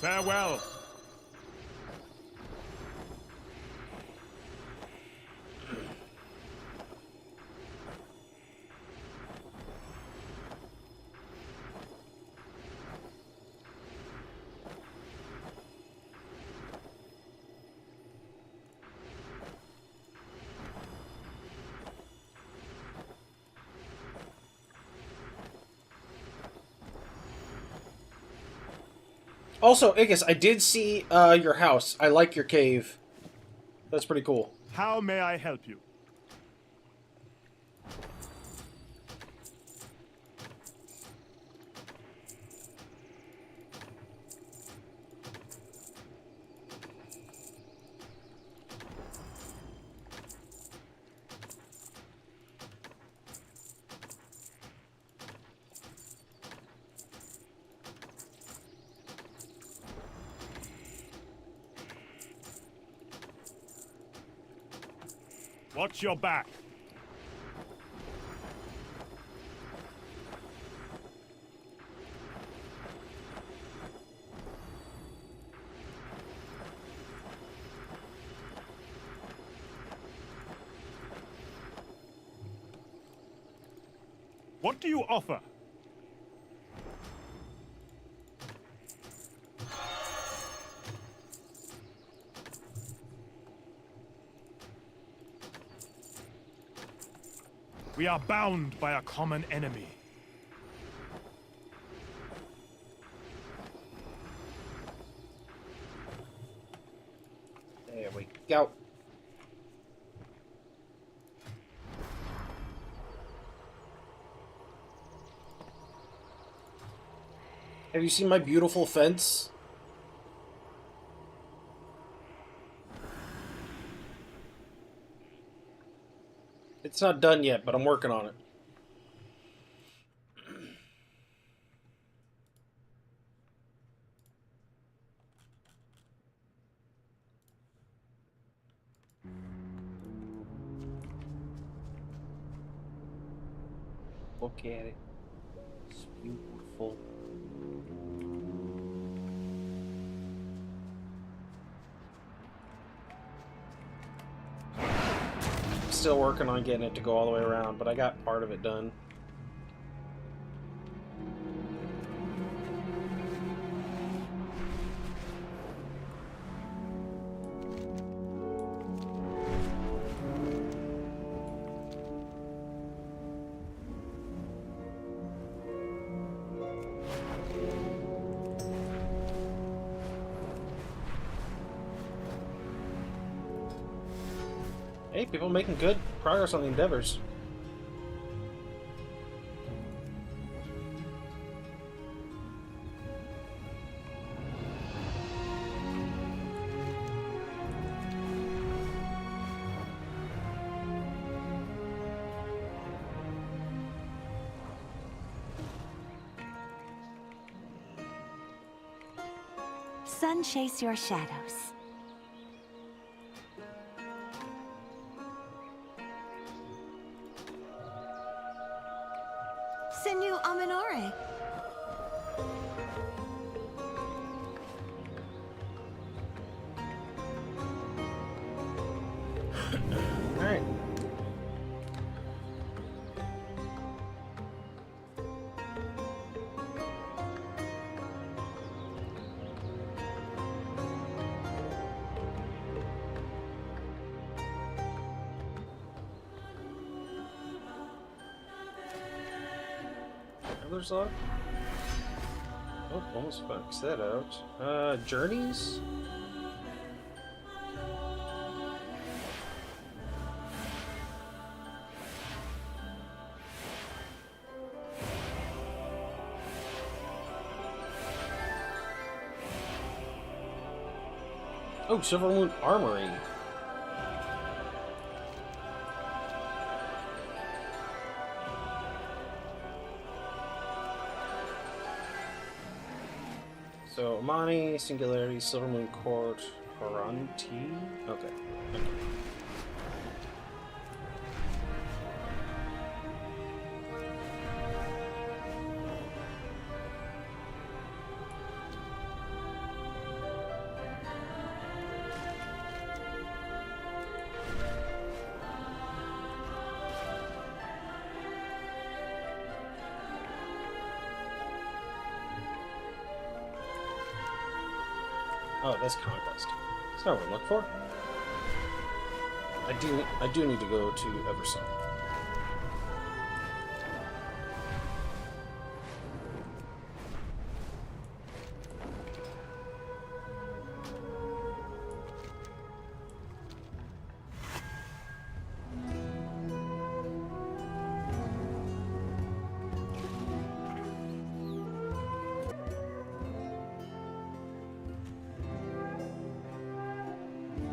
Farewell. Also, Igus, I did see your house. I like your cave. That's pretty cool. How may I help you? Watch your back. What do you offer? We are bound by a common enemy. There we go. Have you seen my beautiful fence? It's not done yet, but I'm working on it. Look at it. It's beautiful. Still working on getting it to go all the way around, but I got part of it done. Hey, people making good progress on the endeavors. sun chase your shadows. Senu Aminore. Alright. Traveler's log? Oh, almost fucks that out. Journeys? Oh, Silver Moon Armory. So, Amani, Singularity, Silver Moon Court, Horanti? Okay. Oh, that's Conquest. That's not what I look for. I do need to go to Eversong.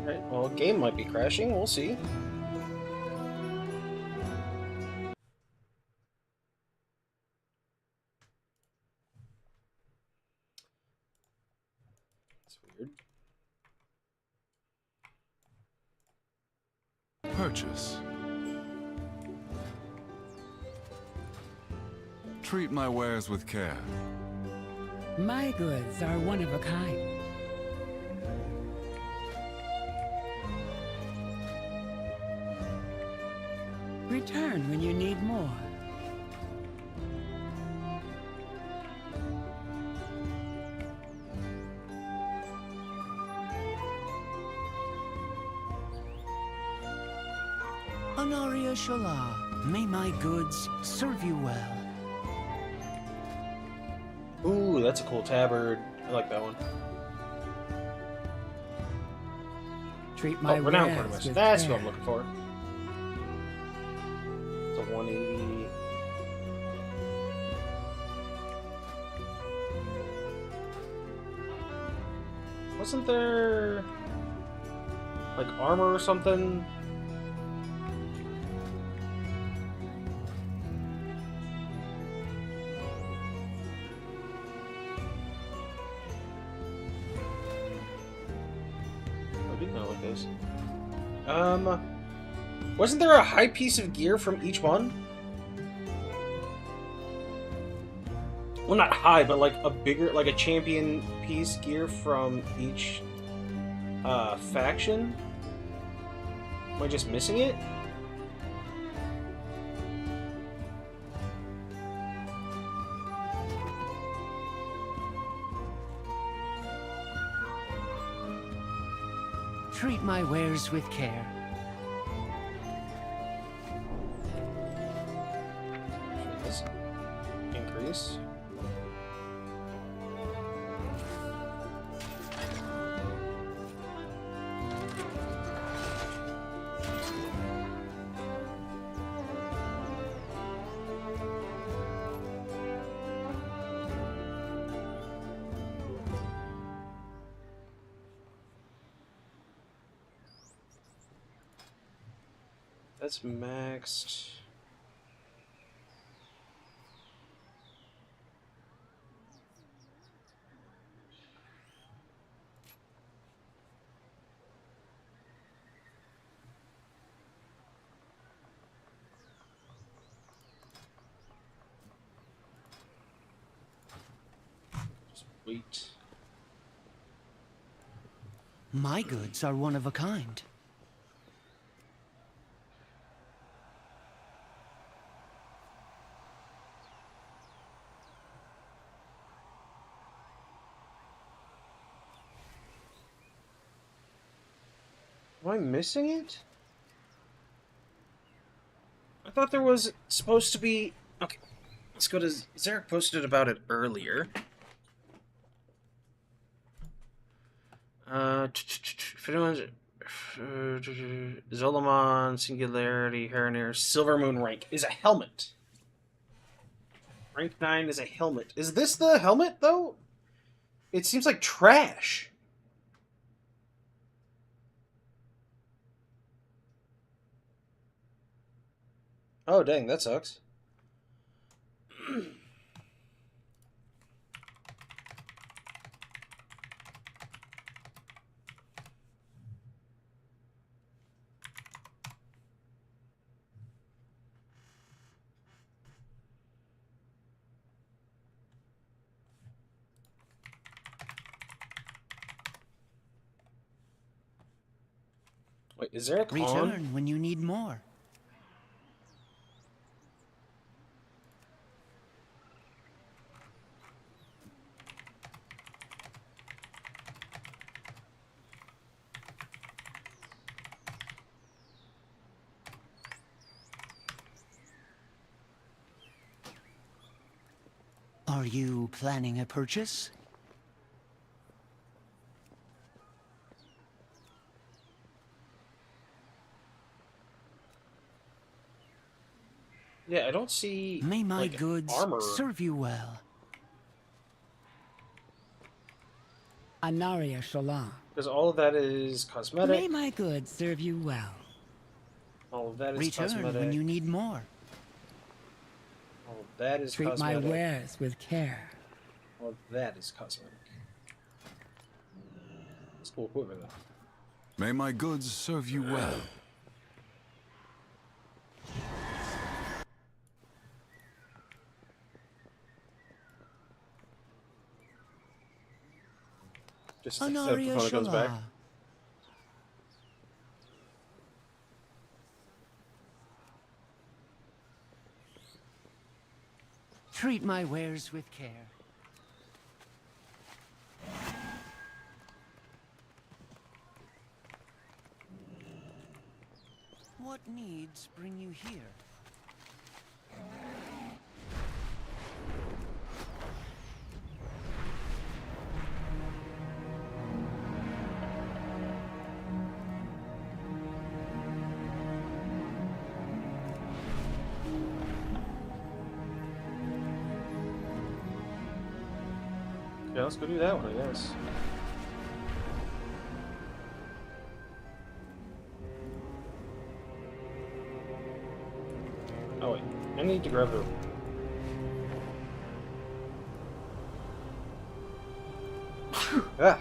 Alright, well, game might be crashing. We'll see. That's weird. Purchase. Treat my wares with care. My goods are one of a kind. Return when you need more. Honoria Shola, may my goods serve you well. Ooh, that's a cool tabard. I like that one. Treat my Renowned wares Quartermaster. with That's care. what I'm looking for. It's a 180. Wasn't there like armor or something? I did not like this. Wasn't there a high piece of gear from each one? Well, not high, but like a bigger, like a champion piece gear from each faction? Am I just missing it? Treat my wares with care. Let's increase. That's maxed. Sweet. My goods are one of a kind. Am I missing it? I thought there was supposed to be... Okay, let's go to... Zarek posted about it earlier. If anyone's... Zolomon, Singularity, Heronir, Silver Moon rank is a helmet. Rank 9 is a helmet. Is this the helmet, though? It seems like trash. Oh, dang, that sucks. Wait, is there a con? Return when you need more. Are you planning a purchase? Yeah, I don't see May my like, goods armor. serve you well. Anaria Shola. Because all of that is cosmetic. May my goods serve you well. All of that is Return cosmetic. when you need more. All of that is Treat cosmetic. my wares with care. All of that is cosmetic. It's cool equipment, though. May my goods serve you well. Just set the Anaria phone, it comes back. Shola. Treat my wares with care. What needs bring you here? Yeah, let's go do that one, I guess. Oh wait, I need to grab the... Ah!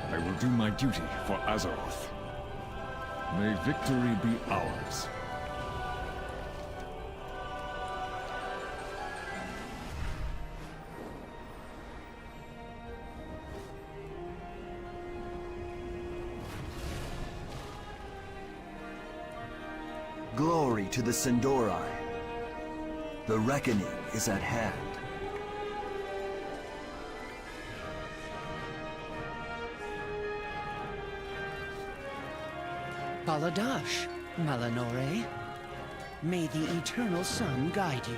I will do my duty for Azeroth. May victory be ours. Glory to the Sindori. The reckoning is at hand. Baladash, Malanore. May the eternal sun guide you.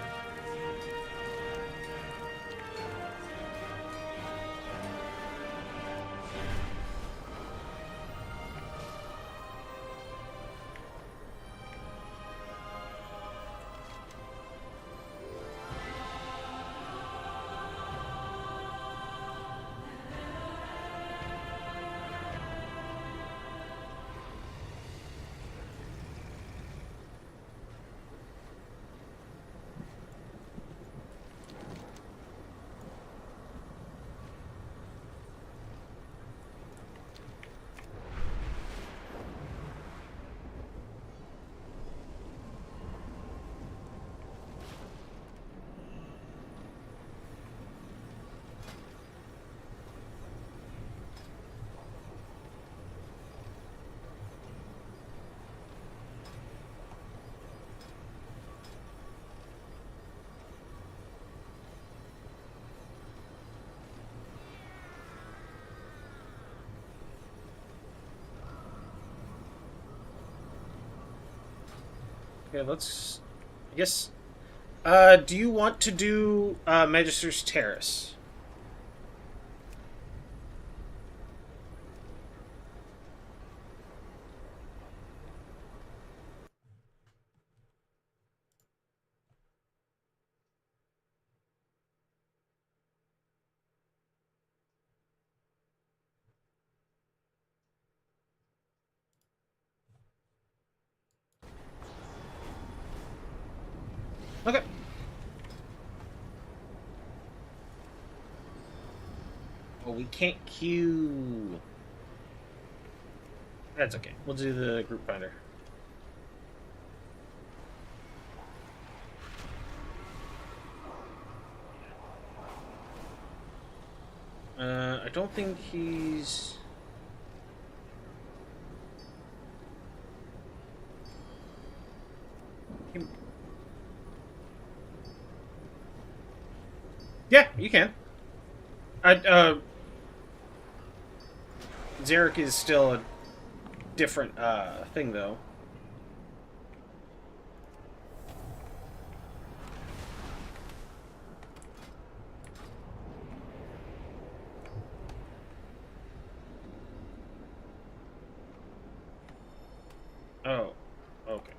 Okay, let's... I guess... do you want to do Magister's Terrace? Okay. Well, we can't queue. That's okay. We'll do the group finder. I don't think he's... Yeah, you can. Zarek is still a different thing, though. Oh, okay.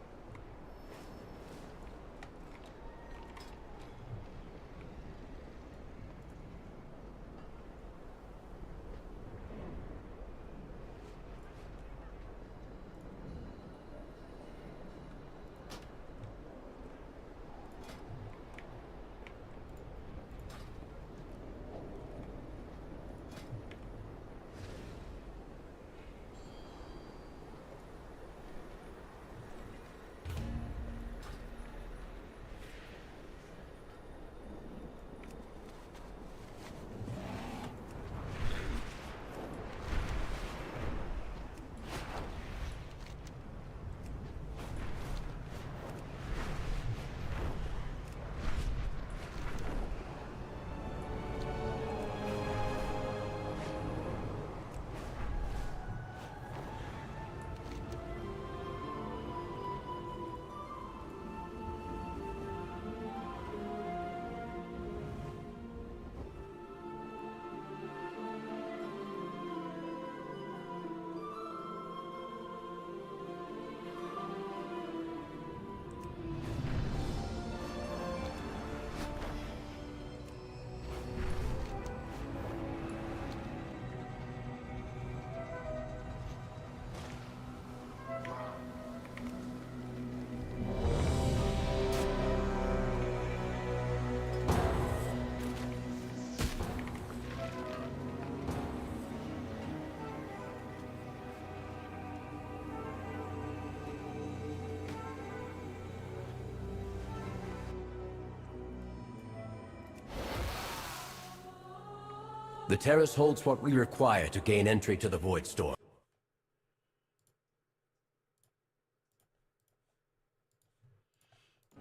The terrace holds what we require to gain entry to the Void Storm.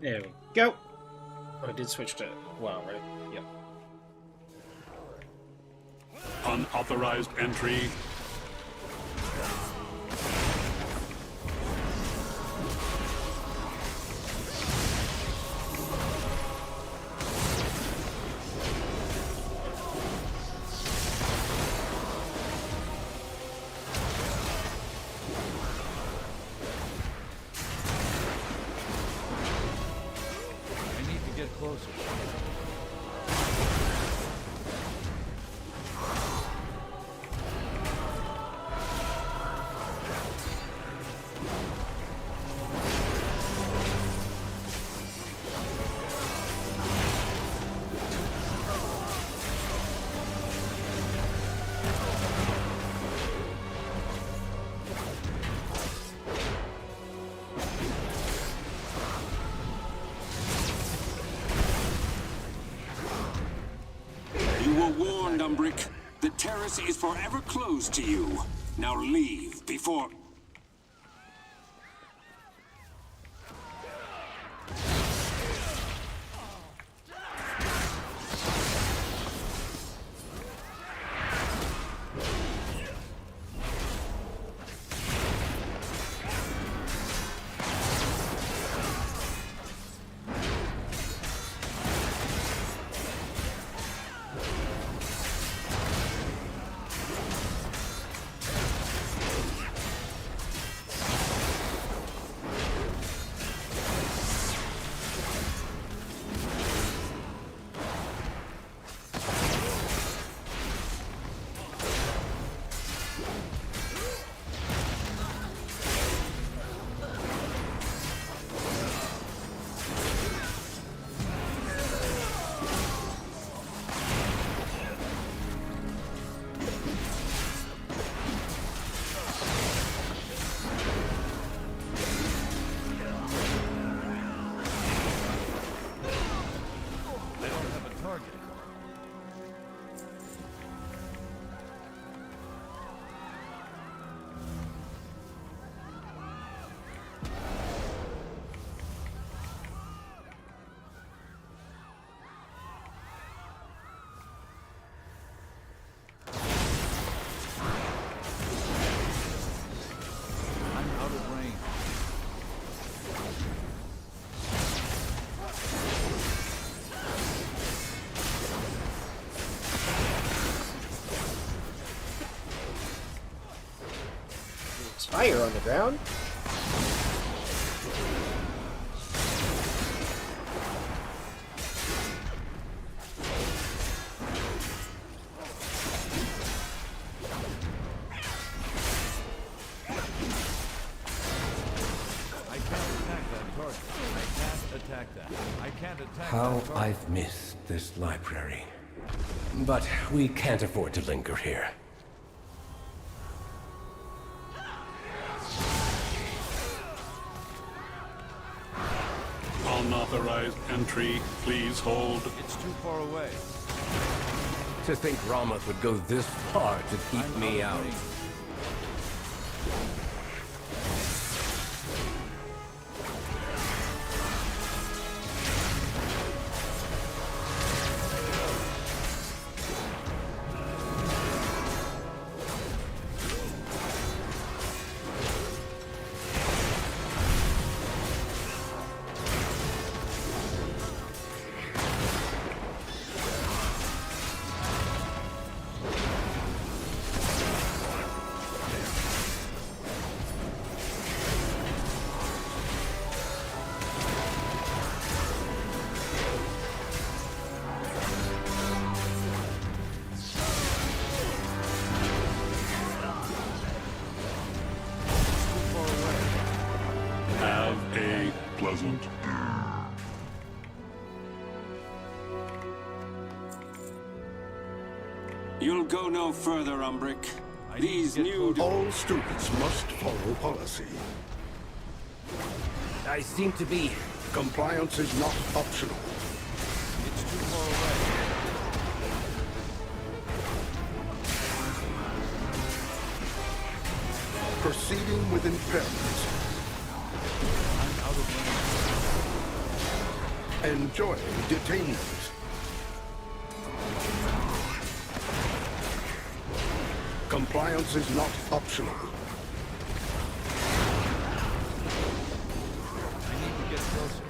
There we go. Oh, I did switch to WoW, right? Yep. Unauthorized entry. The terrace is forever closed to you. Now leave before... There's fire on the ground. How I've missed this library. But we can't afford to linger here. Unauthorized entry, please hold. It's too far away. To think Ramath would go this far to keep me out. Have a pleasant day. You'll go no further, Umbrick. These new... All students must follow policy. I seem to be... Compliance is not optional. It's too far away. Proceeding with impairment. I'm out of range. Enjoying detainment. Compliance is not optional. I need to get closer.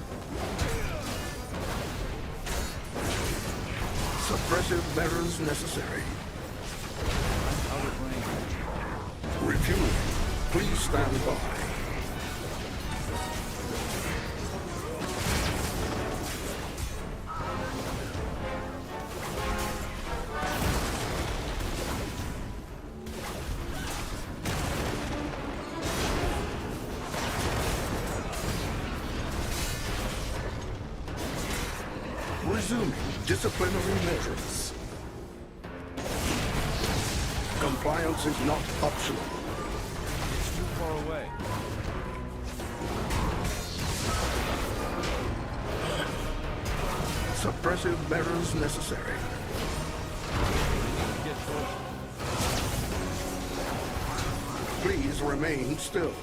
Suppressive measures necessary. I'm out of range. Refueling. Please stand by. Resuming disciplinary measures. Compliance is not optional. It's too far away. Suppressive measures necessary. Get closer. Please remain still.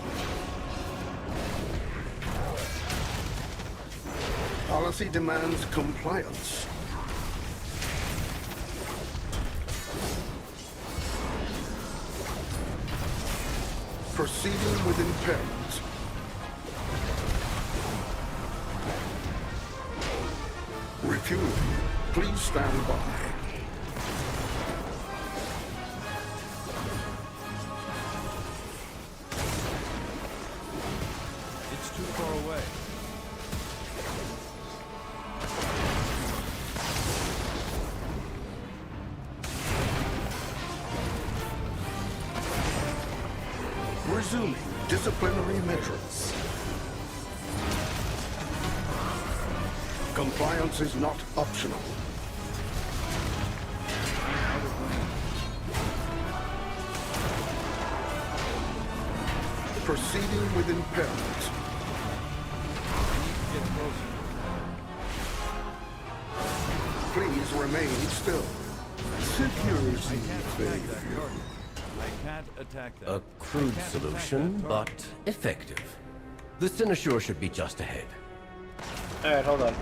Policy demands compliance. Proceeding with impairment. Refueling. Please stand by. It's too far away. Resuming disciplinary measures. Compliance is not optional. Proceeding with impairment. Get closer. Please remain still. Security failure. I can't attack that. A crude solution, but effective. The Cynosure should be just ahead. Alright, hold on.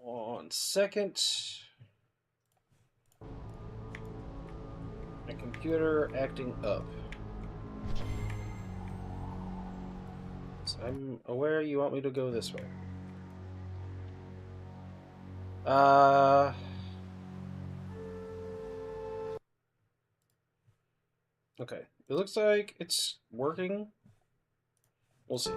1 second. My computer acting up. So I'm aware you want me to go this way. Okay. It looks like it's working. We'll see.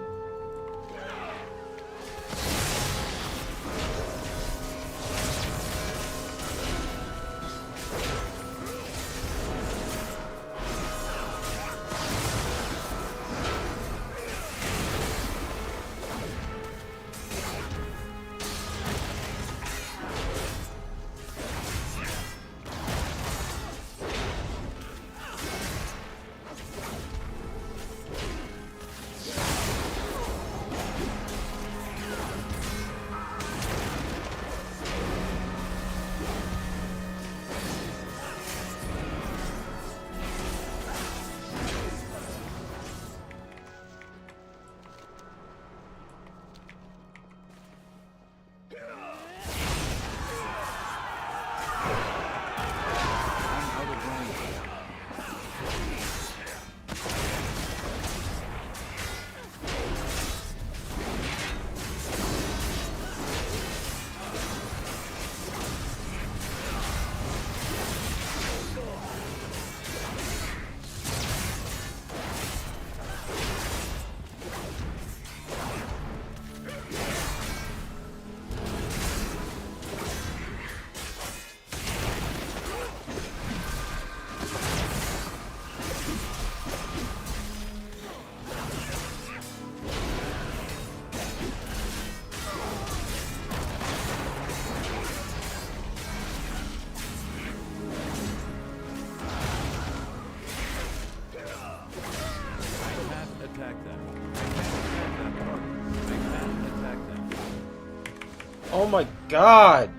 Oh my god!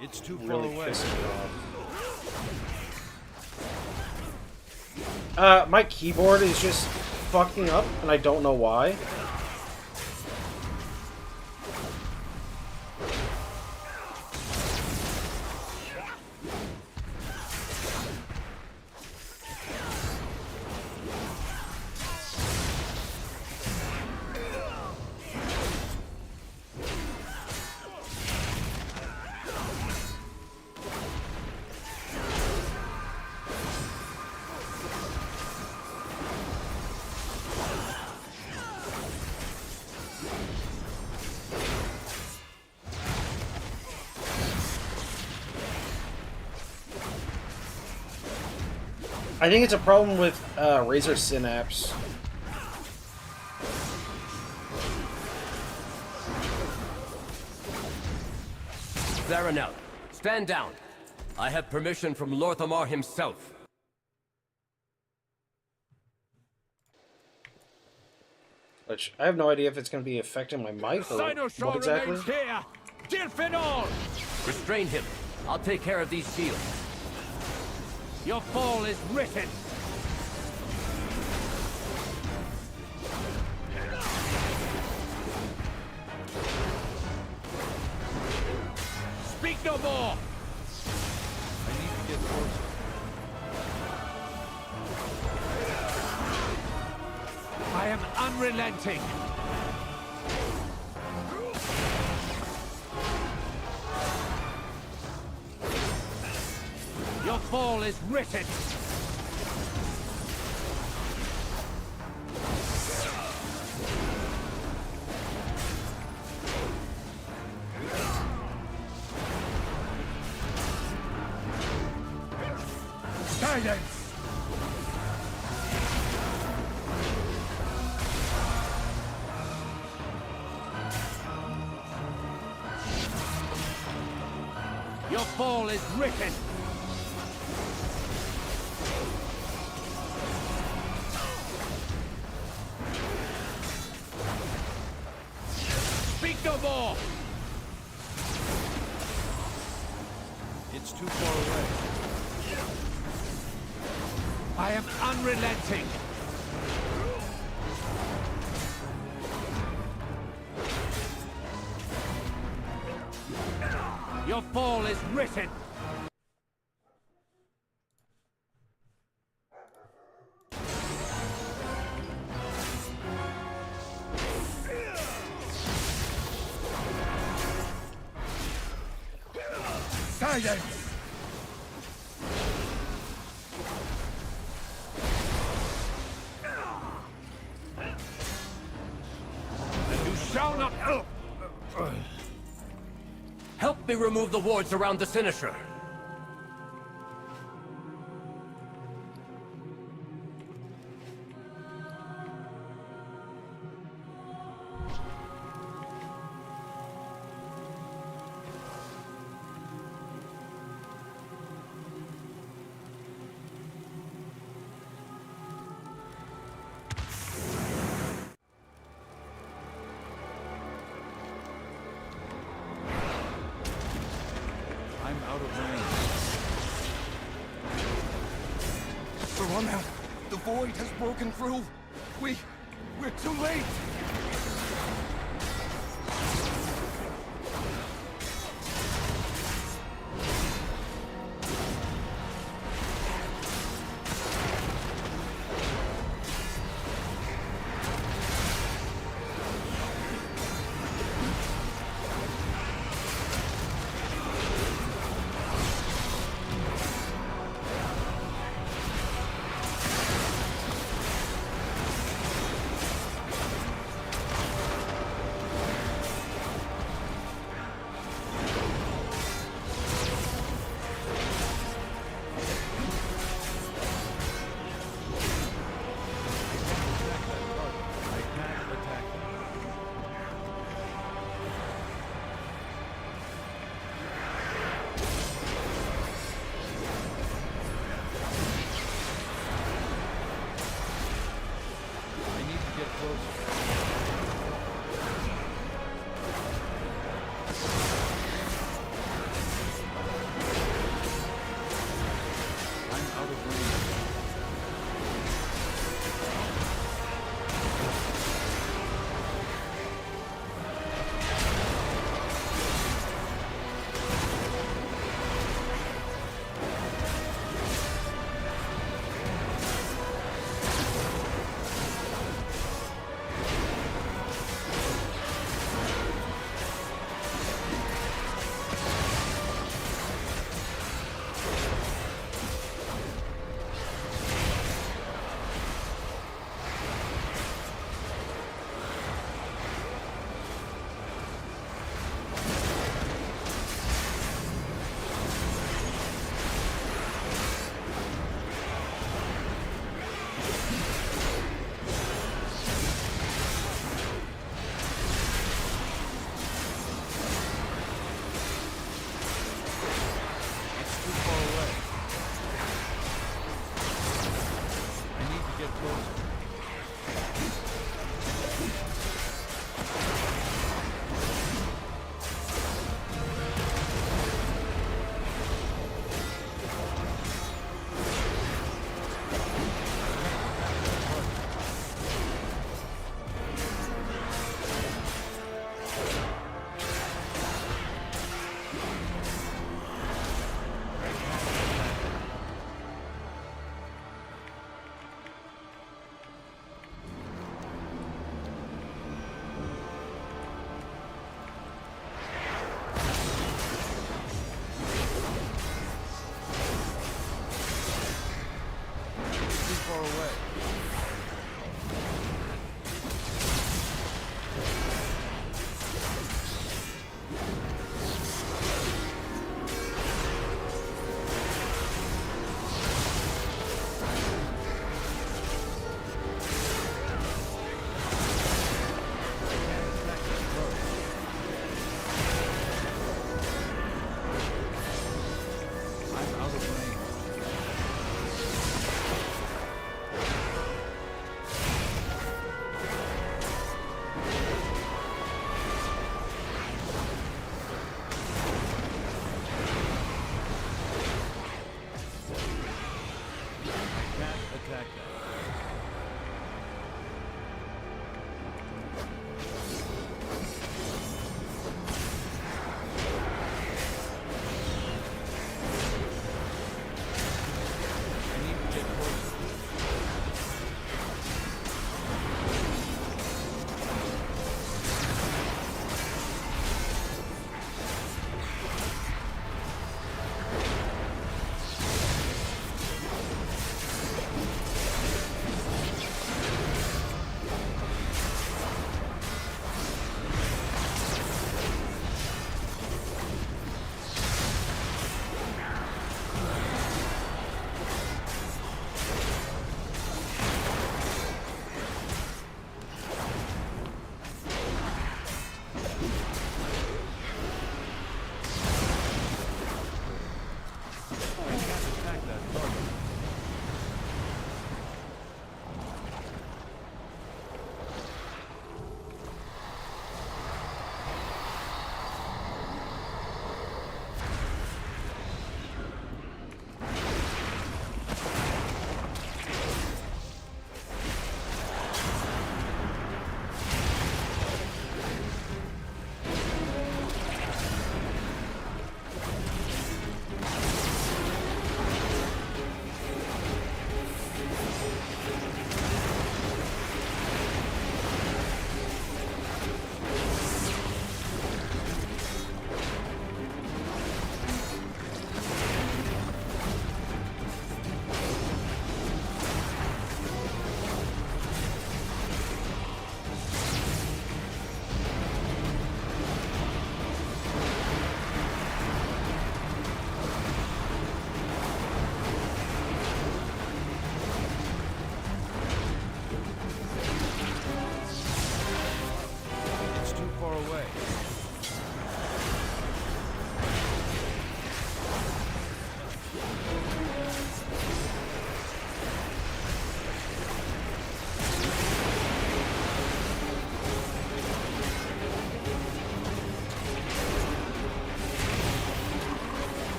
It's too really far away. pissing me off. My keyboard is just fucking up, and I don't know why. I think it's a problem with Razer Synapse. Zaranel, stand down. I have permission from Lorthamar himself. Which, I have no idea if it's going to be affecting my mic or what exactly. Restrain him. I'll take care of these shields. Your fall is written. Speak no more. I need to get closer. I am unrelenting. Your fall is written. Silence. Your fall is written. no more! It's too far away. I am unrelenting! Your fall is written! Silence! And you shall not... Help me remove the wards around the Sinister. I'm out of range. Verona, the void has broken through. We're too late.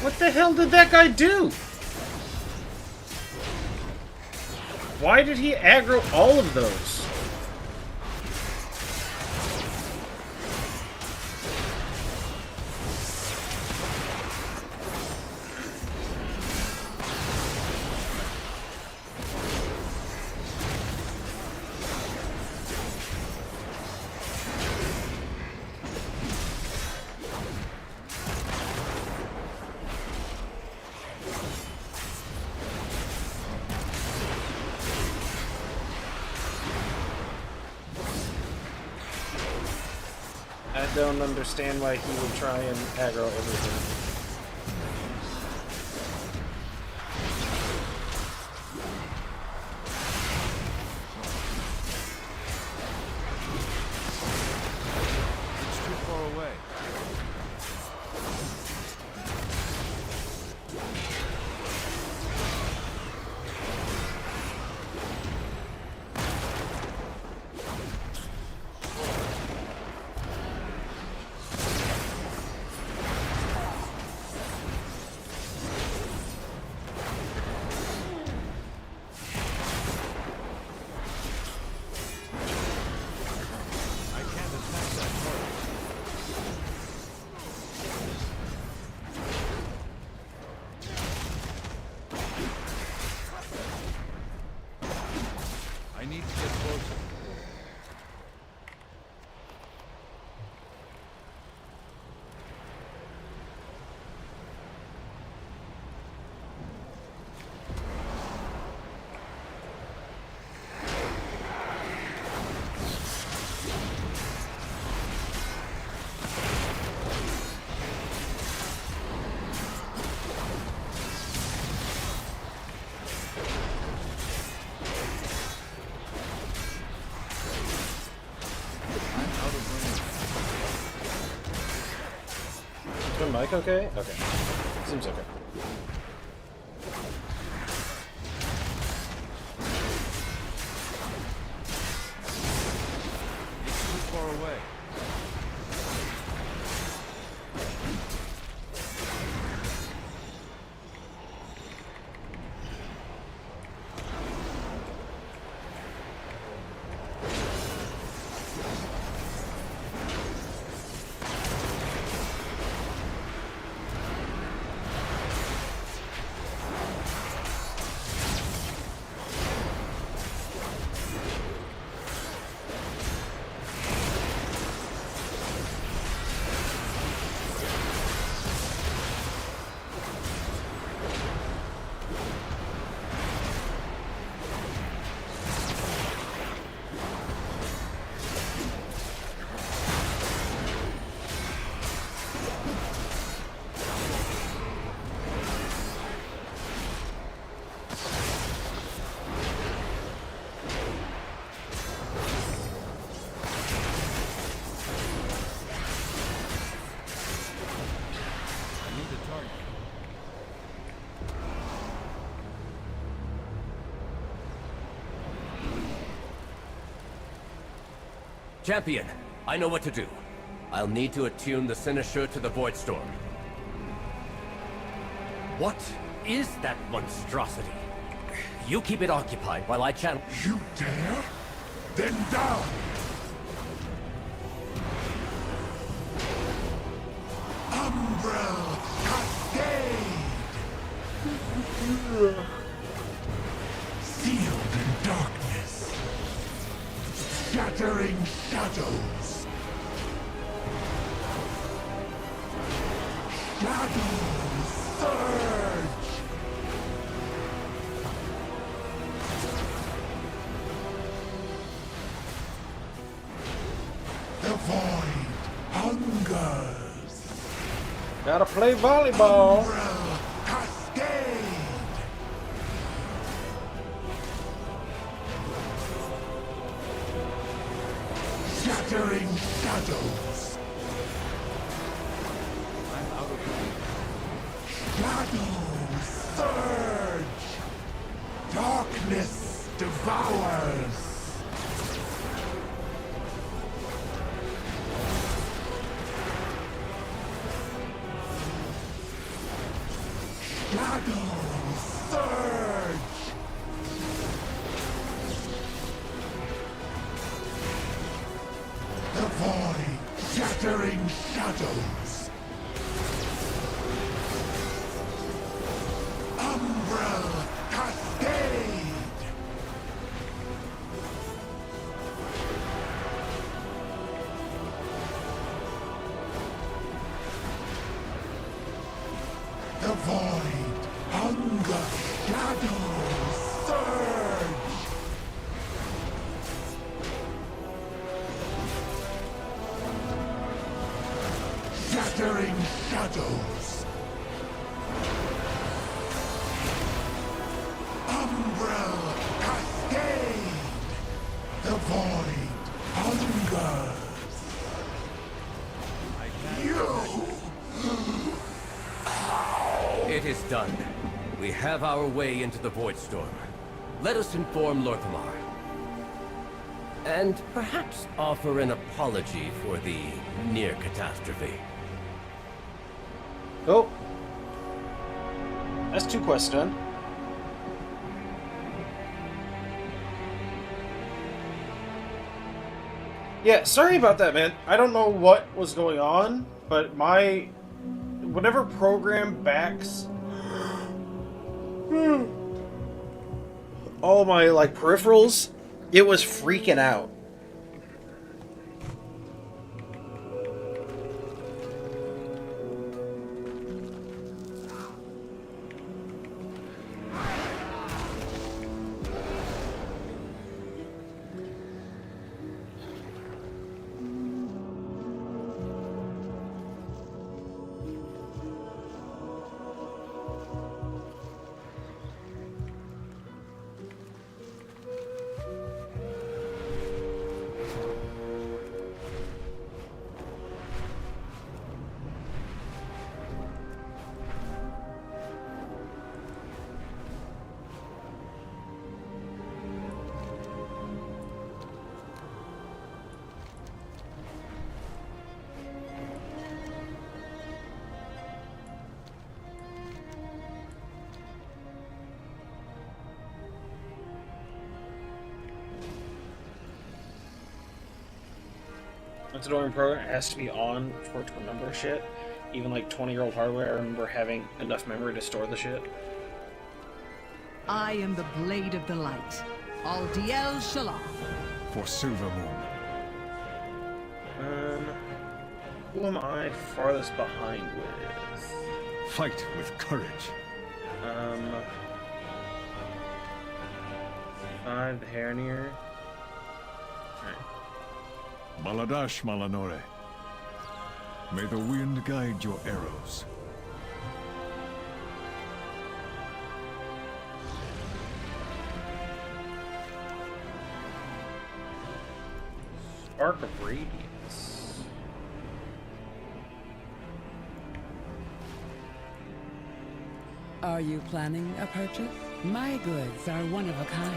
What the hell did that guy do? Why did he aggro all of those? I don't understand why he would try and aggro everything. It's too far away. I need to get closer. Is my mic okay? Okay. Seems okay. It's too far away. Champion, I know what to do. I'll need to attune the Cynosure to the Void Storm. What is that monstrosity? You keep it occupied while I channel... You dare? Then down! Umbral Cascade! Sealed in darkness. Shattering shadows. Shadows surge! The void hungers. Gotta play volleyball. Umbral Cascade! Shattering shadows. I'm out of Shadows surge. Darkness devours. Shadows surge! The void, shattering shadows. Umbral cascade! The void, hunger, shadows surge! Shattering shadows. Umbral cascade. The void hungers. You. It is done. We have our way into the Void Storm. Let us inform Lorthamar. And perhaps offer an apology for the near catastrophe. Oh. That's 2 quests done. Yeah, sorry about that, man. I don't know what was going on, but my... whatever program backs... all my, like, peripherals, it was freaking out. It's an ordering program. It has to be on for it to remember shit. Even like 20-year-old hardware, I remember having enough memory to store the shit. I am the Blade of the Light, Aldiel Shalaf. For Silver Moon. Who am I farthest behind with? Fight with courage. 5, the Hernier. Baladash Malanore. May the wind guide your arrows. Spark of Radiance. Are you planning a purchase? My goods are one of a kind.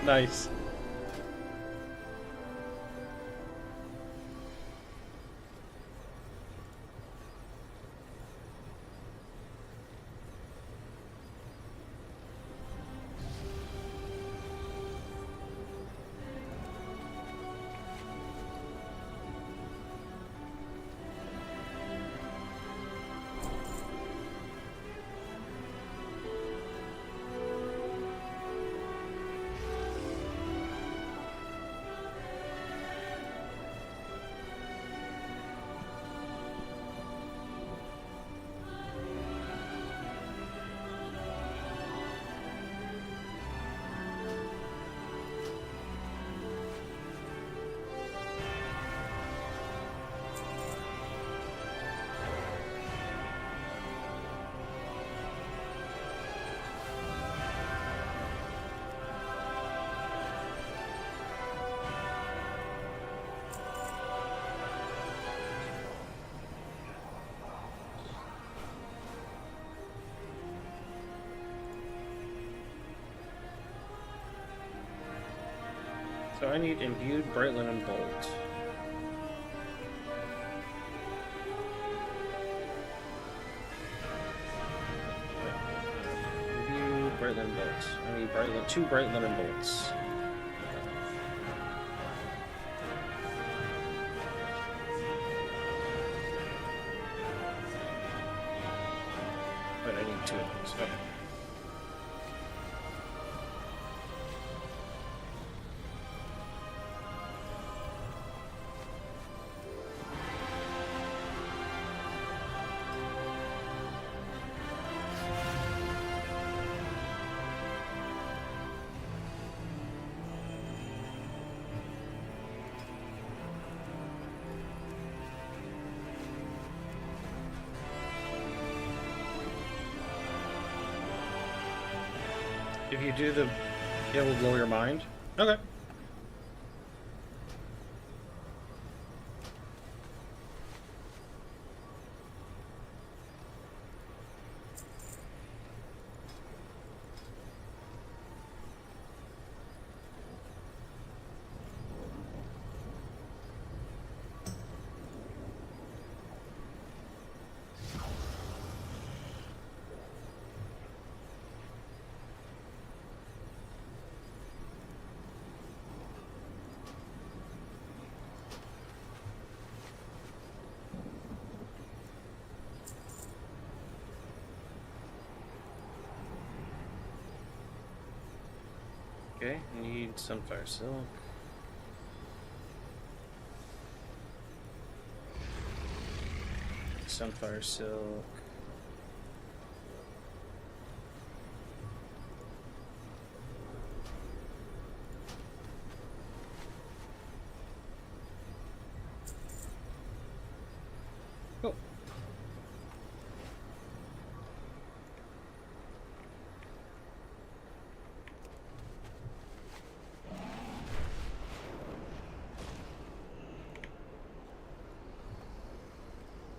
Nice. So I need imbued bright linen bolt. Imbued bright linen bolts. I need two bright linen bolts. But I need two of those. Okay. If you do the, it will blow your mind. Okay. Okay, need sunfire silk. Sunfire silk. Cool.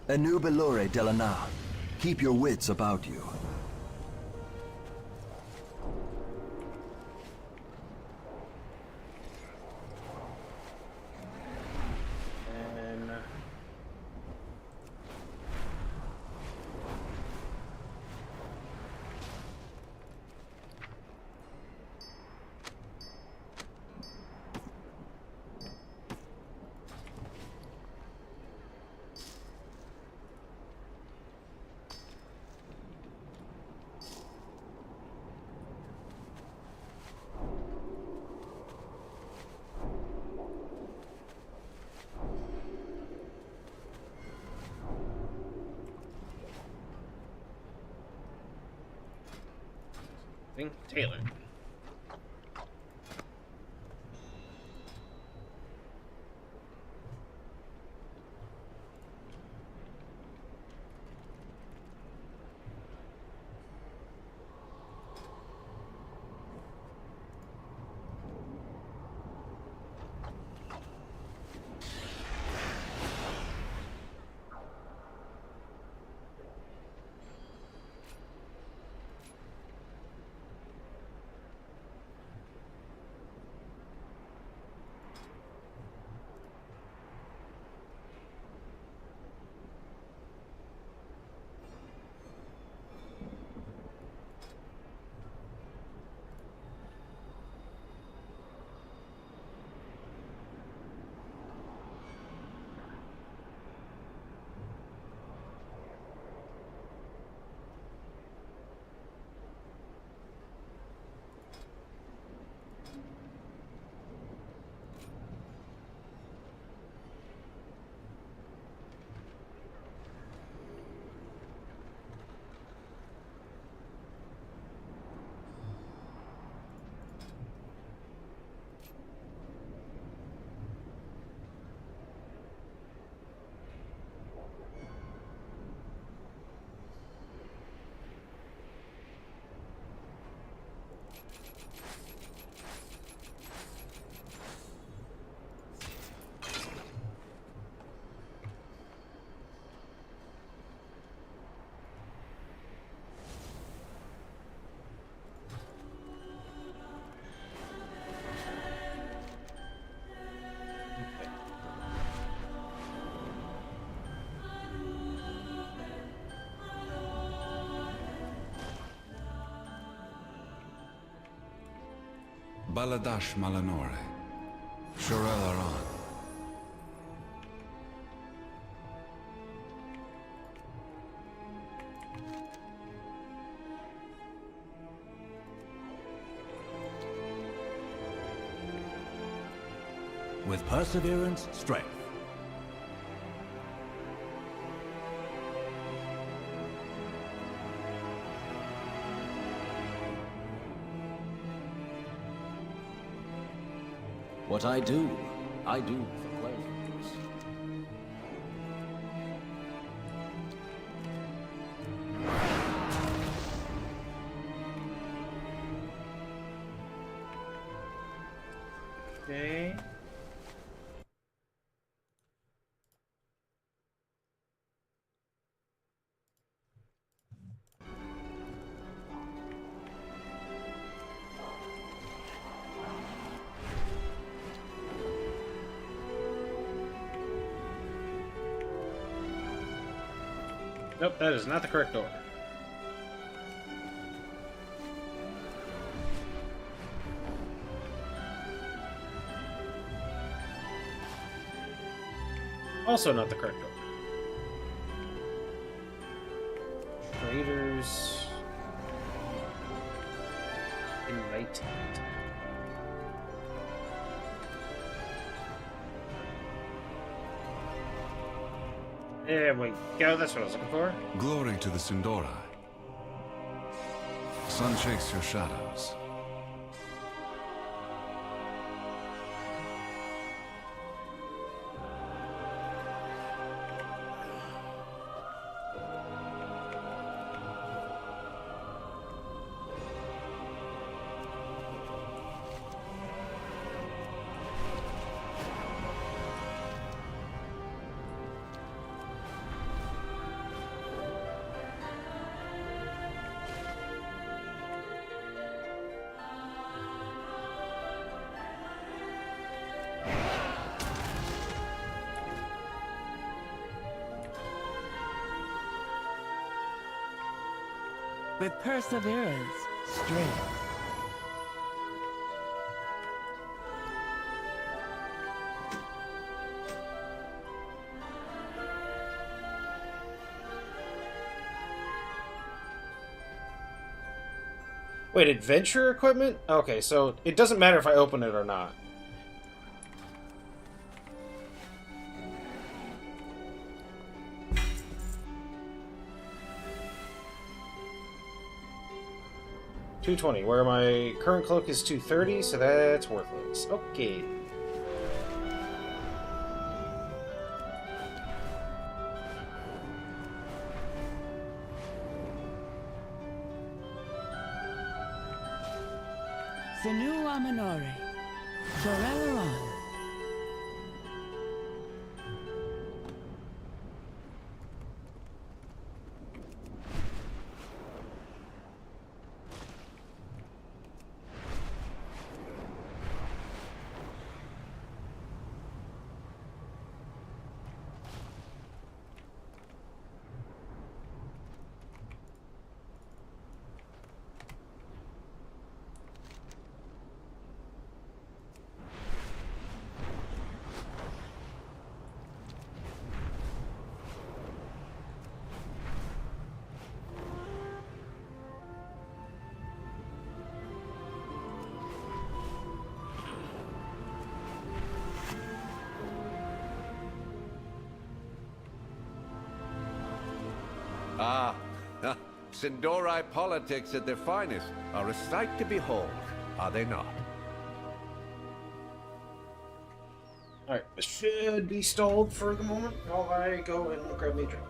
Enubilore Delana. Keep your wits about you. And Taylor. Baladash Malanore. Shorel Aran. With perseverance, strength. What I do for pleasure. Okay. Nope, that is not the correct door. Also not the correct door. Traders. Invite. There we go, that's what I was looking for. Glory to the Sindora. Sun shakes your shadows. With perseverance, strength. Wait, adventure equipment? Okay, so it doesn't matter if I open it or not. $220, where my current cloak is $230, so that's worthless. Okay. Senu Amanore. Shorelaron. Ah, Sindorai politics at their finest are a sight to behold, are they not? Alright, this should be stalled for the moment while I go and grab me a drink.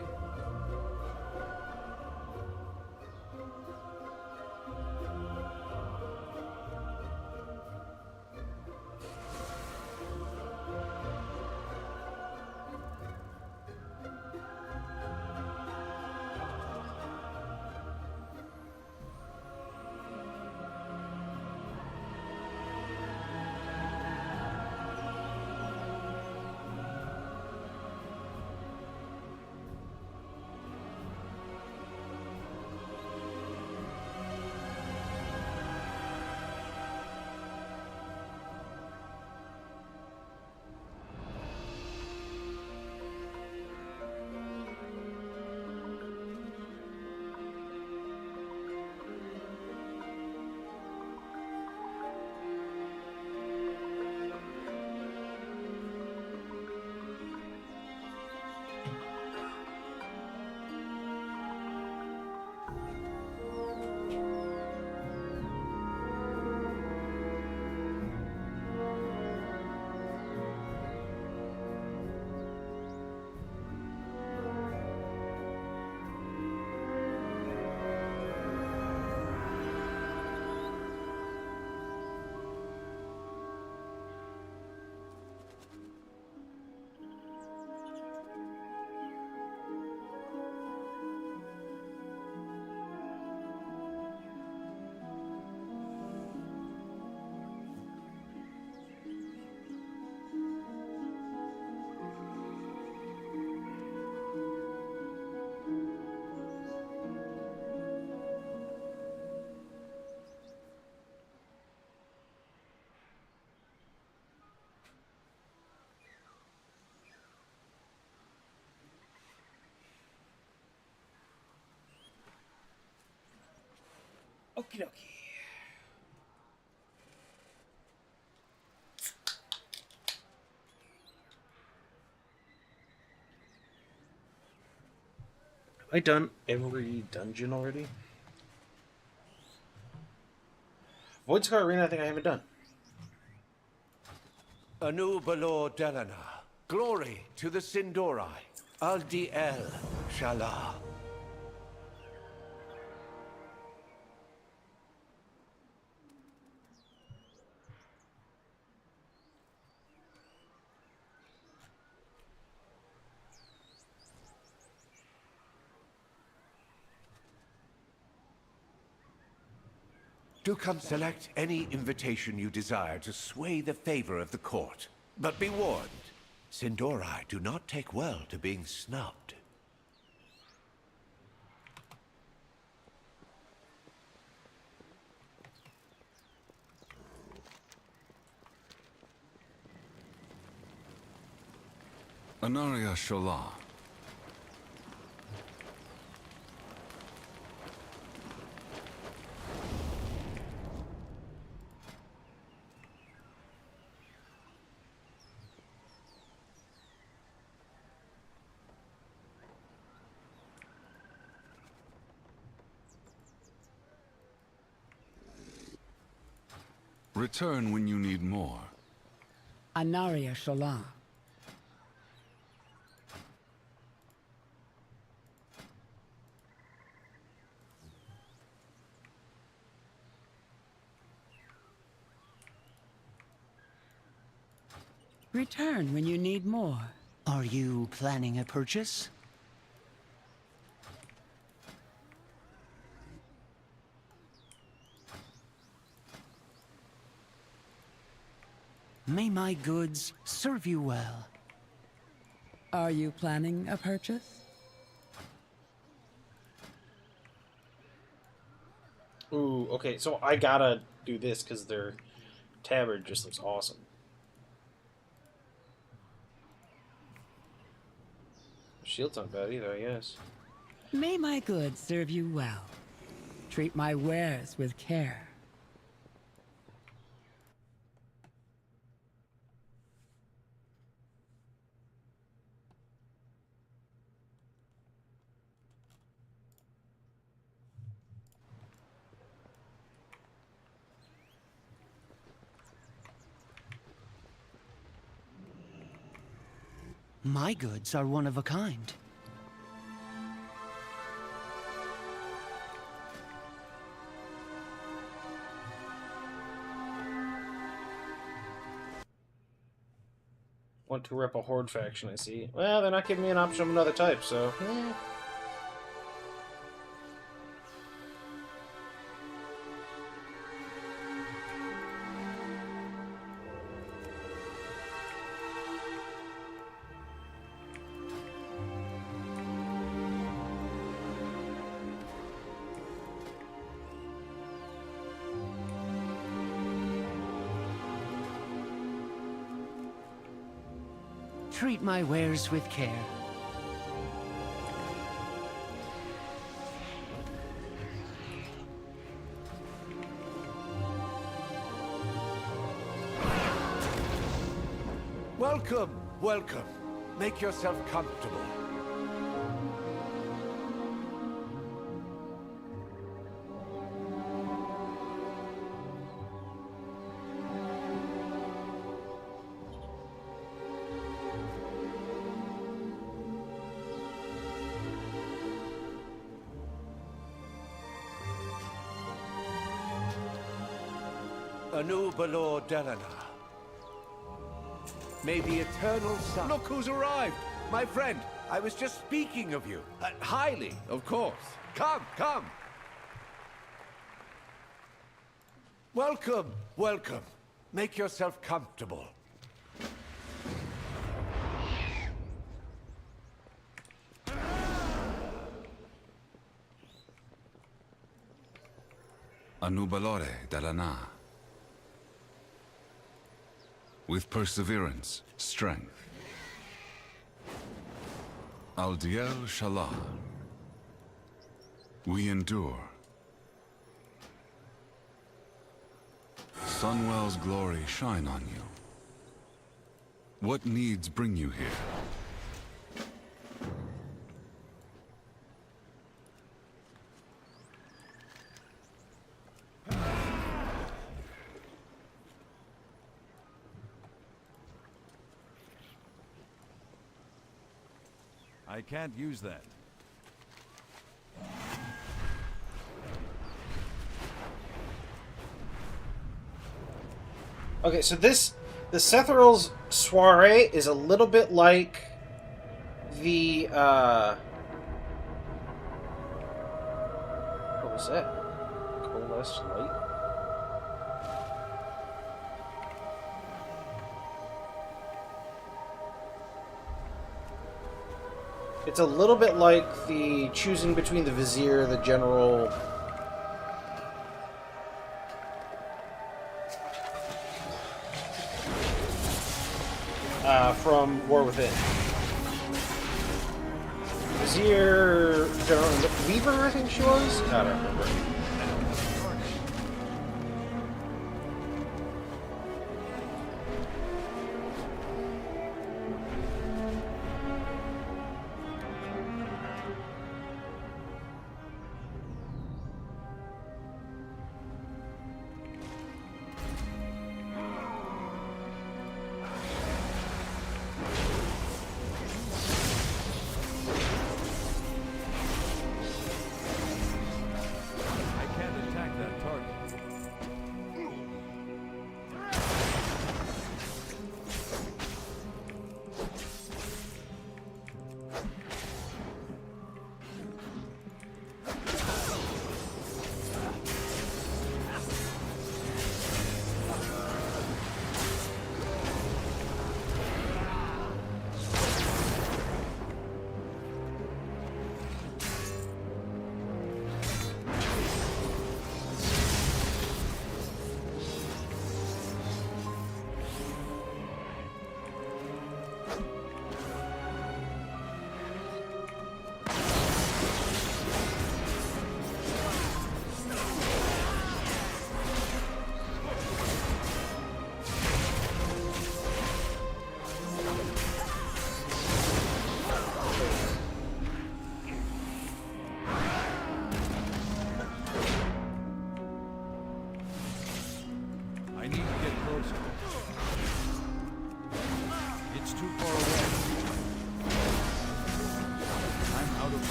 Okie dokie. Have I done every dungeon already? Void Scar Arena, I think I haven't done. Anu Balor Delana. Glory to the Sindorai. Al-Diel Shala. Do come select any invitation you desire to sway the favor of the court. But be warned, Sindorai do not take well to being snubbed. Anaria Shola. Return when you need more. Anaria Shola. Return when you need more. Are you planning a purchase? May my goods serve you well. Are you planning a purchase? Ooh, okay, so I gotta do this because their tabard just looks awesome. Shield's not bad either, I guess. May my goods serve you well. Treat my wares with care. My goods are one of a kind. Want to rep a Horde faction, I see. Well, they're not giving me an option of another type, so... Treat my wares with care. Welcome, welcome. Make yourself comfortable. Anu Balor Delana. May the eternal sun... Look who's arrived! My friend, I was just speaking of you. Highly, of course. Come, come! Welcome, welcome. Make yourself comfortable. Anubalore Dalana. With perseverance, strength. Al-Diel Shalah. We endure. Sunwell's glory shine on you. What needs bring you here? I can't use that. Okay, so the Sethral's soiree is a little bit like the, what was that? Coalesced light? It's a little bit like the choosing between the Vizier, the General... from War Within. Vizier... General Weaver, I think she was? I don't remember.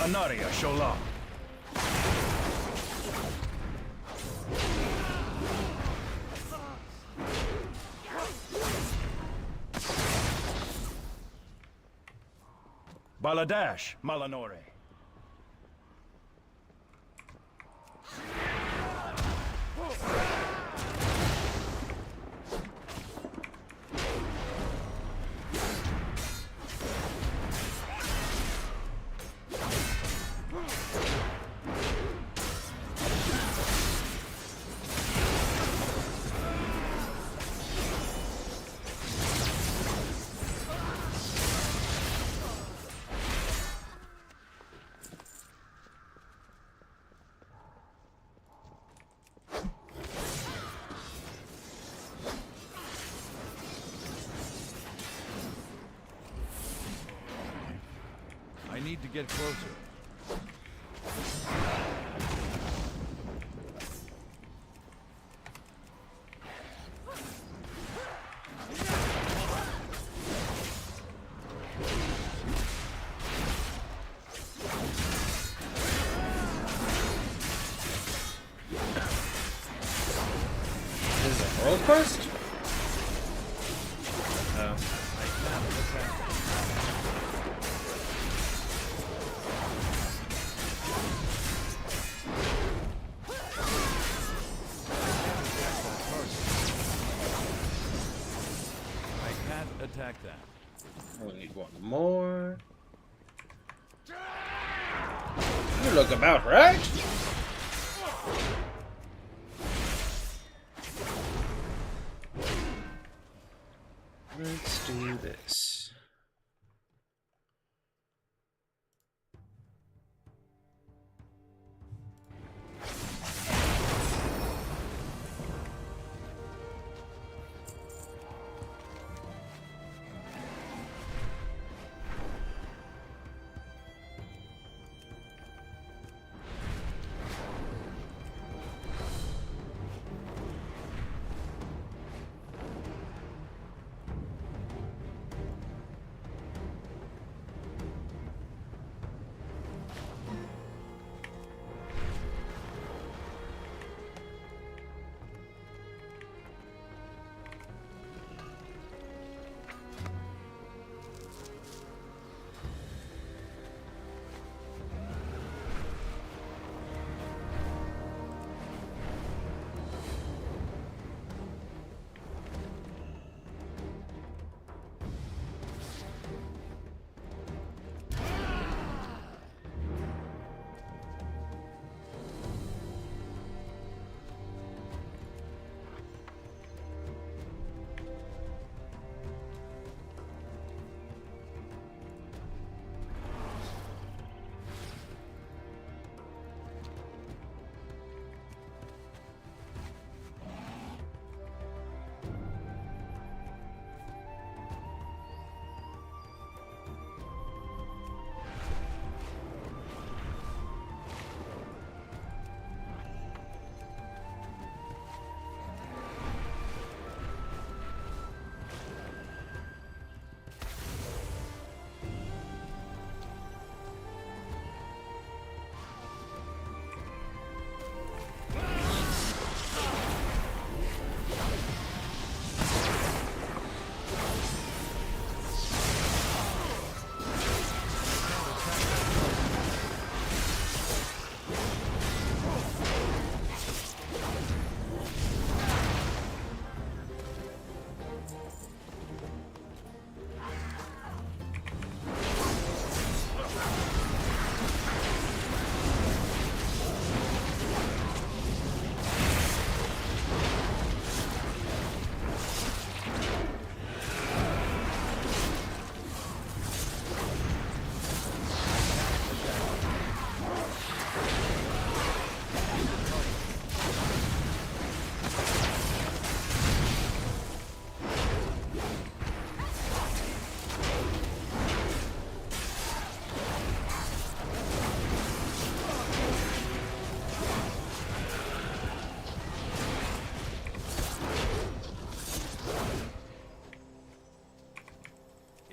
Anaria Shola. Baladash Malanore. I need to get closer. Is it World Quest? Oh. Attack that. We need one more. You look about right. Let's do this.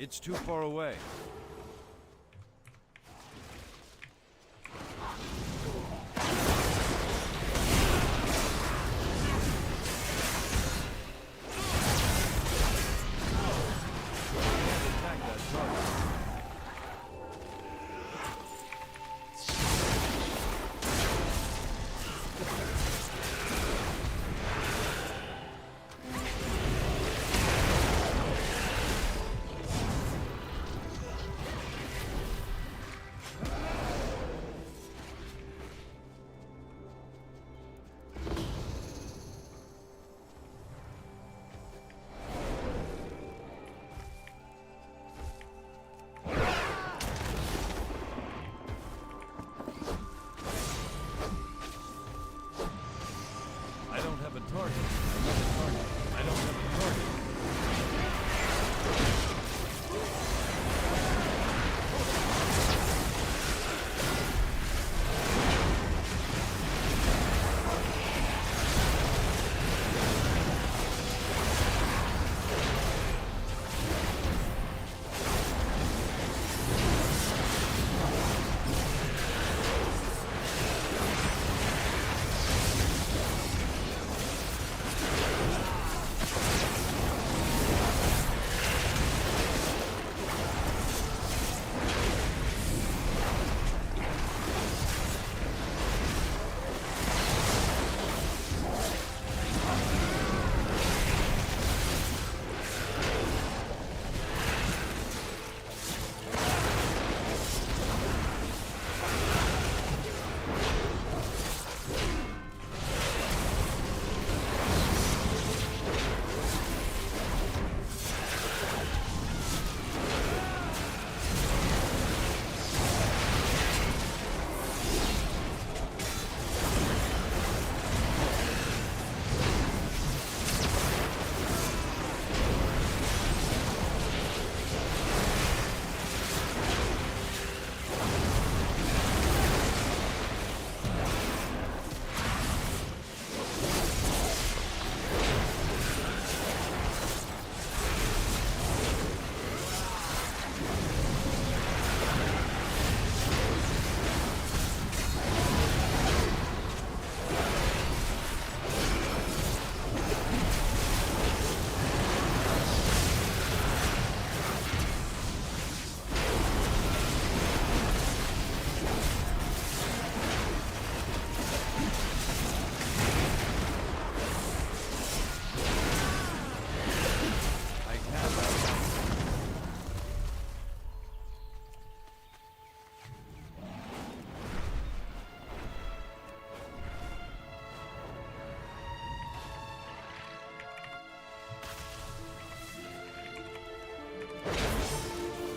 It's too far away. I don't have a target.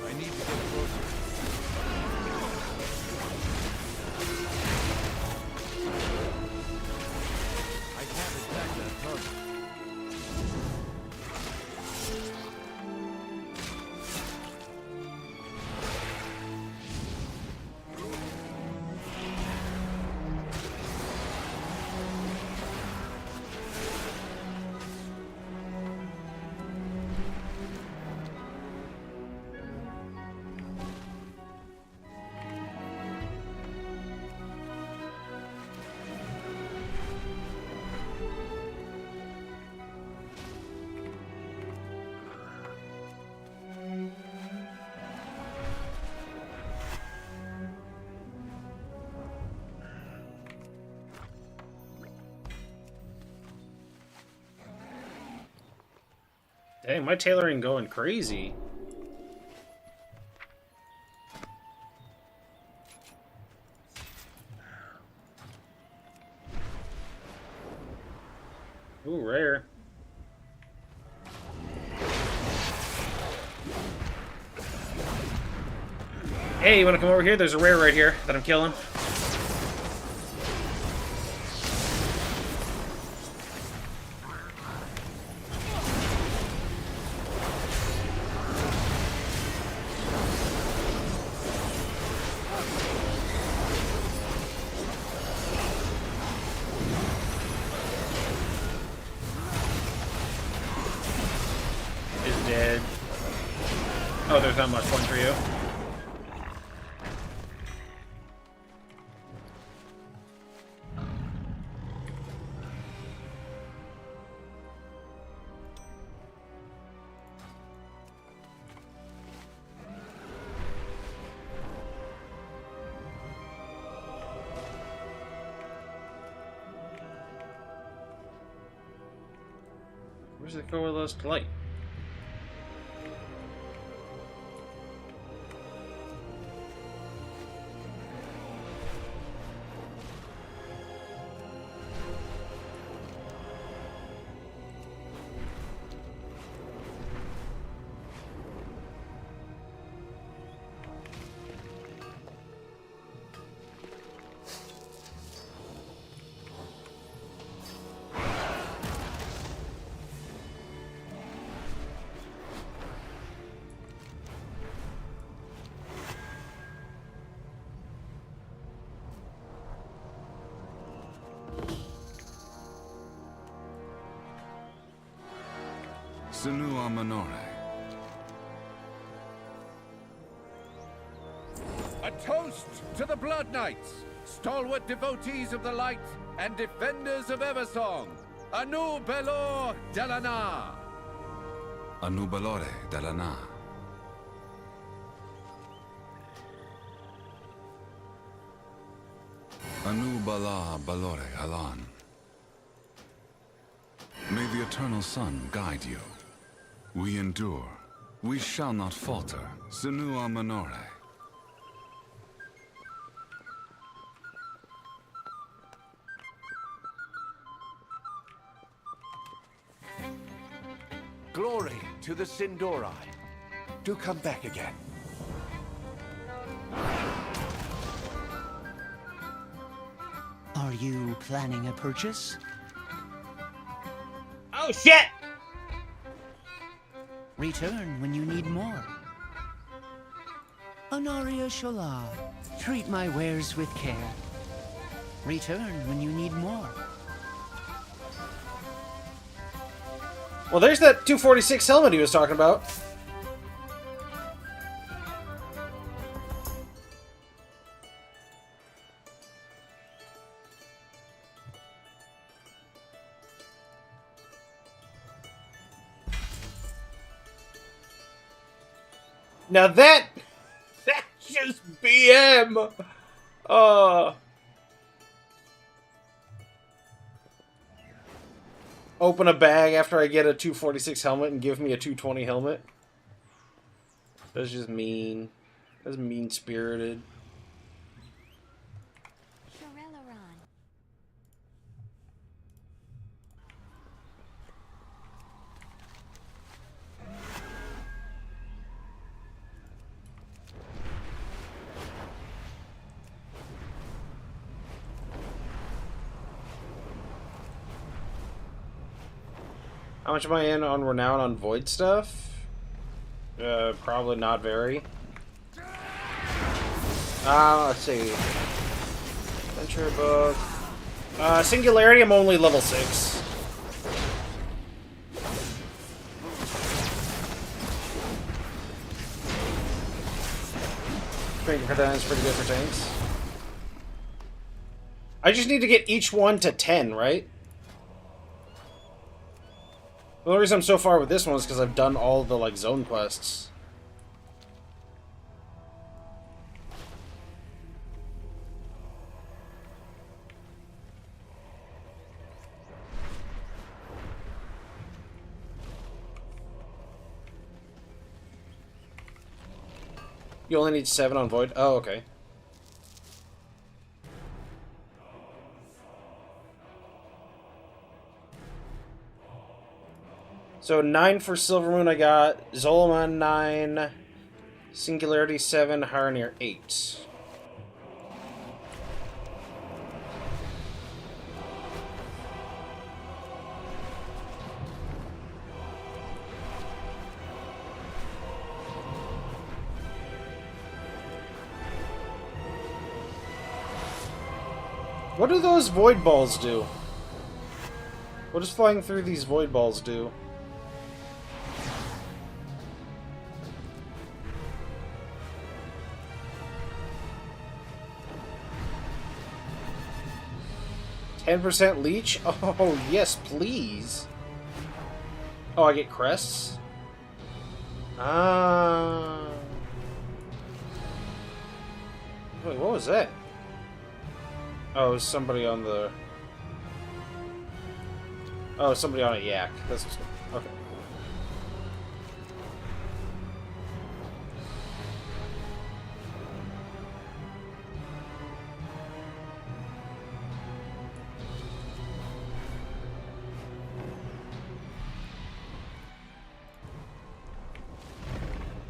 I need a target. I don't have a target. Dang, my tailoring going crazy. Ooh, rare. Hey, you wanna come over here? There's a rare right here that I'm killing. not much fun for you. Where's it go with us to light? Senua Minore. A toast to the Blood Knights, stalwart devotees of the light and defenders of Eversong. Anu Belor Delana. Anu Balore Delana. Anu Bala Balore Alan. May the Eternal Sun guide you. We endure. We shall not falter. Senua Minore. Glory to the Sindori. Do come back again. Are you planning a purchase? Oh shit! Return when you need more. Honoria Shola. Treat my wares with care. Return when you need more. Well, there's that 246 helmet he was talking about. Now that's just BM. Open a bag after I get a 246 helmet and give me a 220 helmet. That's just mean. That's mean-spirited. How much am I in on Renown on Void stuff? Probably not very. Let's see. Adventure book. Singularity, I'm only level 6. Pretty good for tanks. I just need to get each one to 10, right? The only reason I'm so far with this one is because I've done all the, like, zone quests. You only need 7 on Void? Oh, okay. So 9 for Silvermoon I got, Zolomon 9, Singularity 7, Haranir 8. What do those void balls do? What does flying through these void balls do? 10% leech? Oh, yes, please. Oh, I get crests? Ah. Wait, what was that? Oh, it was somebody on the... Oh, somebody on a yak. That's what's... Okay.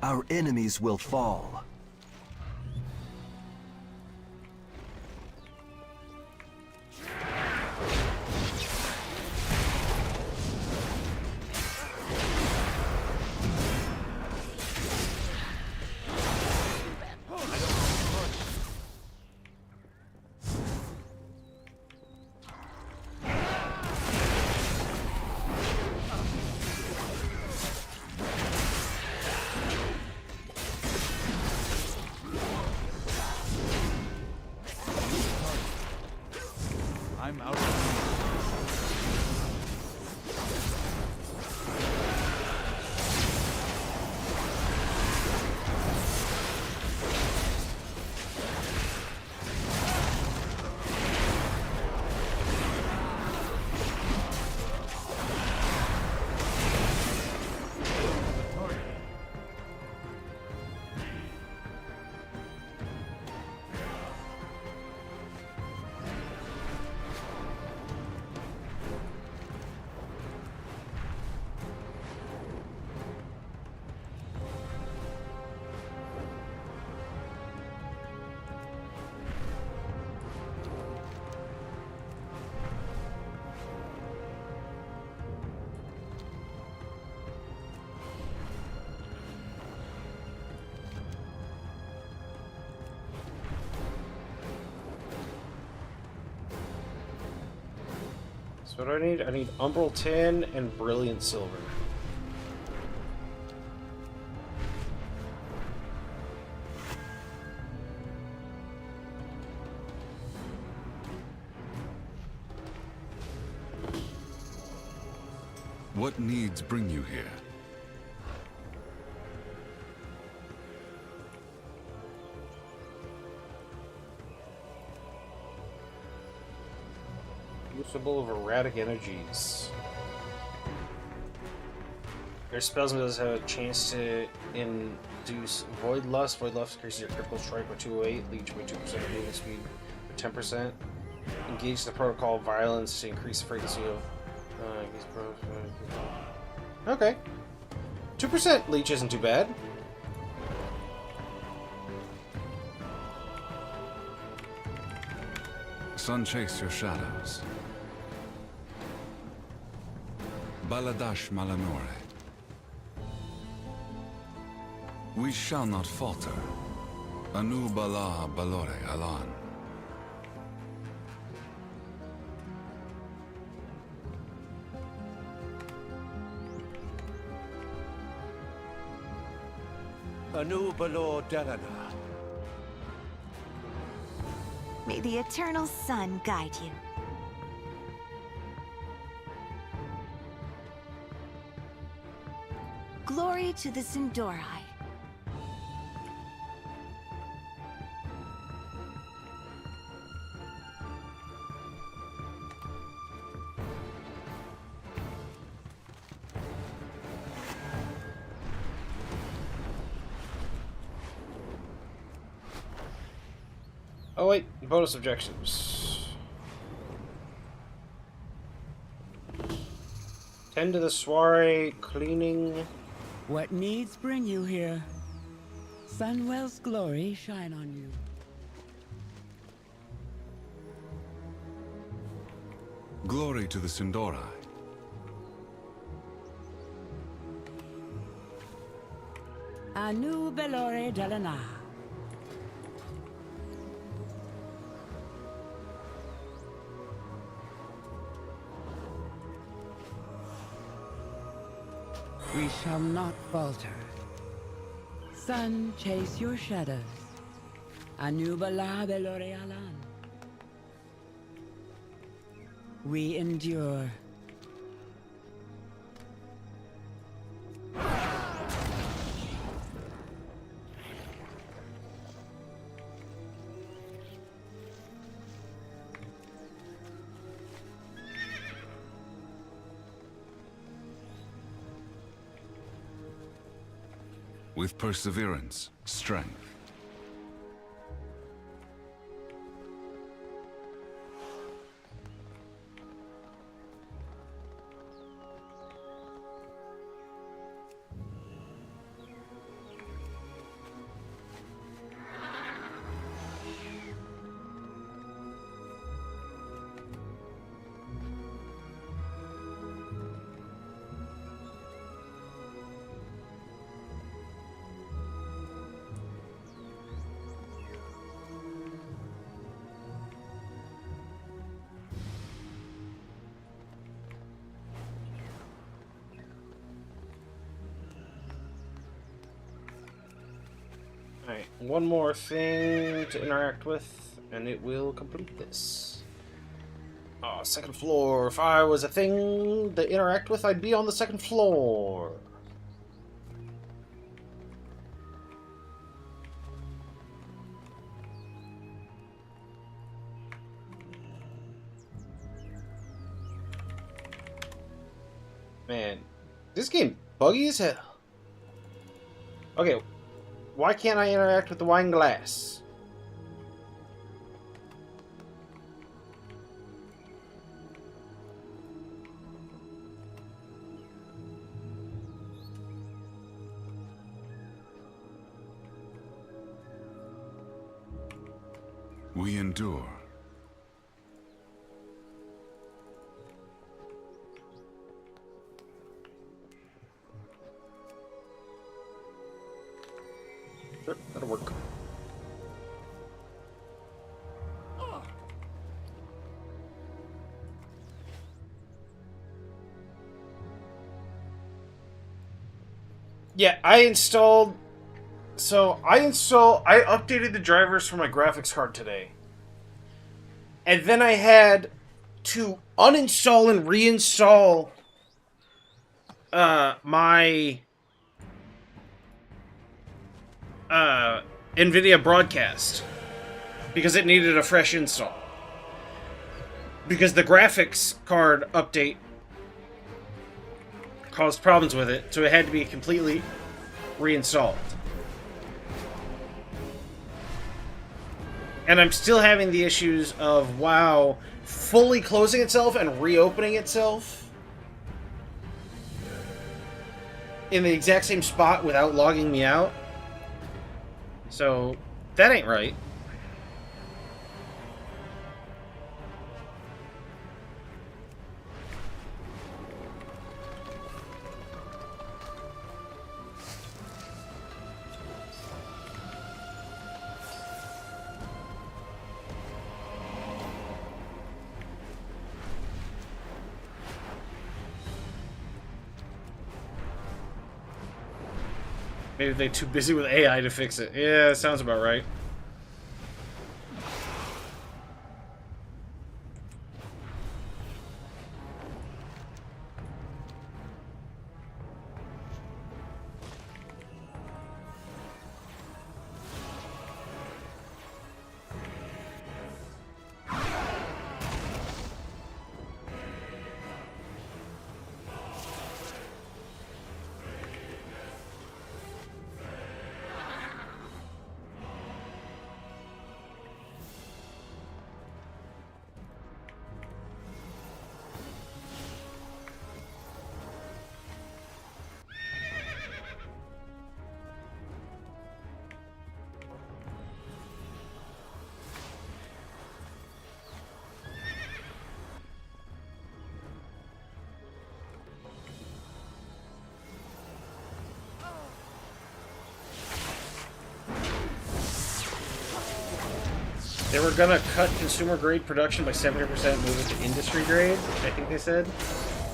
Our enemies will fall. I'm out of So what do I need? I need Umbral Tin and Brilliant Silver. What needs bring you here? Crucible of Erratic Energies. Your spells does have a chance to induce Void Lust. Void Lust increases your critical strike by 208, leech by 2%, movement speed by 10%. Engage the protocol of violence to increase the frequency of. Okay. 2% leech isn't too bad. Sun chase your shadows. Baladash Malanore. We shall not falter. Anu Bala Balore Alan. Anu Balor Delana. May the eternal sun guide you. Glory to the Sindorai. Oh wait, bonus objectives. Tend to the soiree, cleaning. What needs bring you here? Sunwell's glory shine on you. Glory to the Sindorai. Anu Belore Delana. We shall not falter. Sun, chase your shadows. Anu Bala Belore Alan. We endure. With perseverance, strength. Alright, one more thing to interact with, and it will complete this. Oh, second floor. If I was a thing to interact with, I'd be on the second floor. Man, this game buggy as hell. Okay, why can't I interact with the wine glass? We endure. Sure, that'll work. Yeah, I installed... I updated the drivers for my graphics card today. And then I had to uninstall and reinstall my NVIDIA Broadcast because it needed a fresh install. Because the graphics card update caused problems with it, so it had to be completely reinstalled. And I'm still having the issues of WoW fully closing itself and reopening itself in the exact same spot without logging me out. So, that ain't right. Maybe they're too busy with AI to fix it. Yeah, sounds about right. They were gonna cut consumer grade production by 70%, move it to industry grade, I think they said.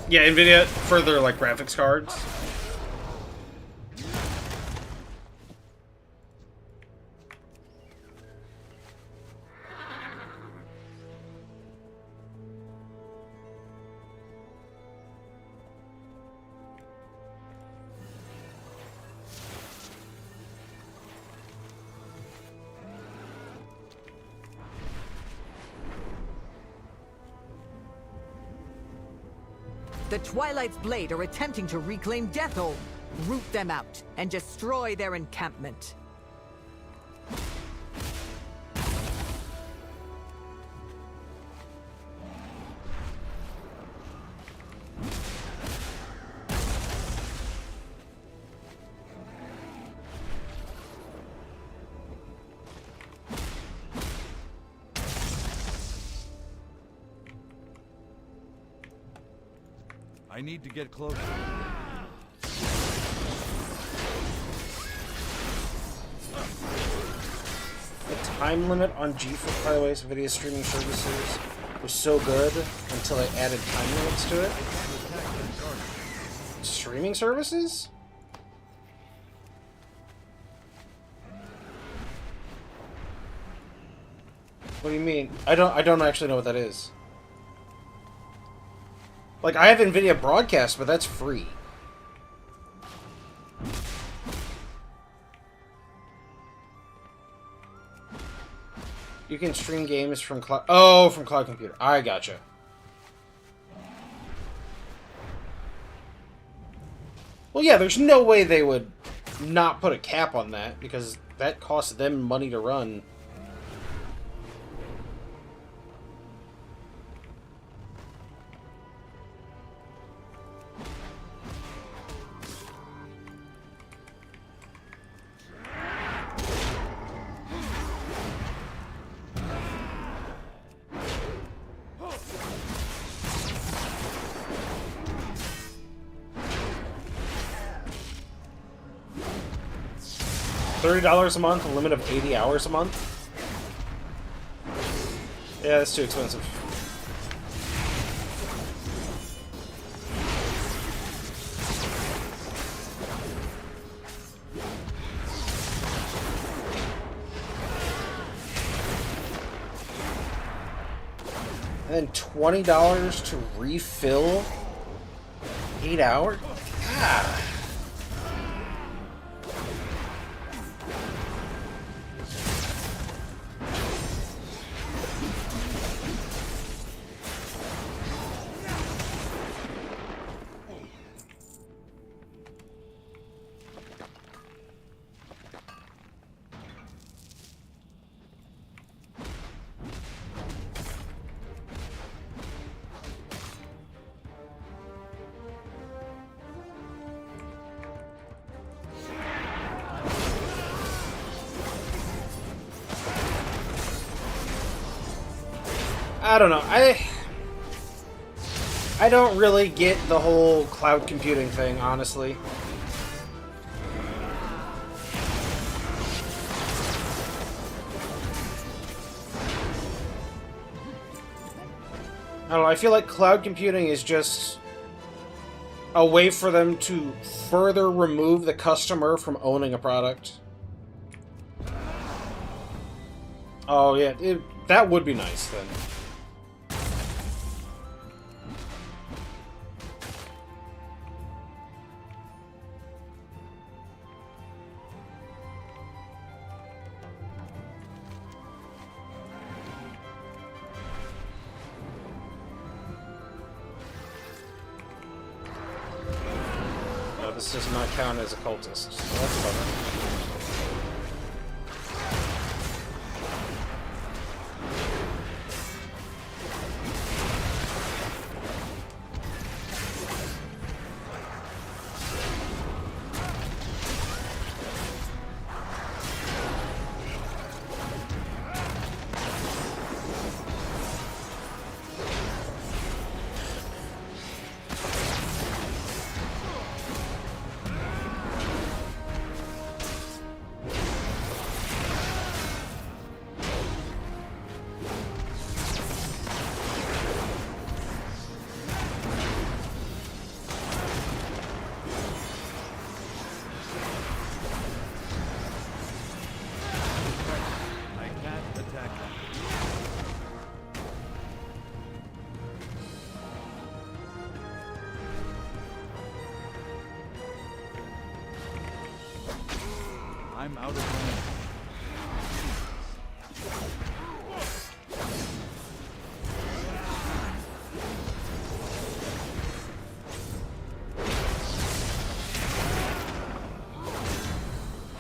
Yeah, NVIDIA, for their, like, graphics cards. The Twilight's Blade are attempting to reclaim Deathhold. Root them out and destroy their encampment. I need to get closer. The time limit on GeForce video streaming services was so good until they added time limits to it. Streaming services? What do you mean? I don't actually know what that is. Like, I have NVIDIA Broadcast, but that's free. You can stream games from cloud... Oh, from cloud computer. I gotcha. Well, yeah, there's no way they would not put a cap on that, because that costs them money to run. $30 a month, a limit of 80 hours a month? Yeah, that's too expensive. And then $20 to refill 8 hours? God. I don't know. I don't really get the whole cloud computing thing, honestly. I don't know, I feel like cloud computing is just a way for them to further remove the customer from owning a product. Oh yeah, that would be nice then. This does not count as a cultist, so that's fun.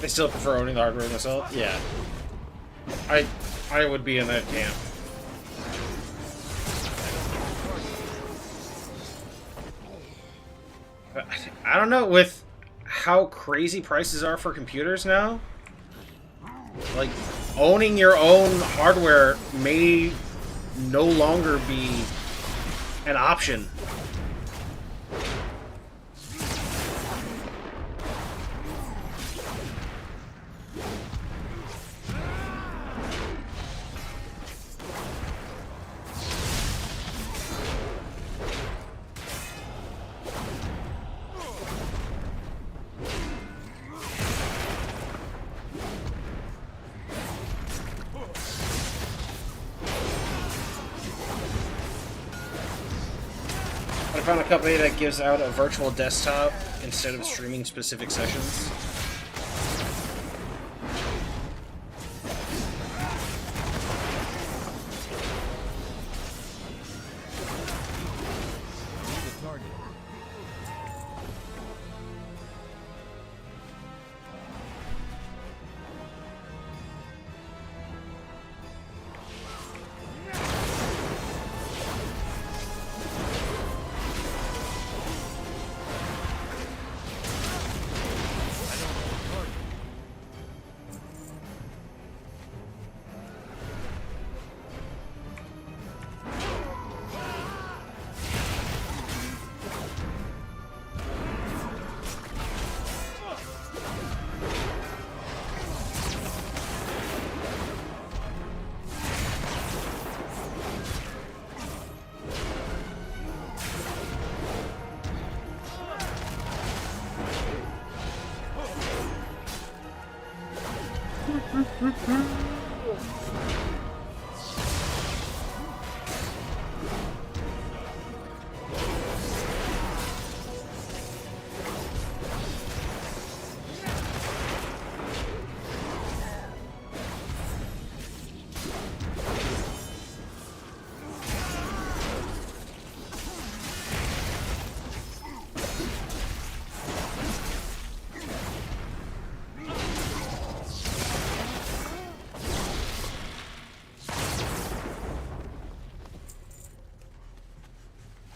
I still prefer owning the hardware myself. Yeah, I would be in that camp. But I don't know, with how crazy prices are for computers now, like, owning your own hardware may no longer be an option. I found a company that gives out a virtual desktop instead of streaming specific sessions. The target.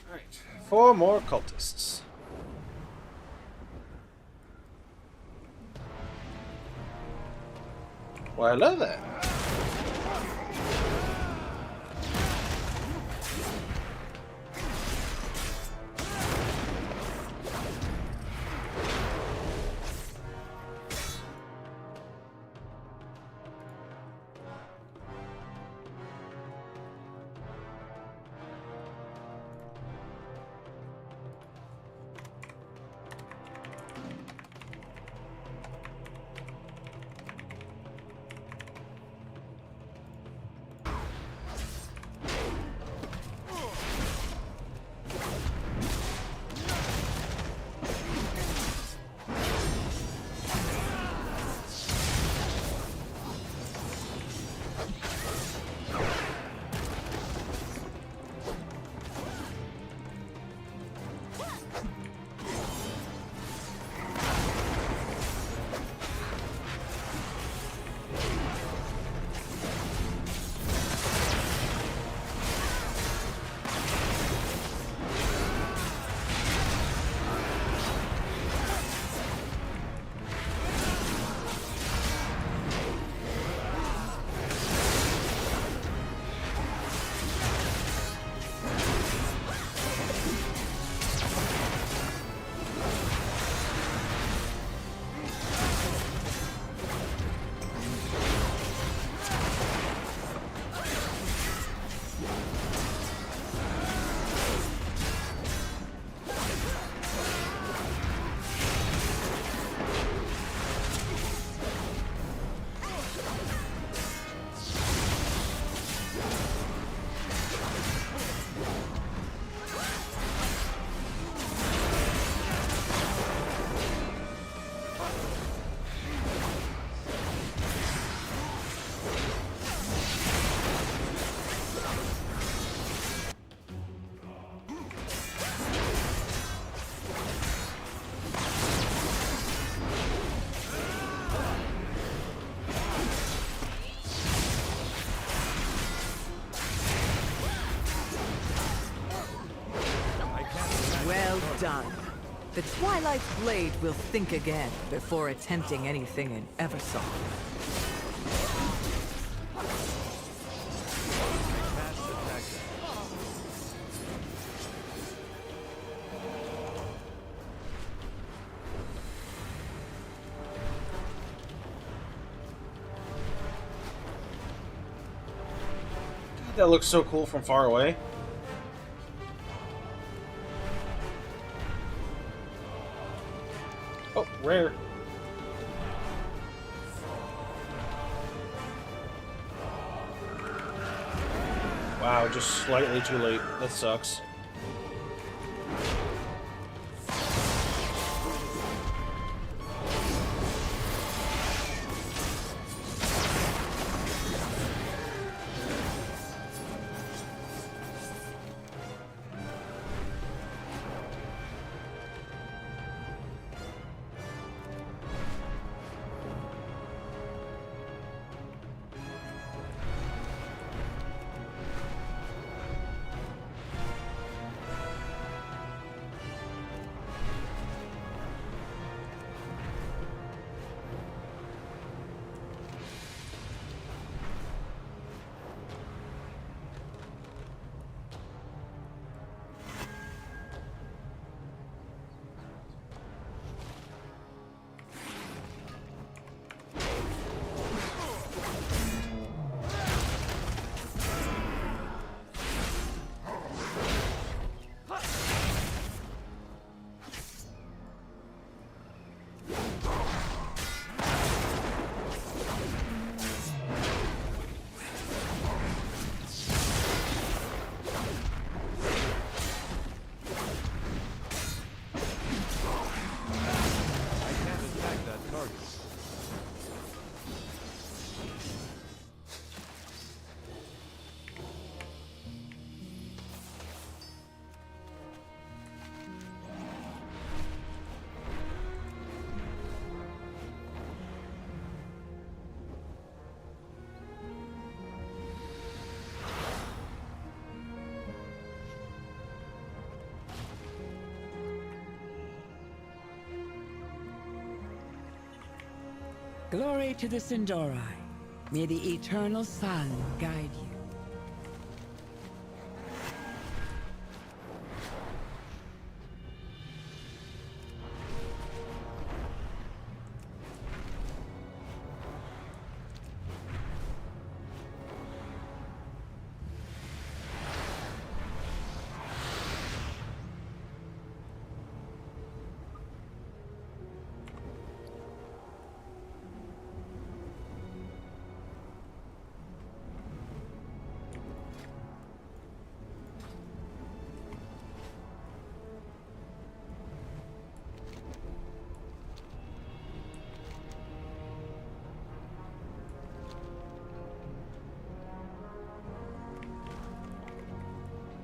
Alright, 4 more cultists. Well, hello there. done. The Twilight's blade will think again before attempting anything in Eversoft. That looks so cool from far away. Oh, rare. Wow, just slightly too late. That sucks. Glory to the Sindori. May the eternal sun guide you.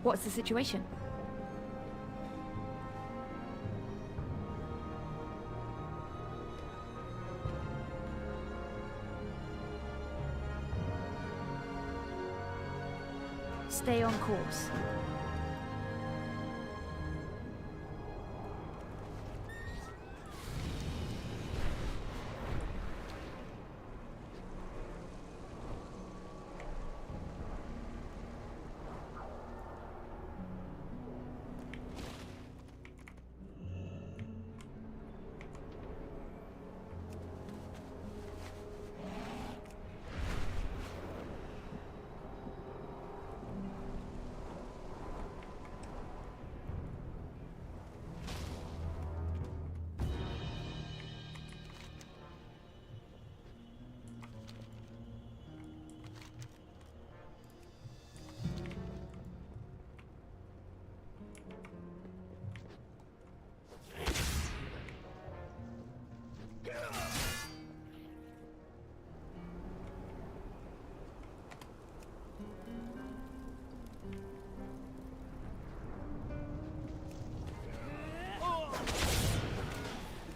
What's the situation? Stay on course.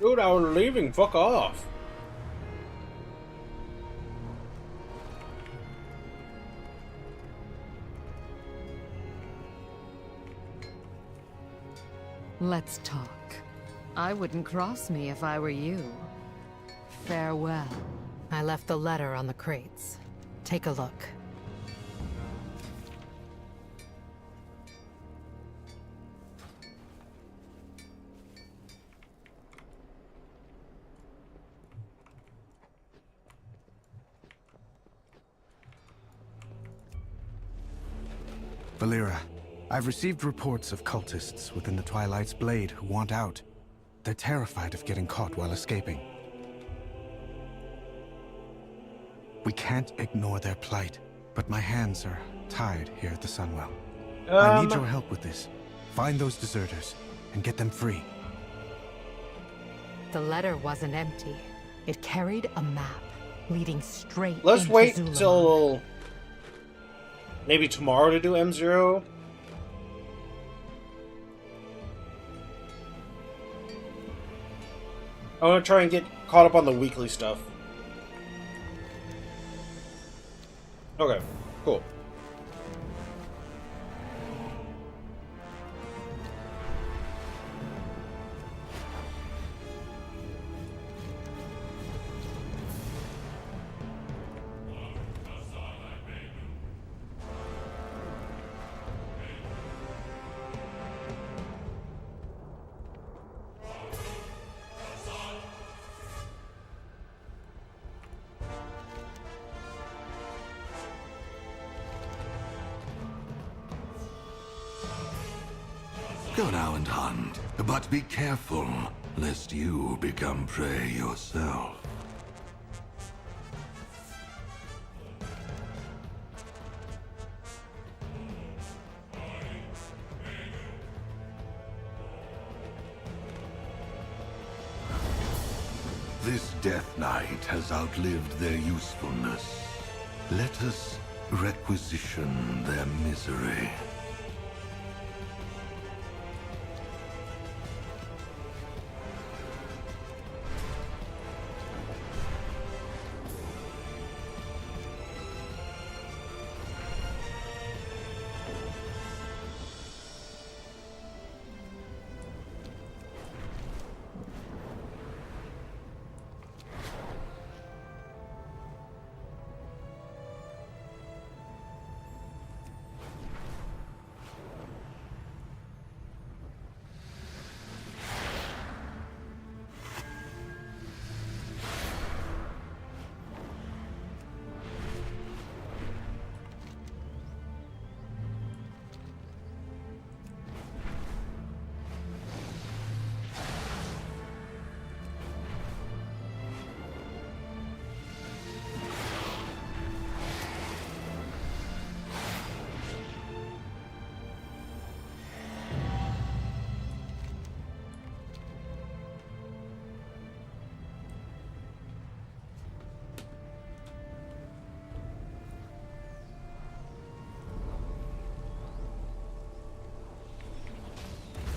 Dude, I was leaving. Fuck off. Let's talk. I wouldn't cross me if I were you. Farewell. I left the letter on the crates. Take a look. Valera, I've received reports of cultists within the Twilight's Blade who want out. They're terrified of getting caught while escaping. We can't ignore their plight, but my hands are tied here at the Sunwell. I need your help with this. Find those deserters and get them free. The letter wasn't empty. It carried a map leading straight Let's into wait Zul'Aran. till maybe tomorrow to do M0. I want to try and get caught up on the weekly stuff. Okay, cool. Go now and hunt, but be careful, lest you become prey yourself. This Death Knight has outlived their usefulness. Let us requisition their misery.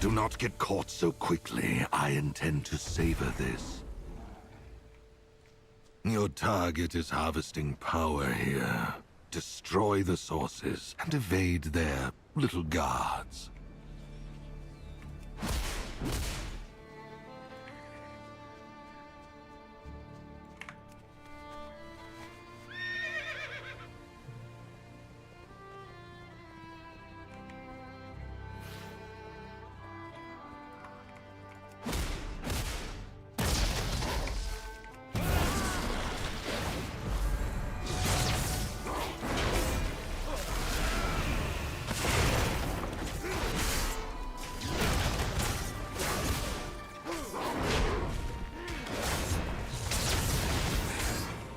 Do not get caught so quickly. I intend to savor this. Your target is harvesting power here. Destroy the sources and evade their little guards.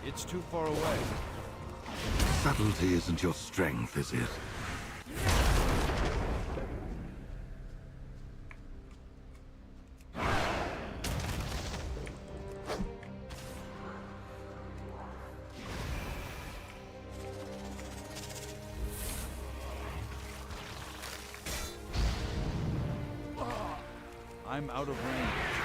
It's too far away. Subtlety isn't your strength, is it? I'm out of range.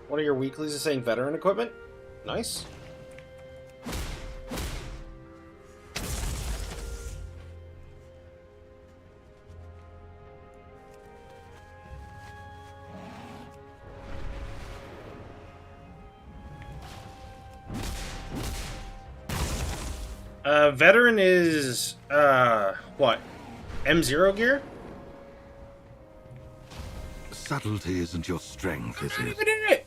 One of your weeklies is saying veteran equipment. Nice. Veteran is, what? M0 gear? Subtlety isn't your strength, is it?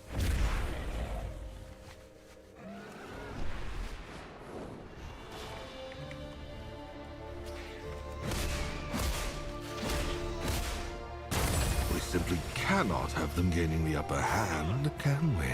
We simply cannot have them gaining the upper hand, can we?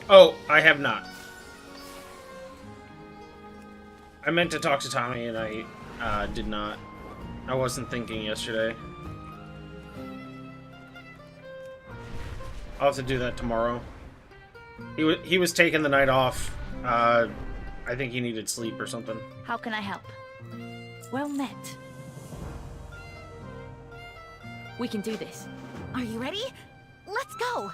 Oh, I have not. I meant to talk to Tommy and I did not. I wasn't thinking yesterday. I'll have to do that tomorrow. He was taking the night off. I think he needed sleep or something. How can I help? Well met. We can do this. Are you ready? Let's go!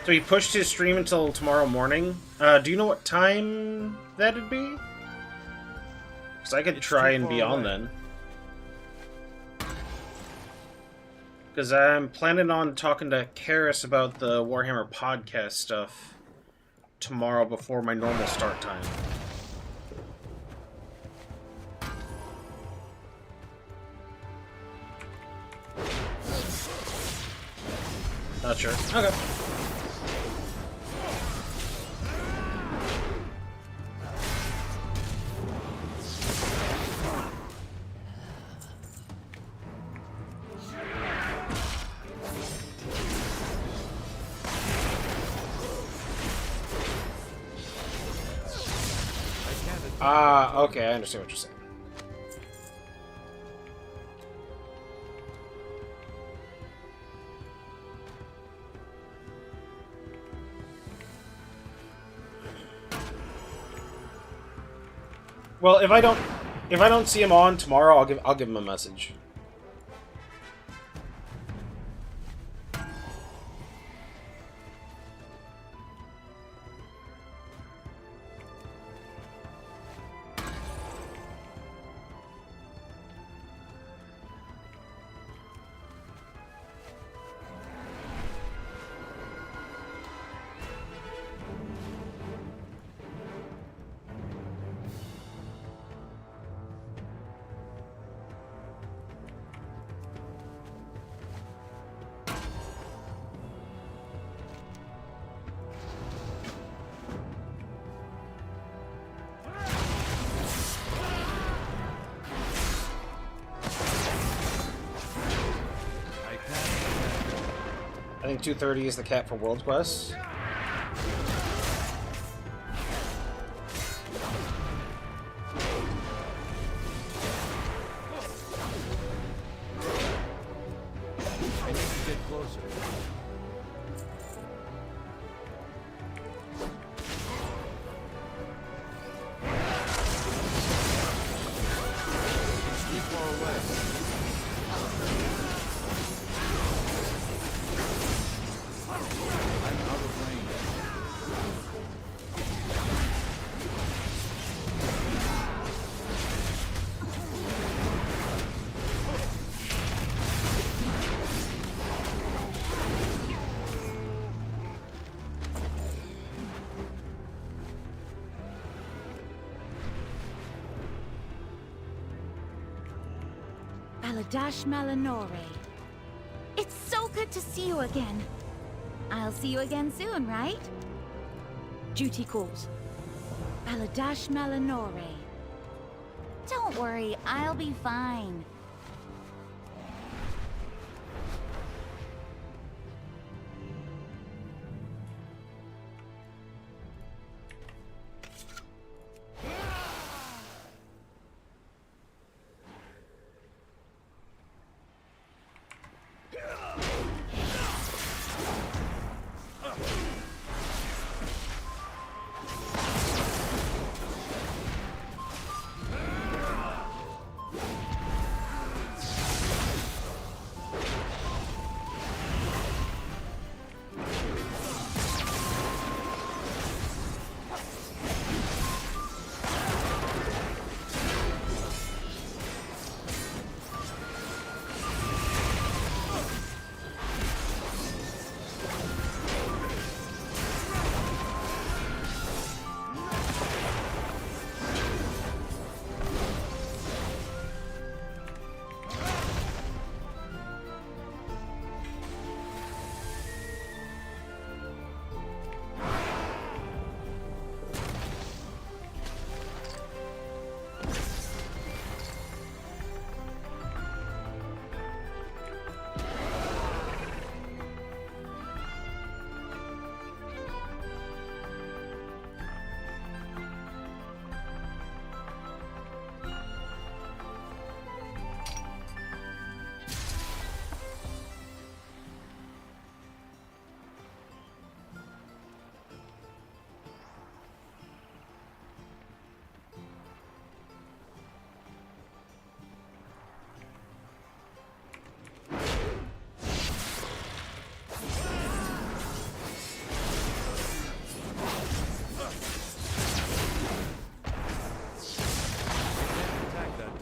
So he pushed his stream until tomorrow morning. Do you know what time that'd be? Because I could try and be on then. Because I'm planning on talking to Karis about the Warhammer podcast stuff tomorrow before my normal start time. Not sure. Okay. Okay, I understand what you're saying. Well, if I don't see him on tomorrow, I'll give him a message. I think 230 is the cap for World Quest. I need to get closer. It's too far away. I'm out of range. Baladash Malinore. It's so good to see you again. I'll see you again soon, right? Duty calls. Baladash Malinore. Don't worry, I'll be fine.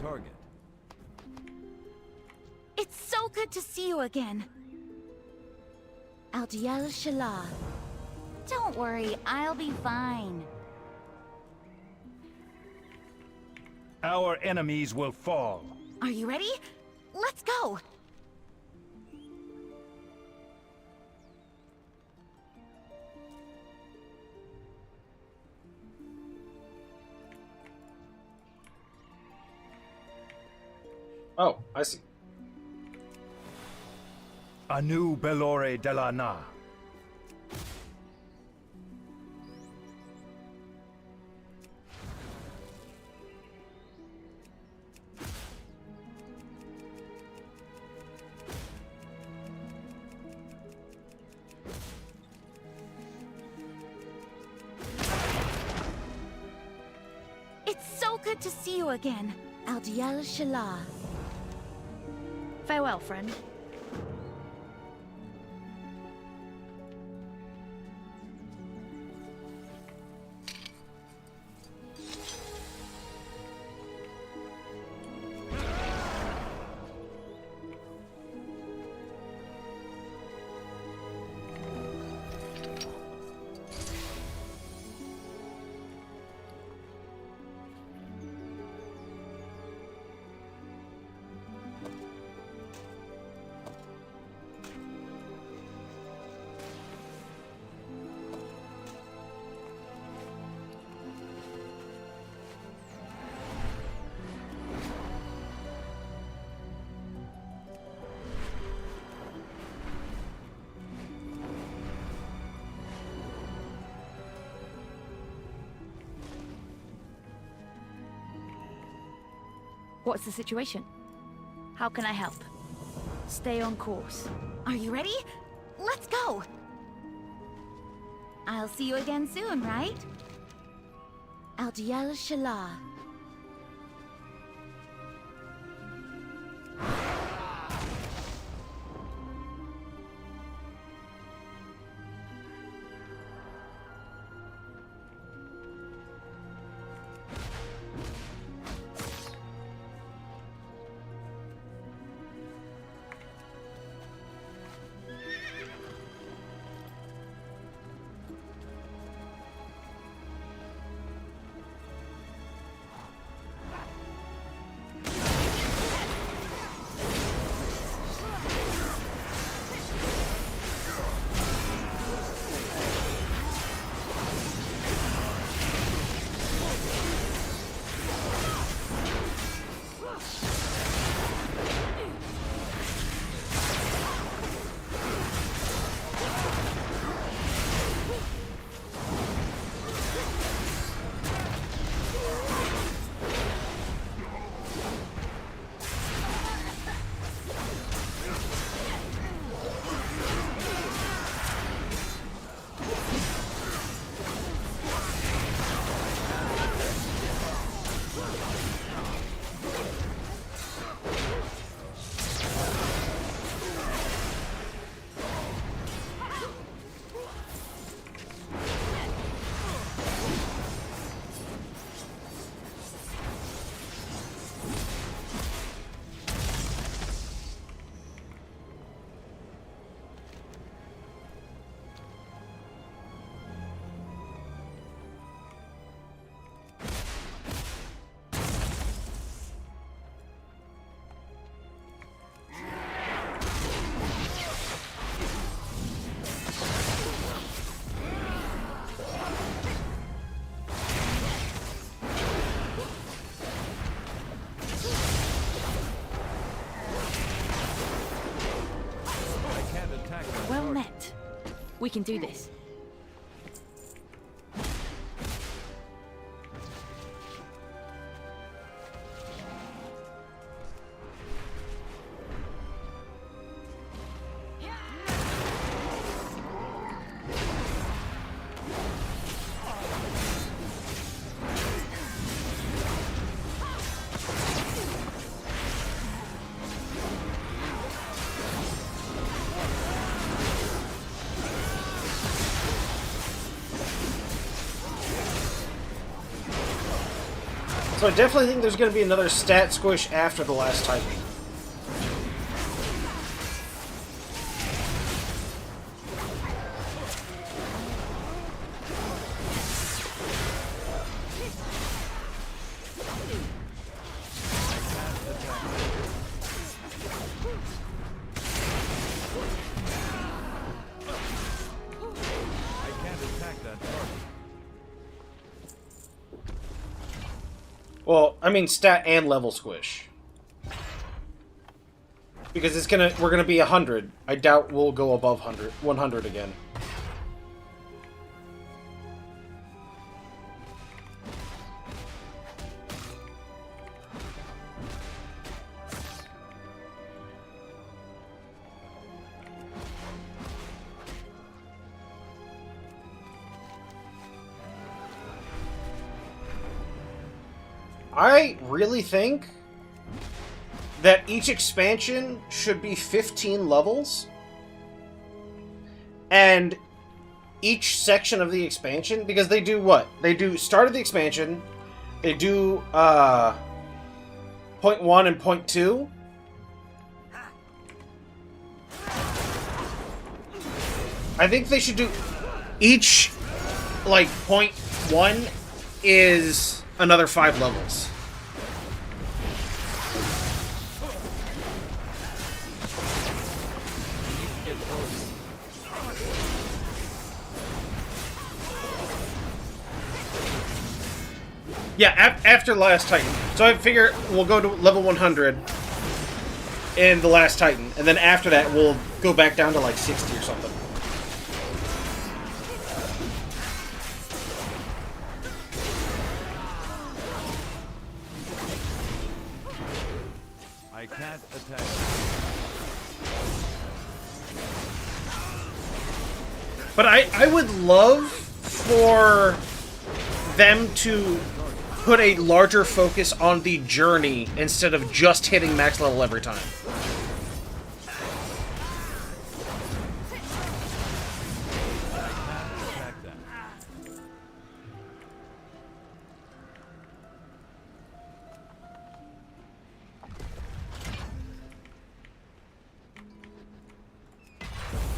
Target. It's so good to see you again. Aldiel Shala. Don't worry, I'll be fine. Our enemies will fall. Are you ready? Let's go! Oh, I see. Anu Belore de la Na. It's so good to see you again. Aldiel Shala. Farewell, friend. What's the situation? How can I help? Stay on course. Are you ready? Let's go! I'll see you again soon, right? Aldiel Shala. Well met. We can do this. So I definitely think there's going to be another stat squish after the last Titan. Well, I mean stat and level squish. Because we're gonna be 100. I doubt we'll go above 100 again. I really think that each expansion should be 15 levels, and each section of the expansion, because they do what? They do start of the expansion, they do point 1 and point 2. I think they should do each, like, point 1 is another 5 levels. Yeah, after Last Titan. So I figure we'll go to level 100 in the Last Titan, and then after that we'll go back down to like 60 or something. I can't attack. But I would love for them to put a larger focus on the journey instead of just hitting max level every time.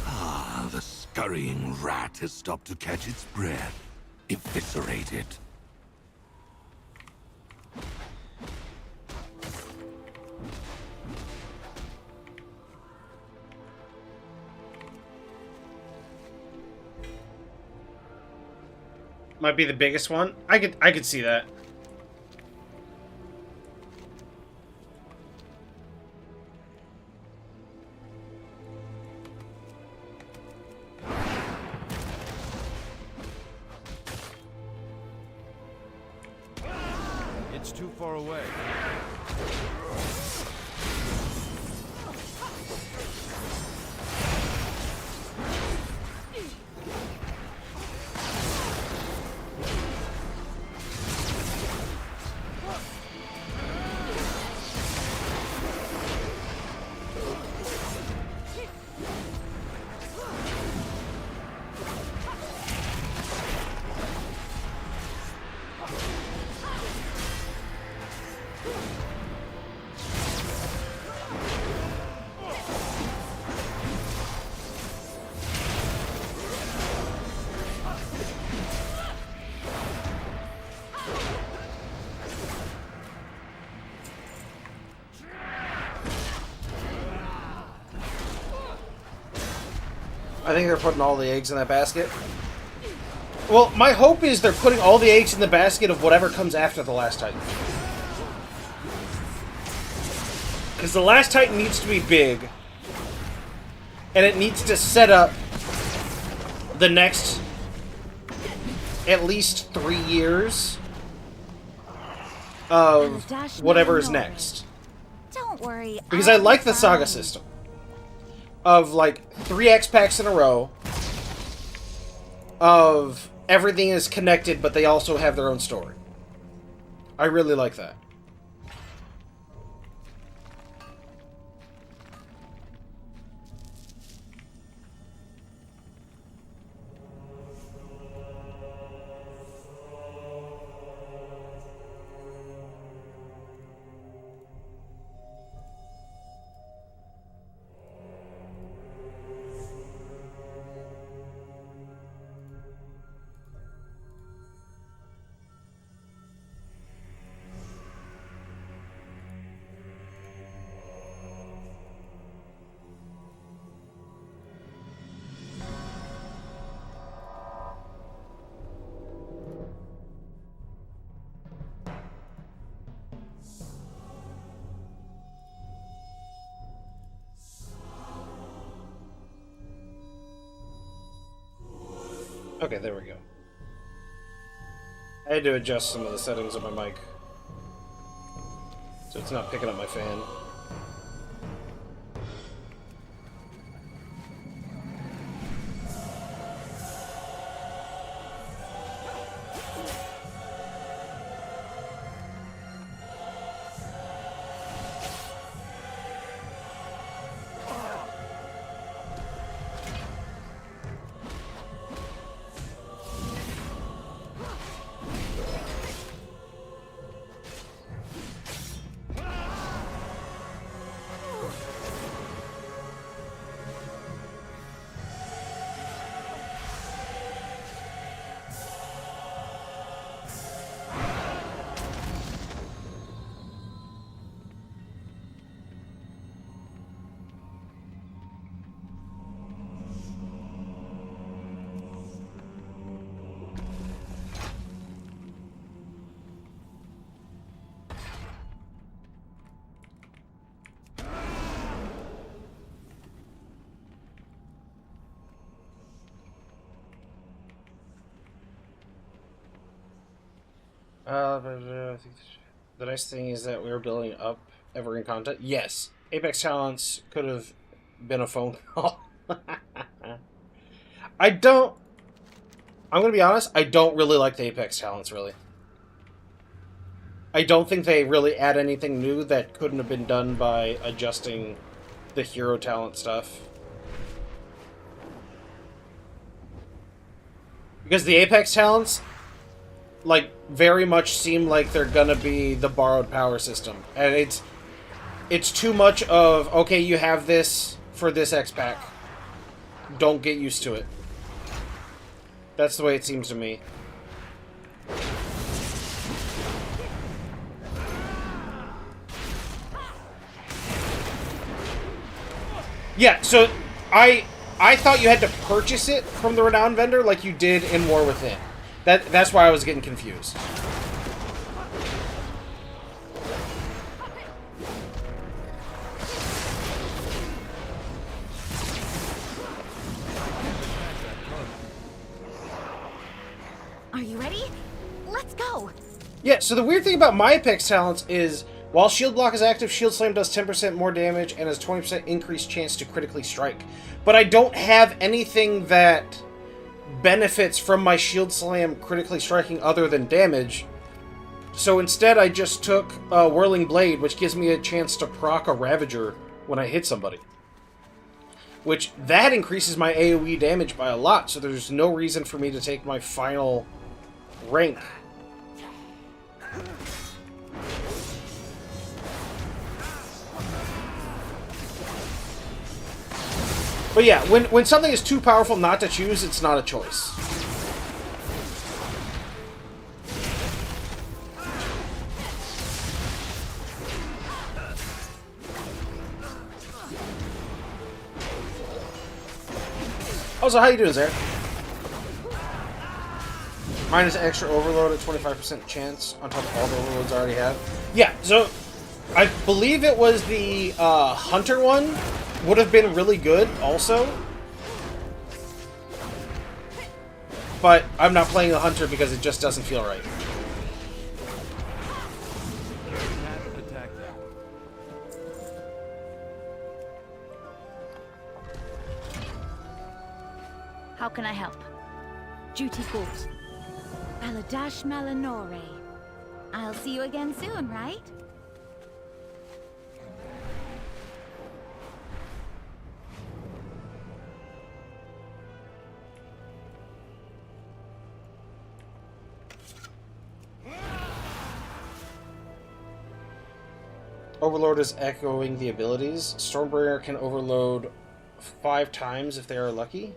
Ah, the scurrying rat has stopped to catch its breath. Eviscerate it. Might be the biggest one. I could see that. It's too far away. I think they're putting all the eggs in that basket. Well, my hope is they're putting all the eggs in the basket of whatever comes after the last Titan. Because the last Titan needs to be big. And it needs to set up the next at least 3 years of whatever is next. Don't worry. Because I like the saga system. Of like 3 X packs in a row. Of everything is connected, but they also have their own story. I really like that. Okay, there we go. I had to adjust some of the settings of my mic, so it's not picking up my fan. I think the nice thing is that we're building up ever in content? Yes. Apex Talents could have been a phone call. I'm going to be honest, I don't really like the Apex Talents, really. I don't think they really add anything new that couldn't have been done by adjusting the hero talent stuff. Because the Apex Talents, like, very much seem like they're gonna be the borrowed power system. And it's too much of, okay, you have this for this X-Pack. Don't get used to it. That's the way it seems to me. Yeah, so I thought you had to purchase it from the Renowned vendor like you did in War Within. That's why I was getting confused. Are you ready? Let's go! Yeah, so the weird thing about my Apex Talents is, while Shield Block is active, Shield Slam does 10% more damage and has 20% increased chance to critically strike. But I don't have anything that benefits from my Shield Slam critically striking other than damage. So instead I just took Whirling Blade, which gives me a chance to proc a Ravager when I hit somebody. Which, that increases my AoE damage by a lot, so there's no reason for me to take my final rank. But yeah, when something is too powerful not to choose, it's not a choice. Also, how you doing, Zare? Minus extra overload at 25% chance on top of all the overloads I already have. Yeah, so I believe it was the Hunter one would have been really good also. But I'm not playing the Hunter because it just doesn't feel right. How can I help? Duty calls. Baladash Malanore. I'll see you again soon, right? Overload is echoing the abilities. Stormbringer can overload 5 times if they are lucky.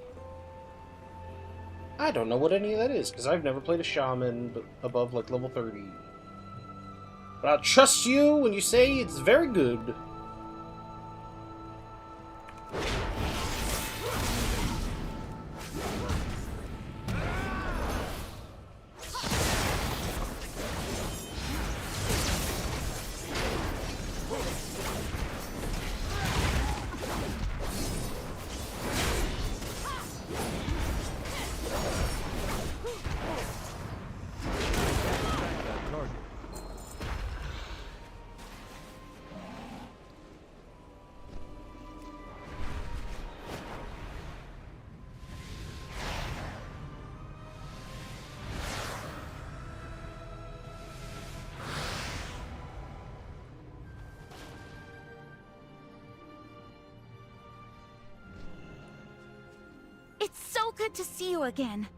I don't know what any of that is, because I've never played a shaman above, like, level 30. But I'll trust you when you say it's very good. It's so good to see you again.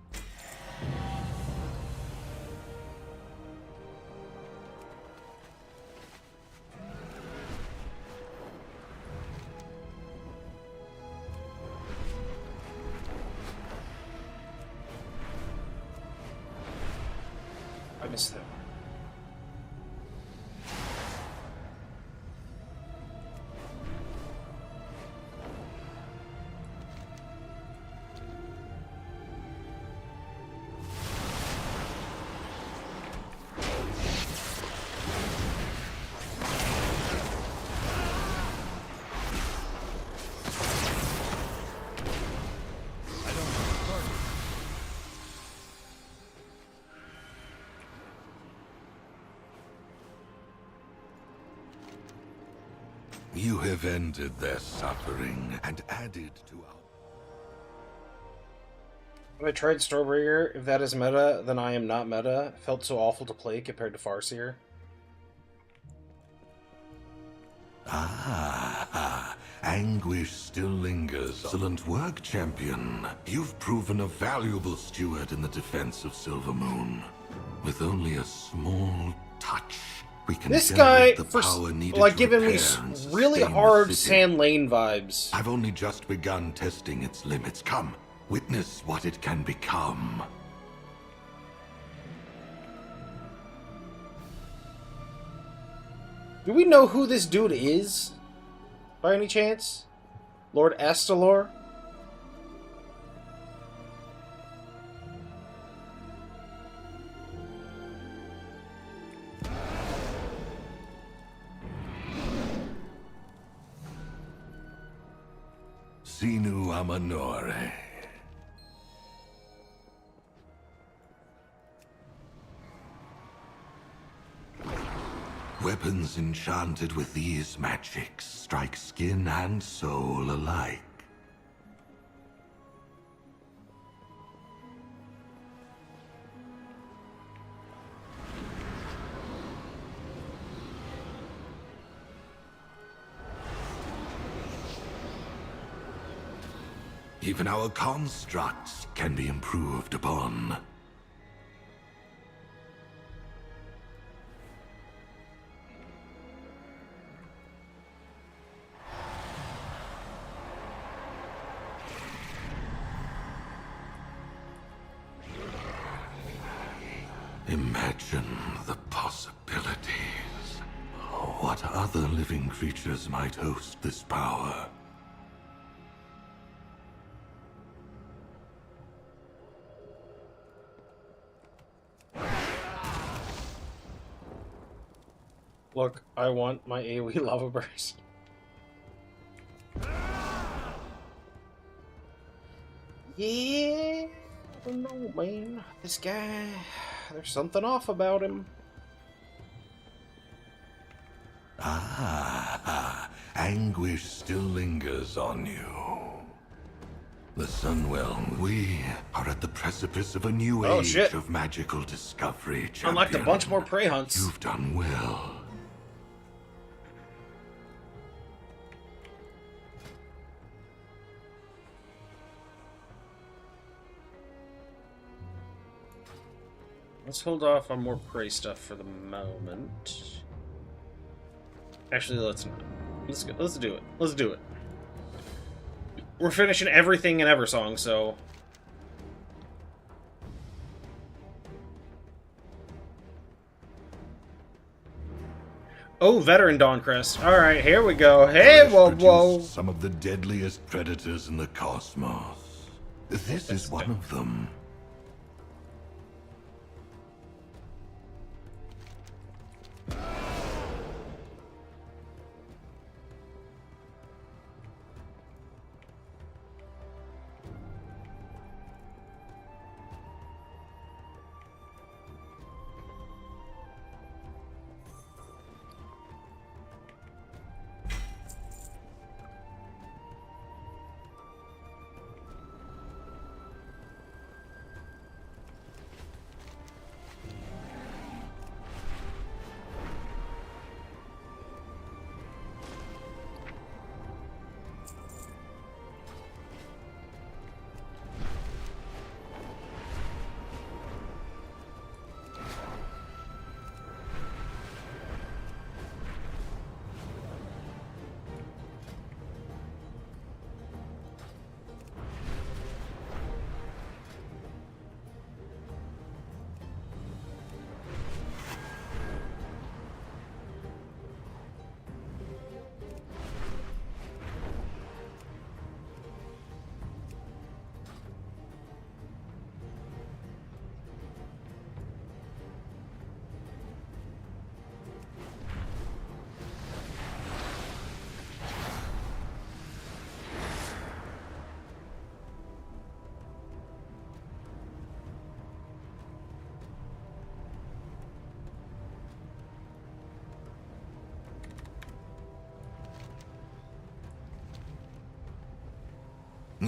I missed that. You have ended their suffering and added to our... Have I tried Stormbreaker? If that is meta, then I am not meta. Felt so awful to play compared to Farseer. Ah, anguish still lingers. Excellent work, champion. You've proven a valuable steward in the defense of Silvermoon. With only a small touch, we can This guy, generate the power needed like, to giving me repair and really sustain the hard city. Sand Lane vibes. I've only just begun testing its limits. Come, witness what it can become. Do we know who this dude is? By any chance? Lord Astalor? Sinu Amanore. Weapons enchanted with these magics strike skin and soul alike. Even our constructs can be improved upon. Imagine the possibilities. What other living creatures might host this power? Look, I want my AoE lava burst. Yeah, I don't know, man. This guy, there's something off about him. Ah, anguish still lingers on you. The Sunwell, we are at the precipice of a new age of magical discovery, champion. Unlocked a bunch more prey hunts. You've done well. Let's hold off on more prey stuff for the moment. Actually, let's not. Let's do it. Let's do it. We're finishing everything in Eversong, so... Oh, Veteran Dawncrest. Alright, here we go. Hey, whoa, whoa. Some of the deadliest predators in the cosmos. This is one of them.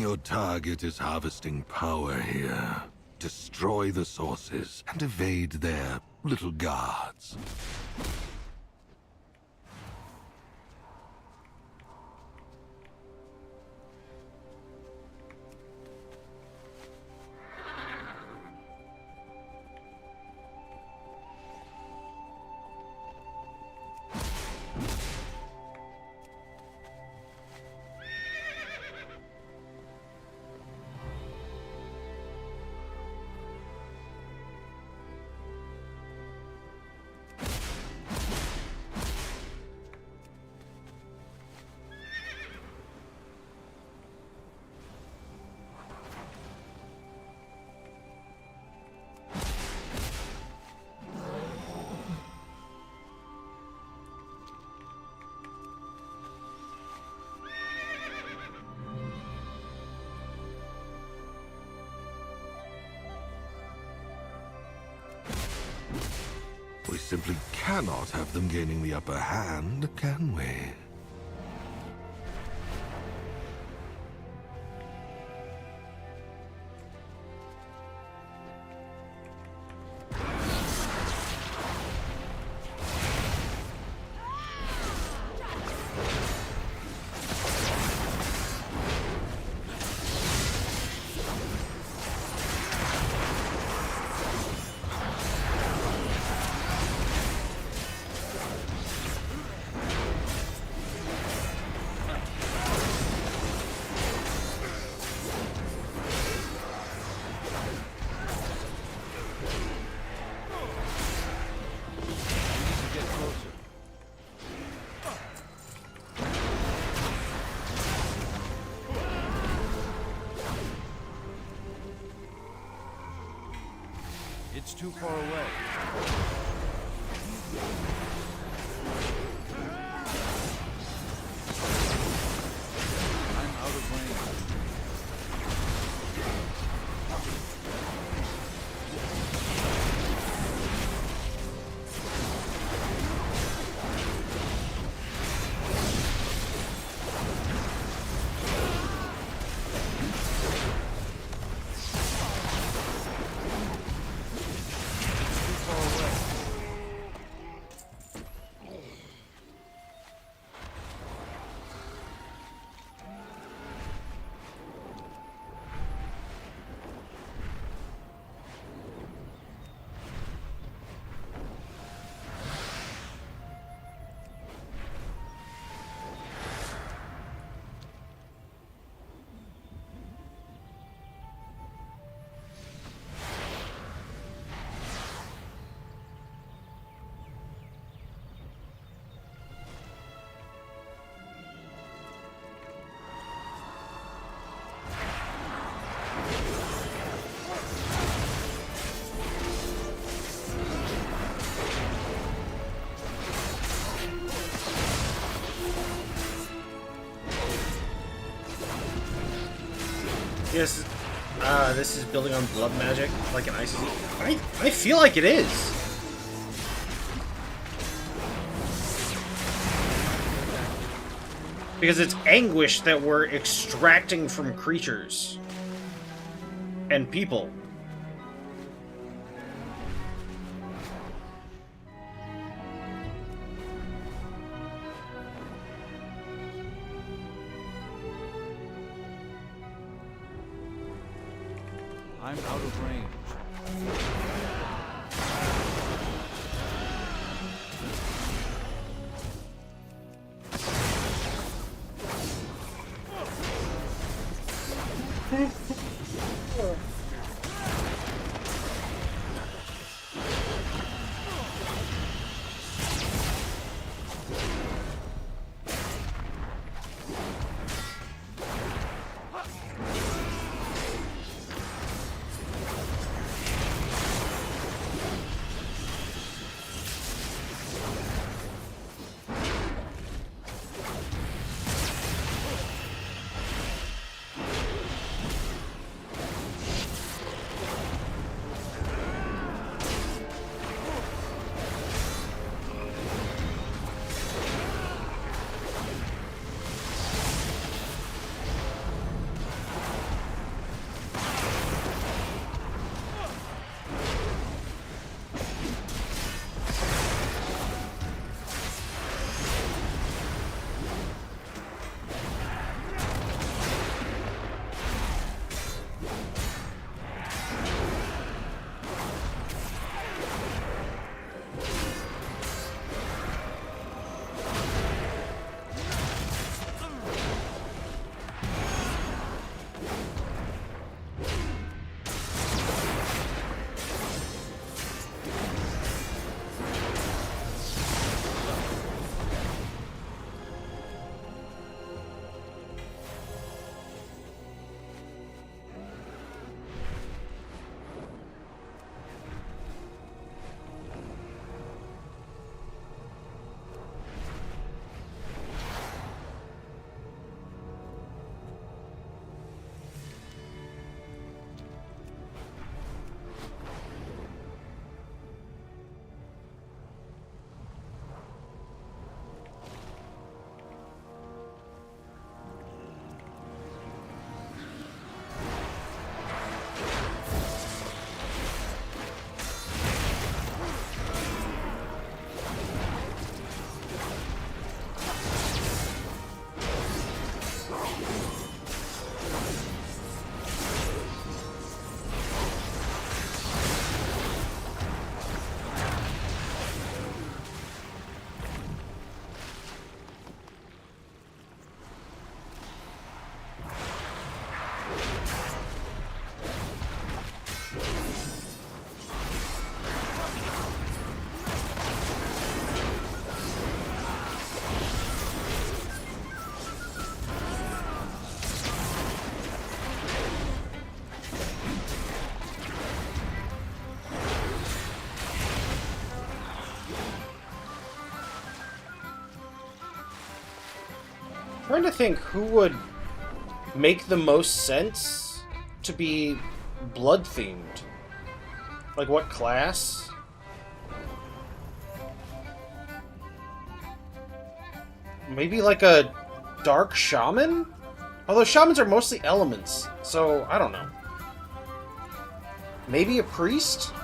your target is harvesting power here. Destroy the sources and evade their little guards. We simply cannot have them gaining the upper hand, can we? It's too far away. I'm out of range. Yes, this is building on blood magic, like an ice. I feel like it is. Because it's anguish that we're extracting from creatures and people. I'm out of range. trying to think who would make the most sense to be blood themed. Like what class? Maybe like a dark shaman? Although shamans are mostly elements, so I don't know. Maybe a priest?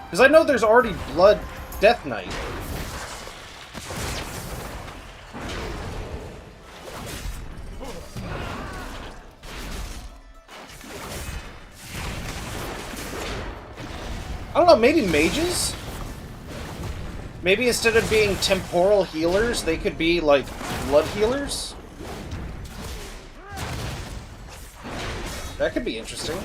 Because I know there's already Blood Death Knight. I don't know, maybe mages? Maybe instead of being temporal healers, they could be, like, blood healers? That could be interesting.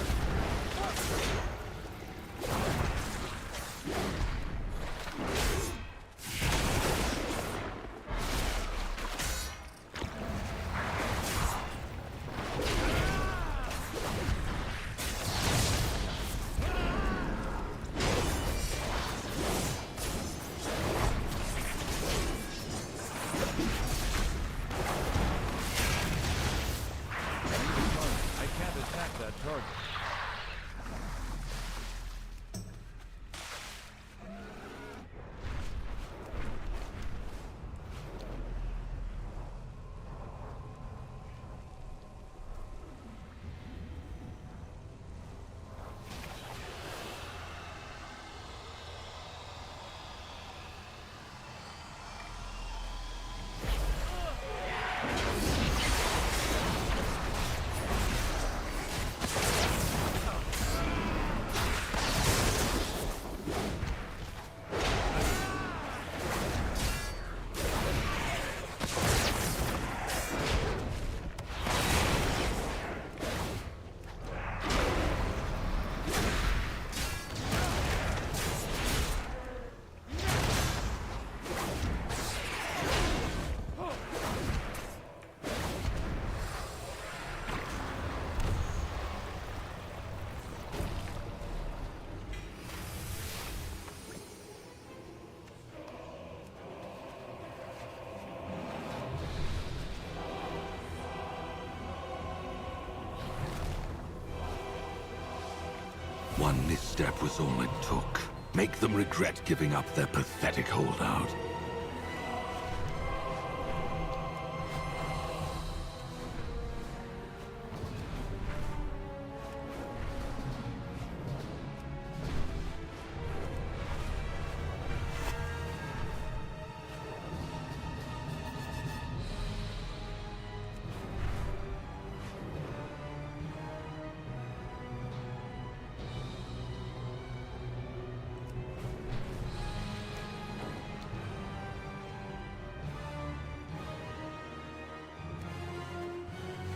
One misstep was all it took. Make them regret giving up their pathetic holdout.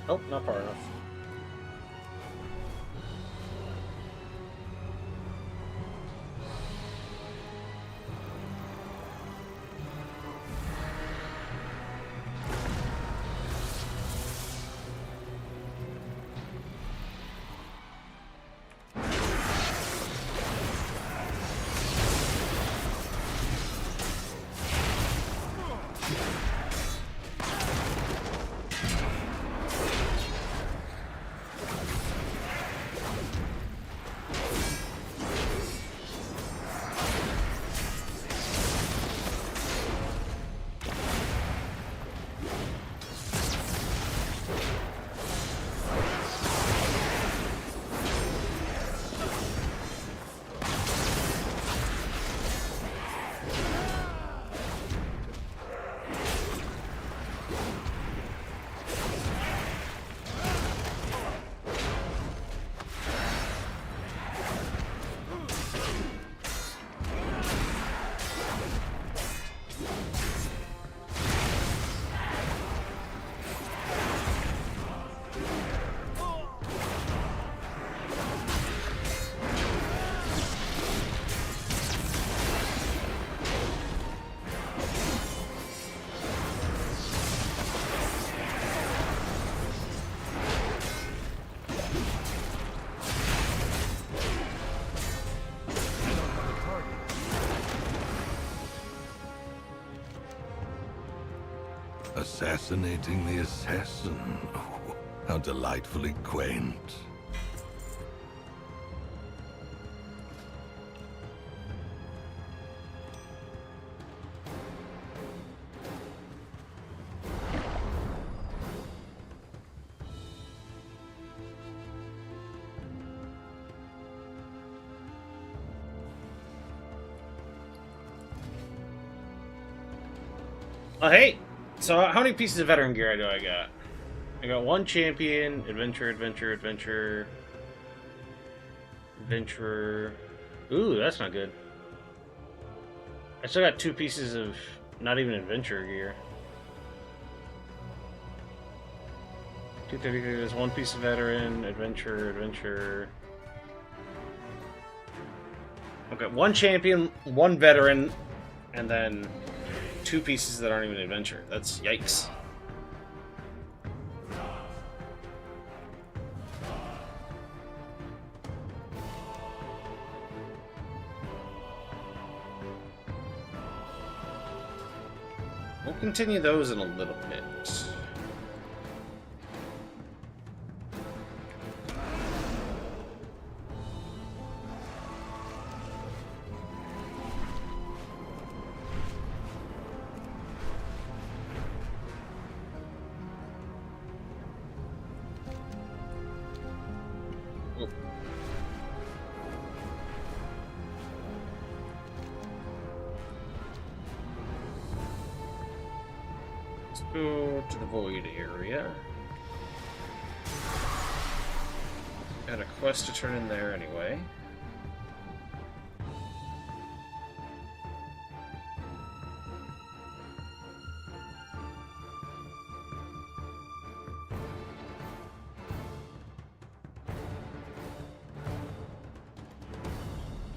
Oh, not far enough. Assassinating the assassin. Oh, how delightfully quaint. Oh, hey! So, how many pieces of veteran gear do I got? I got one champion, adventurer. Ooh, that's not good. I still got 2 pieces of not even adventurer gear. 233, there's 1 piece of veteran, adventurer. Okay, 1 champion, 1 veteran, and then 2 pieces that aren't even adventure. That's yikes. We'll continue those in a little bit. Go to the void area. Got a quest to turn in there anyway.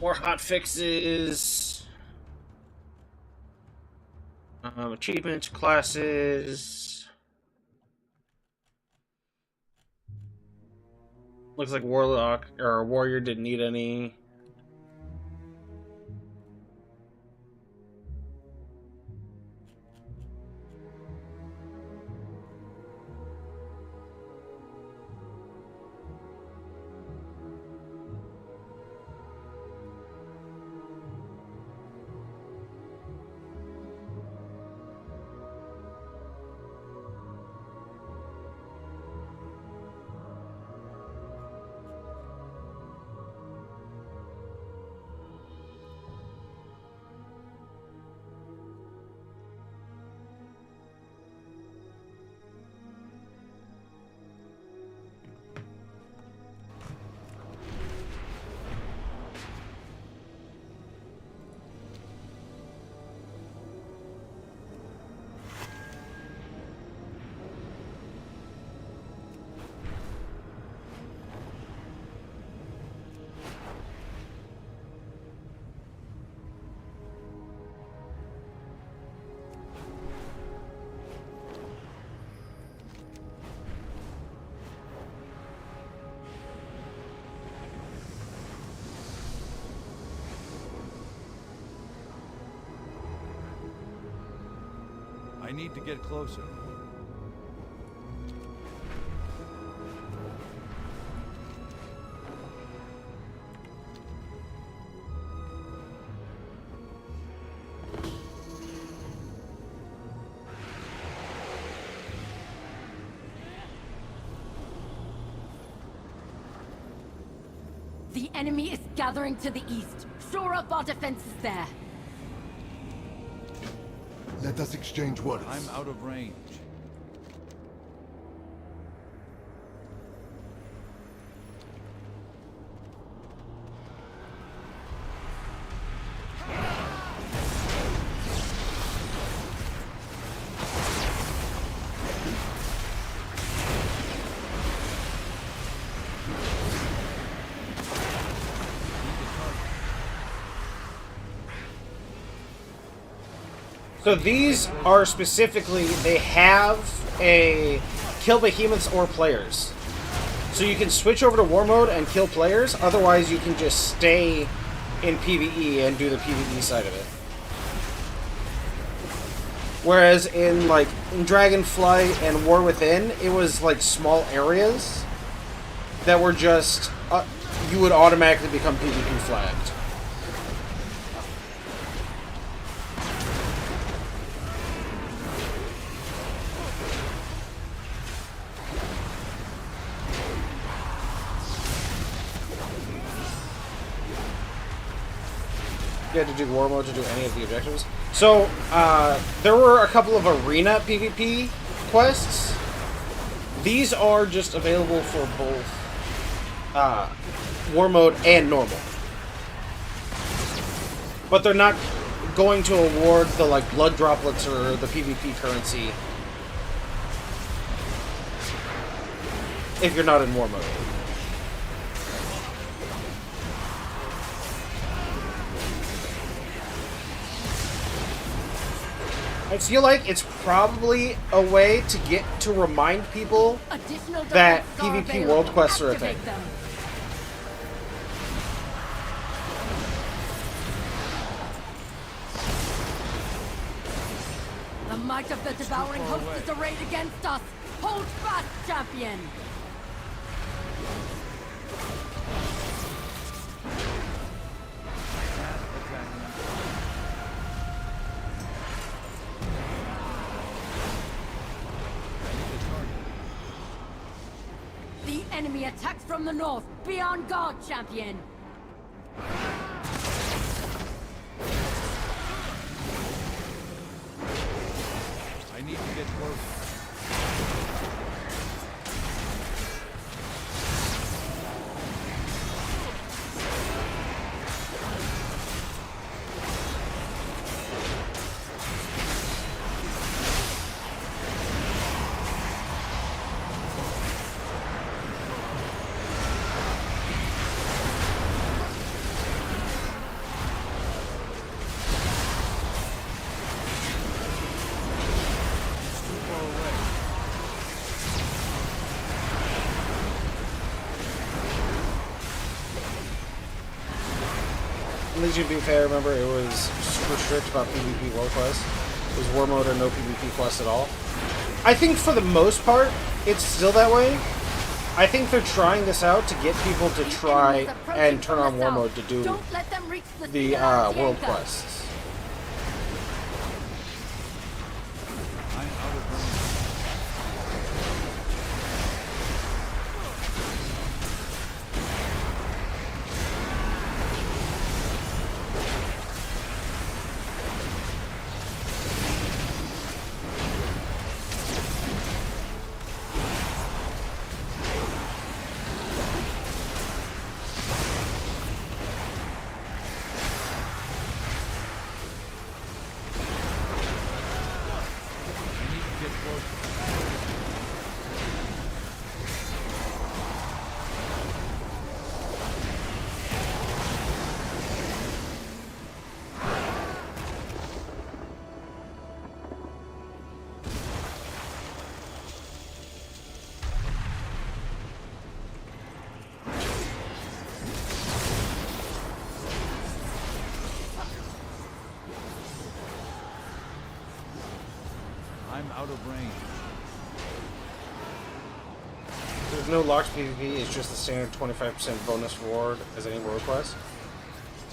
More hot fixes. Achievements, classes. Looks like Warlock or Warrior didn't need any. I need to get closer. The enemy is gathering to the east. Shore up our defenses there. Let us exchange words. I'm out of range. So these are specifically, they have a kill behemoths or players. So you can switch over to war mode and kill players, otherwise you can just stay in PvE and do the PvE side of it. Whereas in Dragonflight and War Within, it was like small areas that were just you would automatically become PvP flagged. You had to do war mode to do any of the objectives. So, there were a couple of arena PvP quests. These are just available for both war mode and normal. But they're not going to award the blood droplets or the PvP currency if you're not in war mode. I feel like it's probably a way to remind people that PvP world quests are a thing. The might of the devouring host is arrayed against us. Hold fast, champion. The enemy attacks from the north. Be on guard, champion. I need to get closer. Legion being fair, remember it was super strict about PvP world quests. It was war mode or no PvP quests at all. I think for the most part, it's still that way. I think they're trying this out to get people to try and turn on war mode to do the world quests. I'm out of range. There's no locked PvP, it's just the standard 25% bonus reward as any world quest.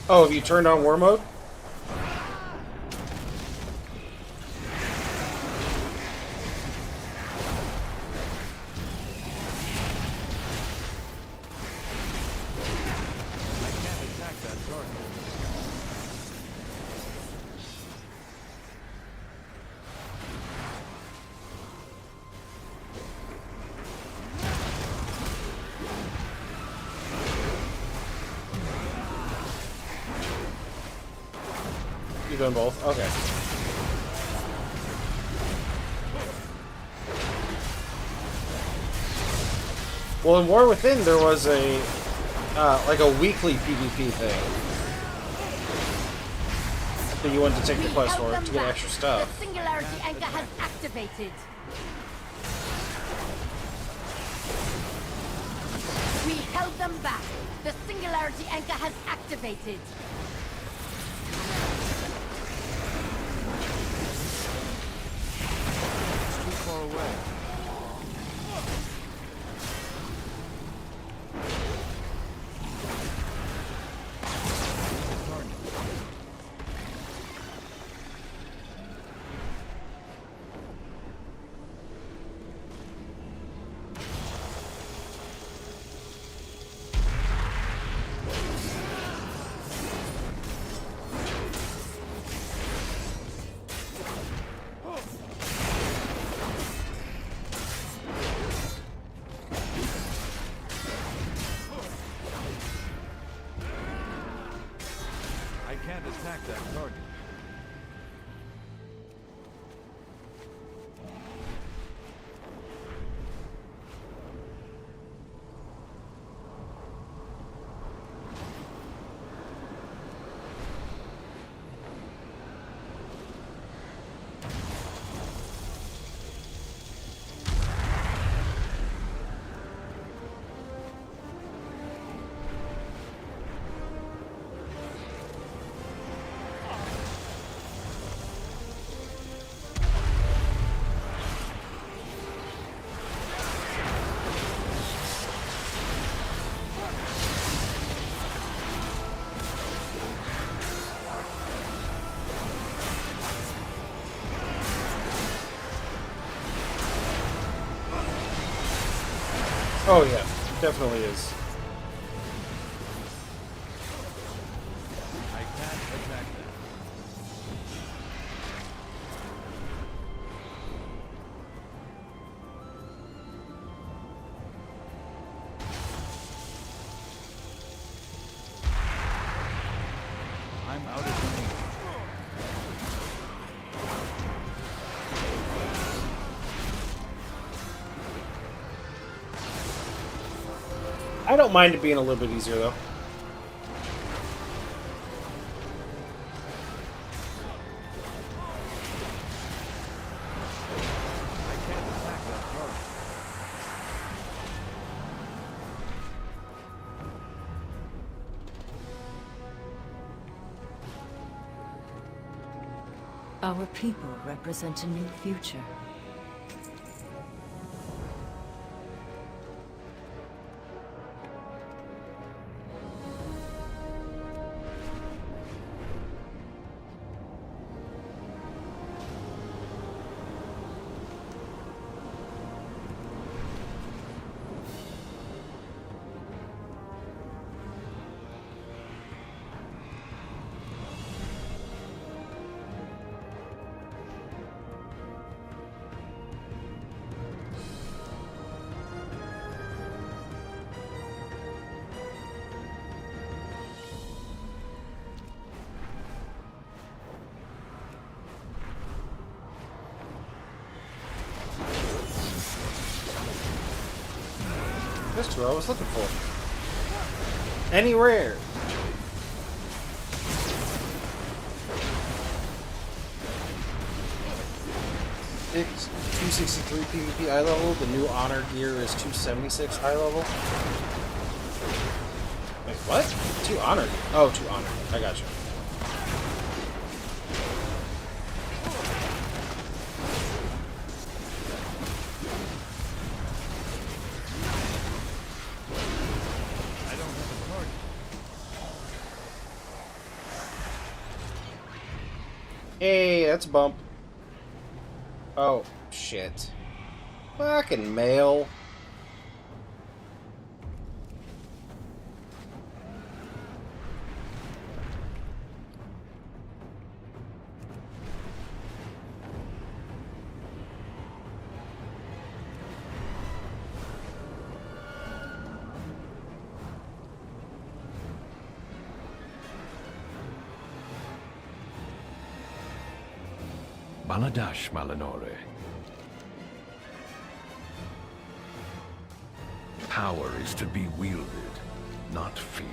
Oh, have you turned on war mode? You've done both? Okay. Well, in War Within, there was a weekly PvP thing that you wanted to take the quest for to get extra stuff. The singularity anchor has activated. We held them back. The singularity anchor has activated. too far away. Can't attack that target. Oh yeah, it definitely is. I can't attack that. I'm out of range. I don't mind it being a little bit easier, though. Our people represent a new future. That's what I was looking for. Any rare? It's 263 PvP eye level. The new honor gear is 276 high level. Wait, what? 2 honor? Oh, 2 honor. I got you. Hey, that's a bump. Oh, shit. Fucking mail. Baladash Malinore. Power is to be wielded, not feared.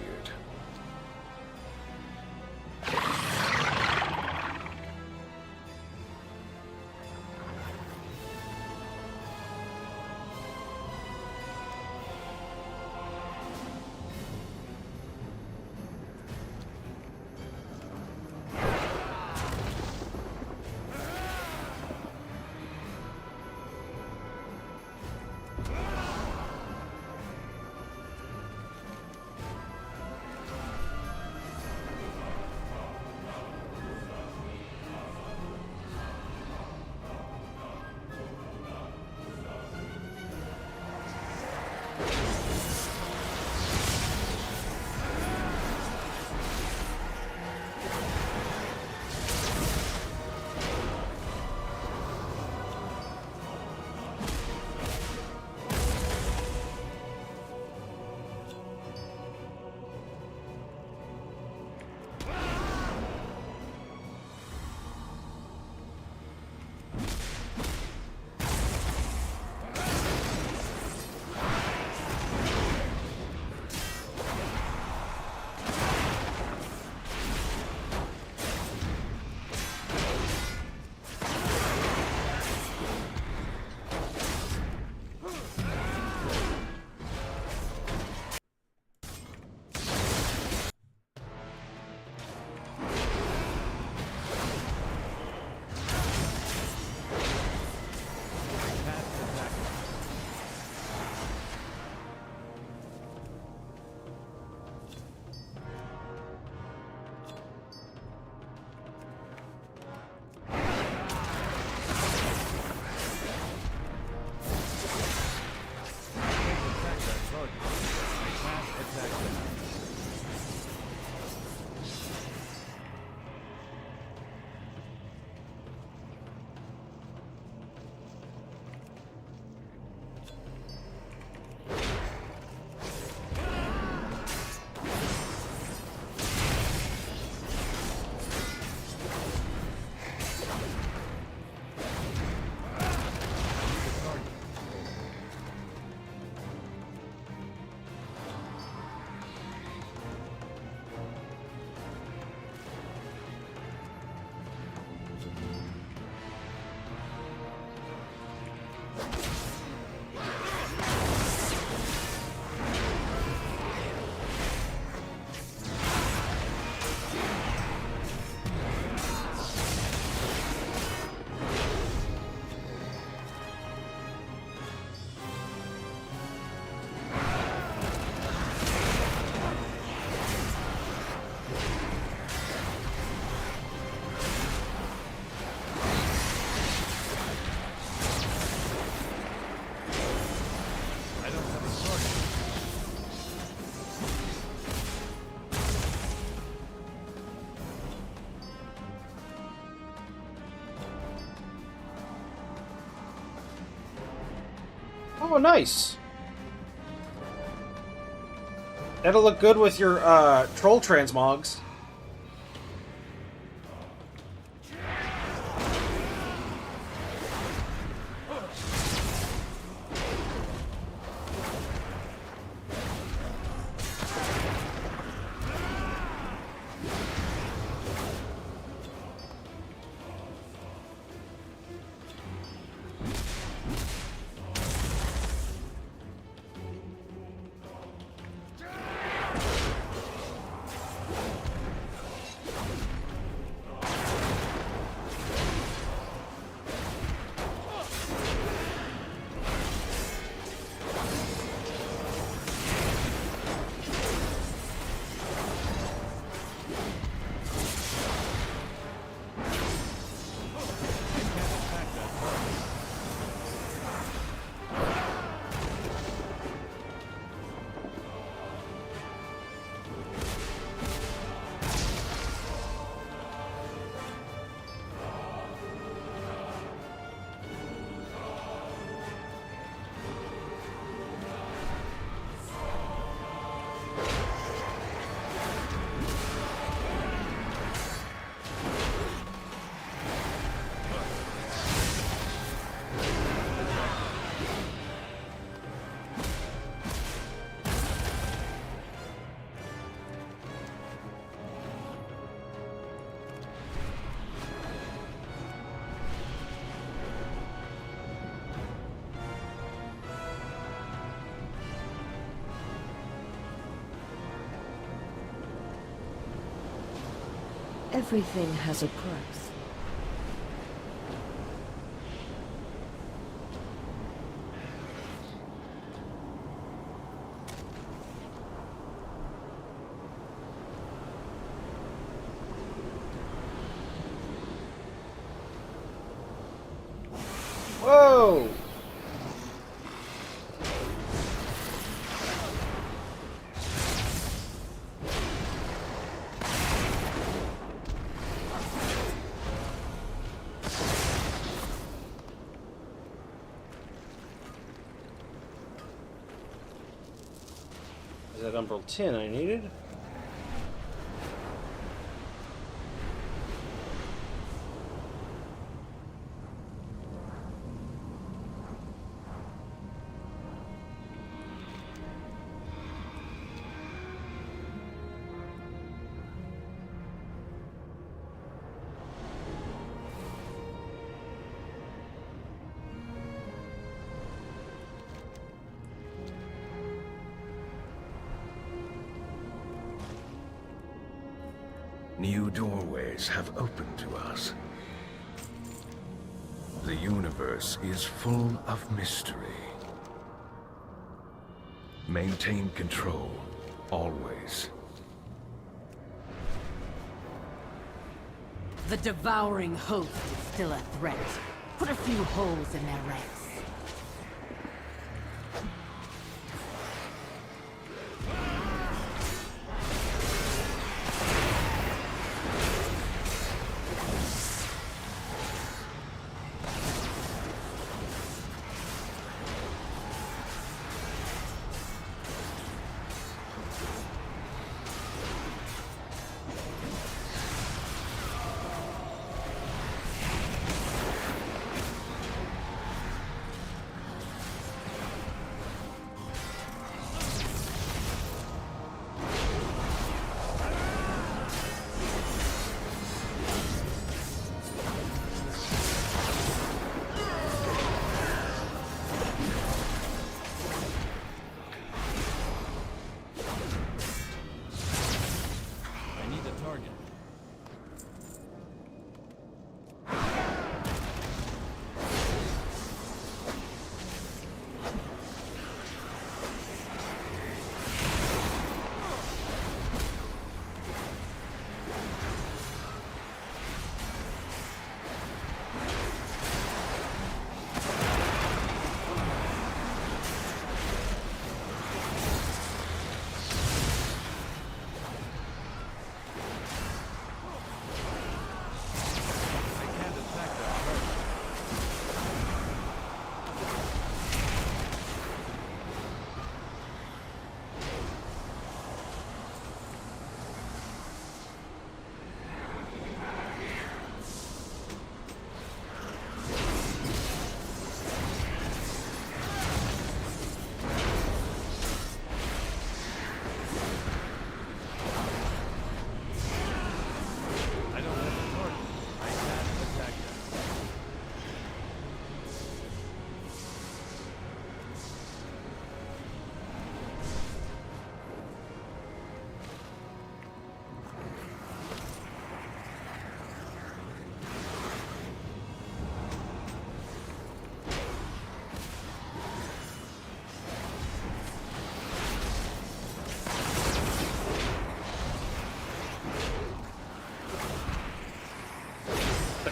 Oh, nice. That'll look good with your troll transmogs. Everything has a price. Whoa! Is that Umbral 10 I needed? New doorways have opened to us. The universe is full of mystery. Maintain control, always. The devouring host is still a threat. Put a few holes in their ranks.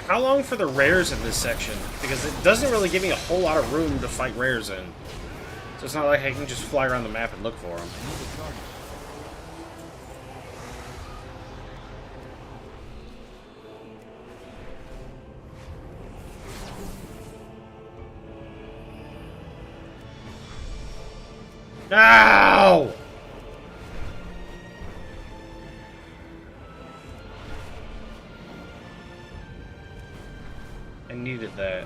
how long for the rares in this section? Because it doesn't really give me a whole lot of room to fight rares in. So it's not like I can just fly around the map and look for them. Ow! I needed that.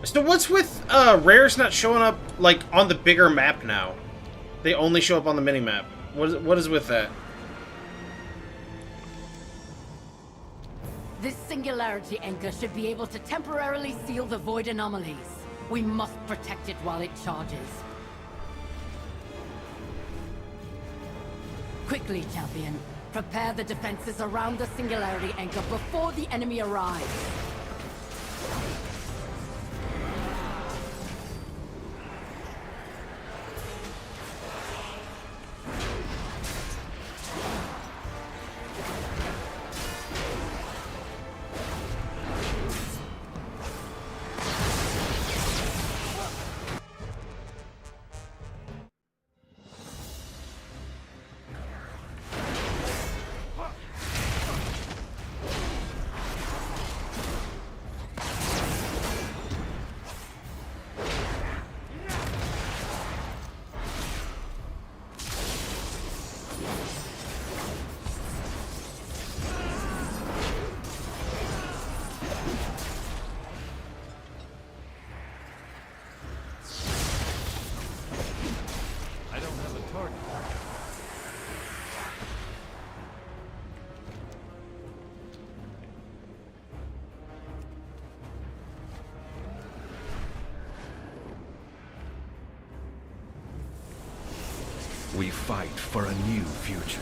So what's with rares not showing up like on the bigger map now? They only show up on the mini map. What is with that? This singularity anchor should be able to temporarily seal the void anomalies. We must protect it while it charges. Quickly, champion. Prepare the defenses around the singularity anchor before the enemy arrives. We fight for a new future.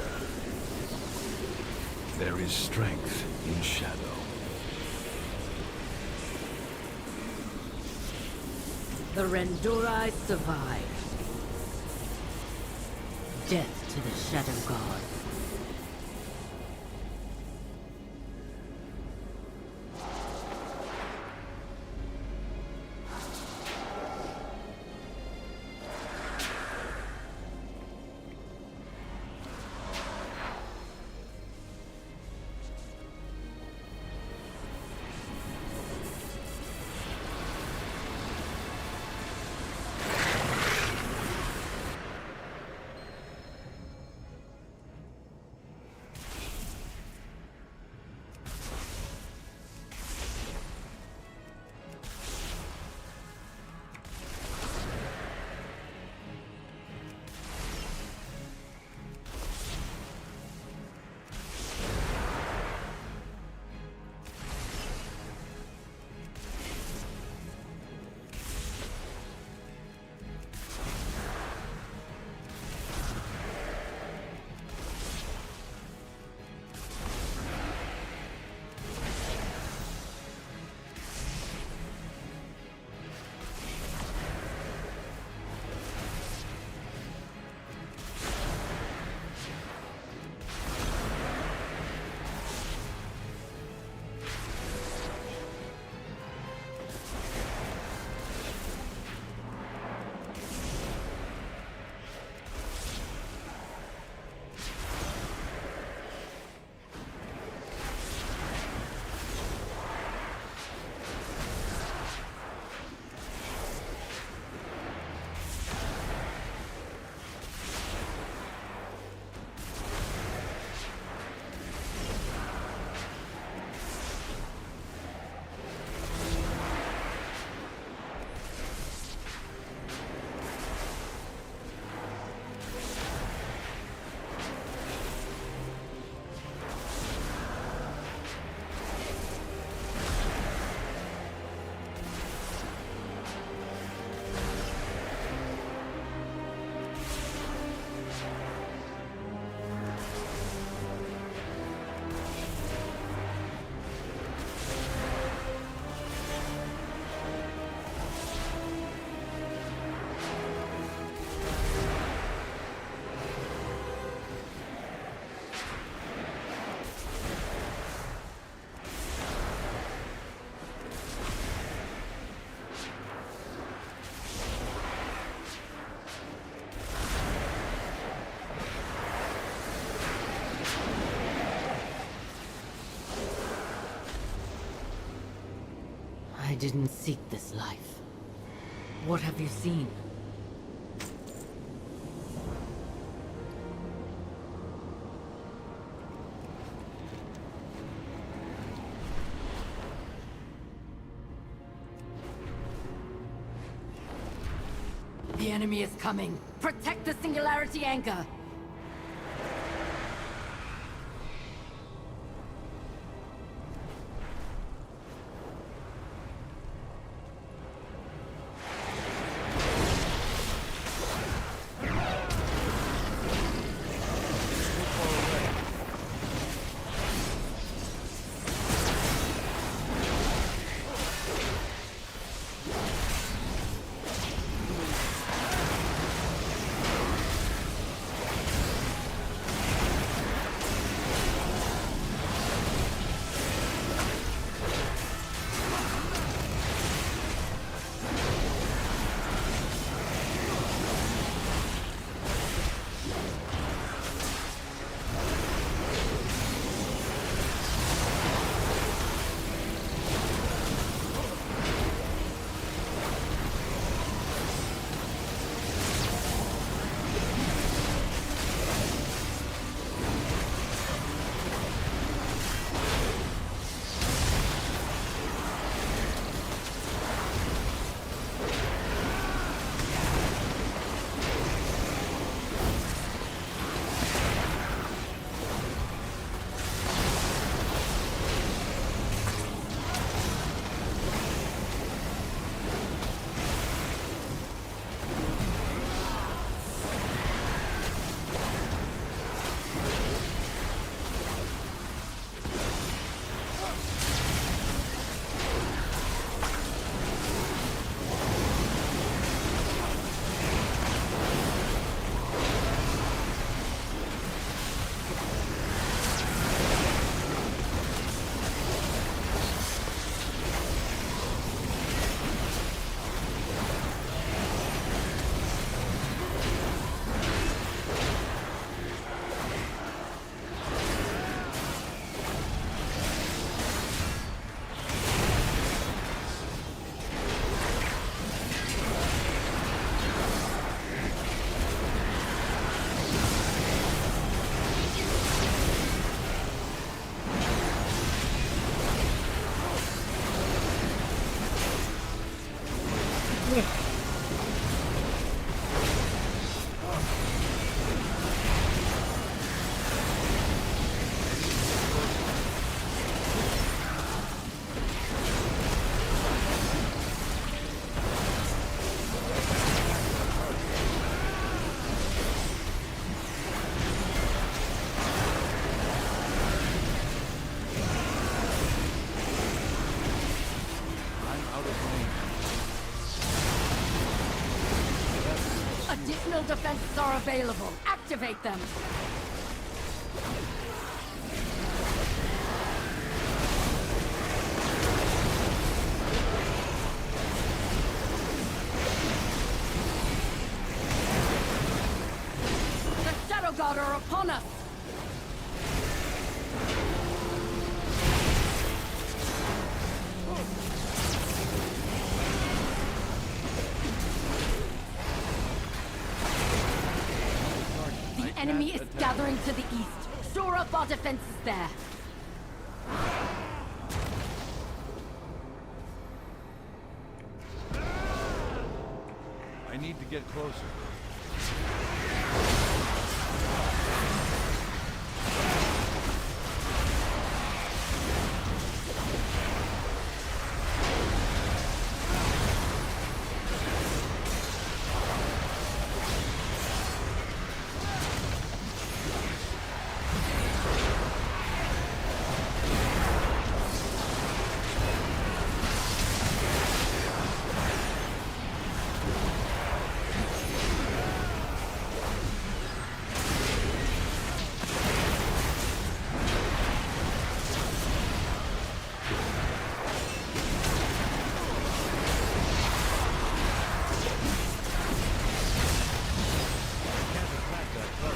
There is strength in shadow. The Rendurai survive. Death to the Shadow God. I didn't seek this life. What have you seen? The enemy is coming. Protect the Singularity Anchor. Additional defenses are available. Activate them. The Shadow God are upon us. The enemy is gathering to the east. Shore up our defenses there. I need to get closer.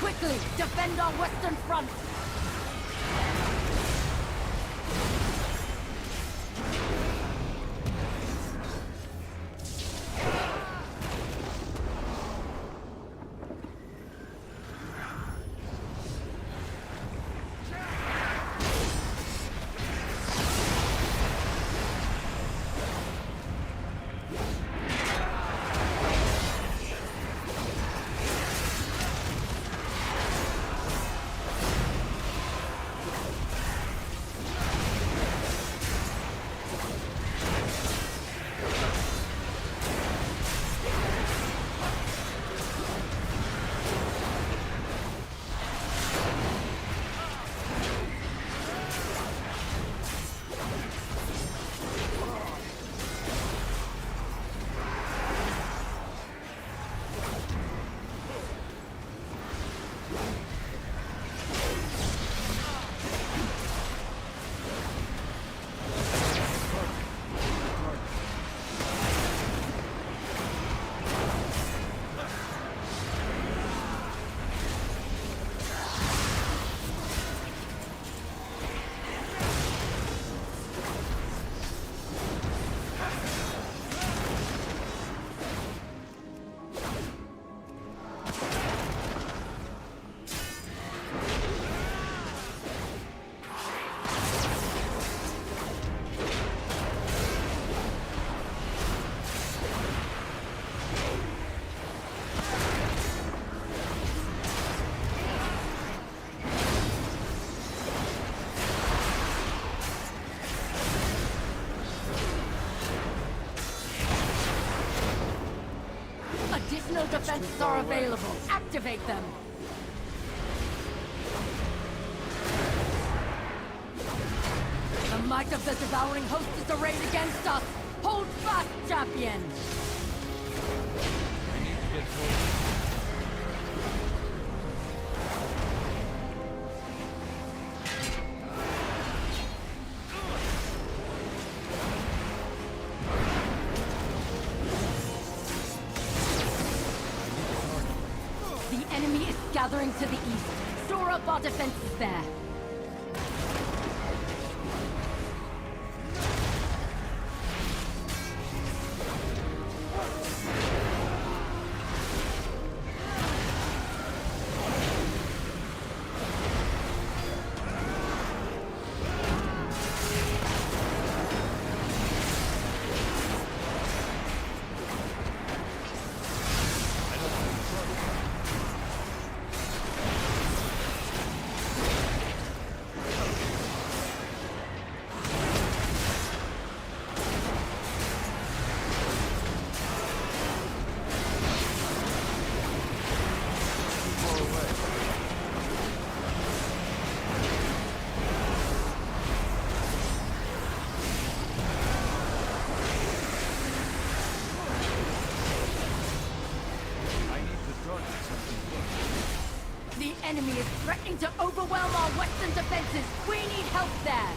Quickly, defend our western front! defenses are available. Activate them. The might of the devouring host is arrayed against us. Hold fast, champion. I need to get closer. The enemy is gathering to the east. Store up our defenses there. The enemy is threatening to overwhelm our western defenses. We need help there.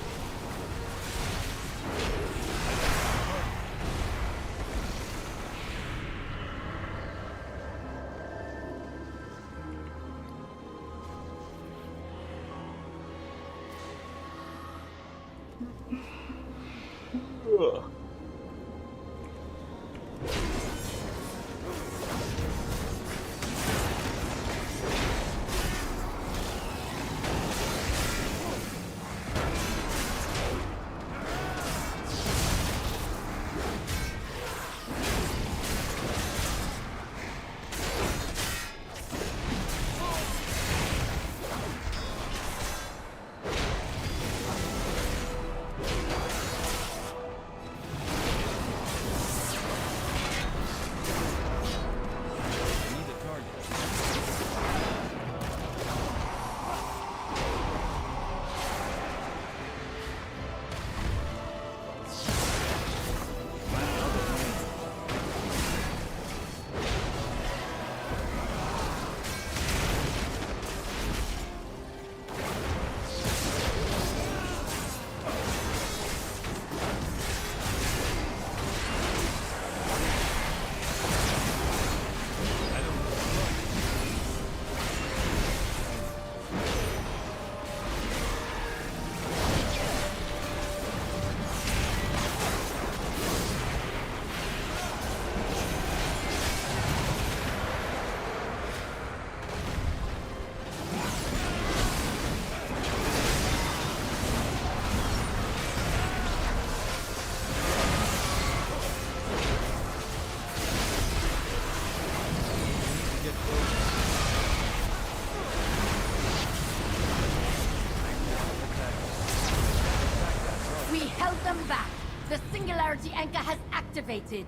We held them back. The Singularity Anchor has activated.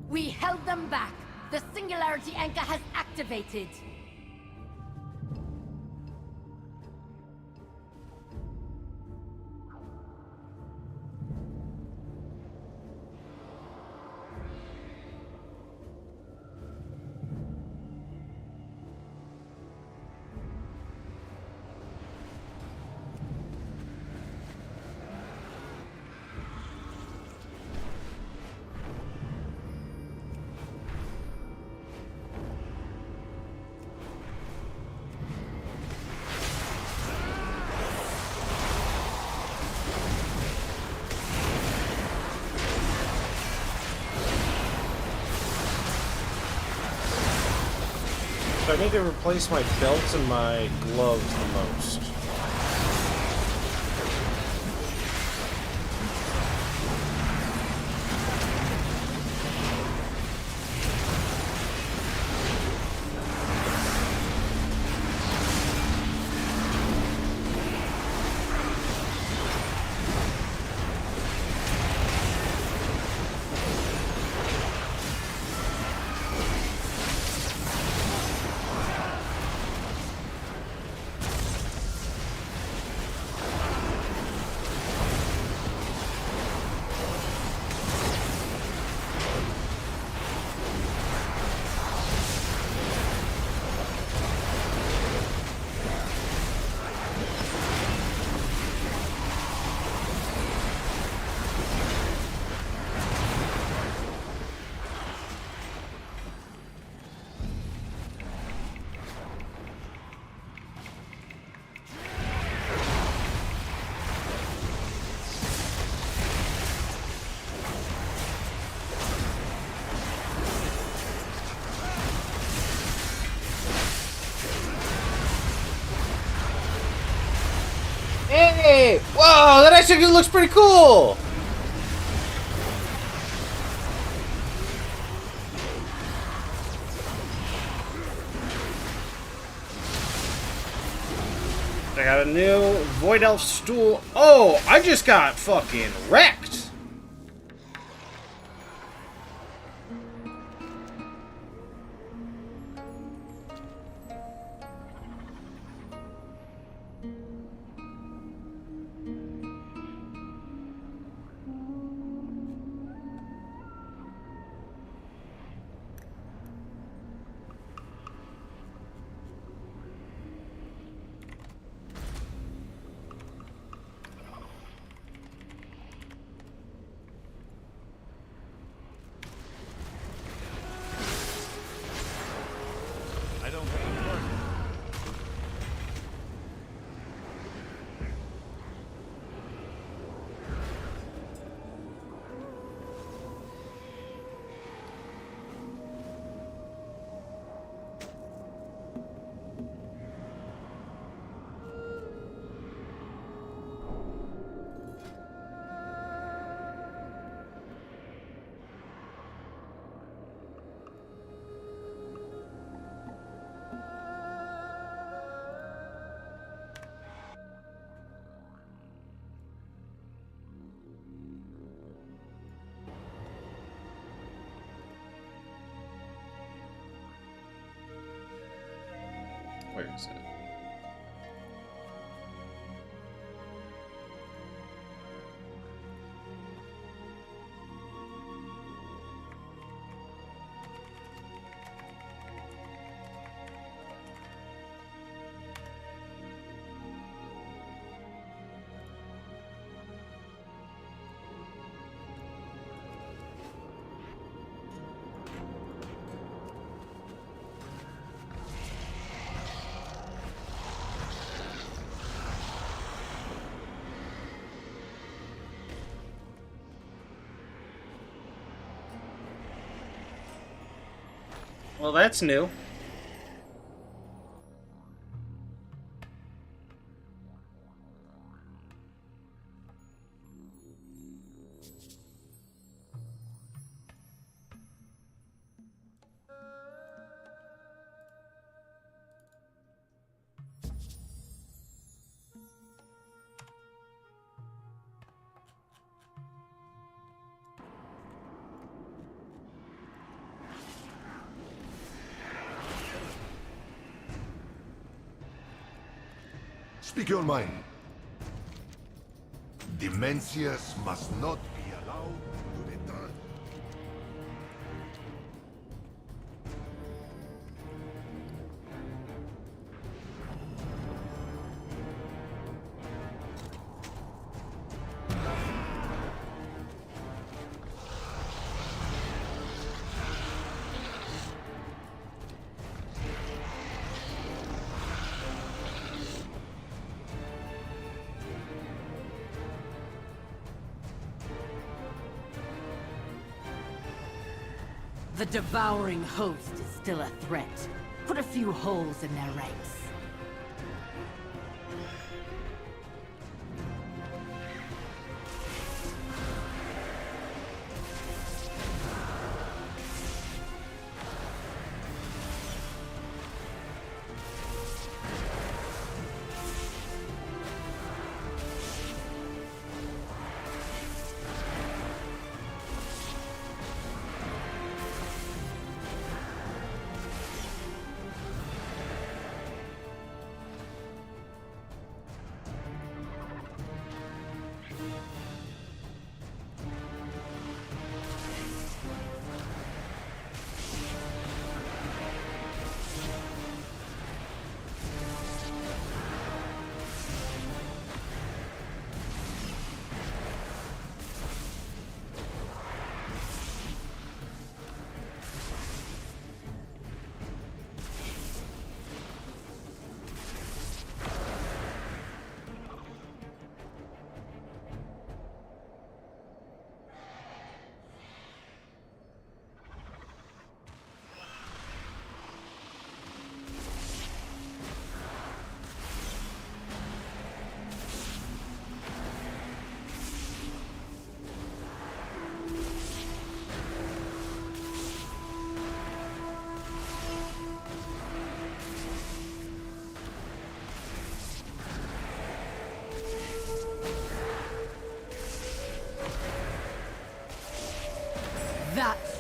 We held them back. The Singularity Anchor has activated. I need to replace my belt and my gloves the most. Hey! Whoa, that actually looks pretty cool! I got a new Void Elf stool. Oh, I just got fucking wrecked! Where is it? Well, that's new. Speak your mind. Demencias must not be allowed to return. The devouring host is still a threat. Put a few holes in their ranks.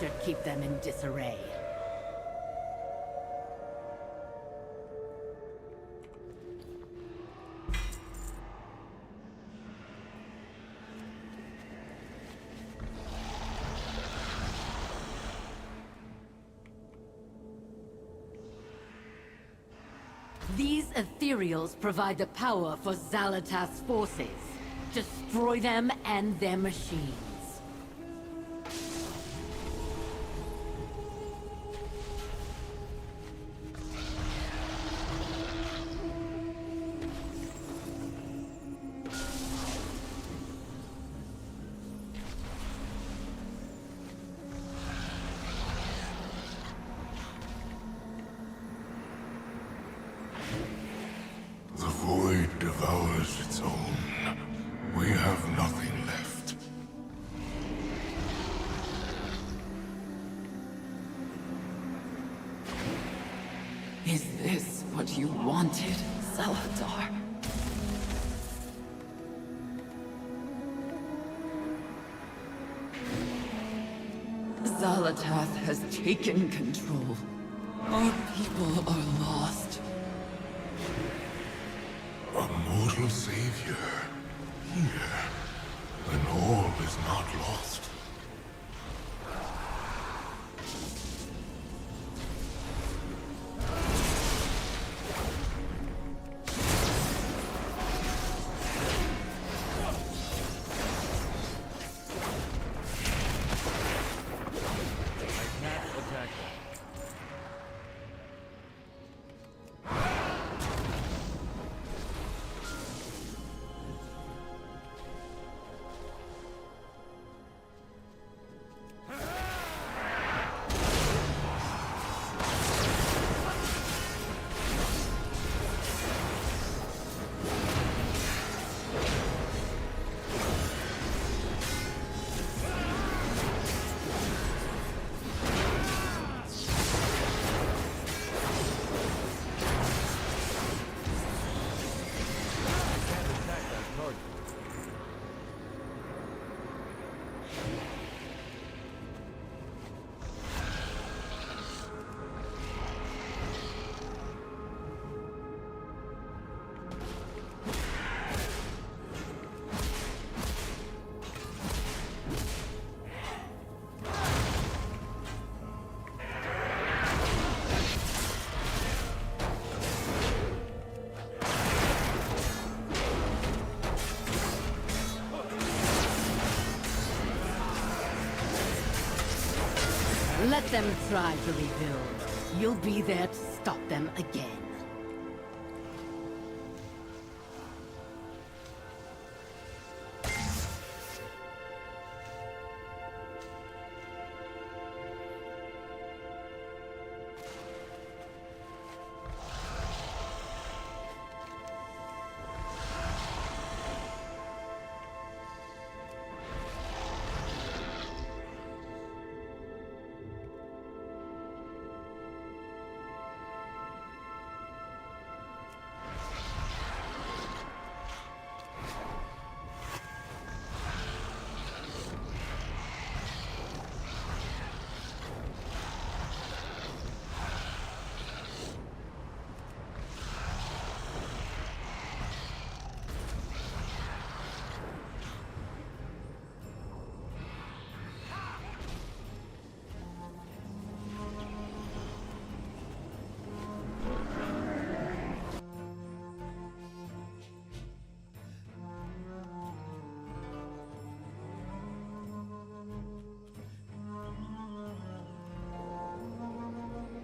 should keep them in disarray. These ethereals provide the power for Xalatath's forces. Destroy them and their machines. The void devours its own. We have nothing left. Is this what you wanted, Salazar? Xalatath has taken control. Our people are lost. A mortal savior. Here. Then all is not lost. Let them try to rebuild. You'll be there to stop them again.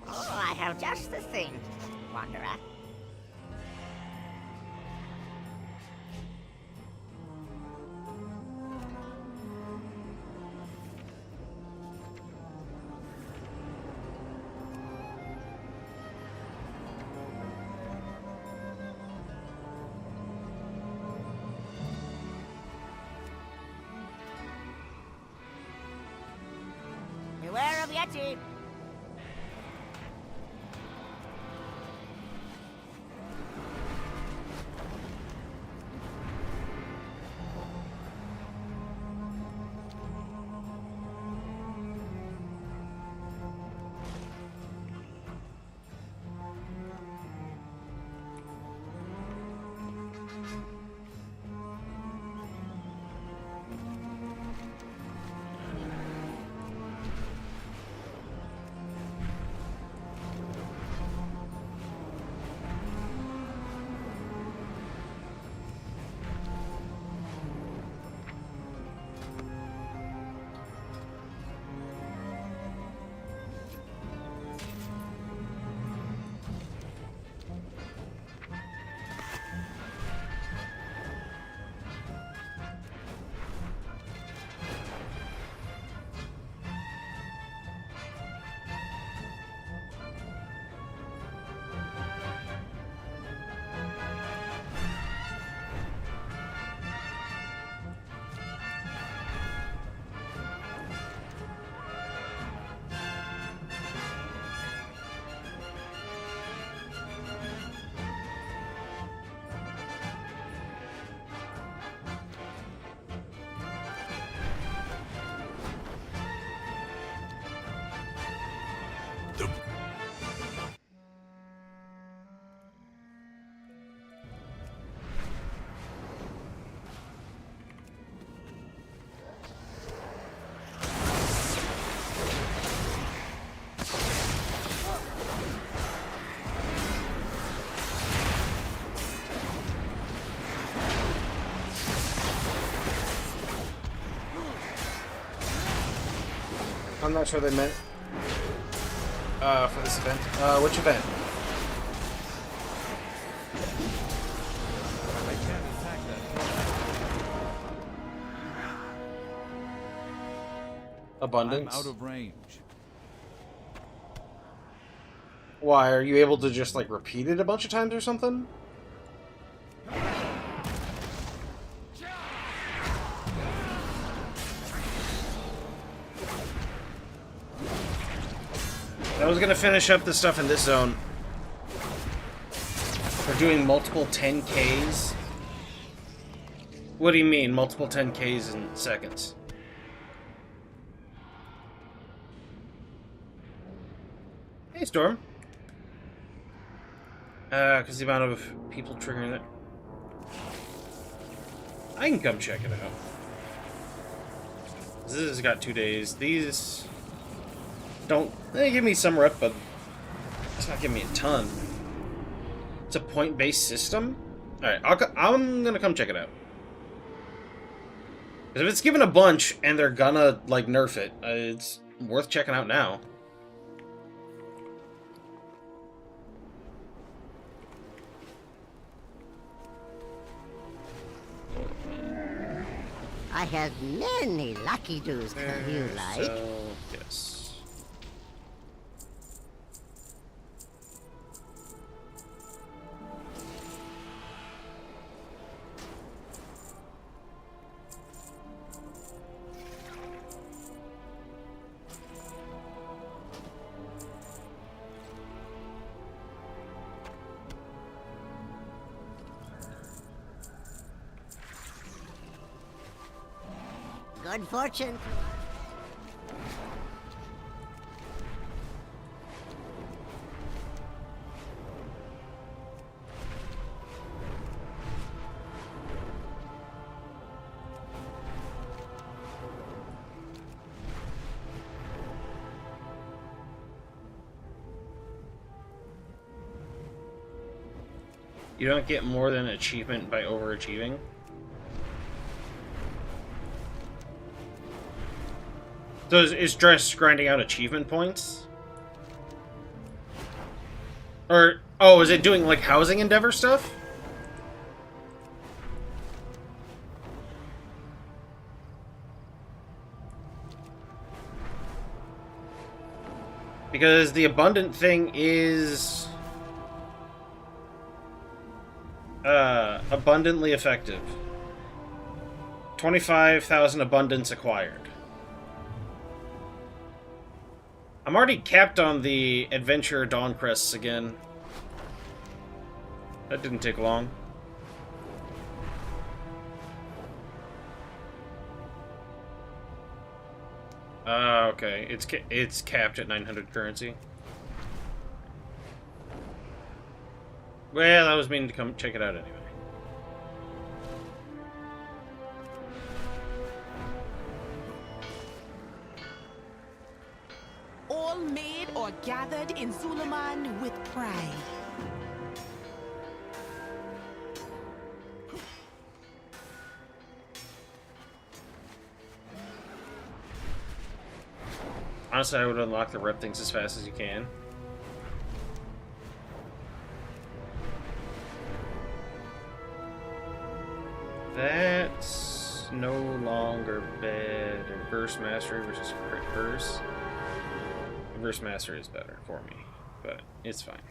I have just the thing, Wanderer. Beware of Yeti! I'm not sure they meant for this event. Which event? I can't attack that. Abundance. I'm out of range. Why, are you able to just, like, repeat it a bunch of times or something? I was gonna finish up the stuff in this zone. We're doing multiple 10Ks. What do you mean, multiple 10Ks in seconds? Hey, Storm. Because the amount of people triggering it. I can come check it out. This has got 2 days. These don't... They give me some rep, but it's not giving me a ton. It's a point-based system? Alright, I'm gonna come check it out. Because if it's given a bunch, and they're gonna, like, nerf it, it's worth checking out now. I have many lucky doos if you like. So, yes. Good fortune. You don't get more than an achievement by overachieving. So is just grinding out achievement points? Or, oh, is it doing, like, housing endeavor stuff? Because the abundant thing is... abundantly effective. 25,000 abundance acquired. I'm already capped on the Adventure Dawn Crests again. That didn't take long. Okay. It's capped at 900 currency. Well, I was meaning to come check it out anyway. All made or gathered in Suleiman with pride. Honestly, I would unlock the rep things as fast as you can. That's no longer bad. Reverse Mastery versus Crit Verse. Reverse Mastery is better for me, but it's fine.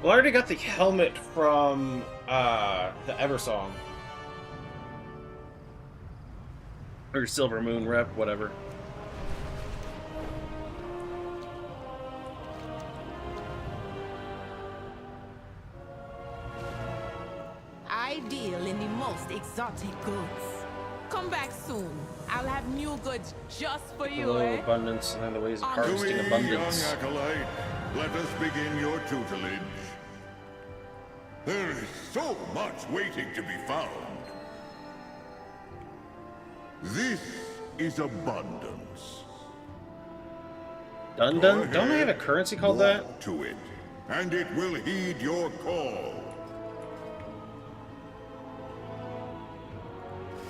Well, I already got the helmet from the Eversong. Or Silver Moon rep, whatever. I deal in the most exotic goods. Come back soon. I'll have new goods just for you, Hello, eh? abundance, and then the ways of To harvesting me, abundance. young acolyte, let us begin your tutelage. There is so much waiting to be found. This is abundance. Don't I have a currency called that? To it. and it will heed your call.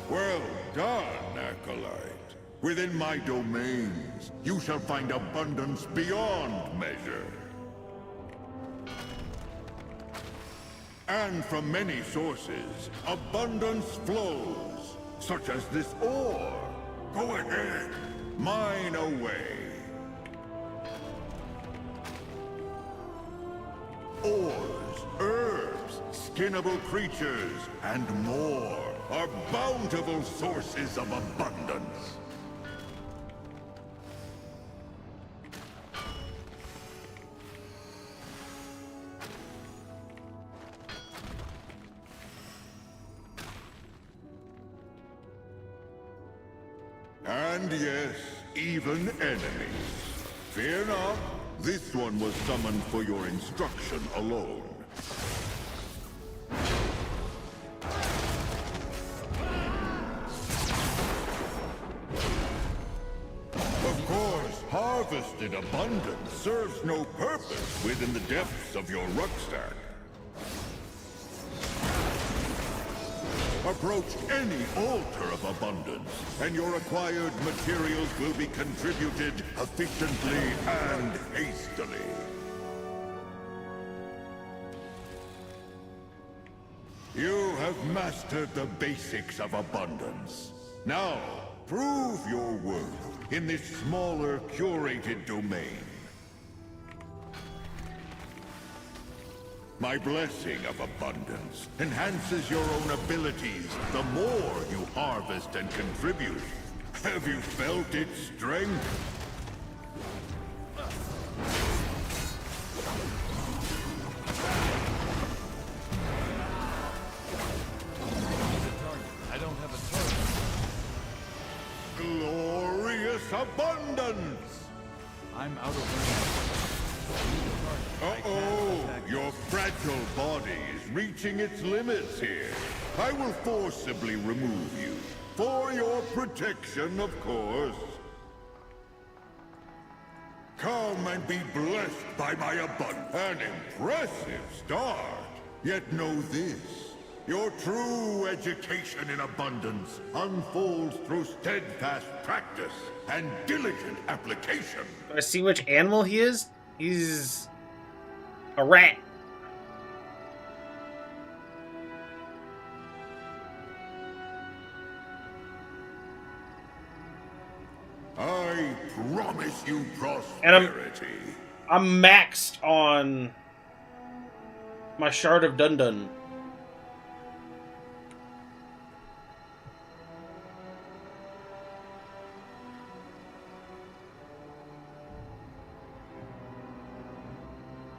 Well done, Acolyte. Within my domains, you shall find abundance beyond measure. And from many sources, abundance flows, such as this ore. Go ahead, mine away. Ores, herbs, skinnable creatures, and more are bountiful sources of abundance. And yes, even enemies. Fear not, this one was summoned for your instruction alone. Of course, harvested abundance serves no purpose within the depths of your rucksack. Approach any altar of abundance, and your acquired materials will be contributed efficiently and hastily. You have mastered the basics of abundance. Now, prove your worth in this smaller, curated domain. My blessing of abundance enhances your own abilities the more you harvest and contribute. Have you felt its strength? I don't have a target. Glorious abundance! I'm out of range. Uh-oh! Your fragile body is reaching its limits here. I will forcibly remove you. For your protection, of course. Come and be blessed by my abundance. An impressive start. Yet know this. Your true education in abundance unfolds through steadfast practice and diligent application. I see which animal he is. He's a rat. I promise you prosperity. And I'm maxed on my Shard of Dundun.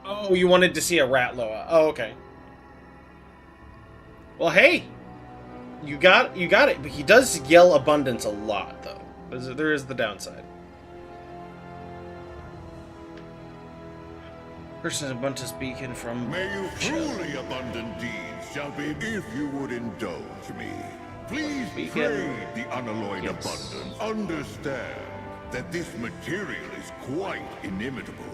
Oh, you wanted to see a rat Loa. Oh, okay. Well, hey, you got it. But he does yell abundance a lot, though. There is the downside. Person's abundance beacon from. May you truly abundant deeds shall be if you would indulge me. Please trade the unalloyed abundance. Understand that this material is quite inimitable.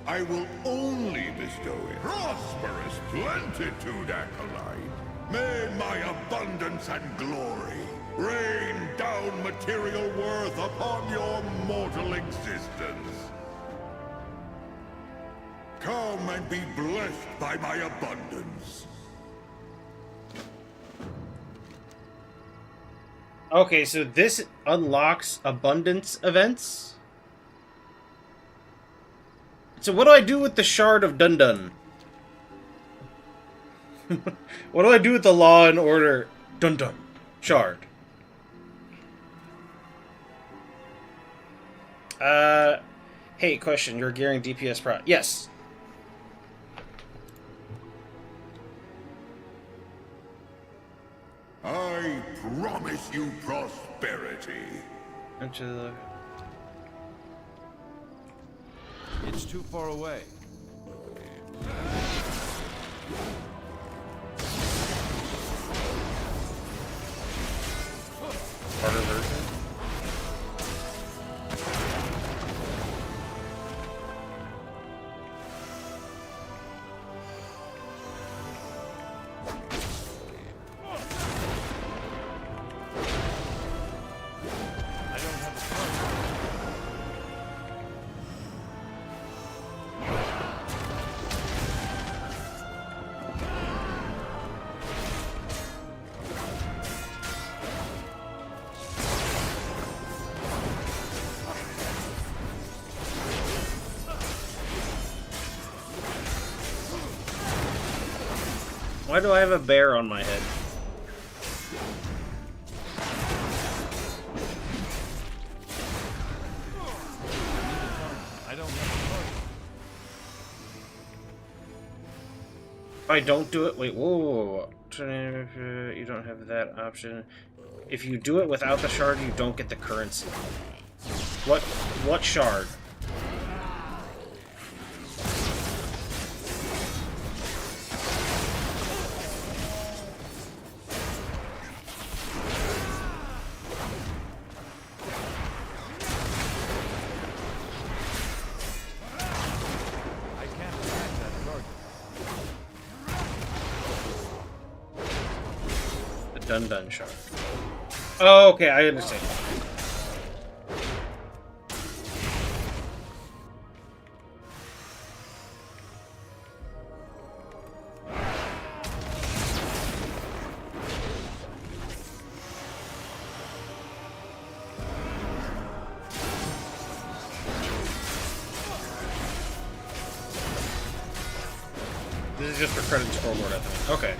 I will only bestow it. Prosperous plentitude, Acolyte. May my abundance and glory rain down material worth upon your mortal existence. Come and be blessed by my abundance. Okay, so this unlocks abundance events? So what do I do with the Shard of Dundun? What do I do with the Law and Order Dundun Shard? Hey, question. You're gearing DPS Pro. Yes. I promise you prosperity. Into the... It's too far away. Harder version? Why do I have a bear on my head? I don't have If I don't do it, wait, whoa. You don't have that option. If you do it without the shard, you don't get the currency. What shard? Dun shard. Oh, okay, I understand. This is just for credit scoreboard, I think. Okay.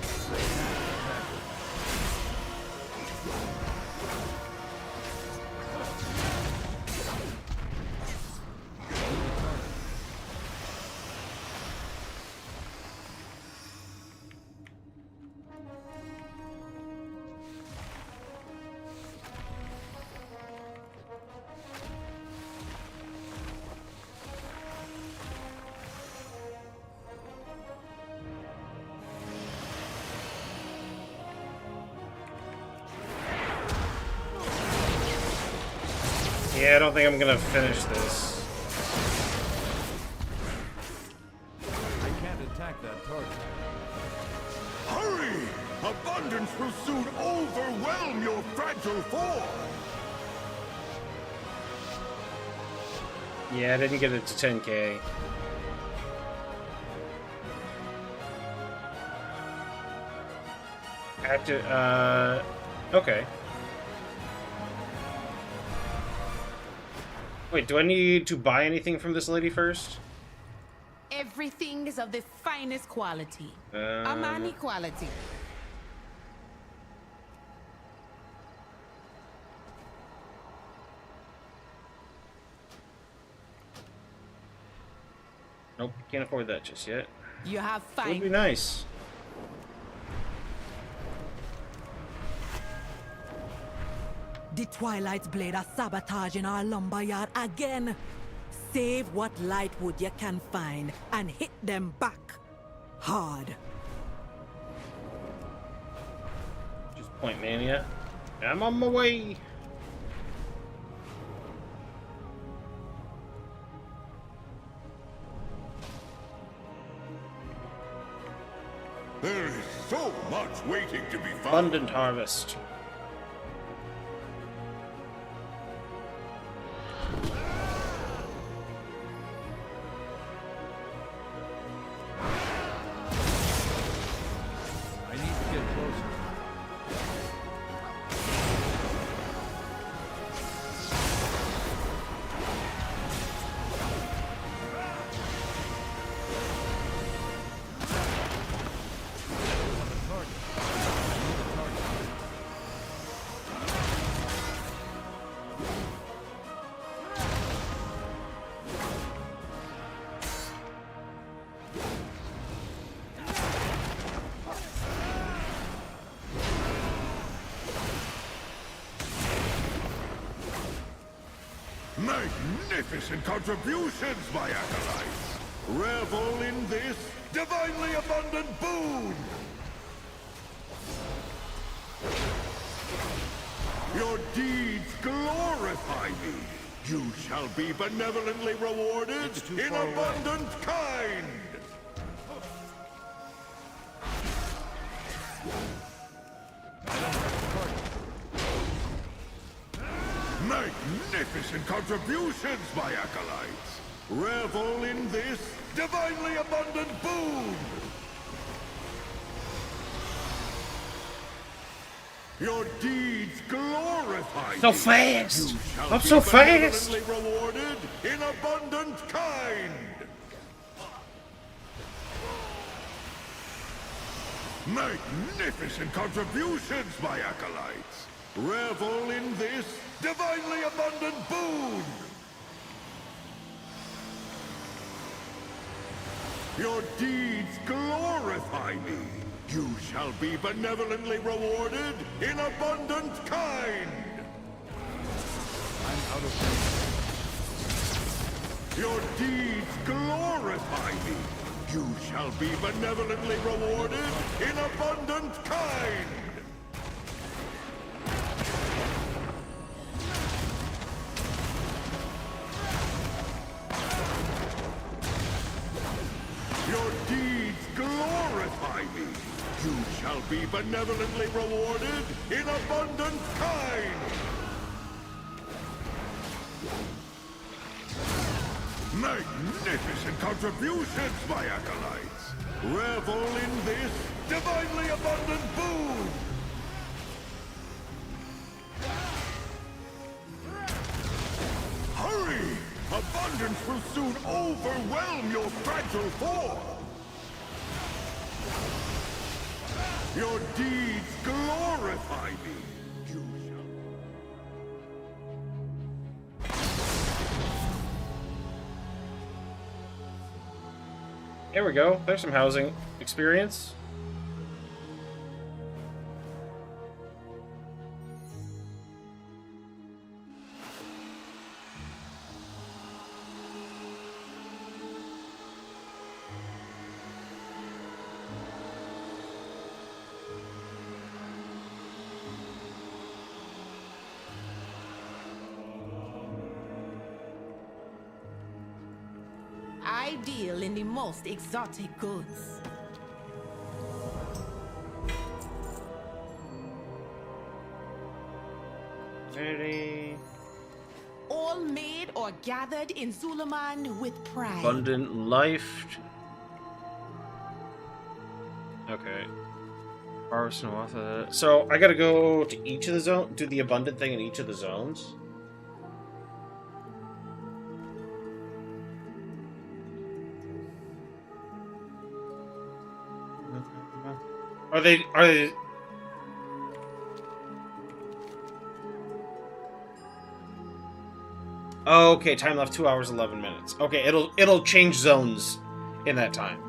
Yeah, I don't think I'm gonna finish this. I can't attack that target. Hurry! Abundance will soon overwhelm your fragile form! Yeah, I didn't get it to 10k. I have to, okay. Wait, do I need to buy anything from this lady first? Everything is of the finest quality. Amani quality. Nope, can't afford that just yet. You have It would be fine. nice. The Twilight's blade are sabotaging our lumber yard again. Save what light wood you can find and hit them back hard. Just point mania. I'm on my way. There is so much waiting to be found. Abundant harvest. I need to get closer. Magnificent contributions, my acolytes! Revel in this divinely abundant boon! Your deeds glorify me! You shall be benevolently rewarded in abundant kind! Magnificent contributions, my acolytes! Revel in this divinely abundant boon! Your deeds glorify So me. fast! You shall I'm be so fast! benevolently rewarded in abundant kind! Magnificent contributions, my acolytes! Revel in this divinely abundant boon! Your deeds glorify me! You shall be benevolently rewarded in abundant kind! I'm out of range. Your deeds glorify me! You shall be benevolently rewarded in abundant kind! Your deeds glorify me! You shall be benevolently rewarded in abundant kind! Magnificent contributions, my acolytes! Revel in this divinely abundant boon! Hurry! Abundance will soon overwhelm your fragile form! Your deeds glorify me! You There we go. There's some housing experience. I deal in the most exotic goods. Very All made or gathered in Suleiman with pride. abundant life. Okay. Harvest and water. So I gotta go to each of the zones, do the abundant thing in each of the zones. Are they? Oh, okay, time left 2 hours 11 minutes. Okay, it'll change zones in that time.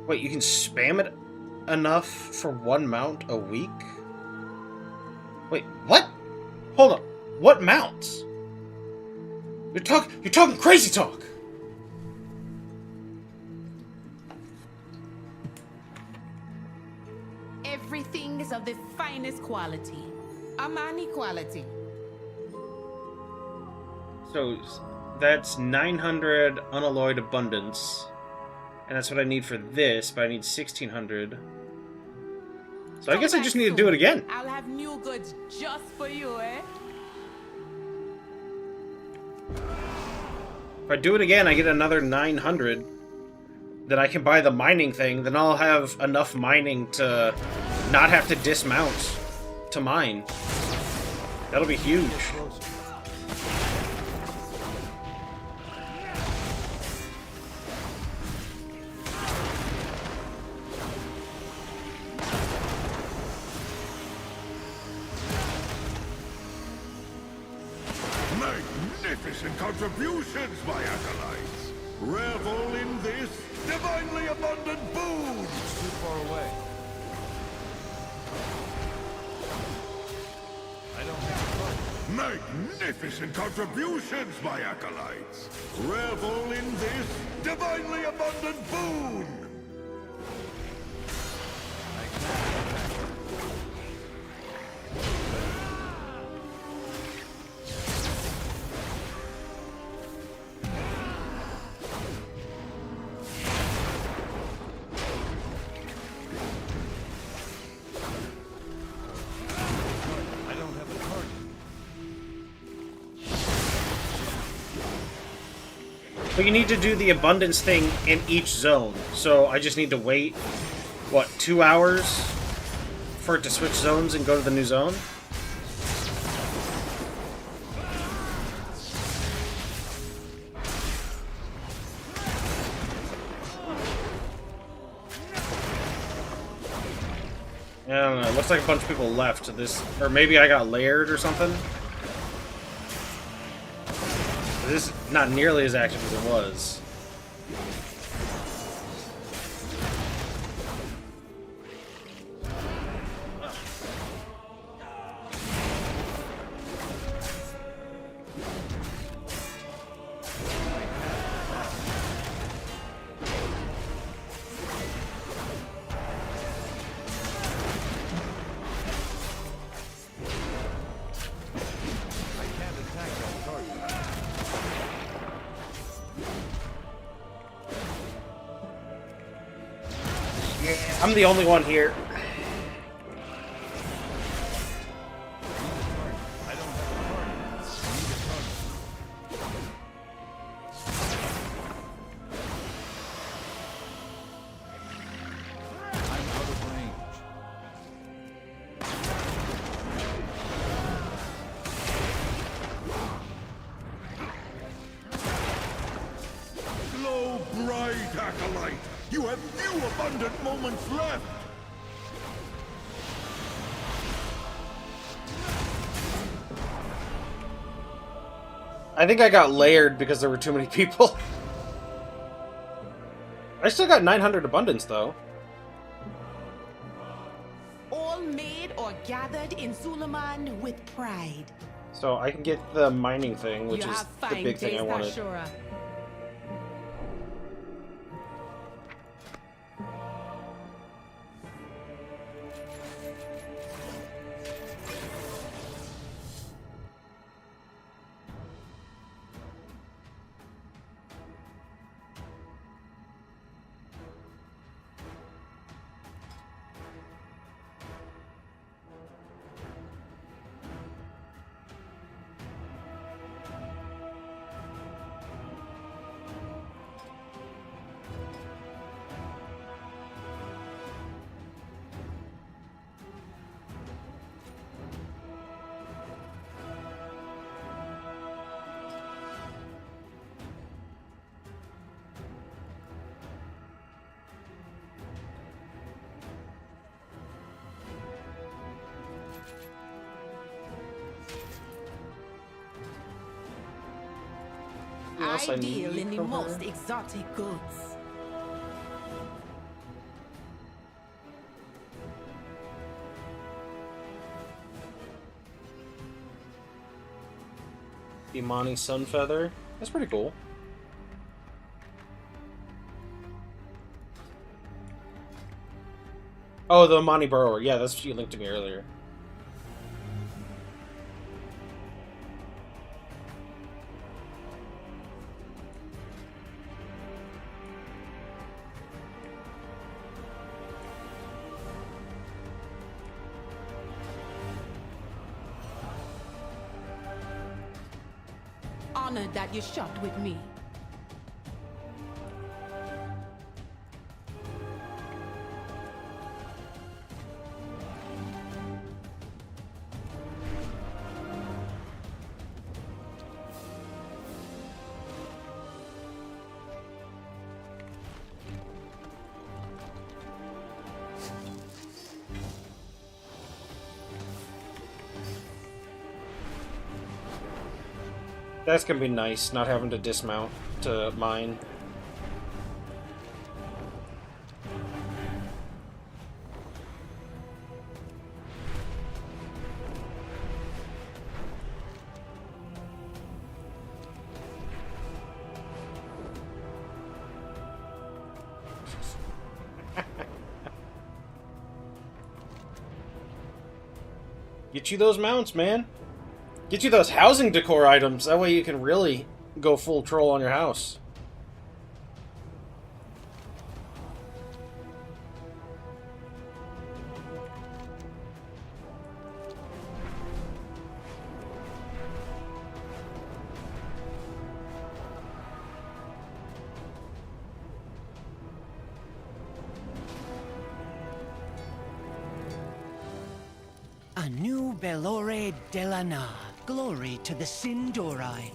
Wait, you can spam it enough for one mount a week? Wait, what? Hold up. What mounts? You're talking crazy talk. Everything is of the finest quality. Amani quality. So that's 900 unalloyed abundance. And that's what I need for this, but I need 1600. So I guess I just need to do it again. I'll have new goods just for you, eh? If I do it again, I get another 900. Then I can buy the mining thing. Then I'll have enough mining to not have to dismount to mine. That'll be huge. Magnificent contributions, my acolytes! Revel in this divinely abundant boon! It's too far away. I don't have a target. Magnificent contributions, my acolytes! Revel in this divinely abundant boon! But you need to do the abundance thing in each zone. So I just need to wait, what, 2 hours for it to switch zones and go to the new zone? don't know. It looks like a bunch of people left. This, or maybe I got layered or something. This is not nearly as active as it was. I'm the only one here. Glow bright, Acolyte! You have few abundant moments left! I think I got layered because there were too many people. I still got 900 abundance, though. All made or gathered in Suleiman with pride. So I can get the mining thing, which You is have the fine big thing I taste, wanted. Ashura. else I Ideal need in the from her? most exotic goods. Imani Sunfeather. That's pretty cool. Oh, the Imani Burrower. Yeah, that's what you linked to me earlier. Honored that you shopped with me. That's gonna be nice, not having to dismount to mine. Get you those mounts, man. Get you those housing decor items. That way you can really go full troll on your house. Anu Belore Delana. Glory to the Sindorai.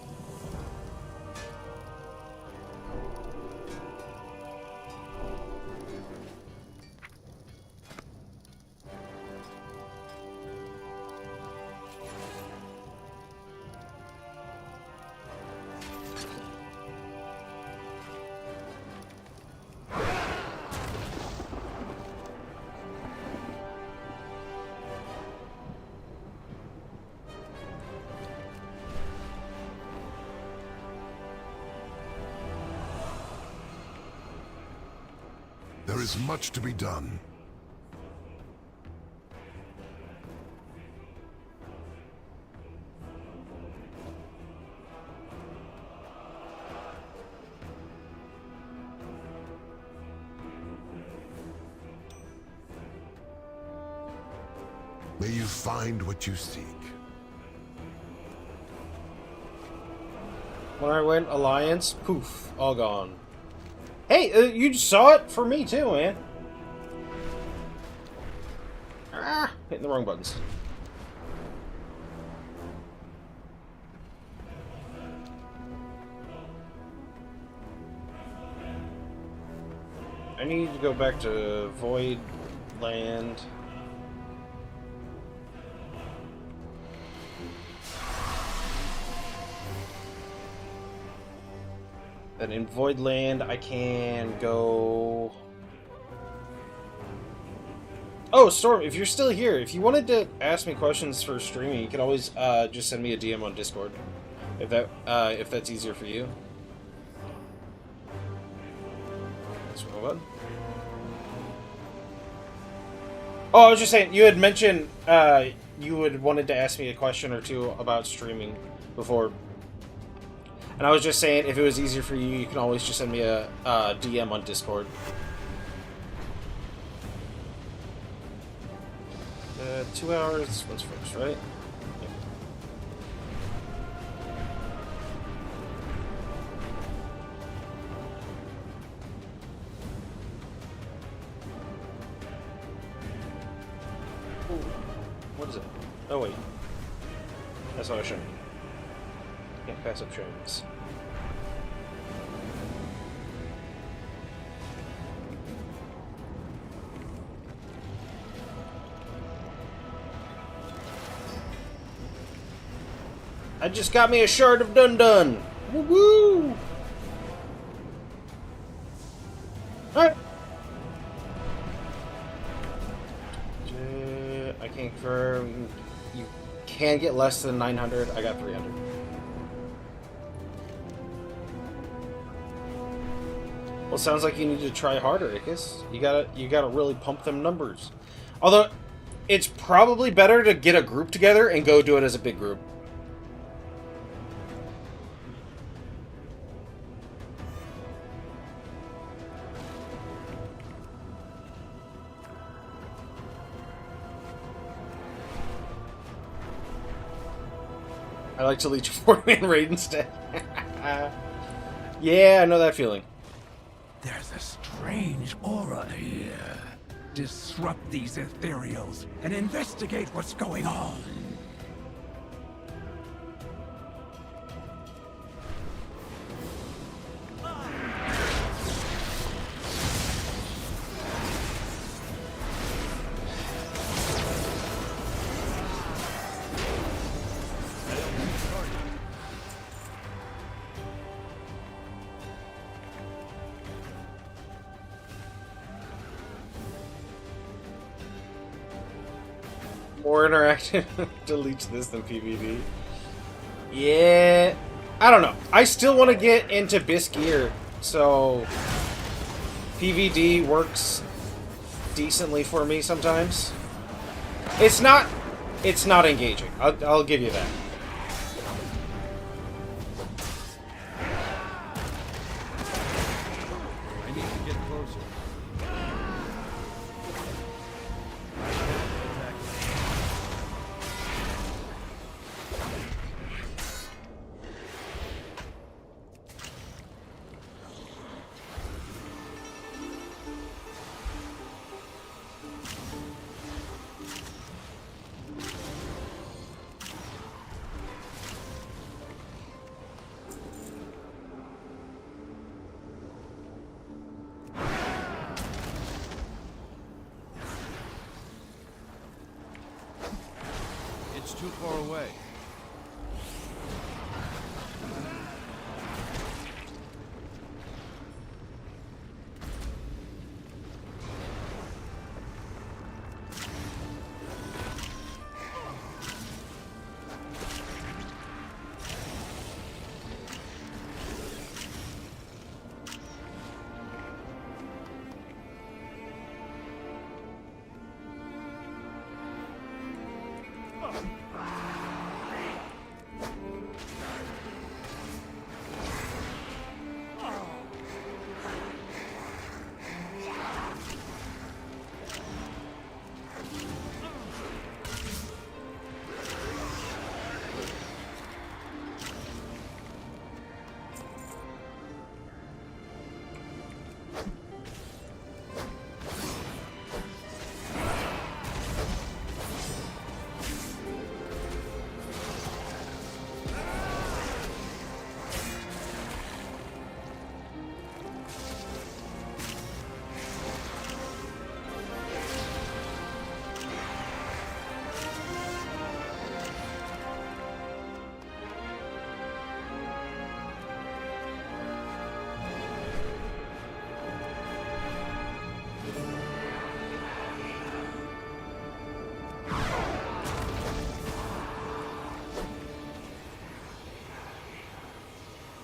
There is much to be done. May you find what you seek. When I went Alliance, poof, all gone. Hey, you saw it for me too, man. Ah, hitting the wrong buttons. I need to go back to Void Land. Then in Void Land, I can go... Oh, Storm, if you're still here, if you wanted to ask me questions for streaming, you can always just send me a DM on Discord, if that's easier for you. That's what? Oh, I was just saying, you had mentioned you had wanted to ask me a question or two about streaming before. And I was just saying, if it was easier for you, you can always just send me a DM on Discord. 2 hours, what's first, right? Yeah. Ooh, what is it? Oh wait. That's what I was showing. Can't pass up trains. I just got me a shard of Dun-Dun! Woo-woo! Alright! I can confirm you can get less than 900. I got 300. Well, sounds like you need to try harder, Ickis. You gotta really pump them numbers. Although, it's probably better to get a group together and go do it as a big group. I like to leech a 4-man raid instead. Yeah, I know that feeling. There's a strange aura here. Disrupt these ethereals and investigate what's going on. More interactive deletes this than PvD. Yeah, I don't know. I still want to get into Bisque gear, so PvD works decently for me sometimes. It's not engaging. I'll give you that. I need to get closer. It's too far away.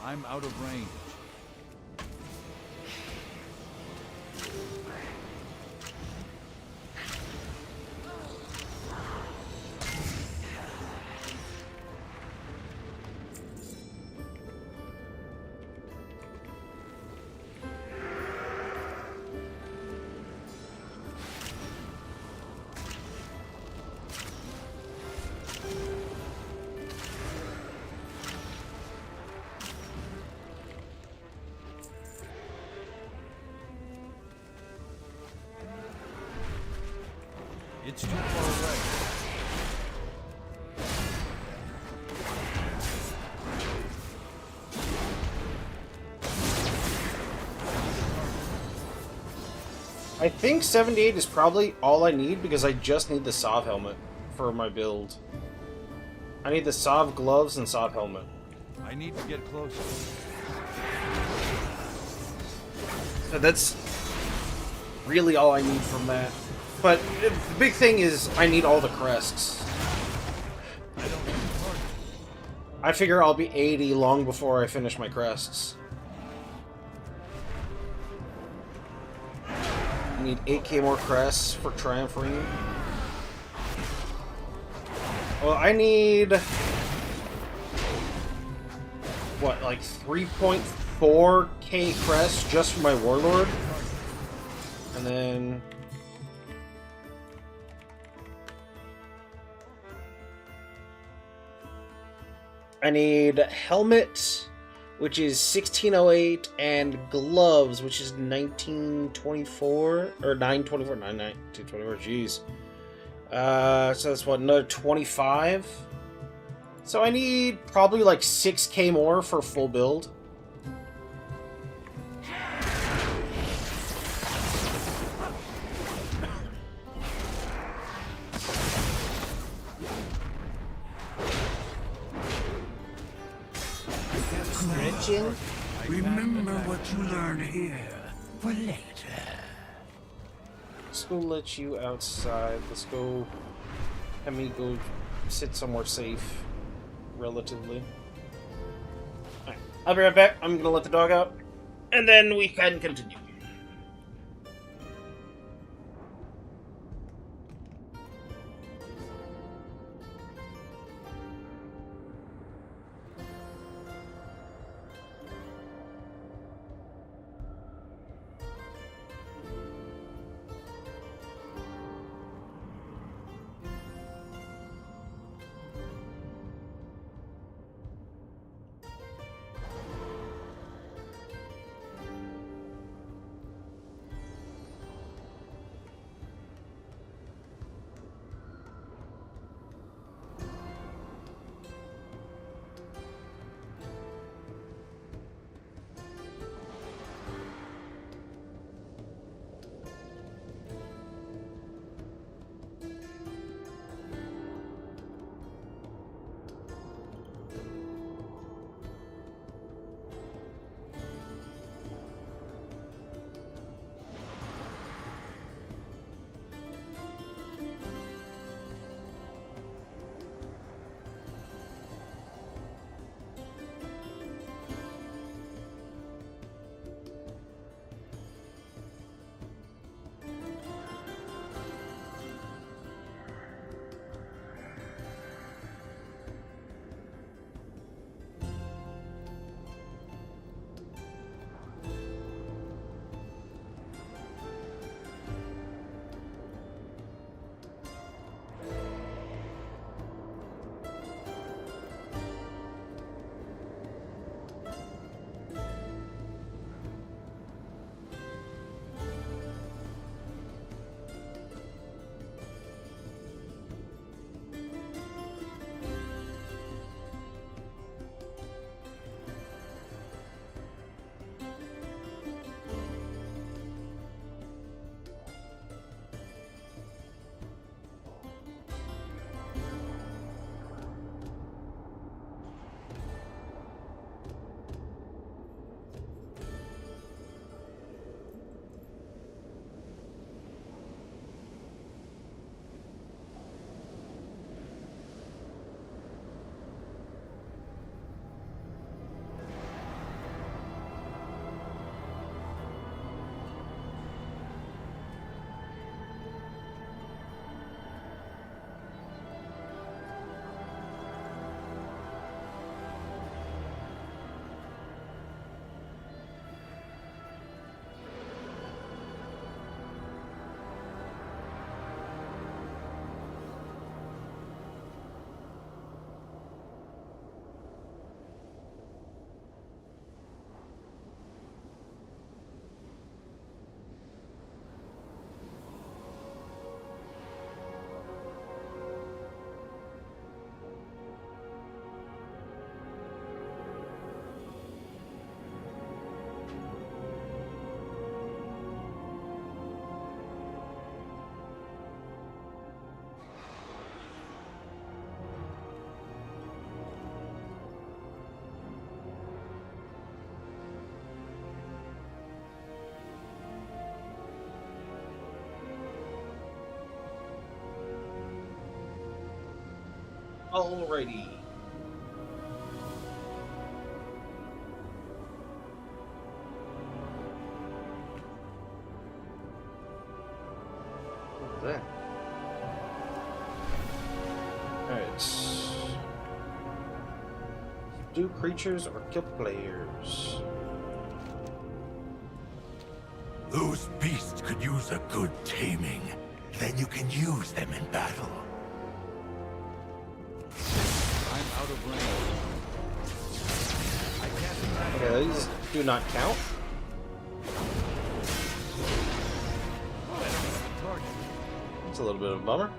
I'm out of range. It's too far away. I think 78 is probably all I need because I just need the Sov helmet for my build. I need the Sov gloves and Sov helmet. I need to get closer. So that's really all I need from that. But the big thing is I need all the crests. I figure I'll be 80 long before I finish my crests. I need 8k more crests for Triumph Ring. Well, I need... what, like 3.4k crests just for my Warlord? And then... I need helmet, which is 1608, and gloves, which is 1924 or 924, 224. Jeez. So that's what, another 25. So I need probably like 6k more for full build. Remember what you learn here for later. Let's go let you outside. Let's go... have me go sit somewhere safe. Relatively. Alright, I'll be right back. I'm gonna let the dog out. And then we can continue. Alrighty. What was that? Alright. Do creatures or kill players? Those beasts could use a good taming. Then you can use them in battle. I'm out of range. I can't attack. Okay, these do not count. It's a little bit of a bummer.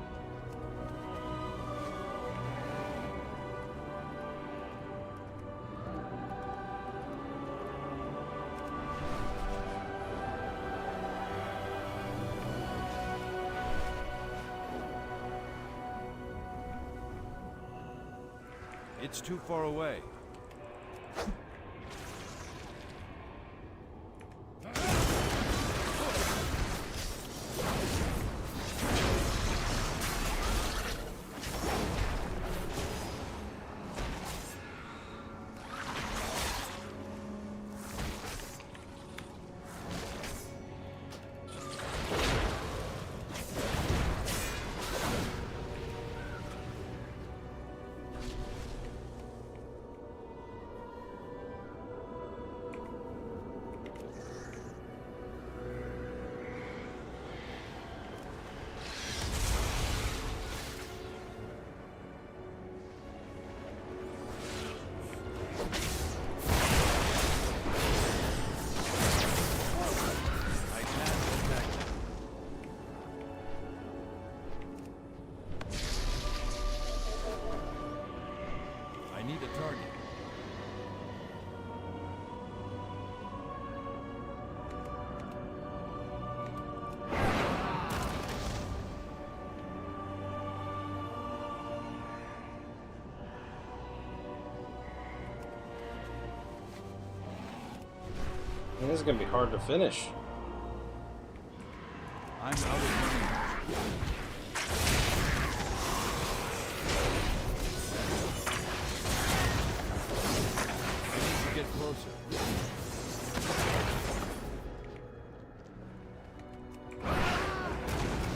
It's too far away. I need a target. This is gonna be hard to finish. I'm out of range. Get closer.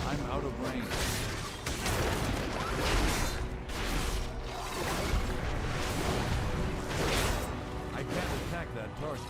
I'm out of range. I can't attack that target.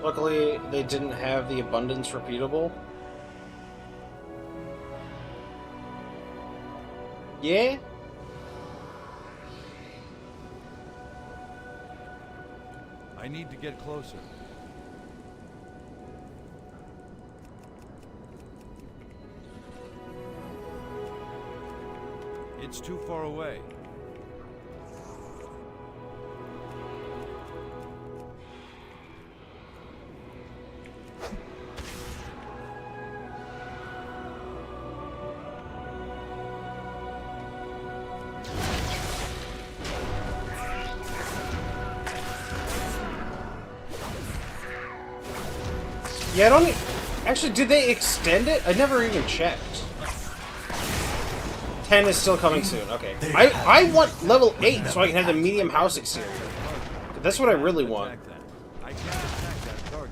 Luckily, they didn't have the abundance repeatable. Yeah? I need to get closer. It's too far away. Yeah, I don't... Actually, did they extend it? I never even checked. 10 is still coming soon. Okay. I want level 8 so I can have the medium house exterior. That's what I really want. I can't attack that target.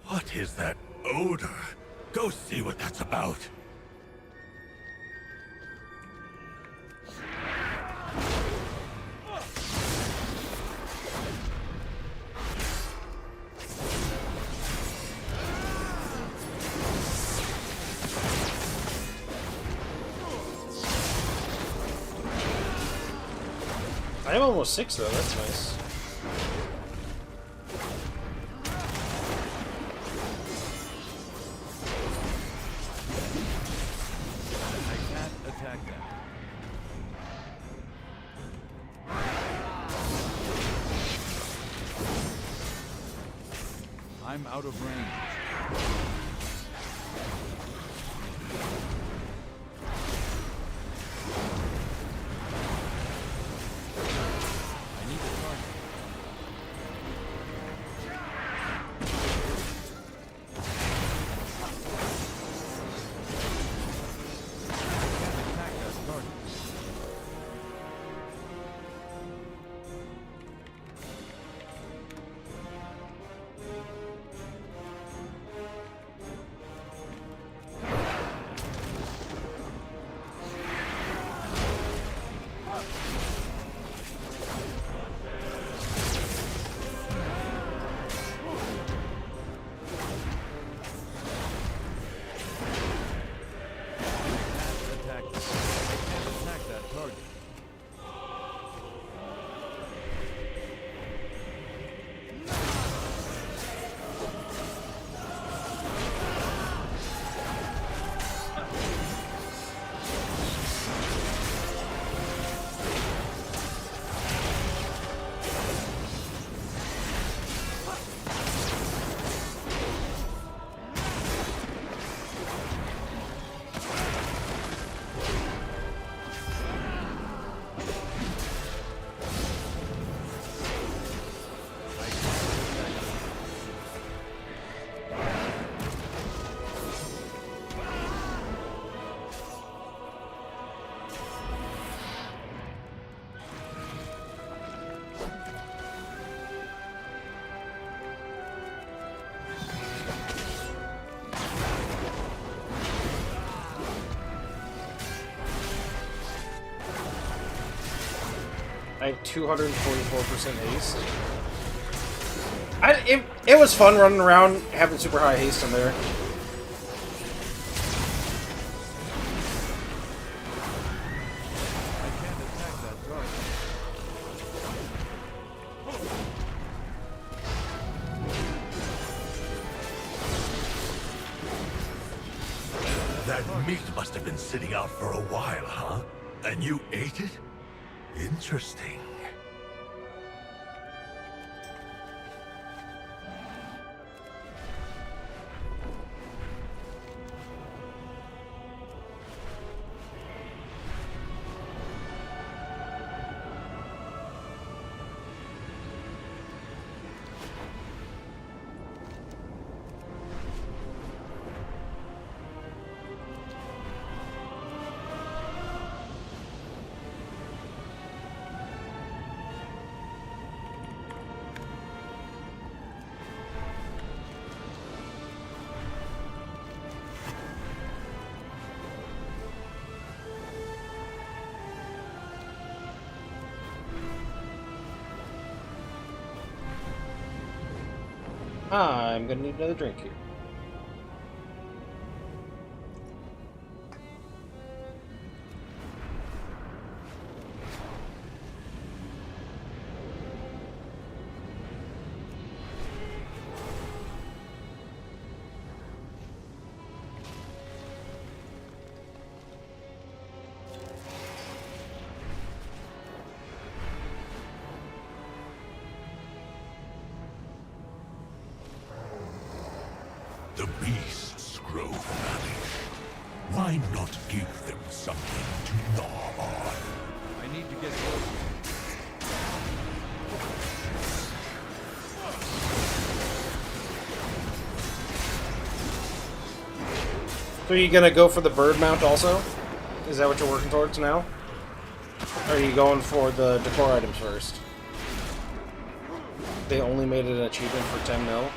What is that odor? Go see what that's about. I am almost 6 though, that's nice. I can't attack them. I'm out of range. I need a target. I have 244% haste. It was fun running around having super high haste in there. I can't attack that target. That meat must have been sitting out for a while, huh? And you ate it? Interesting. I'm gonna need another drink here. The beasts grow famished. Why not give them something to gnaw on? I need to get closer. So are you gonna go for the bird mount also? Is that what you're working towards now? Or are you going for the decor items first? They only made it an achievement for 10 mil.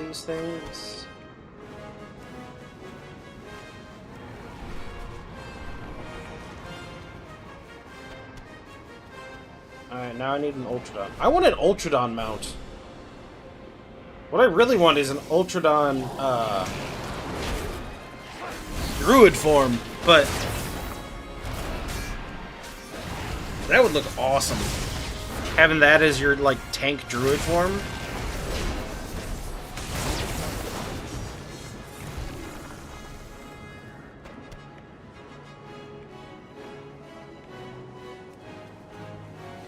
these things. Alright, now I need an Ultradon. I want an Ultradon mount. What I really want is an Ultradon, Druid form, but that would look awesome. Having that as your, like, tank Druid form.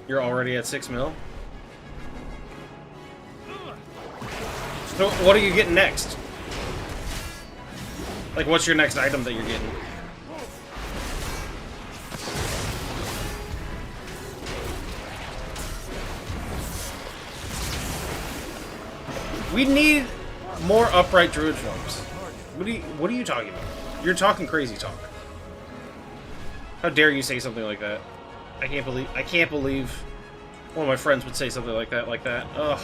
You're already at 6 mil? So what are you getting next? Like, what's your next item that you're getting? We need more upright druid forms. What are you talking about? You're talking crazy talk. How dare you say something like that? I can't believe one of my friends would say something like that. Ugh.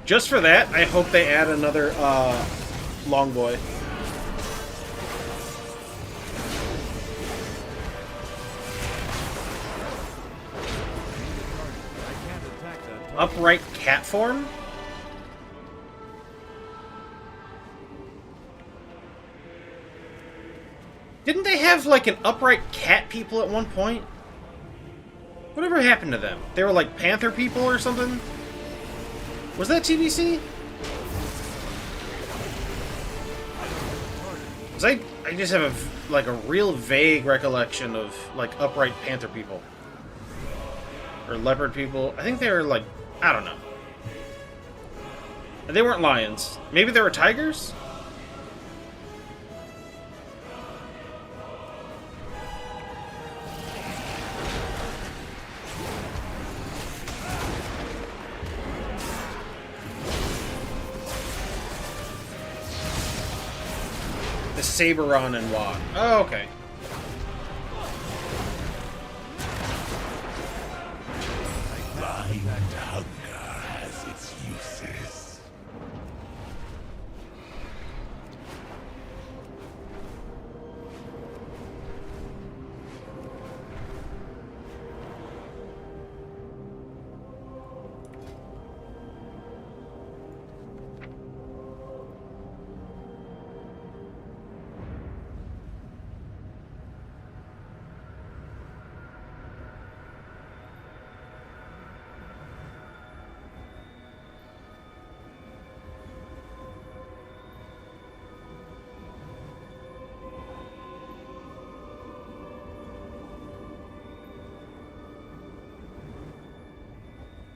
Just for that, I hope they add another long boy. Upright cat form? Didn't they have, like, an upright cat people at one point? Whatever happened to them? They were, like, panther people or something? Was that TBC? Cause I just have a real vague recollection of, like, upright panther people. Or leopard people. I think they were, like, I don't know. They weren't lions. Maybe they were tigers? The Saberon and Watt. Oh, okay. Blind hunger has its uses.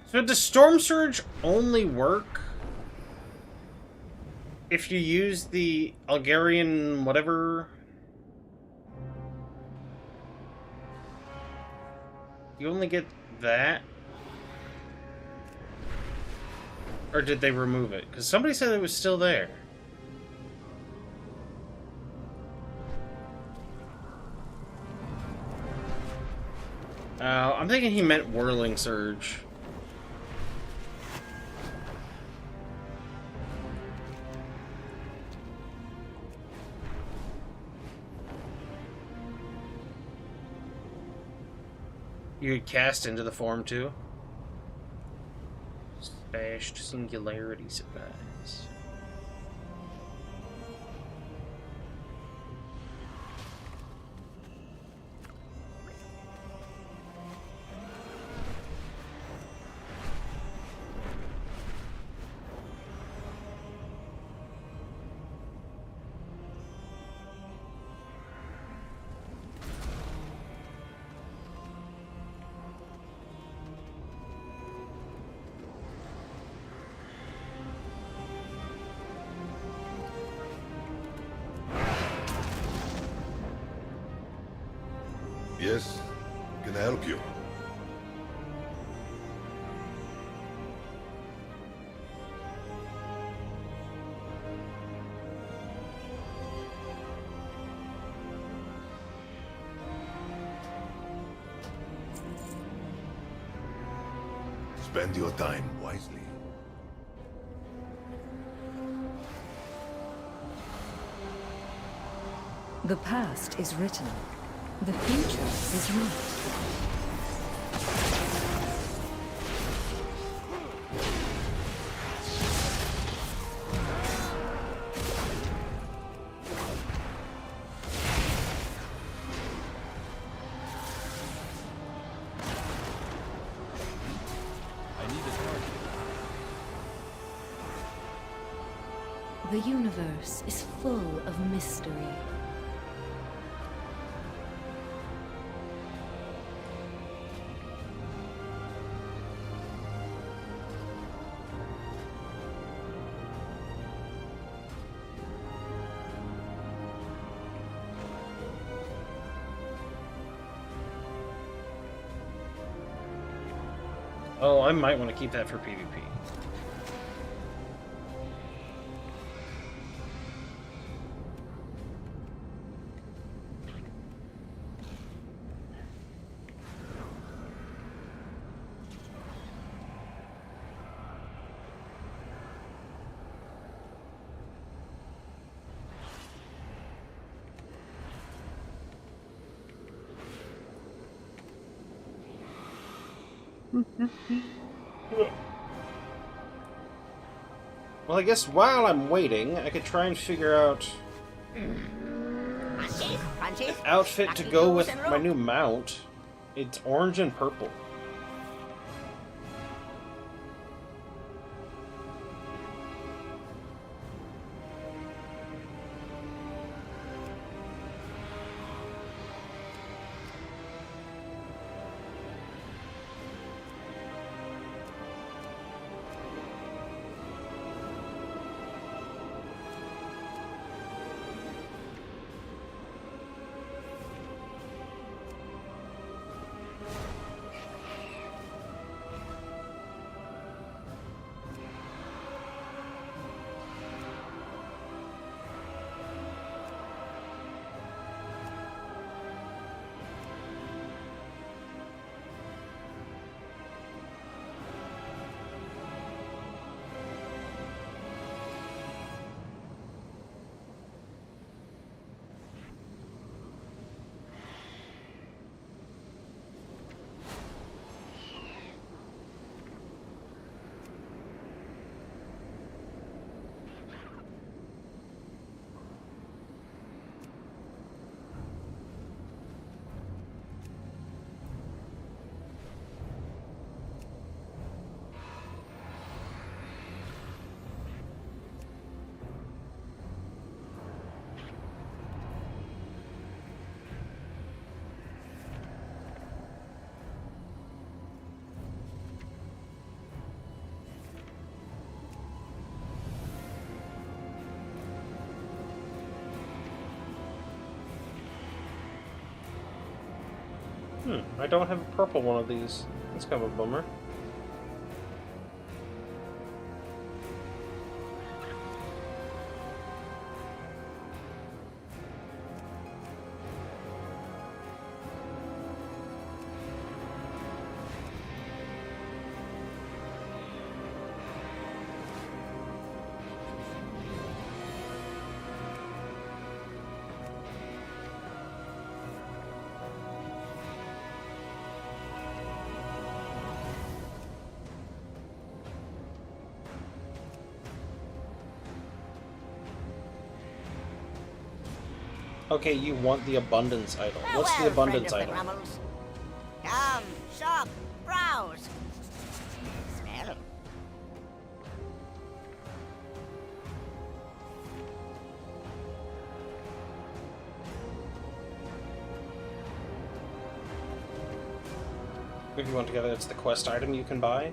So does Storm Surge only work if you use the Algarian whatever? You only get that? Or did they remove it? Because somebody said it was still there. I'm thinking he meant Whirling Surge. You could cast into the form too. Spashed Singularity Surprise. Yes? Can I help you? Spend your time wisely. The past is written. The future is not. The universe is full of mystery. Oh, I might want to keep that for PvP. Well, I guess while I'm waiting, I could try and figure out an outfit to go with my new mount. It's orange and purple. I don't have a purple one of these. That's kind of a bummer. Okay, you want the abundance idol. What's the abundance idol? Come, shop, browse. Smell. If you want together, it's the quest item you can buy.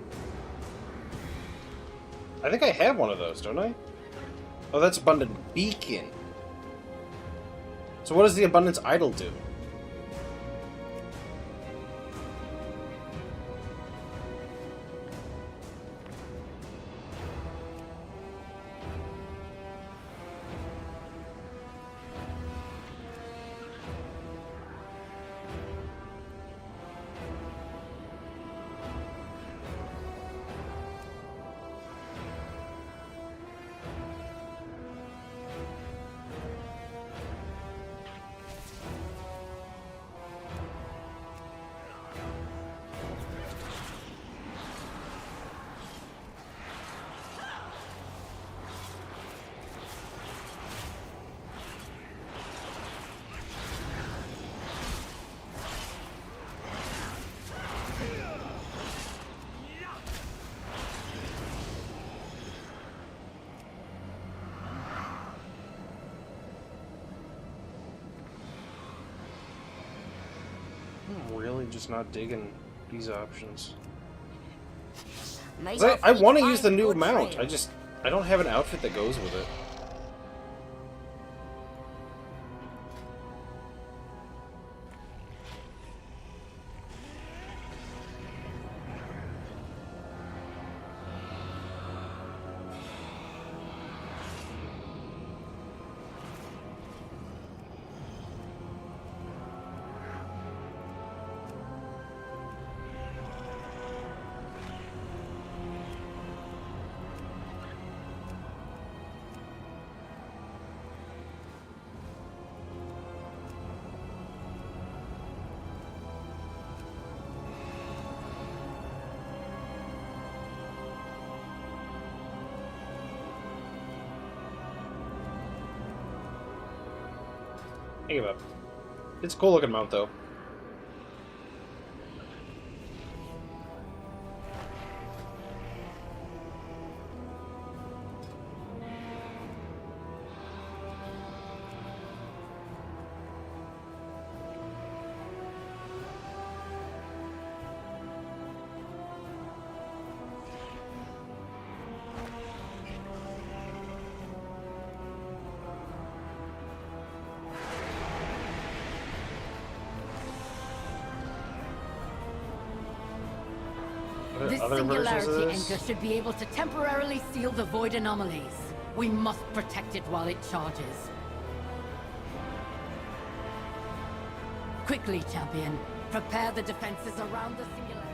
I think I have one of those, don't I? Oh, that's Abundant Beacon. So what does the Abundance Idol do? I'm really just not digging these options. May 'Cause your I feet want to use find the new good mount. trail. I don't have an outfit that goes with it. I give up. It's a cool looking mount though. This Other versions of singularity this? anchor should be able to temporarily seal the void anomalies. We must protect it while it charges. Quickly, champion. Prepare the defenses around the singularity.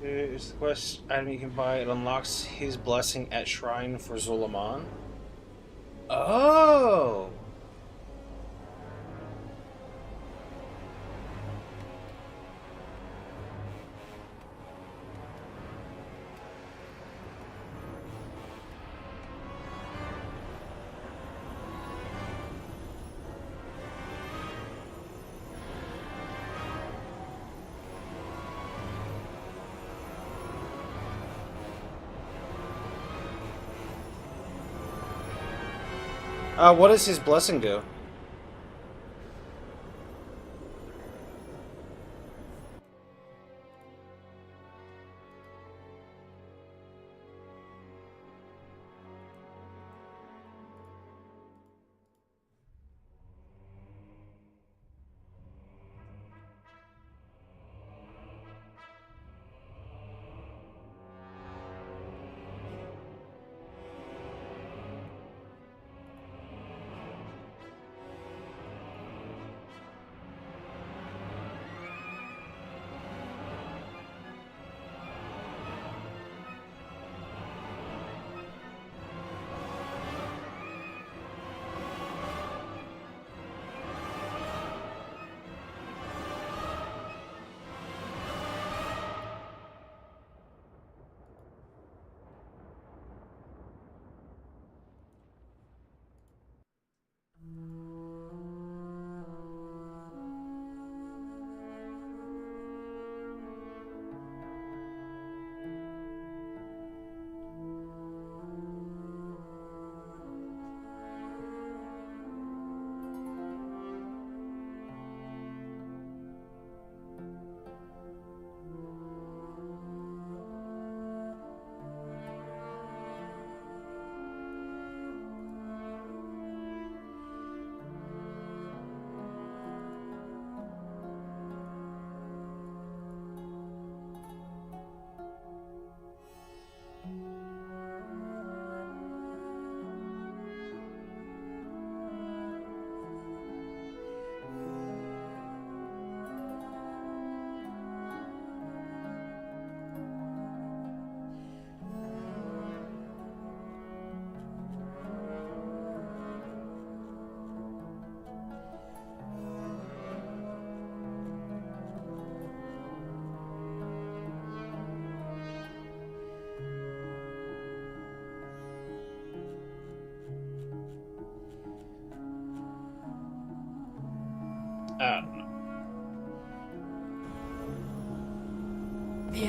Is the quest item you can buy. It unlocks his blessing at Shrine for Zulaman. Oh! What does his blessing do?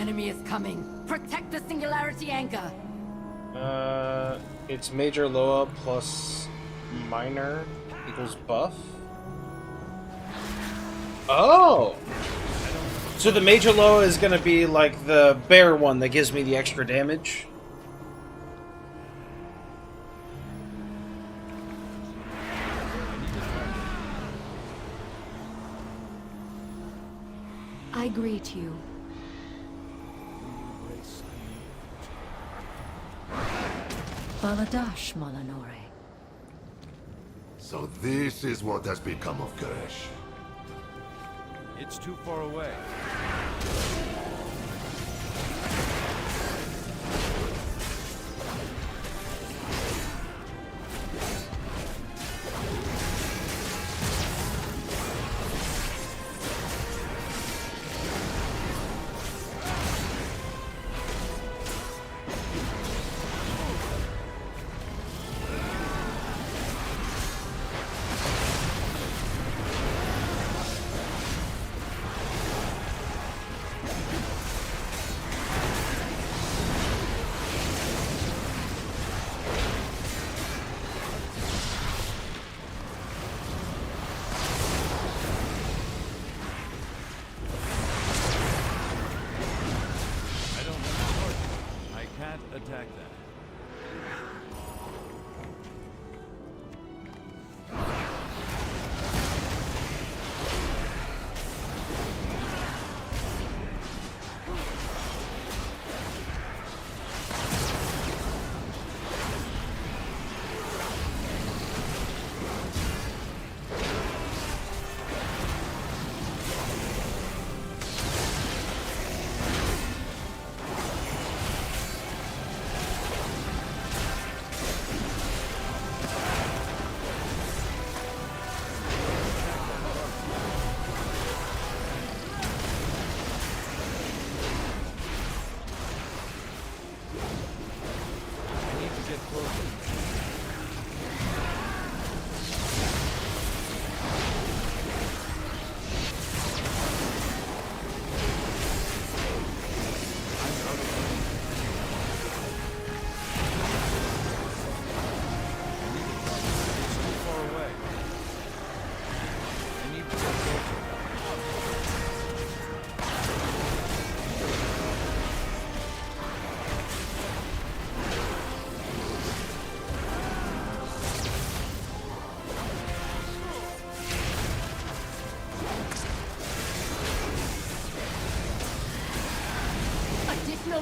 enemy is coming. Protect the singularity anchor. It's Major Loa plus minor equals buff. Oh! So the Major Loa is gonna be like the bear one that gives me the extra damage? I greet you. Baladash Malanore. So this is what has become of Koresh. It's too far away. Attack that.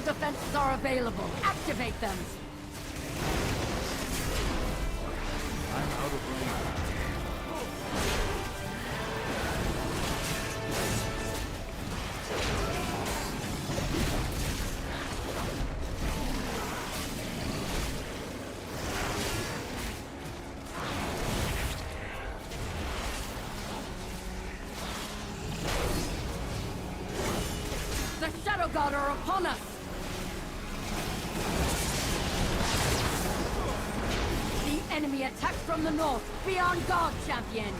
Defenses are available. Activate them. I'm out of range. The Shadow God are upon us. Enemy attacks from the north. Be on guard, champion.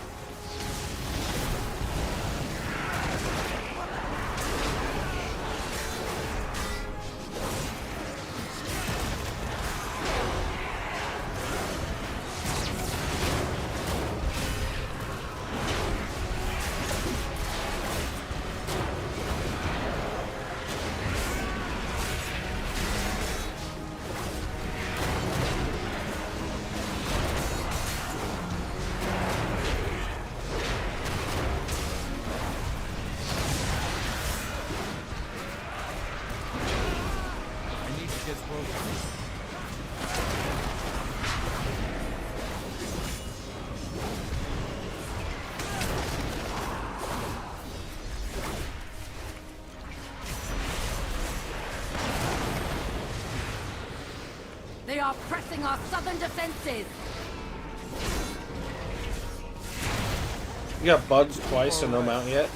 They are pressing our southern defenses. You got buds twice and no mount yet?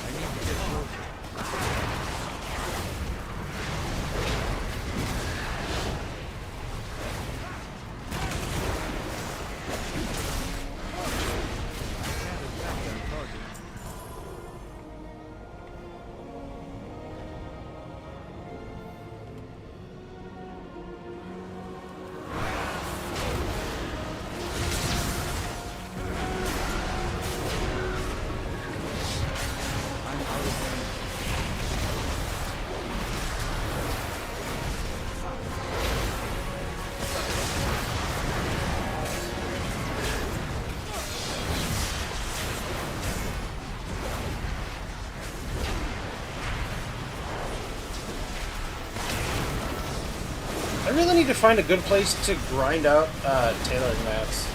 I really need to find a good place to grind out tailoring mats.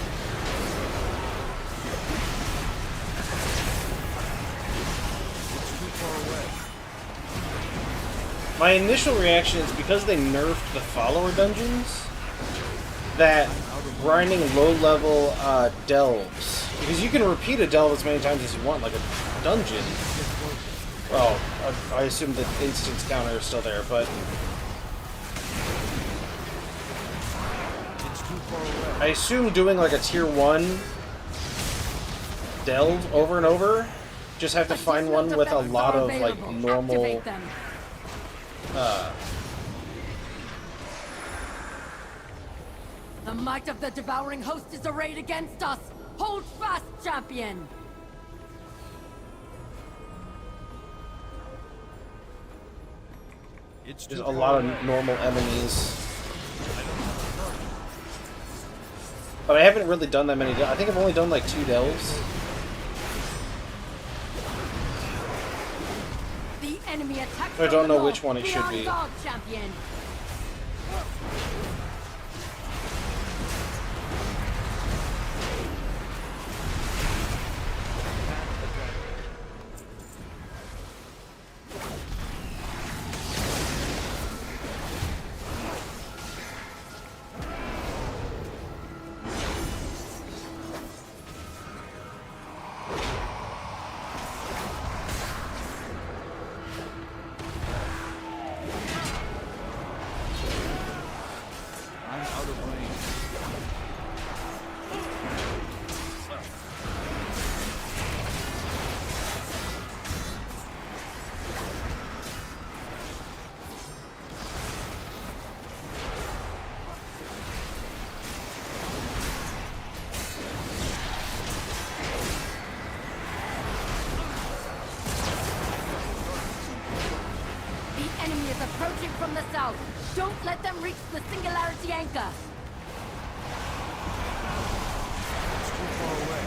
My initial reaction is because they nerfed the follower dungeons, that grinding low-level delves, because you can repeat a delve as many times as you want, like a dungeon. Well, I assume the instance counter is still there, but I assume doing like a tier 1 delve over and over, just have to find one with a lot of like normal The might of the devouring host is arrayed against us! Hold fast, champion! There's a lot of normal enemies. But I haven't really done that many. I think I've only done like 2 delves. The enemy attacks. I don't know which one it should be. God, champion. Approaching from the south. Don't let them reach the singularity anchor. It's too far away.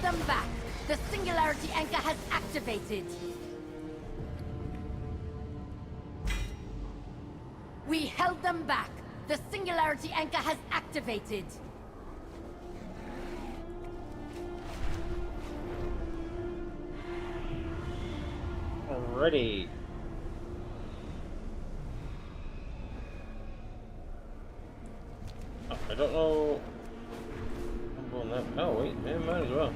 Them back. The singularity anchor has activated. We held them back. The singularity anchor has activated. Alrighty. Oh, I don't know. I'm going that. Oh wait, man, might as well.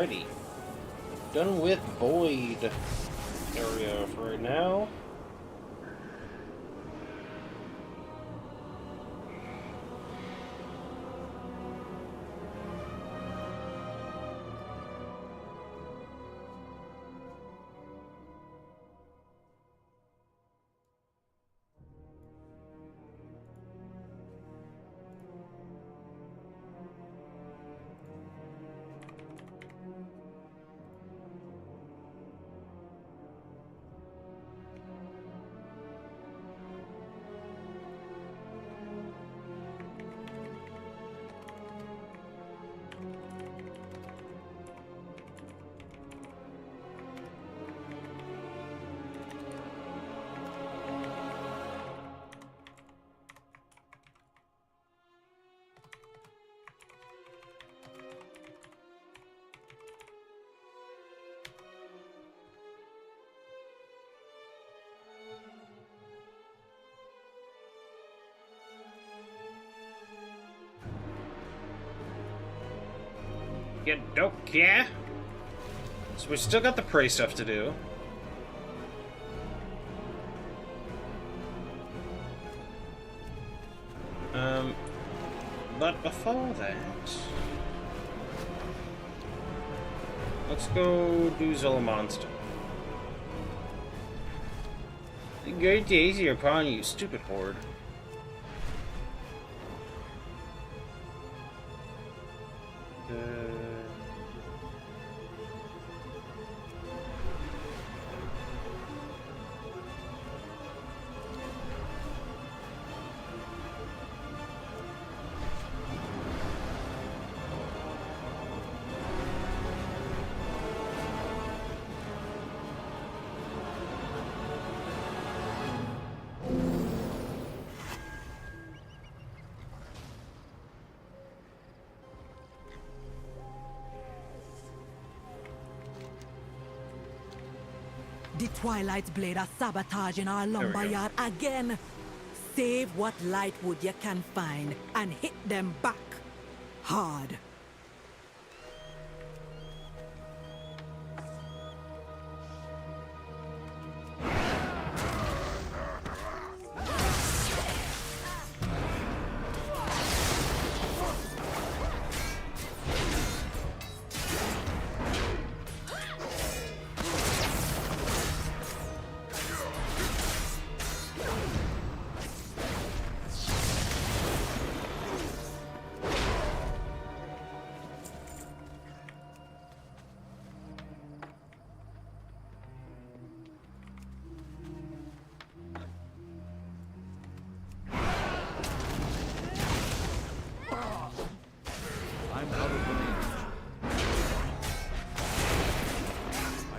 Alrighty. Done with Void area for right now. Yeah. So we still got the prey stuff to do. But before that, let's go do Zilla Monster. The great days are upon you, stupid horde. The Twilight's blade are sabotaging our lumberyard again. Save what light wood you can find and hit them back hard.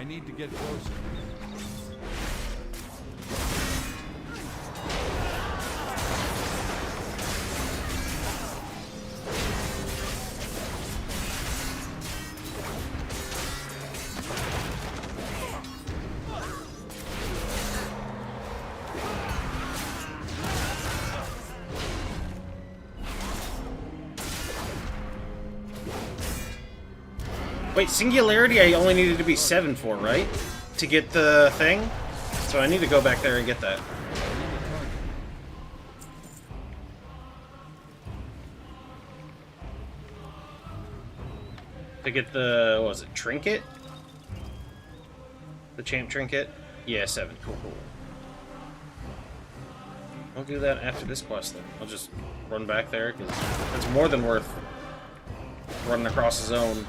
Need to get closer. Wait, Singularity I only needed to be 7 for, right? To get the thing? So I need to go back there and get that. To get the, what was it, Trinket? The Champ Trinket? Yeah, 7. Cool, cool. I'll do that after this quest then. I'll just run back there, because it's more than worth running across the zone.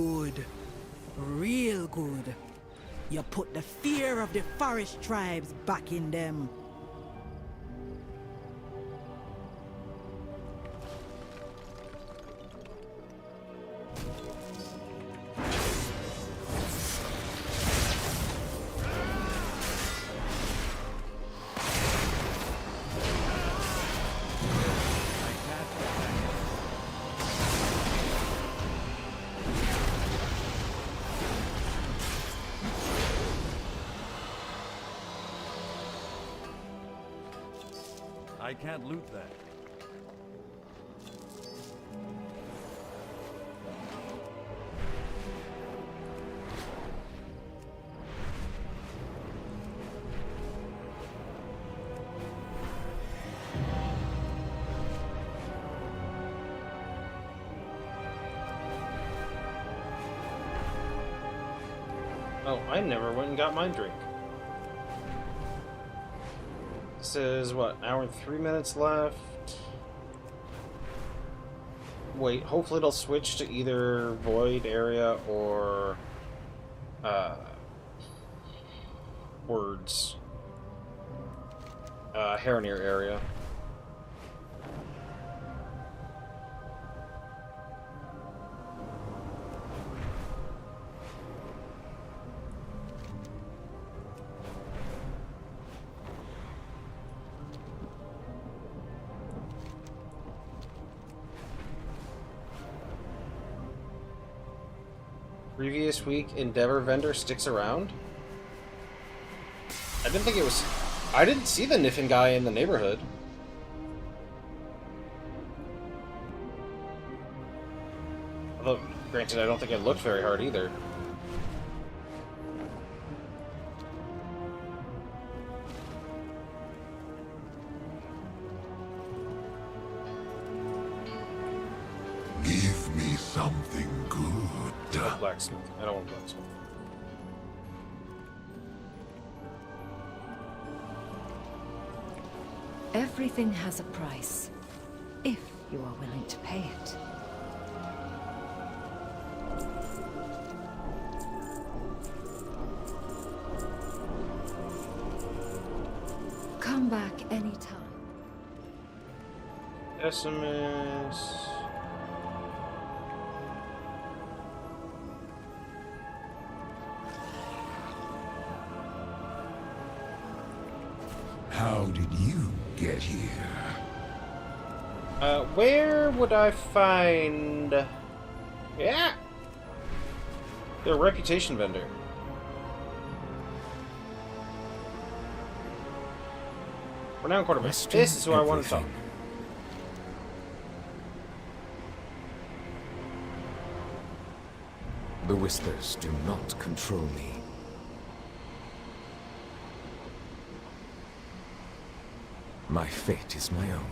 good. Real good. You put the fear of the forest tribes back in them. I can't loot that. Oh, I never went and got my drink. This is what, an hour and 3 minutes left? Wait, hopefully it'll switch to either Void area or Words. Haranir area. Previous week, Endeavor vendor sticks around? I didn't think it was... I didn't see the Niffin guy in the neighborhood. Although, granted, I don't think I looked very hard either. Give me something good. Blacksmith. I don't want blacksmith. Everything has a price, if you are willing to pay it. Come back anytime. SMS. How did you get here? Where would I find... Yeah! The reputation vendor. Renowned quarterback. This is who I want to talk. The Whispers do not control me. My fate is my own.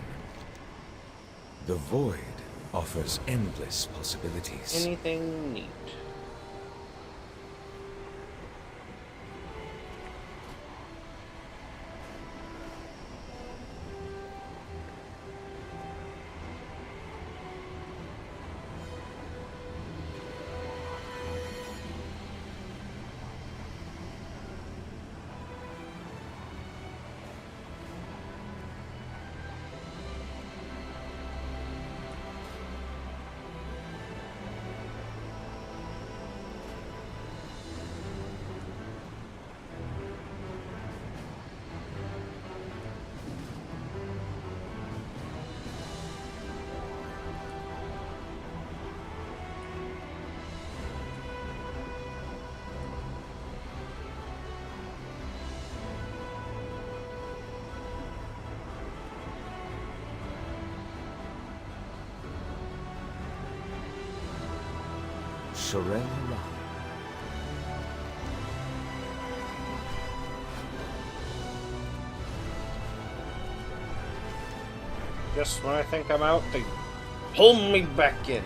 The Void offers endless possibilities. Anything neat? Shirel Ra. Just when I think I'm out, they pull me back in.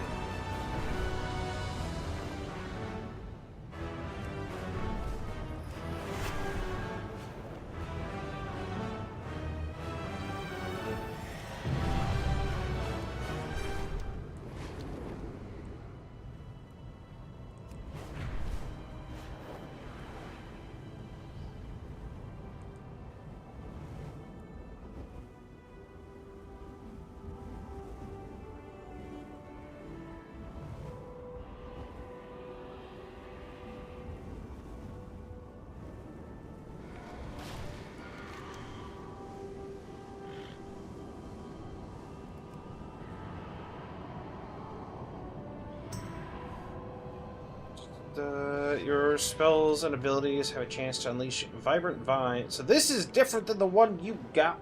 Your spells and abilities have a chance to unleash Vibrant Vine. So this is different than the one you got.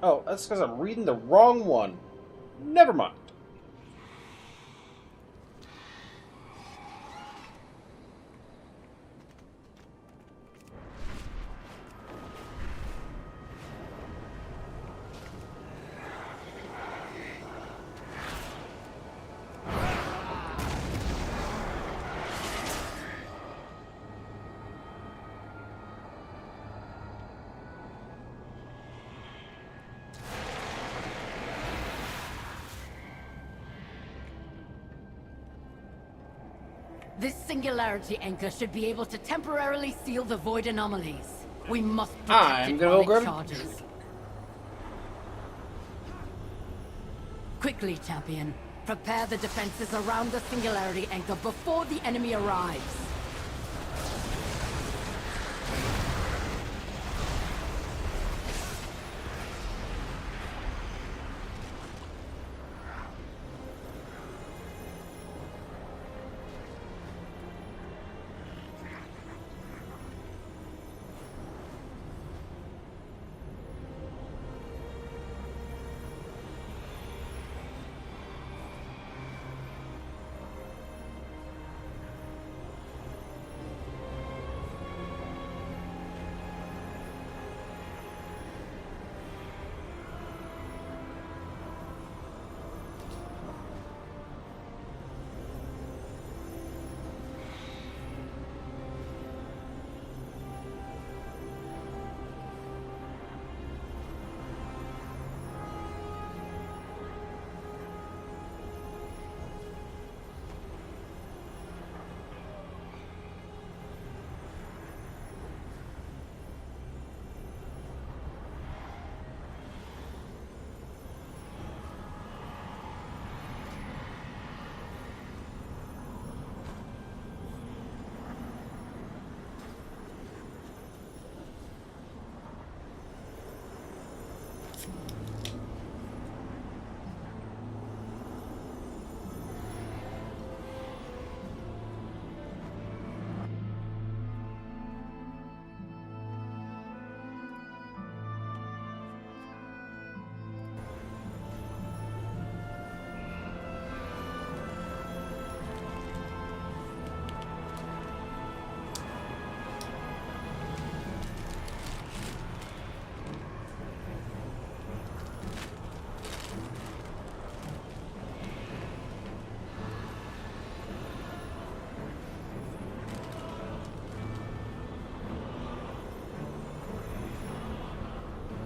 Oh, that's because I'm reading the wrong one. Never mind. This singularity anchor should be able to temporarily seal the void anomalies. We must protect it while it charges. Quickly, champion. Prepare the defenses around the singularity anchor before the enemy arrives.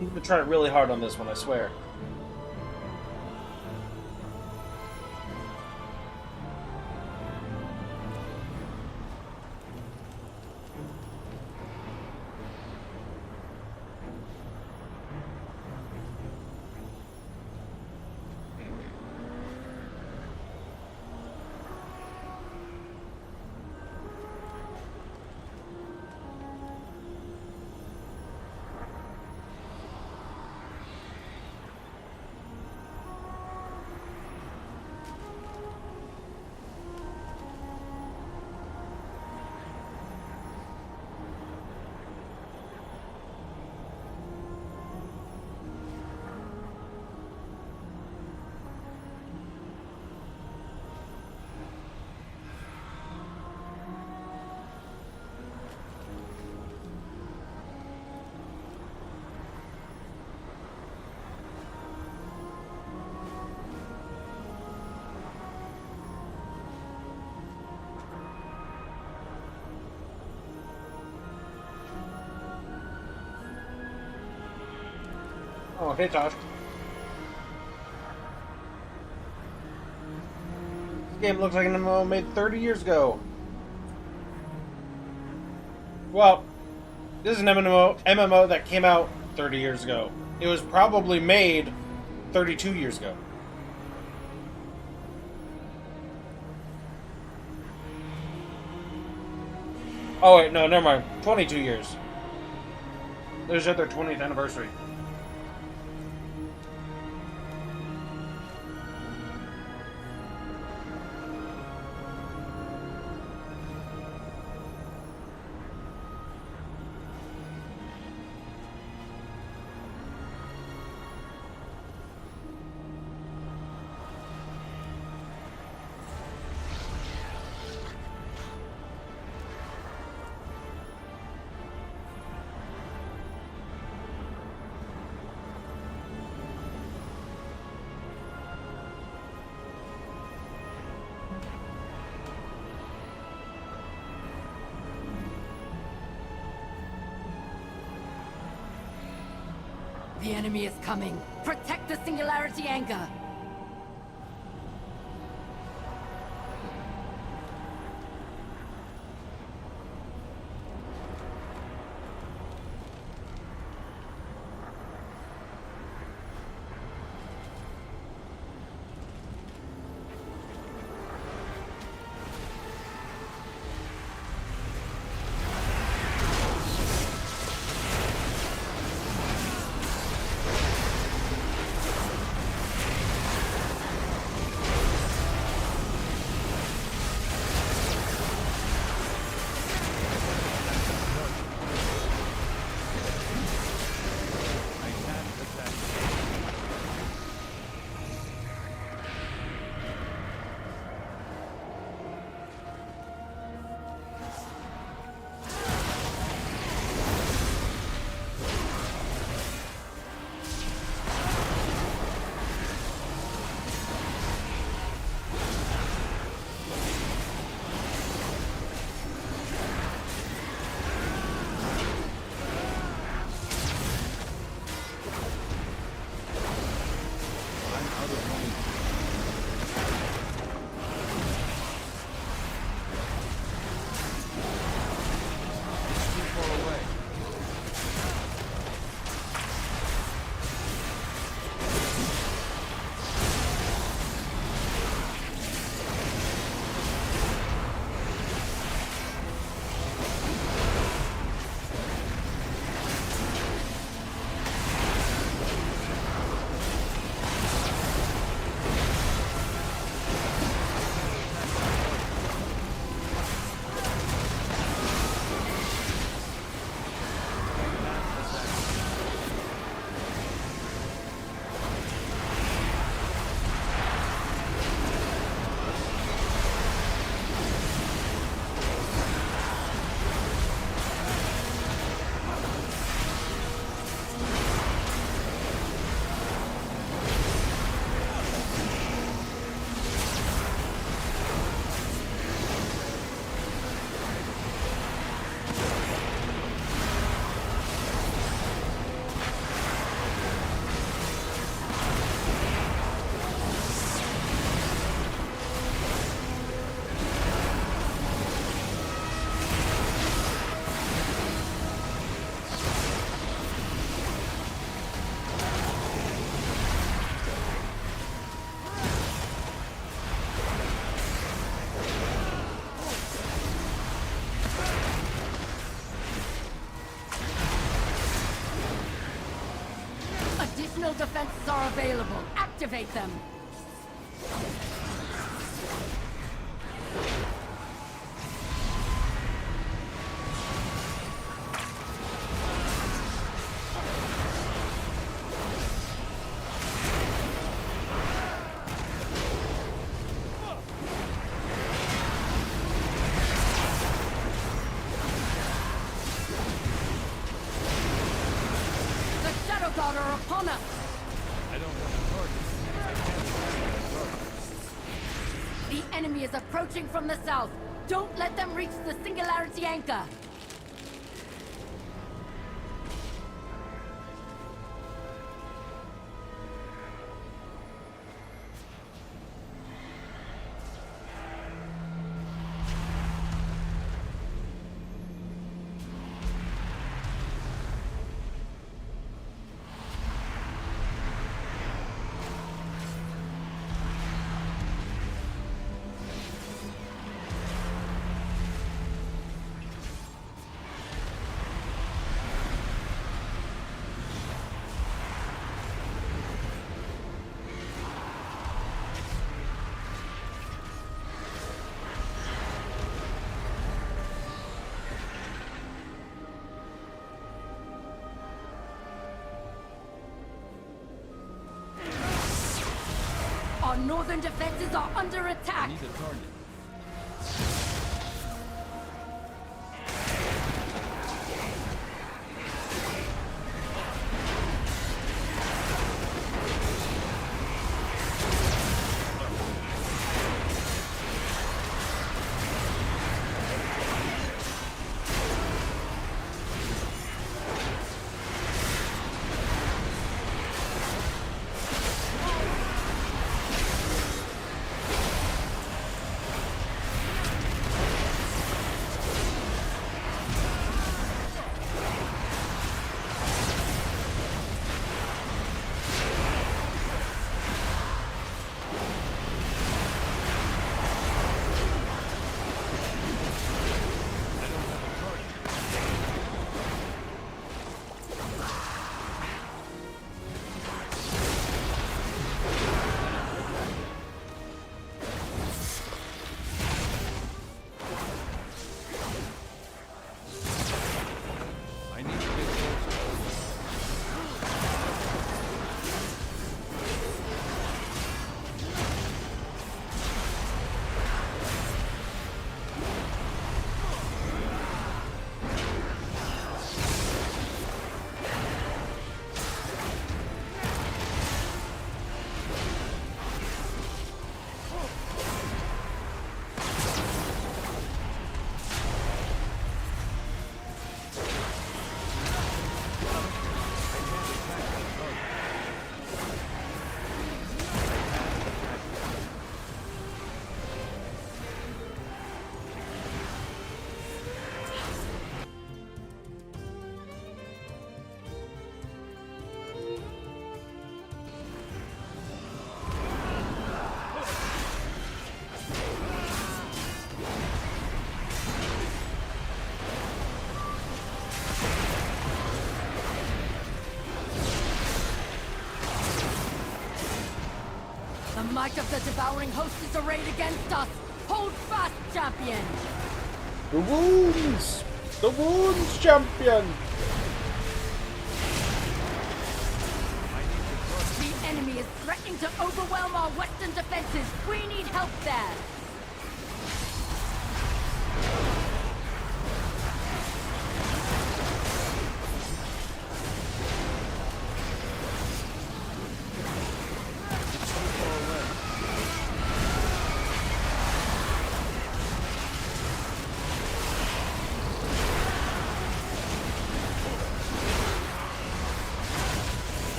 You've been trying really hard on this one, I swear. Oh, hey, Josh. This game looks like an MMO made 30 years ago. Well, this is an MMO that came out 30 years ago. It was probably made 32 years ago. Oh, wait, no, never mind. 22 years. There's their 20th anniversary. The enemy is coming. Protect the Singularity Anchor. Additional defenses are available. Activate them. The Shadow God are upon us. I don't have a target. I can't find a target. The enemy is approaching from the south. Don't let them reach the Singularity Anchor. Our northern defenses are under attack. Need a target. might of the devouring host is arrayed against us. Hold fast, champion! The wounds! The wounds, champion! The enemy is threatening to overwhelm our western defenses. We need help there.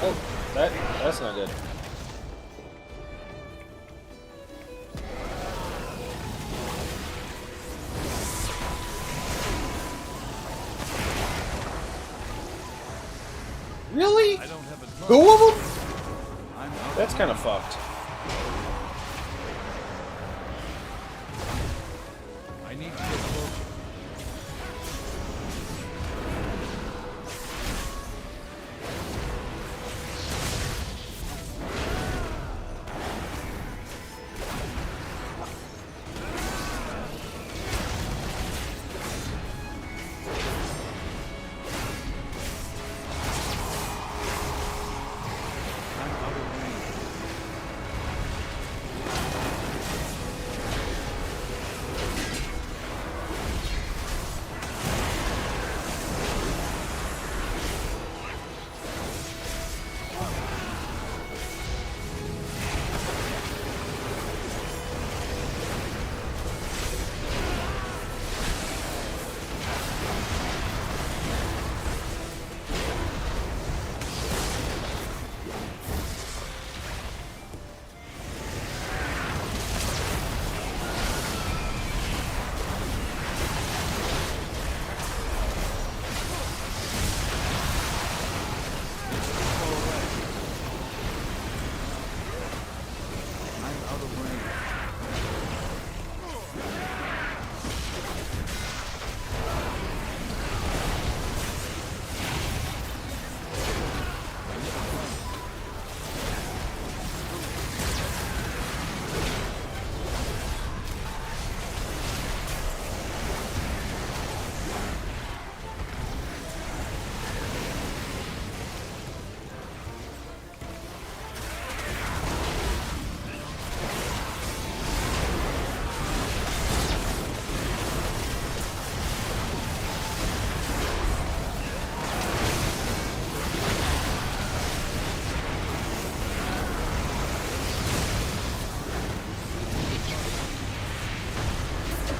Oh, that's not good. Really? Two of them? That's kind of fucked. I need to get closer.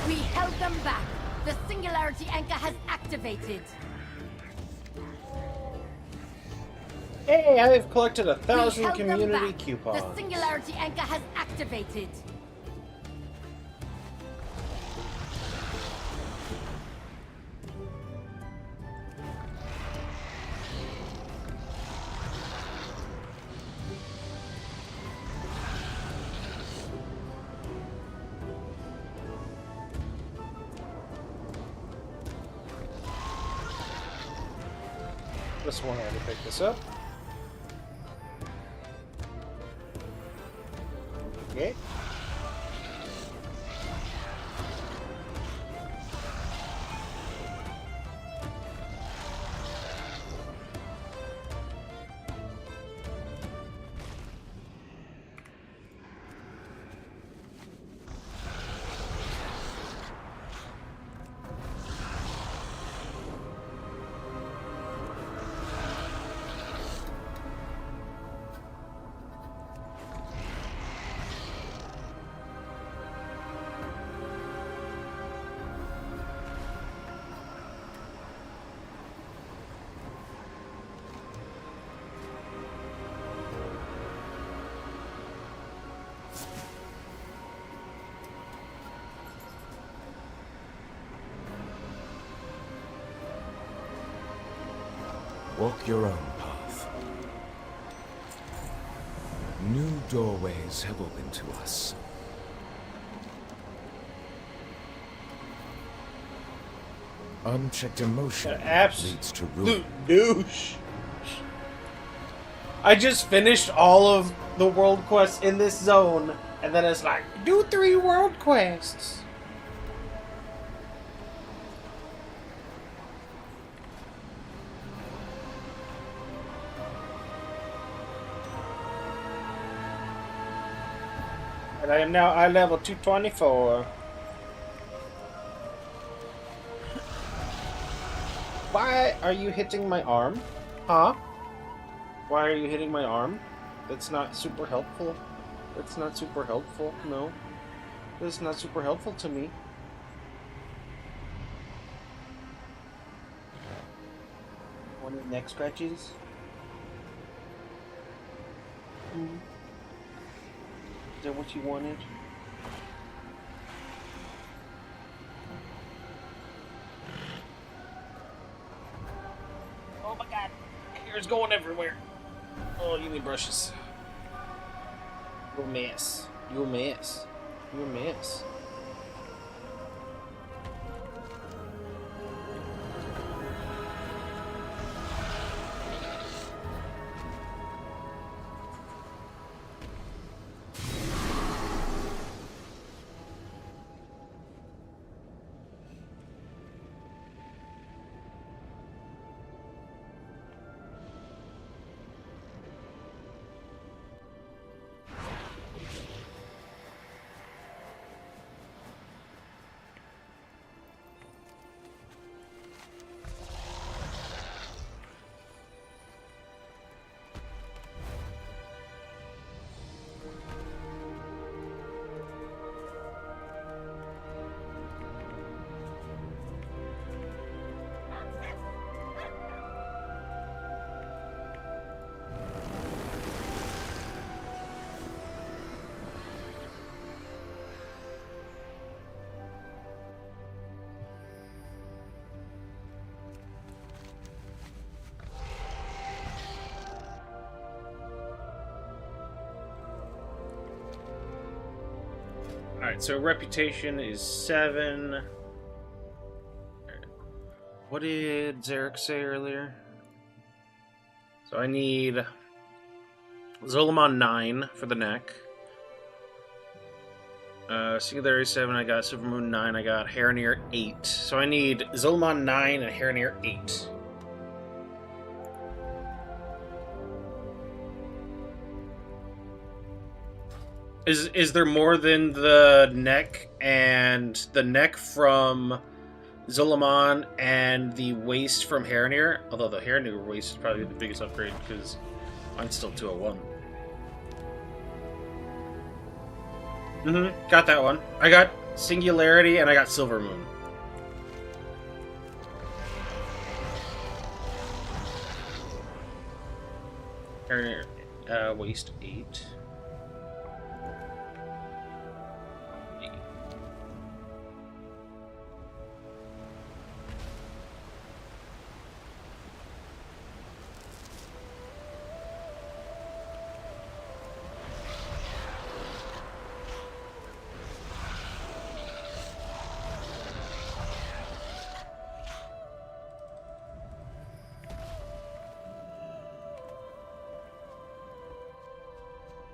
We held them back. The Singularity Anchor has activated. Hey, I've collected We 1,000 held them community back. coupons. The Singularity Anchor has activated. This one I had to pick this up. Okay. Walk your own path. New doorways have opened to us. Unchecked emotion leads to ruin. Douche. I just finished all of the world quests in this zone, and then it's like, do 3 world quests. And I am now eye level 224. Why are you hitting my arm? Huh? Why are you hitting my arm? That's not super helpful. That's not super helpful. No. That's not super helpful to me. Want the neck scratches? Hmm. Is that what you wanted? Oh my god. Hair's going everywhere. Oh, you need brushes. You a mess. You a mess. You a mess. Alright, so reputation is 7. What did Zarek say earlier? So I need Zolamon 9 for the neck. Singularity 7, I got Silvermoon 9, I got Harenir 8. So I need Zolamon 9 and Harenir 8. Is there more than the neck and the neck from Zolamon and the waist from Harenir? Although the Harenir waist is probably the biggest upgrade because mine's still 201. Got that one. I got Singularity and I got Silvermoon. Harenir, waist 8.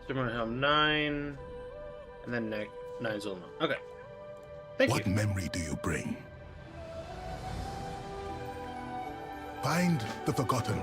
Silvermoon Helm 9, and then neck 9 Zolamon. Okay. Thank you. What memory do you bring? Find the forgotten.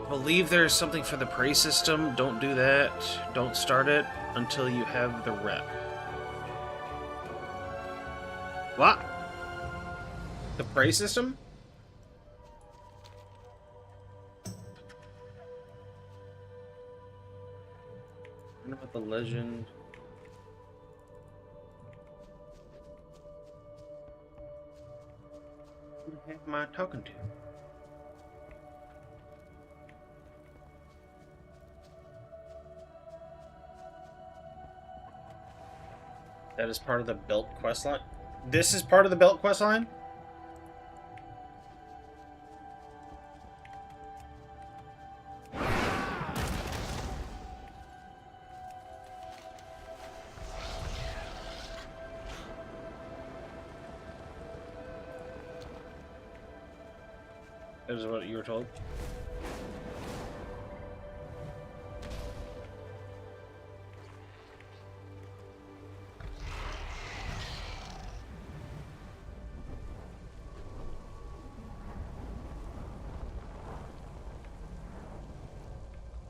I believe there's something for the prey system. Don't do that. Don't start it until you have the rep. What? The prey system? What about the legend? Who the heck am I talking to? That is part of the Belt questline. This is part of the Belt questline? That is what you were told.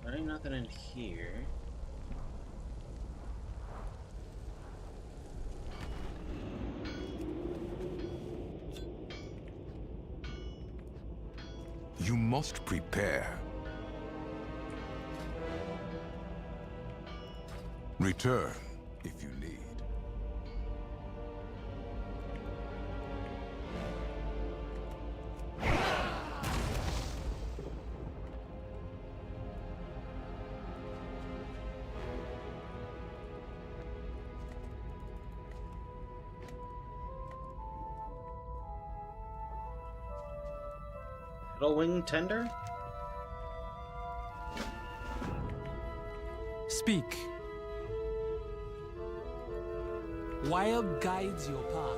There ain't nothing in here. You must prepare. Return if you need. Wing tender? Speak. Wild guides your path.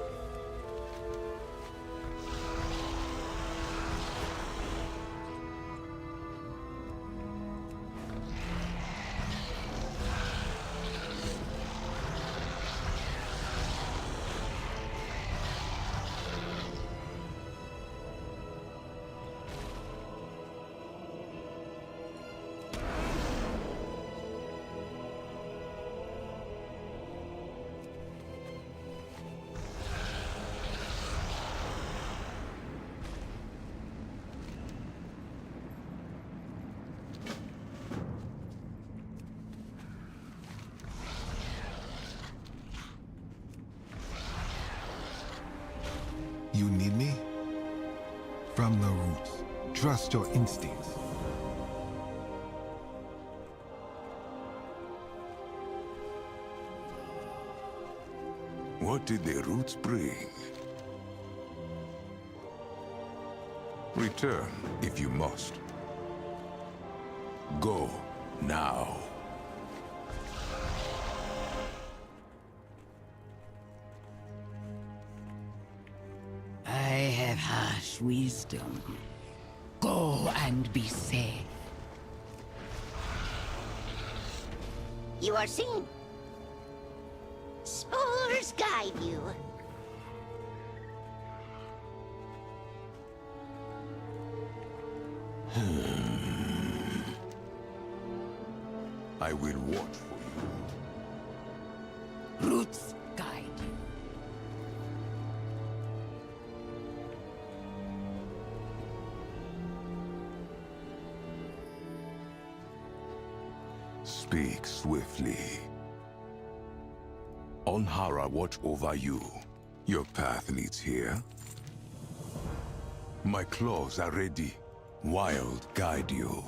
You need me? From the roots. Trust your instincts. What did the roots bring? Return if you must. Go now. I have harsh wisdom. Go and be safe. You are seen. Spores guide you. I will watch for you. Roots guide you. Speak swiftly. Onhara watch over you. Your path leads here. My claws are ready. Wild guide you.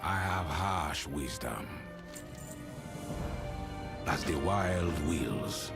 I have harsh wisdom. As the wild wills.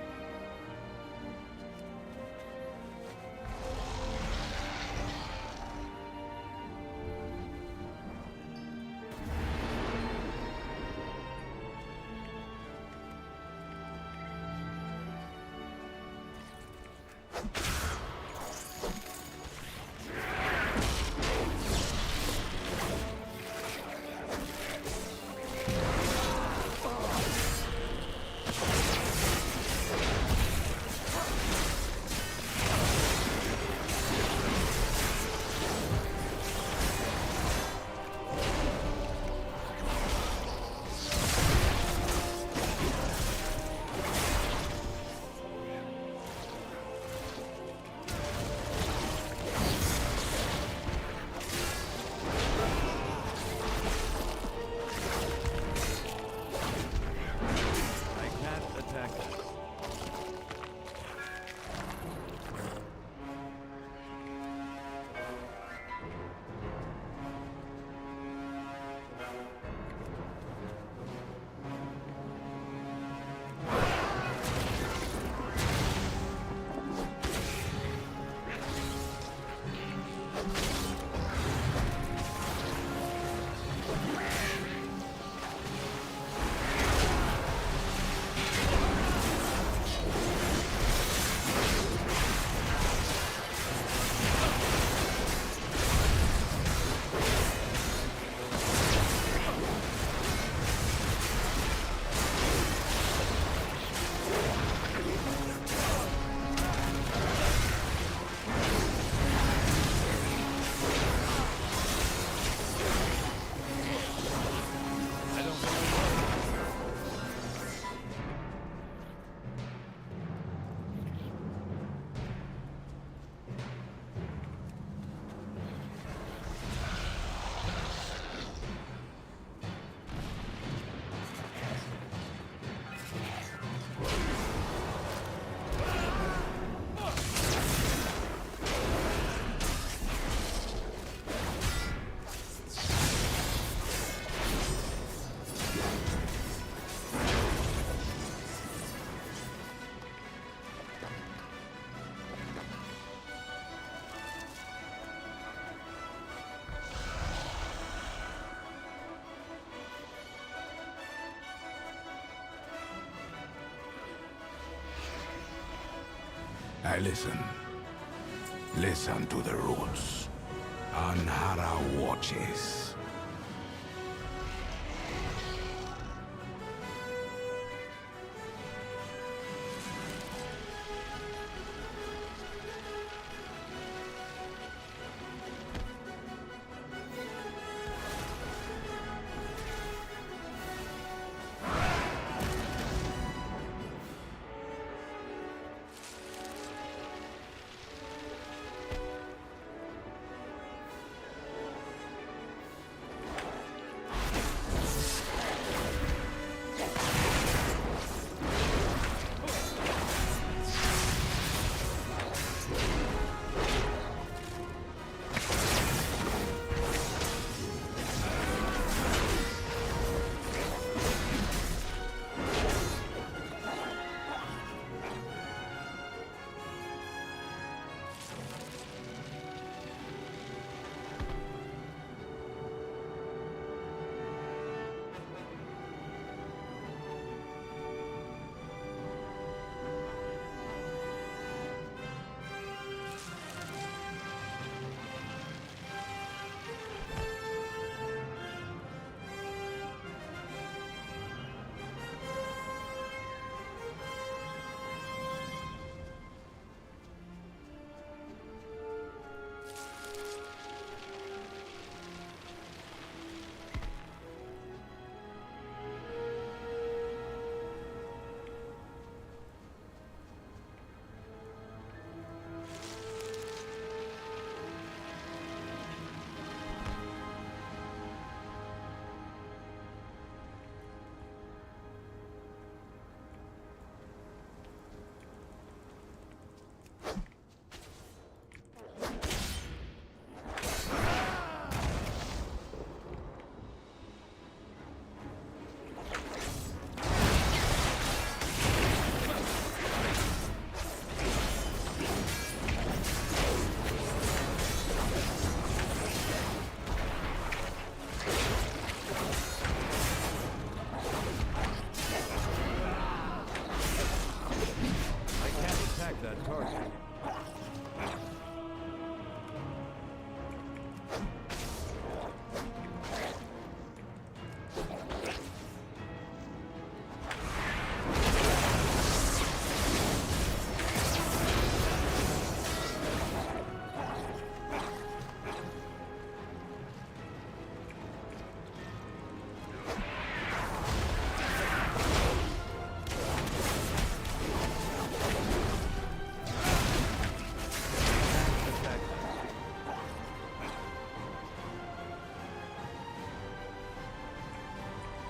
I listen. Listen to the rules. Anhara watches.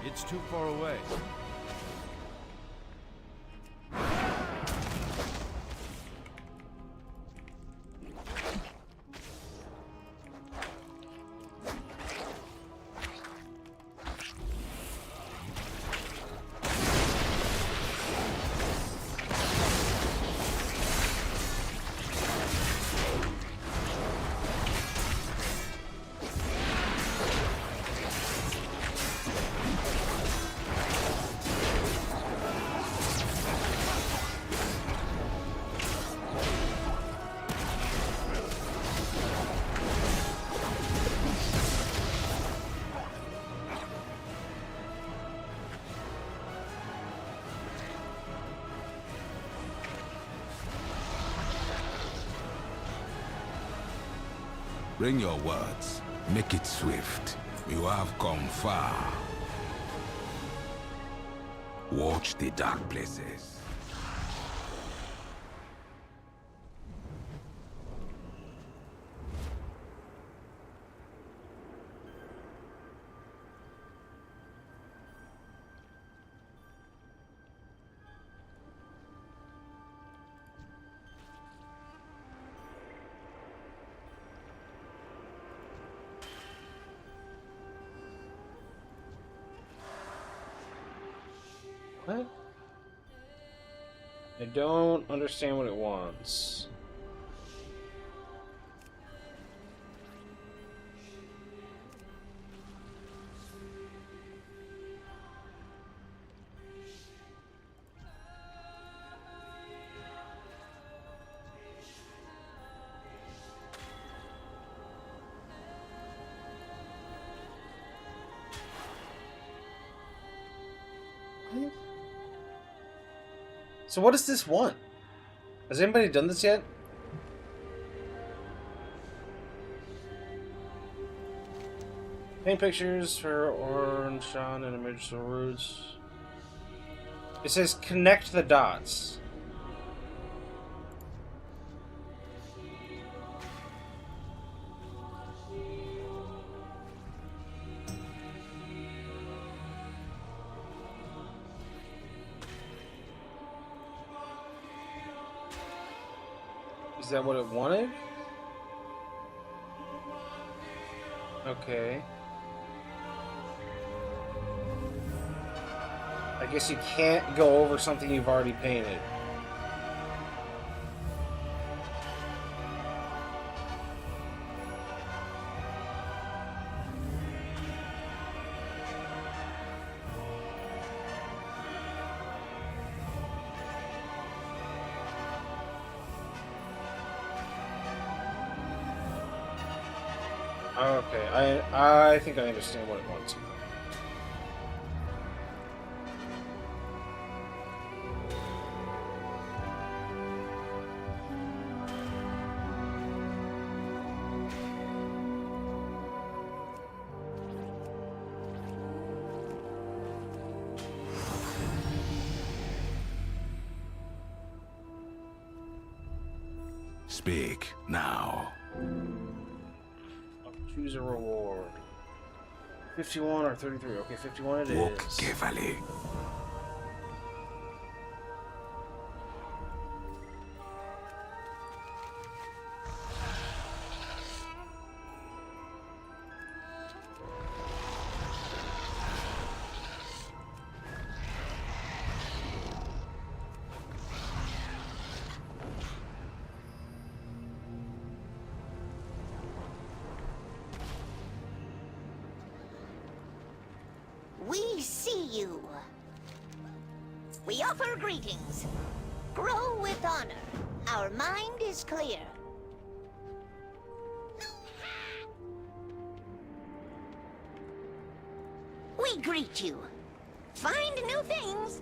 It's too far away. Bring your words. Make it swift. You have come far. Watch the dark places. What? I don't understand what it wants. So what is this one? Has anybody done this yet? Paint pictures for Orange Sean and emergency roots. It says connect the dots. Is that what it wanted? Okay. I guess you can't go over something you've already painted. Okay, I think I understand what it wants. Speak now. Choose a reward. 51 or 33. Okay, 51 it Walk is. carefully. We see you. We offer greetings. Grow with honor. Our mind is clear. We greet you. Find new things.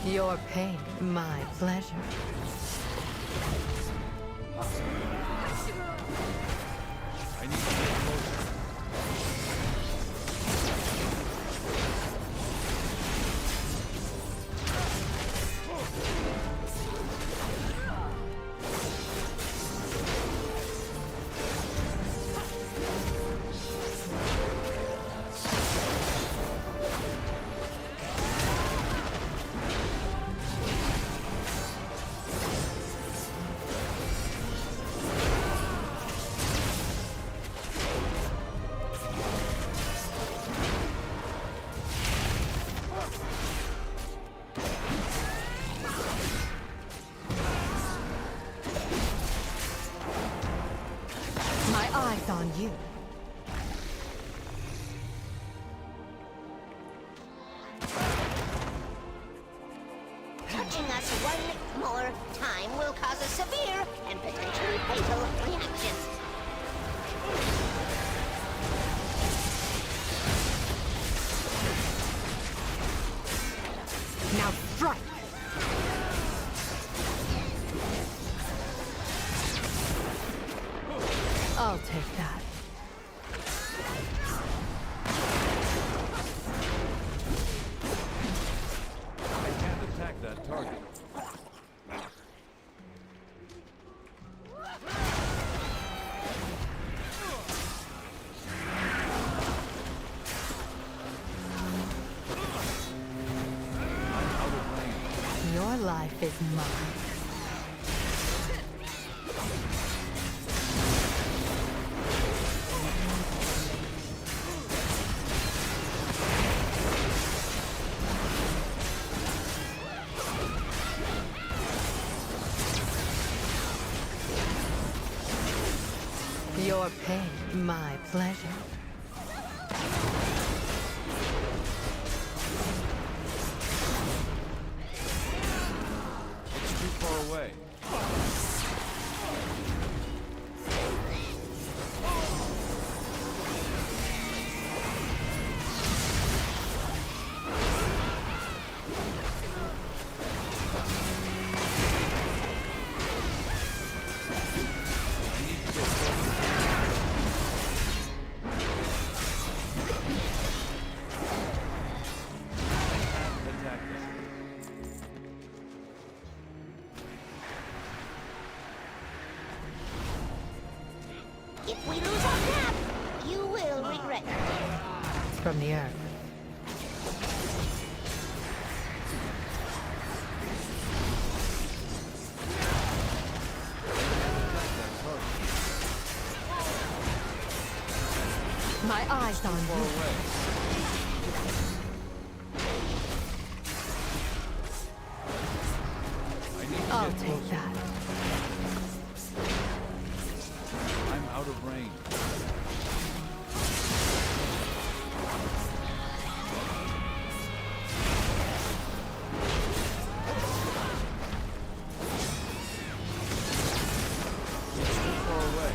Your pain, my pleasure. I need to get closer. My eyes on you. Touching us one more time will cause a severe and potentially fatal reaction. Now strike! I'll take that. I can't attack that target. life is mine. Your pain, my pleasure. It's too far away. If we lose our map, you will regret it. From the earth. My eyes on you. I'll take that. I'm out of range. It's too far away.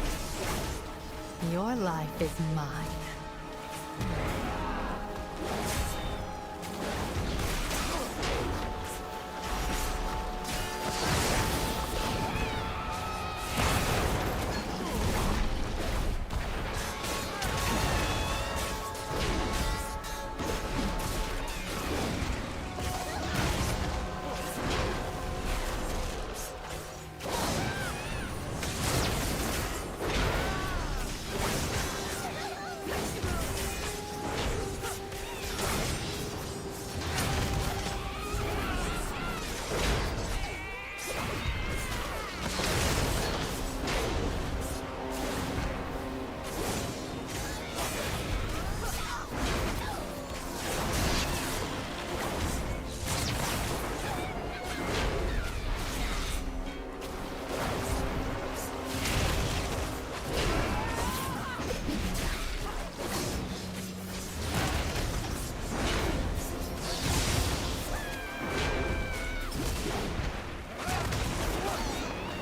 Your life is mine.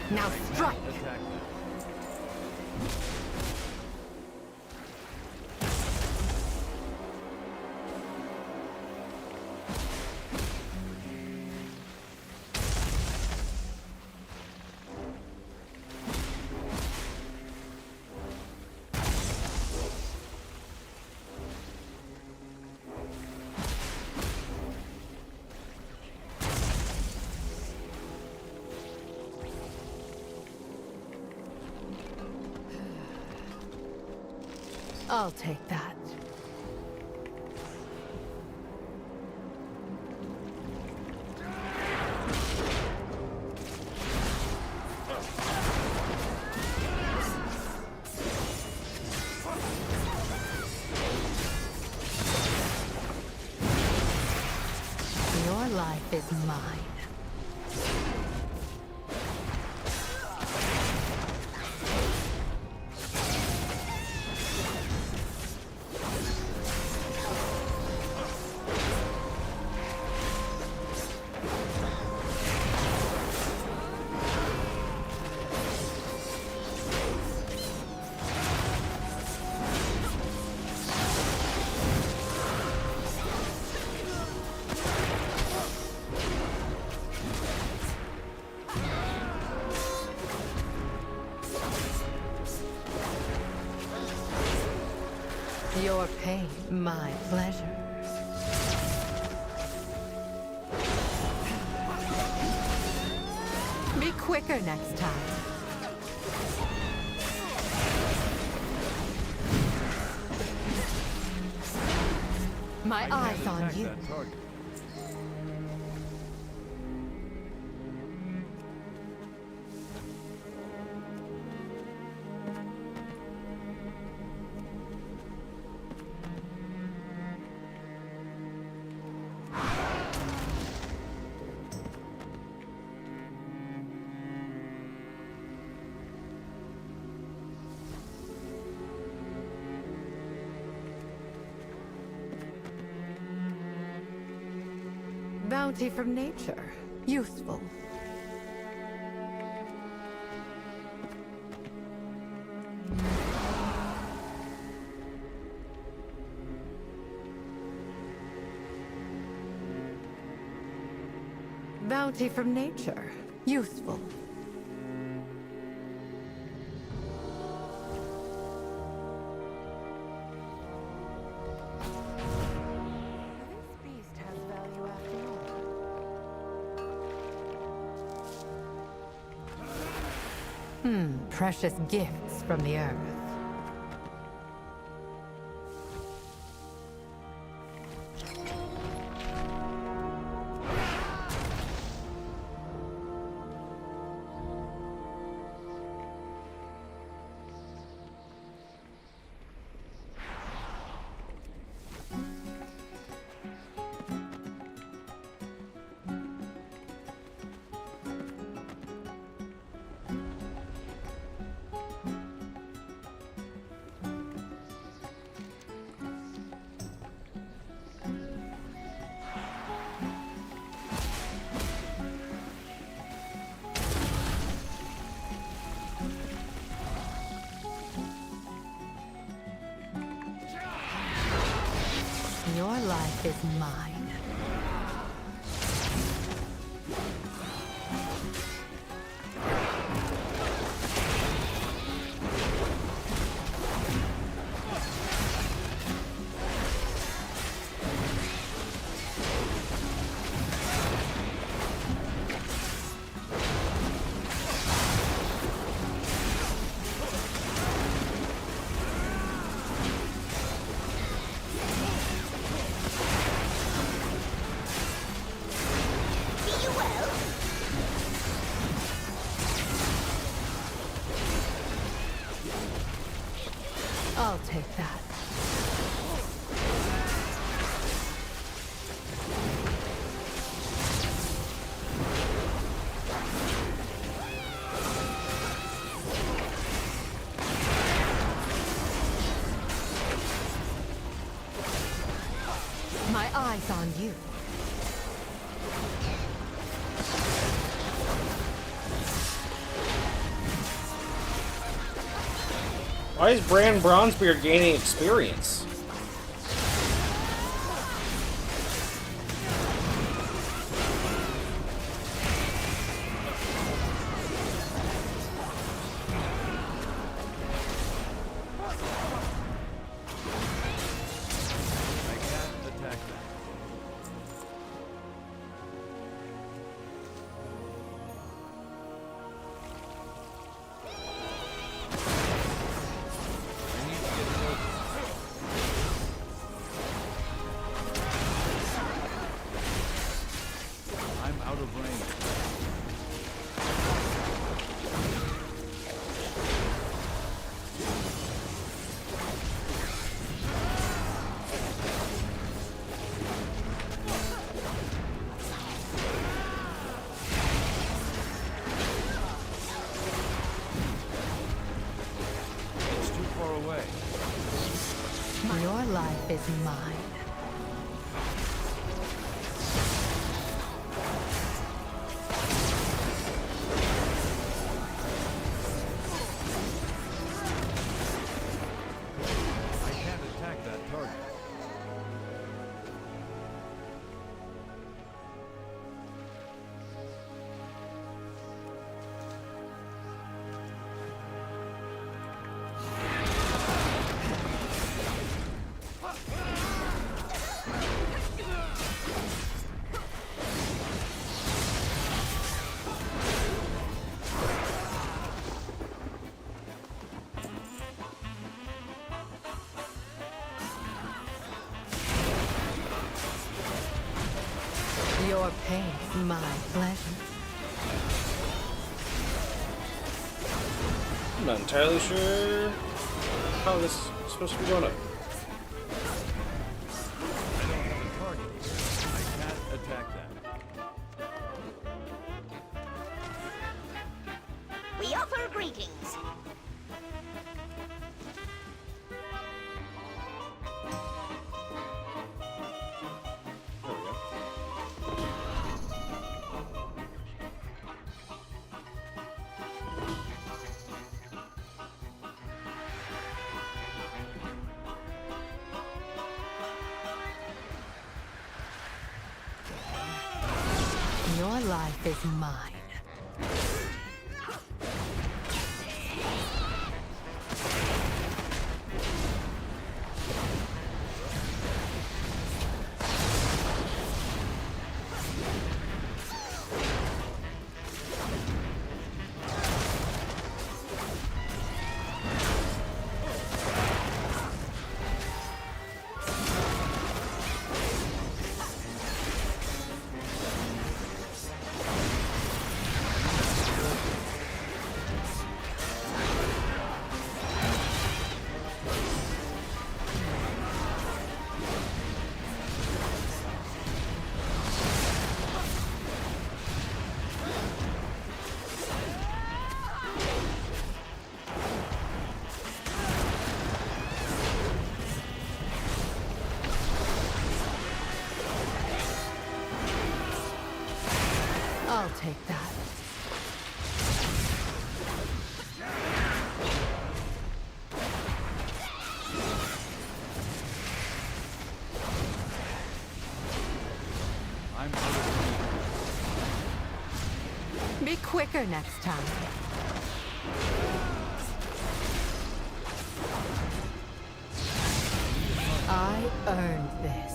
Now strike! Attack them. I'll take that. Your life is mine. Your pain, my pleasure. Be quicker next time. My eyes on you. Bounty from nature. Useful. Bounty from nature. Useful. Precious gifts from the earth. Your life is mine. I'll take that. My eyes on you. Why is Bran Bronzebeard gaining experience? Your life is mine. I can't attack that target. Your pain, my pleasure. I'm not entirely sure how this is supposed to be going up. I don't have a target. I can't attack that. We offer greetings. life is mine. I'll take that. I'm Be quicker next time. I earned this.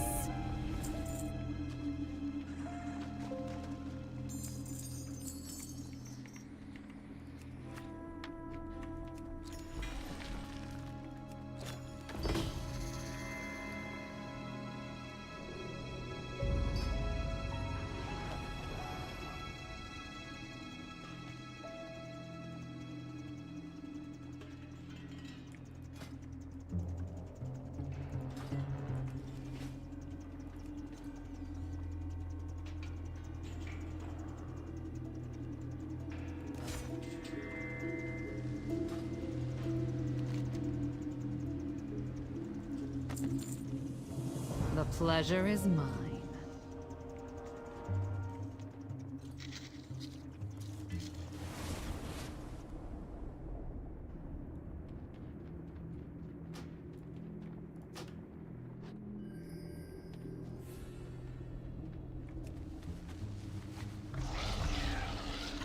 The pleasure is mine.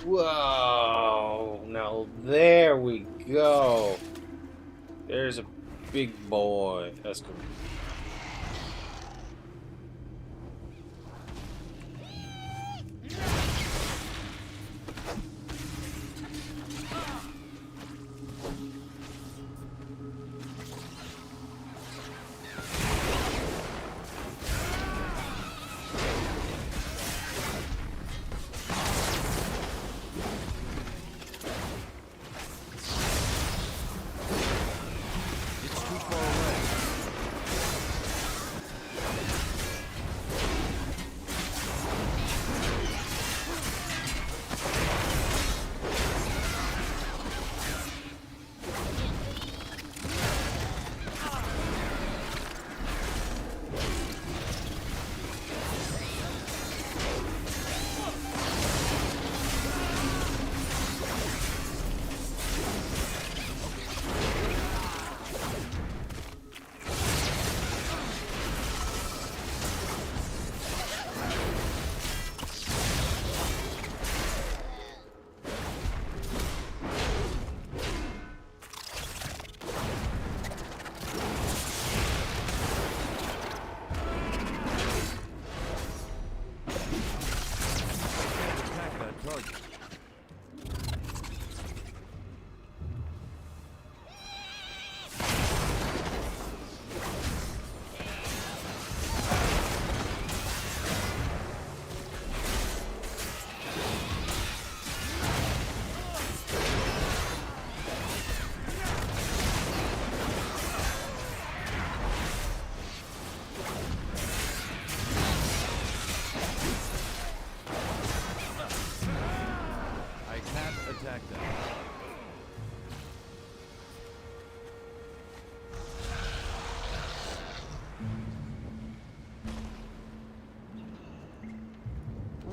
Whoa! Now there we go. There's a big boy. That's cool.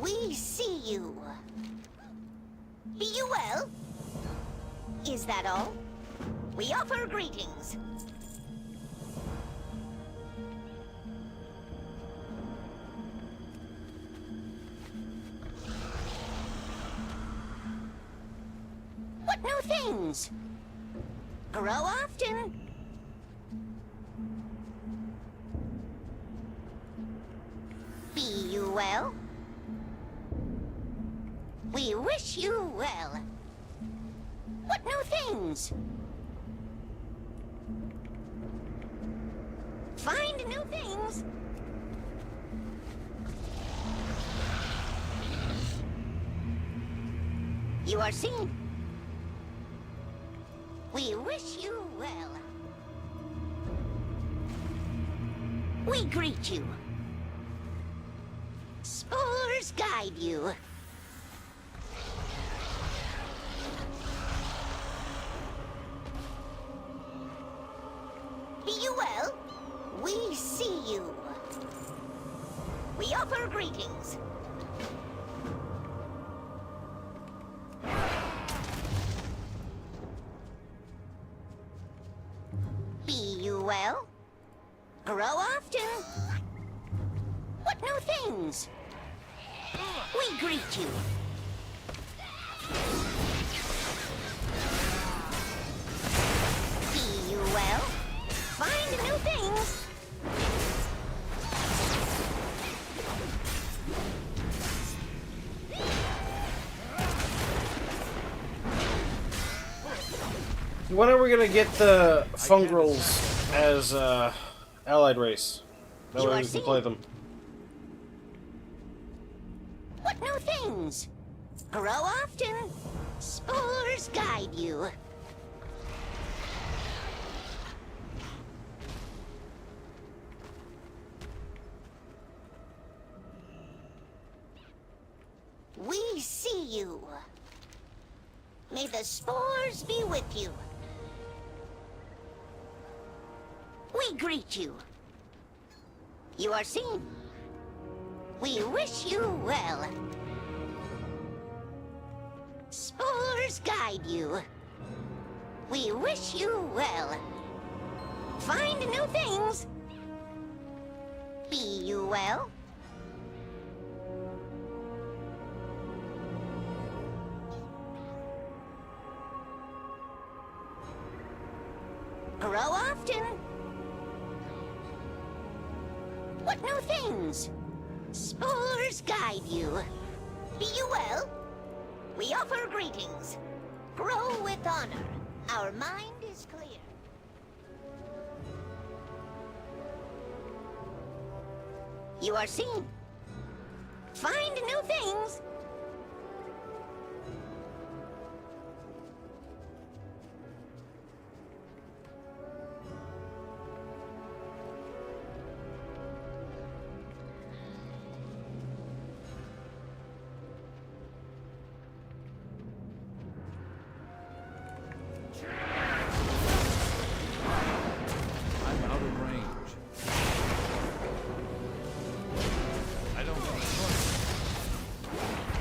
We see you. Be you well? Is that all? We offer greetings. things. Grow often. Be you well. We wish you well. What new things? Find new things. You are seen. We wish you well. We greet you. Spores guide you. Be you well? We see you. We offer greetings. Be you well? Grow often. What new things? We greet you. Be you well? Find new things. When are we gonna get the Fungrels as allied race? That way we can play them. What new things? Grow often. Spores guide you. We see you. May the spores be with you. We greet you. You are seen. We wish you well. Spores guide you. We wish you well. Find new things. Be you well? Grow often. What new things? Spores guide you. Be you well? We offer greetings. Grow with honor. Our mind is clear. You are seen. Find new things. I'm out of range. I don't want to.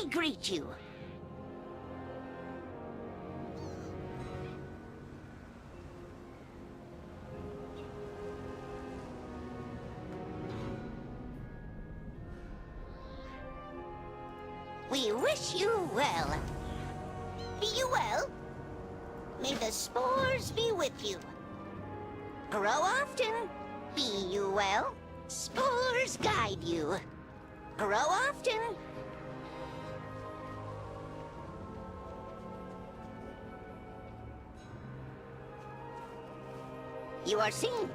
We greet you. We wish you well. Be you well. May the spores be with you. Grow often. Be you well. Spores guide you. Grow often. You are seen.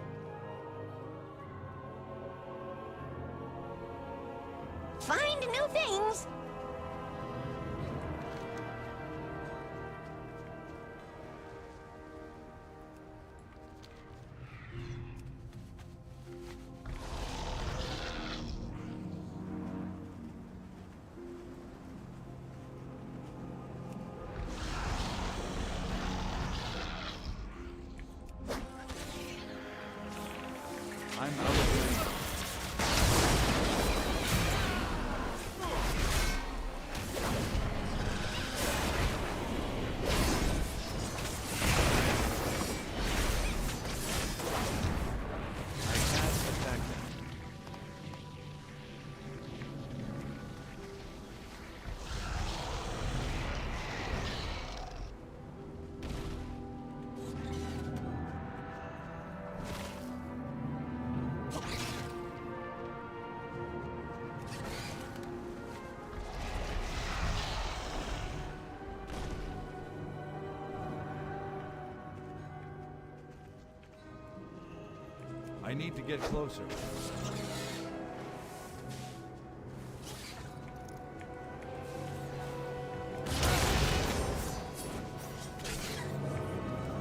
Find new things. I'm out of range. I can't attack them. I need to get closer.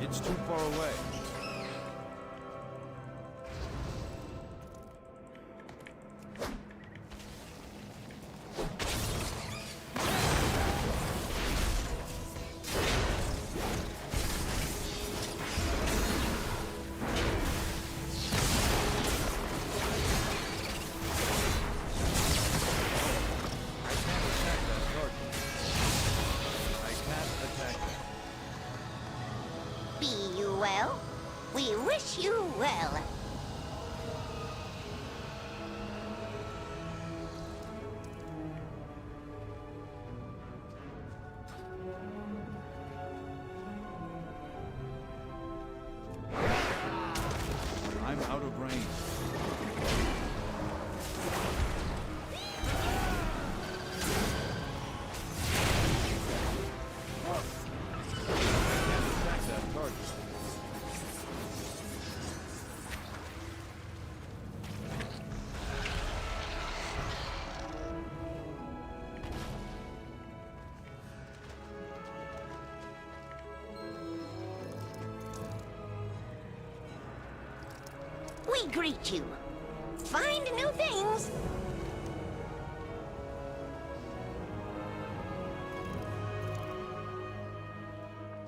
It's too far away. Be you well. We wish you well. I'm out of range. I can't attack that target. We greet you. Find new things.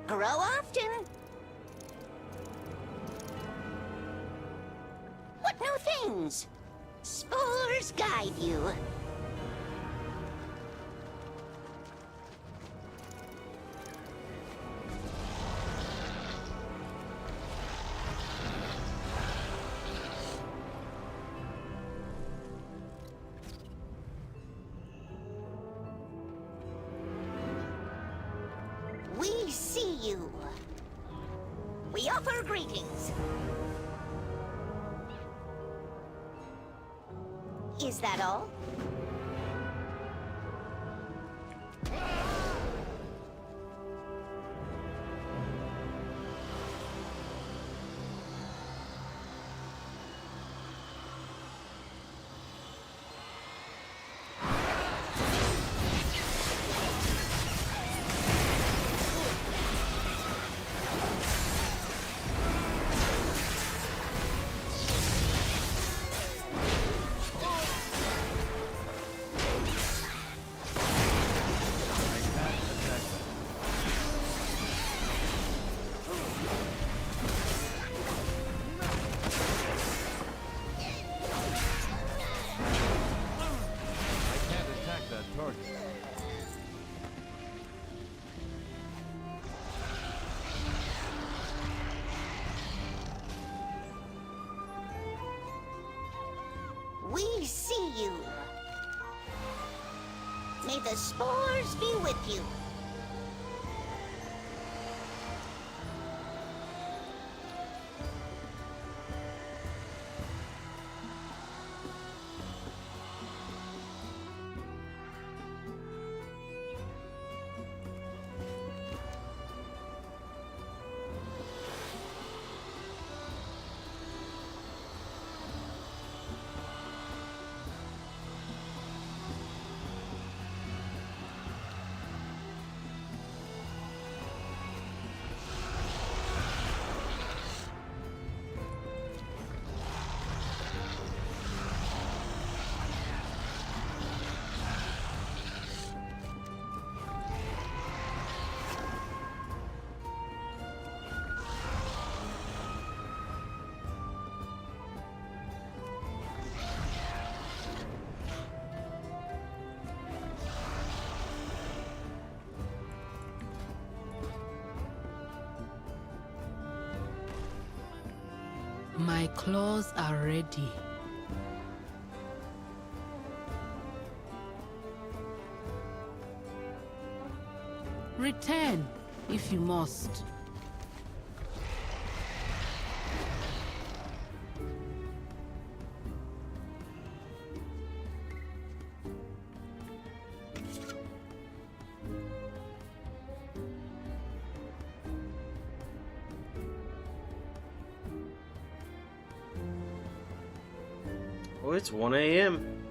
Grow often. What new things? Spores guide you. We see you. We offer greetings. Is that all? May the spores be with you. My claws are ready. Return, if you must. Oh, it's 1 a.m.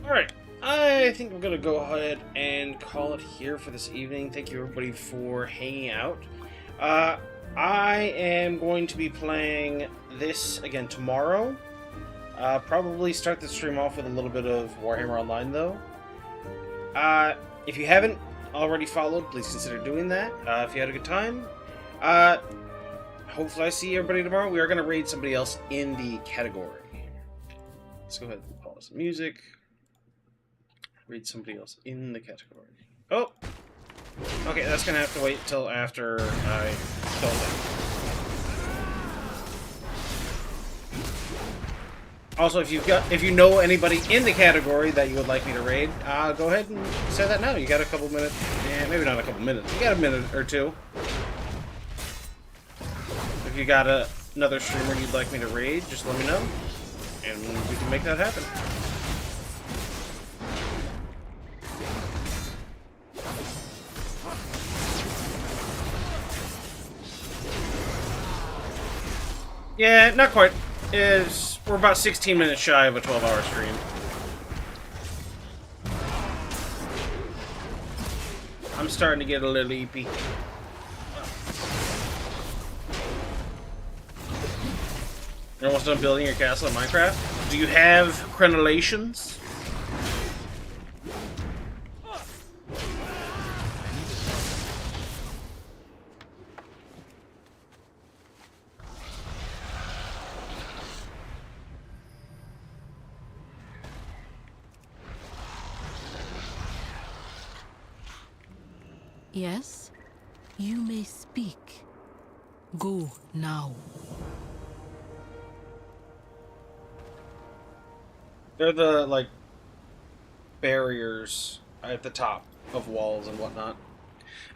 Alright, I think I'm going to go ahead and call it here for this evening. Thank you everybody for hanging out. I am going to be playing this again tomorrow. Probably start the stream off with a little bit of Warhammer Online though. If you haven't already followed, please consider doing that. If you had a good time, hopefully I see everybody tomorrow. We are going to raid somebody else in the category. Let's go ahead and pause the music. Read somebody else in the category. Oh! Okay, that's gonna have to wait till after I kill them. Also, if you know anybody in the category that you would like me to raid, go ahead and say that now. You got a couple minutes. Yeah, maybe not a couple minutes. You got a minute or two. If you got another streamer you'd like me to raid, just let me know. And we can make that happen. Yeah, not quite. We're about 16 minutes shy of a 12-hour stream. I'm starting to get a little eepy. You're almost done building your castle in Minecraft? Do you have crenellations? Yes? You may speak. Go now. They're the, like, barriers at the top of walls and whatnot.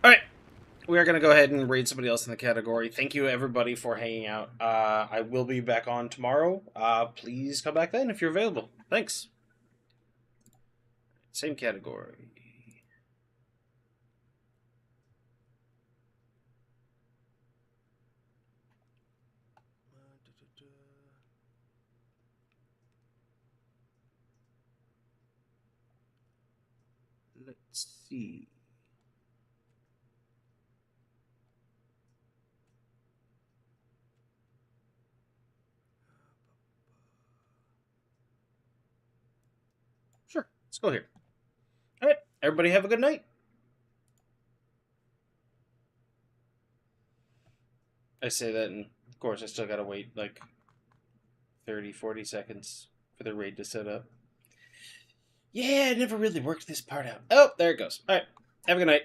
Alright, we are going to go ahead and raid somebody else in the category. Thank you, everybody, for hanging out. I will be back on tomorrow. Please come back then if you're available. Thanks. Same category. Let's see. Sure, let's go here. All right, everybody have a good night. I say that, and of course I still gotta wait like 30, 40 seconds for the raid to set up. Yeah, I never really worked this part out. Oh, there it goes. All right, have a good night.